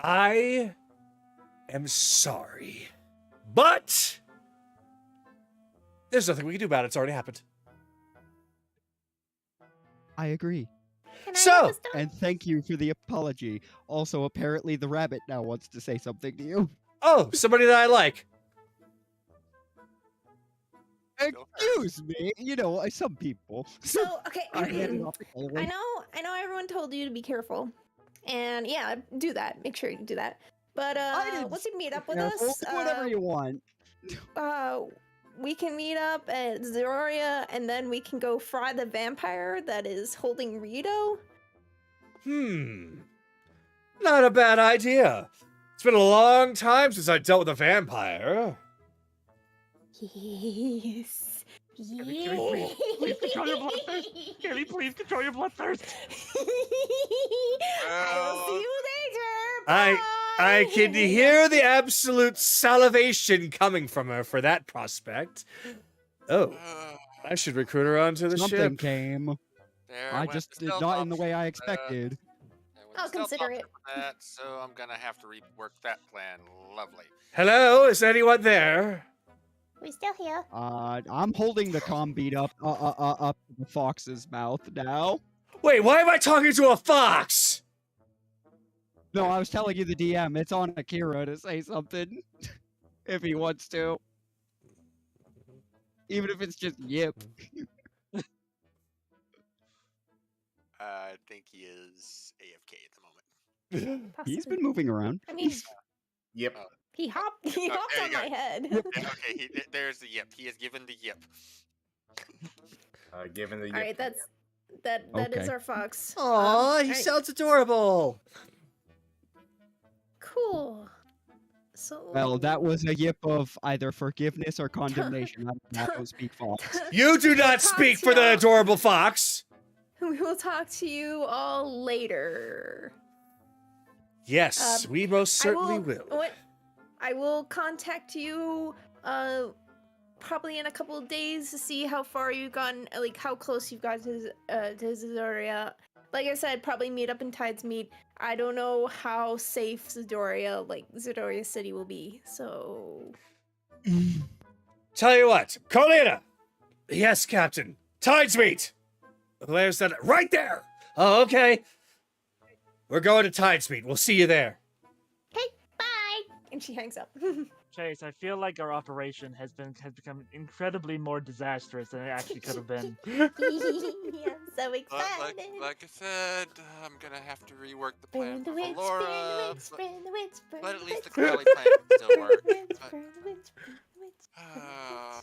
I am sorry, but there's nothing we can do about it. It's already happened. I agree. Can I So- have this done? And thank you for the apology. Also, apparently the rabbit now wants to say something to you. Oh, somebody that I like. Excuse me. You know, some people. So, okay. I hand it off to Kayli. I know everyone told you to be careful. And yeah, do that. Make sure you do that. But I didn't once you meet up with Careful, us, do whatever you want. we can meet up at Zidoria and then we can go fry the vampire that is holding Rito. Not a bad idea. It's been a long time since I dealt with a vampire. Yes. Kayli, please control your bloodthirst. Kayli, please control your bloodthirst. I will see you later. I Bye. can hear the absolute salivation coming from her for that prospect. Oh, I should recruit her onto the Something ship. came. There I went just the did stealth not in the way I option expected. There went the I'll stealth consider option it. for that, so I'm gonna have to rework that plan. Lovely. Hello, is anyone there? We still here. I'm holding the comm bead up the fox's mouth now. Wait, why am I talking to a fox? No, I was telling you the DM. It's on Akira to say something. If he wants to. Even if it's just yip. I think he is AFK at the moment. He's been moving around. I mean, Yep. he hopped there you on go. my head. Yeah, okay, there's the yip. He has given the yip. Given the. All right, that is Okay. our fox. Aw, he alright. sounds adorable. Cool. So Well, that was a yip of either forgiveness or condemnation. I don't speak fox. You do not Talk speak to for the y'all. adorable fox. We will talk to you all later. Yes, we most certainly will. What? I will contact you probably in a couple of days to see how far you've gotten, like how close you've got to Zidoria. Like I said, probably meet up in Tides Meet. I don't know how safe Zidoria City will be, so... Tell you what, Colina! Yes, Captain. Tides meet! Where's that? Right there! Oh, okay. We're going to Tides meet. We'll see you there. Okay, bye! And she hangs up. Chase, I feel like our operation has become incredibly more disastrous than it actually could have been. I'm so Like, excited. like I said, I'm gonna have to rework the Burn plan the for witch, burn the Valora, witch, burn the witch, burn but the at least witch, the Crowley plan can still burn work. the witch, But, burn the witch, burn the witch, uh,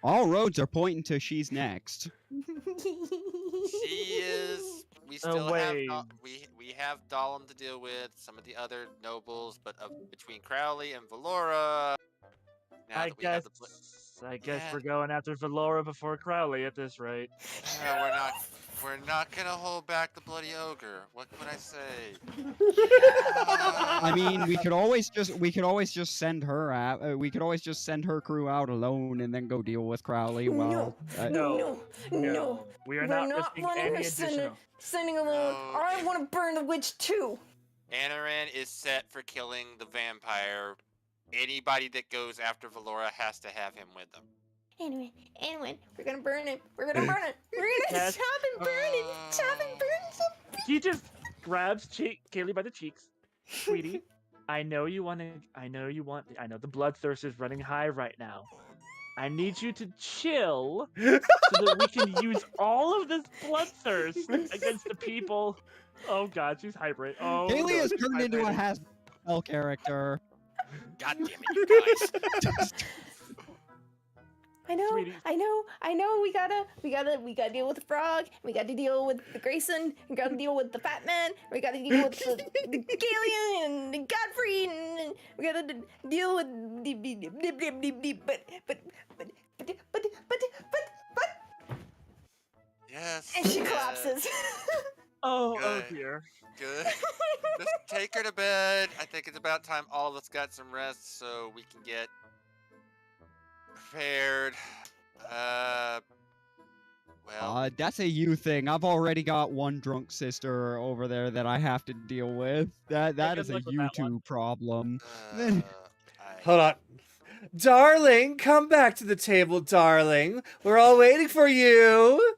All roads are pointing to she's next. burn the witch. she is. We Oh, still have wait. we have Dahlem to deal with, some of the other nobles, but between Crowley and Valora, now I that we have guess the we're going after Valora before Crowley at this rate. we're not gonna hold back the bloody ogre. What can I say? I mean, we could always just send her out. We could always just send her crew out alone and then go deal with Crowley. While No. We are We're not not risking running any or additional. sending alone. No. I want to burn the witch too. Anaran is set for killing the vampire. Anybody that goes after Valora has to have him with them. Anyway, we're gonna burn it. We're gonna burn it. We're gonna Yes. chop and burn it. Chop and burn it. He just grabs Kayli by the cheeks. Sweetie, I know the bloodthirst is running high right now. I need you to chill so that we can use all of this bloodthirst against the people. Oh god, she's hybrid. Oh, Kayli no, has she's turned into a hydrated. Hasbro character. God damn it, you guys. I know. Sweetie. We gotta deal with the frog. We gotta deal with the Grayson. We gotta deal with the fat man. We gotta deal with the Galian and the Godfrey. And we gotta deal with the but. Yes. And she yes. collapses. Oh Good. dear. Good. Just take her to bed. I think it's about time all of us got some rest so we can get prepared. Well, That's a you thing. I've already got one drunk sister over there that I have to deal with. That good is a luck with you that one. two problem. Hold on. Darling, come back to the table, darling. We're all waiting for you.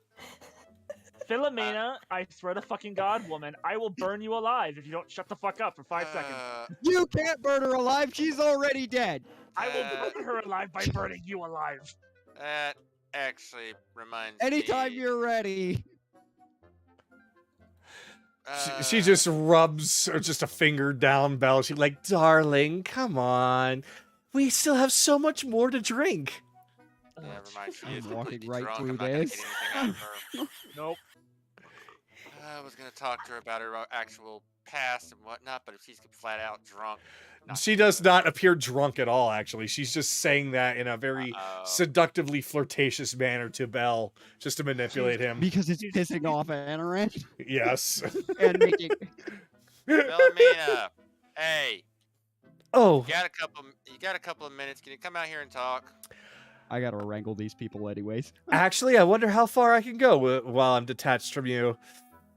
Philomena, I swear to fucking God, woman, I will burn you alive if you don't shut the fuck up for 5 seconds. You can't burn her alive. She's already dead. I will burn her alive by burning you alive. That actually reminds Anytime me. you're ready. She just rubs or just a finger down Belle. She's like, darling, come on. We still have so much more to drink. Yeah, never mind. She I'm is walking completely right drunk. through I'm not gonna this. get anything out of her. Nope. I was gonna talk to her about her actual past and whatnot, but if she's flat out drunk, not She gonna does do it. not appear drunk at all, actually. She's just saying that in a very seductively flirtatious manner to Belle, just to manipulate him. Because it's pissing off Anaran. Yes. And making... Philomena, hey. Oh. You got a couple of minutes. Can you come out here and talk? I gotta wrangle these people anyways. Actually, I wonder how far I can go while I'm detached from you.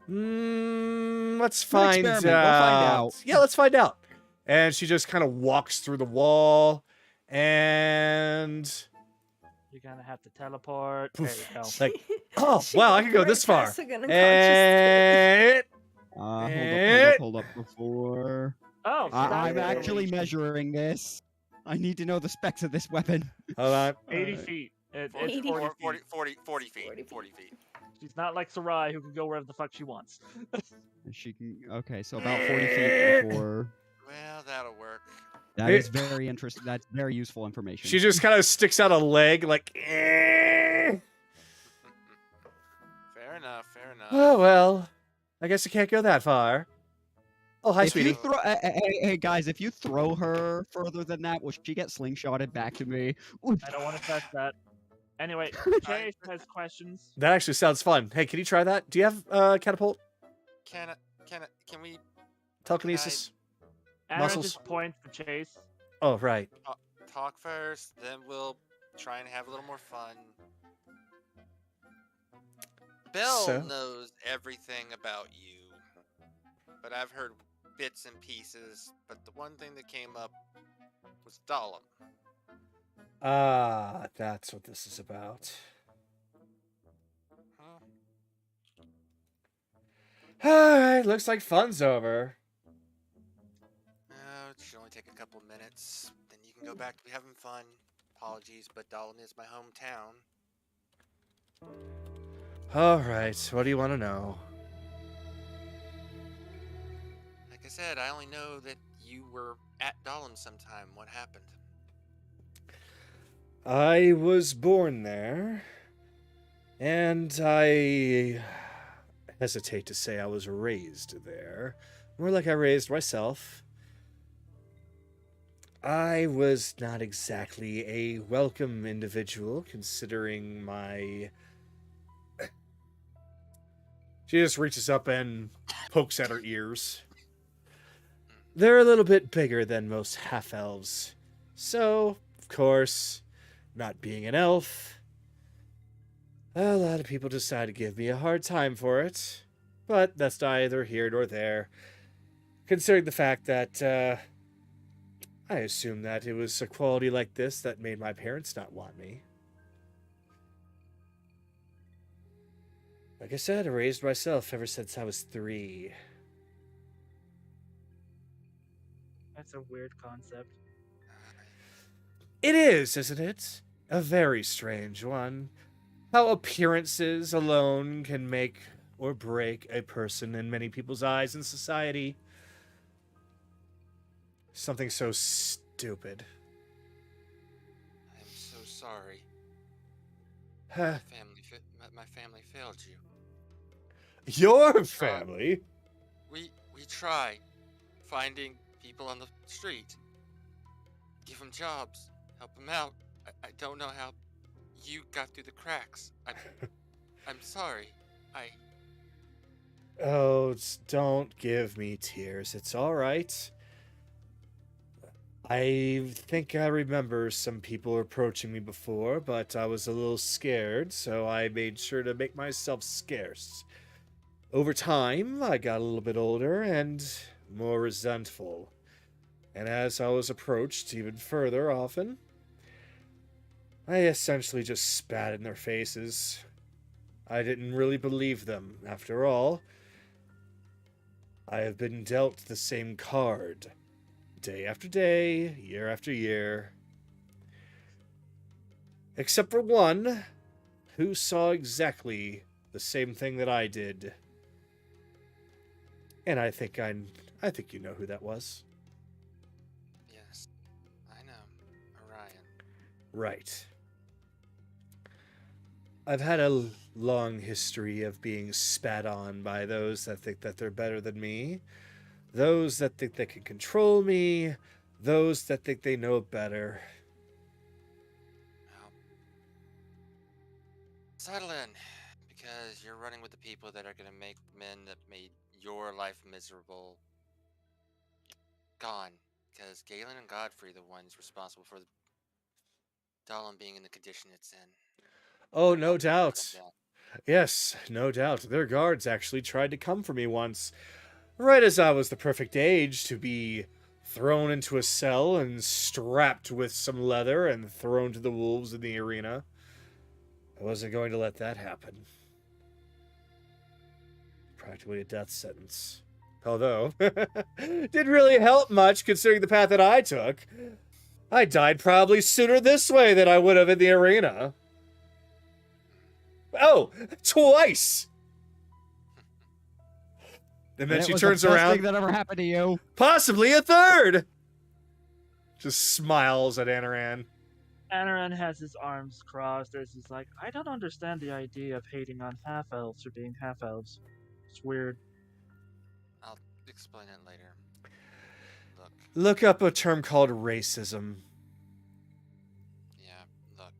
Let's find out. We'll find out. Yeah, let's find out. And she just kind of walks through the wall, and You're gonna have to teleport. There you go. like, oh wow, I can go this far. Hold up before. Oh, I'm actually measuring this. I need to know the specs of this weapon. Hold on. 80 feet. It's 40 40 feet. 40 feet. 40 feet. She's not like Sarai, who can go wherever the fuck she wants. She can. Okay, so about 40 feet before. Well, that'll work. That is very interesting. That's very useful information. She just kind of sticks out a leg, like, eh. Fair enough. Fair enough. Oh, well. I guess I can't go that far. Oh, hi, If sweetie. you throw, hey, guys, if you throw her further than that, will she get slingshotted back to me? I don't want to test that. Anyway, Chase has questions. That actually sounds fun. Hey, can you try that? Do you have catapult? Can we Telekinesis? Aaron Muscles? just points to Chase. Oh, right. talk first, then we'll try and have a little more fun. Belle knows everything about you, but I've heard bits and pieces. But the one thing that came up was Dahlem. Ah, that's what this is about. Alright, looks like fun's over. Oh, it should only take a couple minutes. Then you can go back to having fun. Apologies, but Dahlem is my hometown. All right, what do you want to know? Like I said, I only know that you were at Dahlem sometime. What happened? I was born there, and I hesitate to say I was raised there. More like I raised myself. I was not exactly a welcome individual, considering my... She just reaches up and pokes at her ears. They're a little bit bigger than most half-elves. So, of course, not being an elf, a lot of people decide to give me a hard time for it. But that's neither here nor there, considering the fact that, I assume that it was a quality like this that made my parents not want me. Like I said, I raised myself ever since I was 3. That's a weird concept. It is, isn't it? A very strange one. How appearances alone can make or break a person in many people's eyes in society. Something so stupid. I'm so sorry. Huh. My family failed you. Your family? We try finding people on the street, give them jobs, help them out. I don't know how you got through the cracks. I'm sorry. Oh, don't give me tears. It's all right. I think I remember some people approaching me before, but I was a little scared, so I made sure to make myself scarce. Over time, I got a little bit older and more resentful. And as I was approached even further often, I essentially just spat in their faces. I didn't really believe them. After all, I have been dealt the same card. Day after day, year after year. Except for one, who saw exactly the same thing that I did. And I think you know who that was. Yes, I know. Orion. Right. I've had a long history of being spat on by those that think that they're better than me, those that think they can control me, those that think they know better. Well, settle in, because you're running with the people that are going to make men that made your life miserable gone. Because Galen and Godfrey are the ones responsible for Dahlem being in the condition it's in. Oh, They're no helping to put doubt. him down. Yes, no doubt. Their guards actually tried to come for me once, right as I was the perfect age to be thrown into a cell and strapped with some leather and thrown to the wolves in the arena. I wasn't going to let that happen. Practically a death sentence. Although, didn't really help much considering the path that I took. I died probably sooner this way than I would have in the arena. Oh, twice! And then it she was turns the best around. thing that ever happened to you. Possibly a third! Just smiles at Anaran. Anaran has his arms crossed as he's like, I don't understand the idea of hating on half-elves for being half-elves. It's weird. I'll explain it later. Look, Look up a term called racism. yeah, look.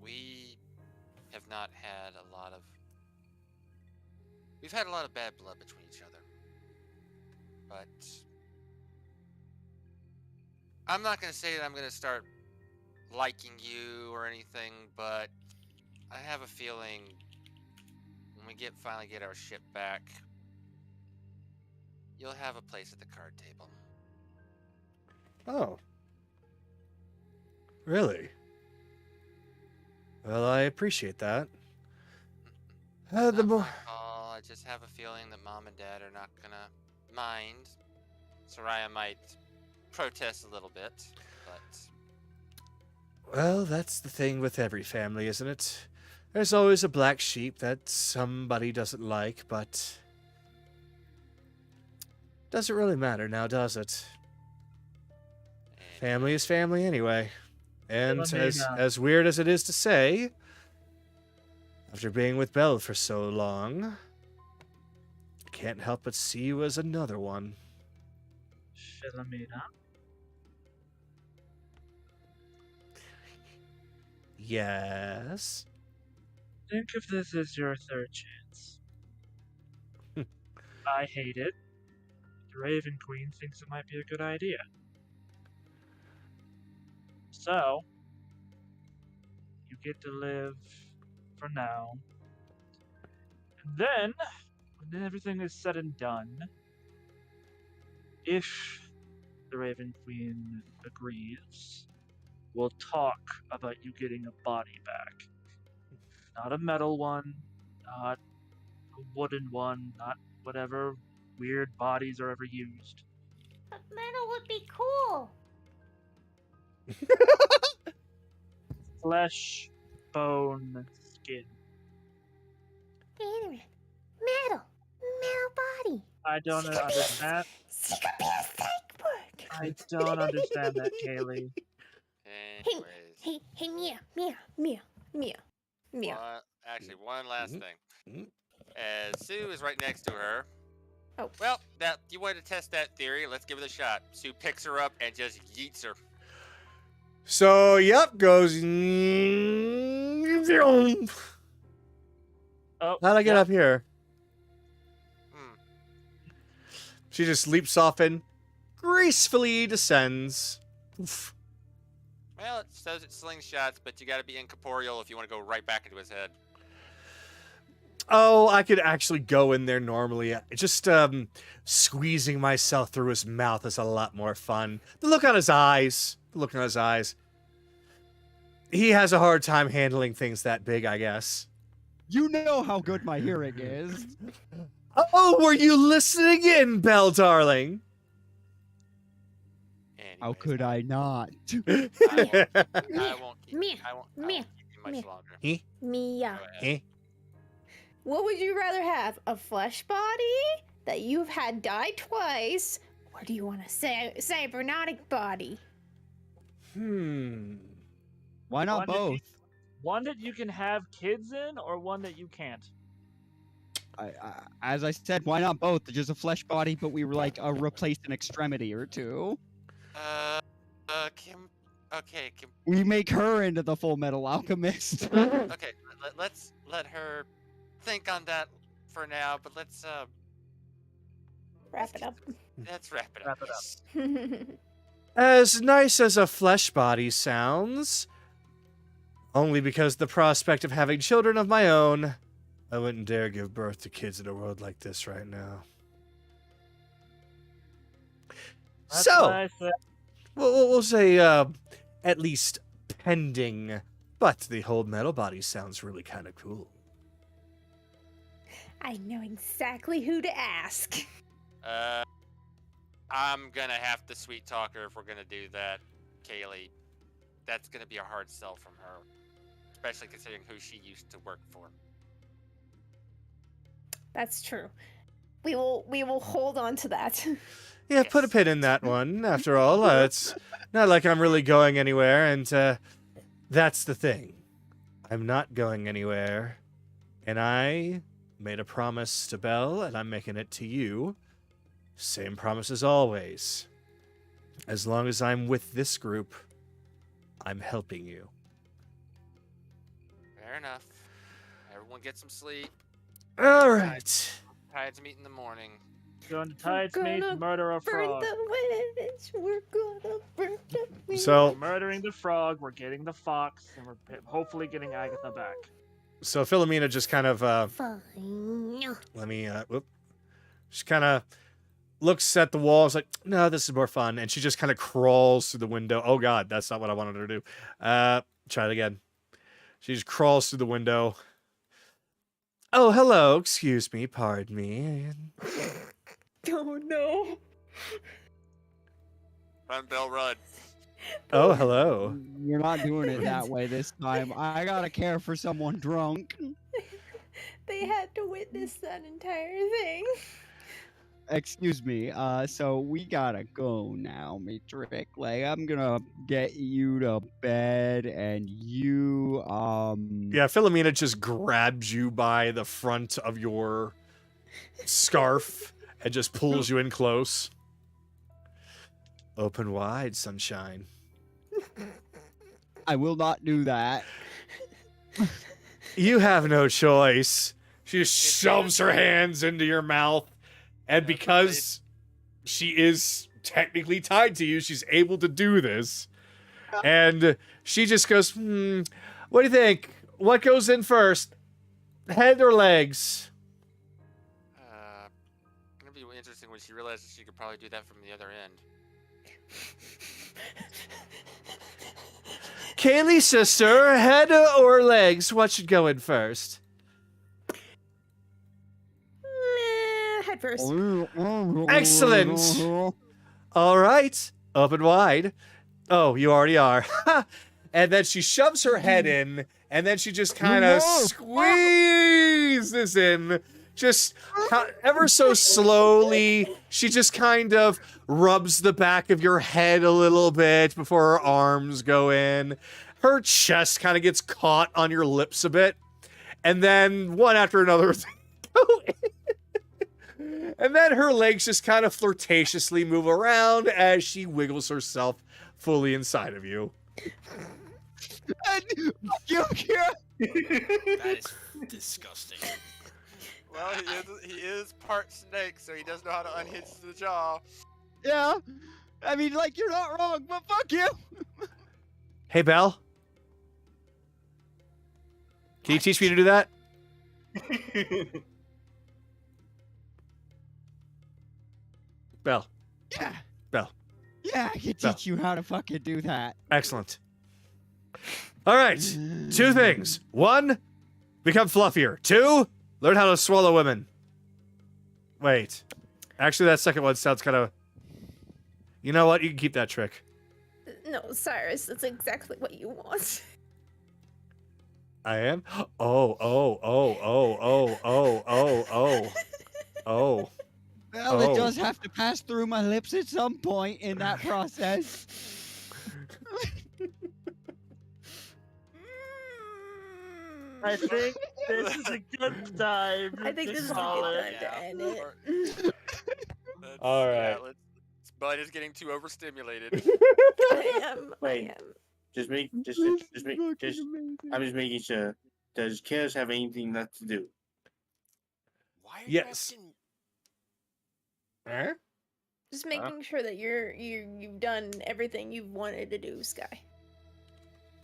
We have not had a lot of... We've had a lot of bad blood between each other. But... I'm not going to say that I'm going to start liking you or anything, but I have a feeling when we finally get our ship back, you'll have a place at the card table. Oh. Really? Well, I appreciate that. It's The not more... my call. I just have a feeling that Mom and Dad are not gonna mind. Soraya might protest a little bit. But Well, that's the thing with every family, isn't it? There's always a black sheep that somebody doesn't like, but doesn't really matter now, does it? and, Family is family anyway. And Philomena. as weird as it is to say, after being with Belle for so long, I can't help but see you as another one. Philomena. Yes. Think of this as your third chance. I hate it. The Raven Queen thinks it might be a good idea. So, you get to live for now. And then, when everything is said and done, if the Raven Queen agrees, we'll talk about you getting a body back. Not a metal one, not a wooden one, not whatever weird bodies are ever used. But metal would be cool. Flesh, bone, skin. Wait a minute. Metal body. I don't understand. Secret base work. I don't understand that, Kayli. anyways, Hey, Mia. actually, one last Mhm. thing. Mhm. As Sue is right next to her. Oh. Well, that you wanted to test that theory. Let's give it a shot. Sue picks her up and just yeets her. So, yep, goes. Oh, How'd I get yeah. up here? Hmm. She just leaps off and gracefully descends. Oof. Well, it says it slingshots, but you got to be incorporeal if you want to go right back into his head. Oh, I could actually go in there normally. Just squeezing myself through his mouth is a lot more fun. The look on his eyes. He has a hard time handling things that big, I guess. You know how good my hearing is. Oh, were you listening in, Belle, darling? How Anyways, could I not? I won't keep Mia, you much Mia. longer. Mia. Go ahead. What would you rather have? A flesh body that you've had die twice, or do you want a cybernetic body? Why not One that both? One that you can have kids in, or one that you can't? As I said, why not both? Just a flesh body, but we were like replaced an extremity or two. Kim. We make her into the Full Metal Alchemist. Okay, let's let her think on that for now. But let's Wrap it up. let's wrap it Wrap up. it up. As nice as a flesh body sounds, only because the prospect of having children of my own, I wouldn't dare give birth to kids in a world like this right now. That's So, what I said. we'll say, at least pending, but the whole metal body sounds really kind of cool. I know exactly who to ask. I'm gonna have to sweet talk her if we're gonna do that, Kayli. That's gonna be a hard sell from her, especially considering who she used to work for. That's true. We will hold on to that. Yeah, put a Yes. pin in that one. After all, it's not like I'm really going anywhere, and that's the thing. I'm not going anywhere, and I made a promise to Belle, and I'm making it to you. Same promise as always. As long as I'm with this group, I'm helping you. Fair enough. Everyone get some sleep. All right. Tides meet in the morning. Going to Tides meet, gonna murder a Burn frog. the witch. We're gonna burn the witch. So, We're murdering the frog, we're getting the fox, and we're hopefully getting Agatha back. so Philomena just kind of Fine. let me she kind of looks at the walls like, no, this is more fun, and she just kind of crawls through the window. Oh god, that's not what I wanted her to do. Try it again. She just crawls through the window. Oh, hello, excuse me, pardon me. Oh no. Run, Bell, run. Oh, hello. You're not doing it that way this time. I gotta care for someone drunk. They had to witness that entire thing. Excuse me. So we gotta go now, Matrix. Like, I'm gonna get you to bed, and you, Yeah, Philomena just grabs you by the front of your scarf and just pulls you in close. Open wide, sunshine. I will not do that. You have no choice. She just shoves her hands into your mouth, and because she is technically tied to you, she's able to do this. And she just goes, what do you think? What goes in first? Head or legs? Gonna be interesting when she realizes she could probably do that from the other end. Kayli, sister, head or legs? What should go in first? Head first. Excellent. All right. Open wide. Oh, you already are. And then she shoves her head in, and then she just kind of squeezes in, just ever so slowly. She just kind of rubs the back of your head a little bit before her arms go in. Her chest kind of gets caught on your lips a bit, and then one after another go in. And then her legs just kind of flirtatiously move around as she wiggles herself fully inside of you. That is disgusting. Well, he is part snake, so he does know how to unhitch the jaw. Yeah. I mean, like, you're not wrong, but fuck you. Hey, Belle. Can you teach me to do that? Belle. Yeah. Belle. Yeah, I can teach you how to fucking do that. Excellent. All right. 2 things. 1, become fluffier. 2, learn how to swallow women. Wait. Actually, that second one sounds kind of... You know what? You can keep that trick. No, Cyrus, that's exactly what you want. I am? Oh. Well, it does have to pass through my lips at some point in that process. I think this is a good time. I think this is a call good it. time to end it. All right. Yeah, Bud is getting too overstimulated. I am. Wait. I am. I'm just making sure. Does Chaos have anything left to do? Why are you Yes. asking? Huh? Just making sure that you've done everything you've wanted to do, Sky. I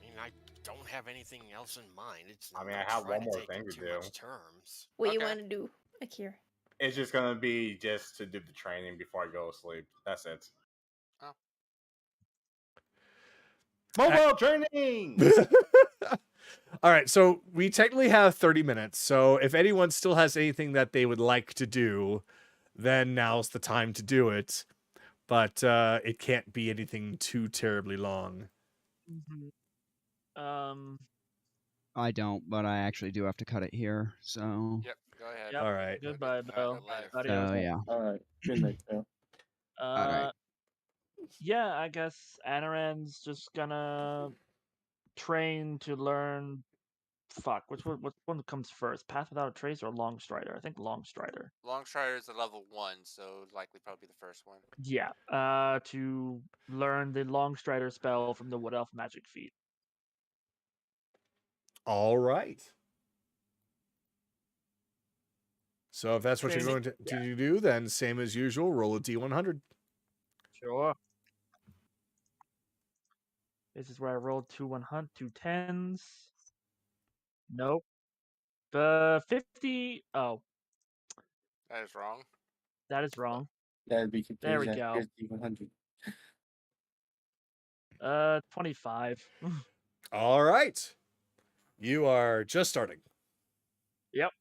mean, I don't have anything else in mind. I mean, I'm I not have trying one more take thing it to too do. much terms. What you Okay. want to do, Akira? It's just gonna be just to do the training before I go to sleep. That's it. Oh. Mobile training! All right, so we technically have 30 minutes. So if anyone still has anything that they would like to do, then now's the time to do it. But it can't be anything too terribly long. I don't, but I actually do have to cut it here, so... Yep, go ahead. Yep. All right. Goodbye, Belle. later. Adios. So, yeah. Alright, good night, Phil. Alright. Yeah, I guess Anaran's just gonna train to learn. Fuck, which one comes first? Path Without a Trace or Long Strider? I think Long Strider. Long Strider is a level 1, so likely probably the first one. Yeah, to learn the Long Strider spell from the Wood Elf Magic Feat. All right. So if that's what you're Training. going to do, then same as usual, roll a d100. Sure. This is where I rolled 2 10s. Nope. 50. Oh, That is wrong. that is wrong. That'd be There we confusing. go. Here's the 100. 25. All right. You are just starting. Yep.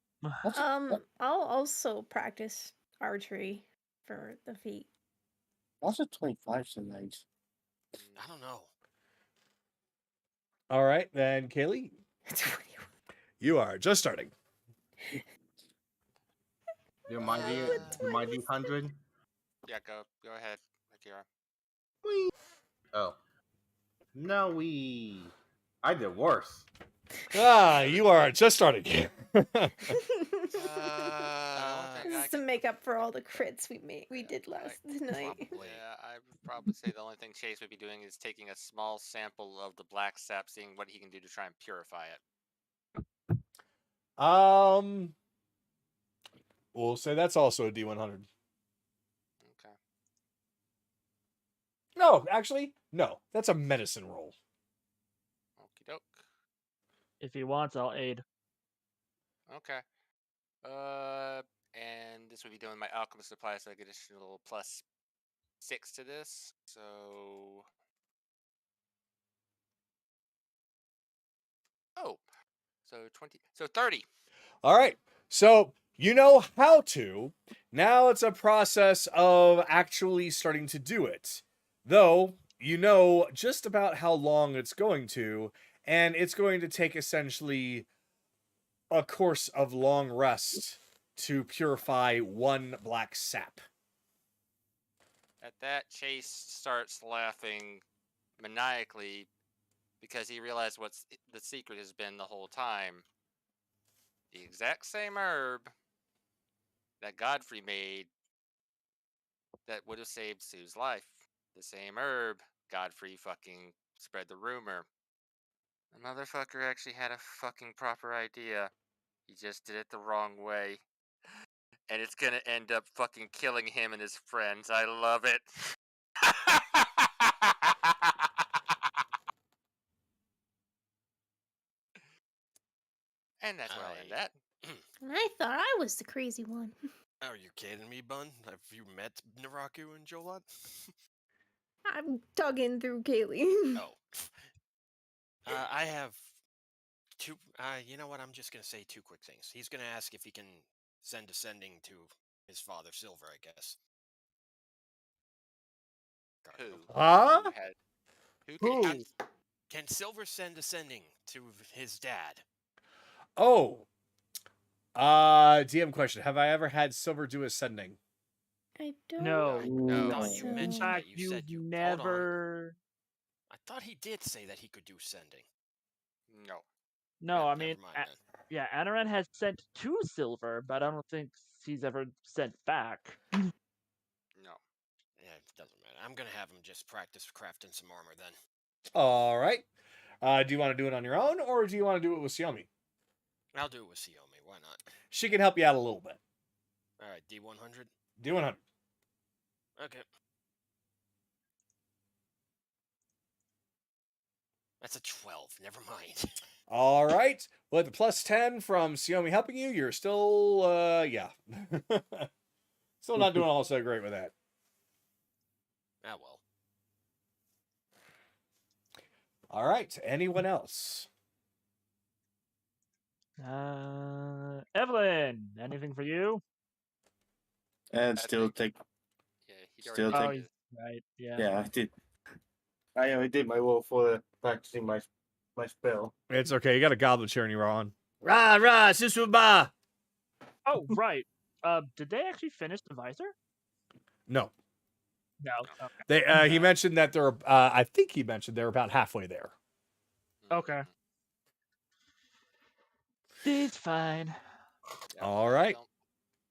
I'll also practice archery for the feat. Also 25 so nice. I don't know. All right, then, Kaylee, 21. you are just starting. Do my D, do my D100? Yeah, go ahead, Akira. Oh. No, I did worse. You are just starting. I don't Uh, think This I is to can. make up for all the crits we did last night. Probably. Yeah, I would probably say the only thing Chase would be doing is taking a small sample of the black sap, seeing what he can do to try and purify it. We'll say that's also a D100. Okay. No, actually, no. That's a medicine roll. Okie doke. If he wants, I'll aid. Okay. And this would be doing my alchemist supply, so I get additional +6 to this. So. Oh, so 20. So 30. All right. So you know how to. Now it's a process of actually starting to do it. Though you know just about how long it's going to, and it's going to take essentially a course of long rest to purify one black sap. At that, Chase starts laughing maniacally because he realized what's the secret has been the whole time. The exact same herb that Godfrey made that would have saved Sue's life. The same herb Godfrey fucking spread the rumor. The motherfucker actually had a fucking proper idea. He just did it the wrong way. And it's gonna end up fucking killing him and his friends. I love it. And that's where I'll end that. And I thought I was the crazy one. Are you kidding me, Bun? Have you met Naraku and Jolot? I'm tugging through Kaylee. Oh. I have two. You know what? I'm just gonna say two quick things. He's gonna ask if he can send ascending to his father, Silver. I guess. Who? Huh? Who Who? can Can Silver send ascending to his dad? Oh. DM question. Have I ever had Silver do ascending? I don't. No. No. I thought you In mentioned fact, that. You said you hold on. never. I thought he did say that he could do sending. No. No, I Never mean, mind then. yeah, Anaran has sent to Silver, but I don't think he's ever sent back. No. Yeah, it doesn't matter. I'm gonna have him just practice crafting some armor then. All right. Do you want to do it on your own, or do you want to do it with Xiaomi? I'll do it with Xiaomi. Why not? She can help you out a little bit. All right, D100. D100. Okay. That's a 12. Never mind. All right. With the +10 from Xiaomi helping you, you're still, yeah. Still not doing all so great with that. Ah well. All right. Anyone else? Evelyn, anything for you? And I still think- take. Yeah, he Still already take- did. Right, yeah. Yeah, I did. I already did my roll for practicing my spell. It's okay. You got a goblet chair and you're on. Rah, rah, Sisuba! Oh, right. Did they actually finish the visor? No. No. Okay. They. He mentioned that they're, I think he mentioned they're about halfway there. Okay. It's fine. Yeah, All I right. don't-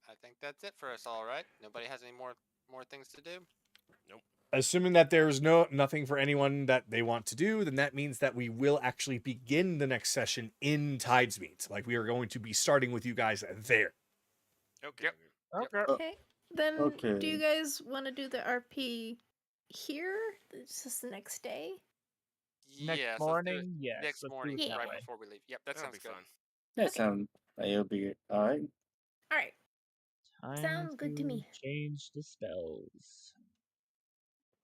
I think that's it for us. All right. Nobody has any more things to do. Assuming that there's nothing for anyone that they want to do, then that means that we will actually begin the next session in Tidesmeet. Like, we are going to be starting with you guys there. Okay. Yep. Okay. Okay. Then do Okay. you guys want to do the RP here? It's just the next day? Next Yeah, so let's do it morning, yes. next let's do morning, it that right way. before we leave. Yep, that That'll sounds be good. fun. That Okay. sounds. It'll be alright. Alright. Time Sounds good to me. Change the spells.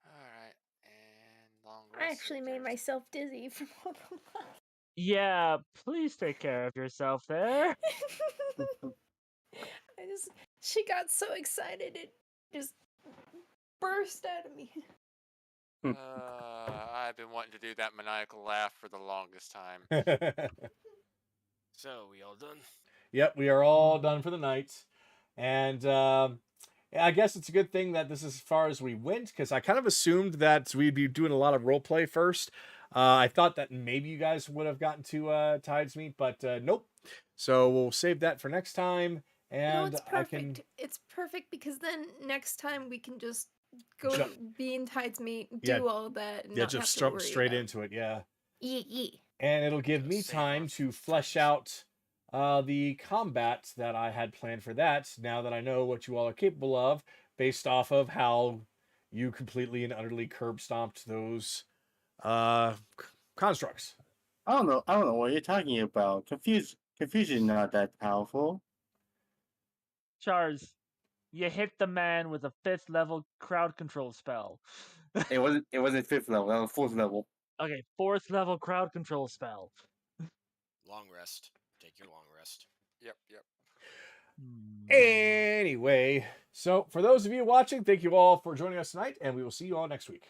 All right, and long I rest. actually made myself dizzy from all the laughs. Yeah, please take care of yourself there. She got so excited it just burst out of me. I've been wanting to do that maniacal laugh for the longest time. So, we all done? Yep, we are all done for the night. And I guess it's a good thing that this is as far as we went, because I kind of assumed that we'd be doing a lot of role play first. I thought that maybe you guys would have gotten to Tides Meet, but nope. So we'll save that for next time. And No, it's I perfect. can It's perfect because then next time we can just go Jump. be in Tides Meet, Yeah. do all that, and yeah, not just have to jump worry straight about. into it. Yeah. Yeah. And it'll give Gotta me save our time to flesh friends. out the combat that I had planned for that, now that I know what you all are capable of, based off of how you completely and utterly curb stomped those constructs. I don't know. I don't know what you're talking about. Confusion not that powerful. Chars, you hit the man with a 5th level crowd control spell. It wasn't. It wasn't 5th level. That was 4th level. Okay, 4th level crowd control spell. Long rest. Take your long rest. Yep, yep. Anyway, so for those of you watching, thank you all for joining us tonight, and we will see you all next week.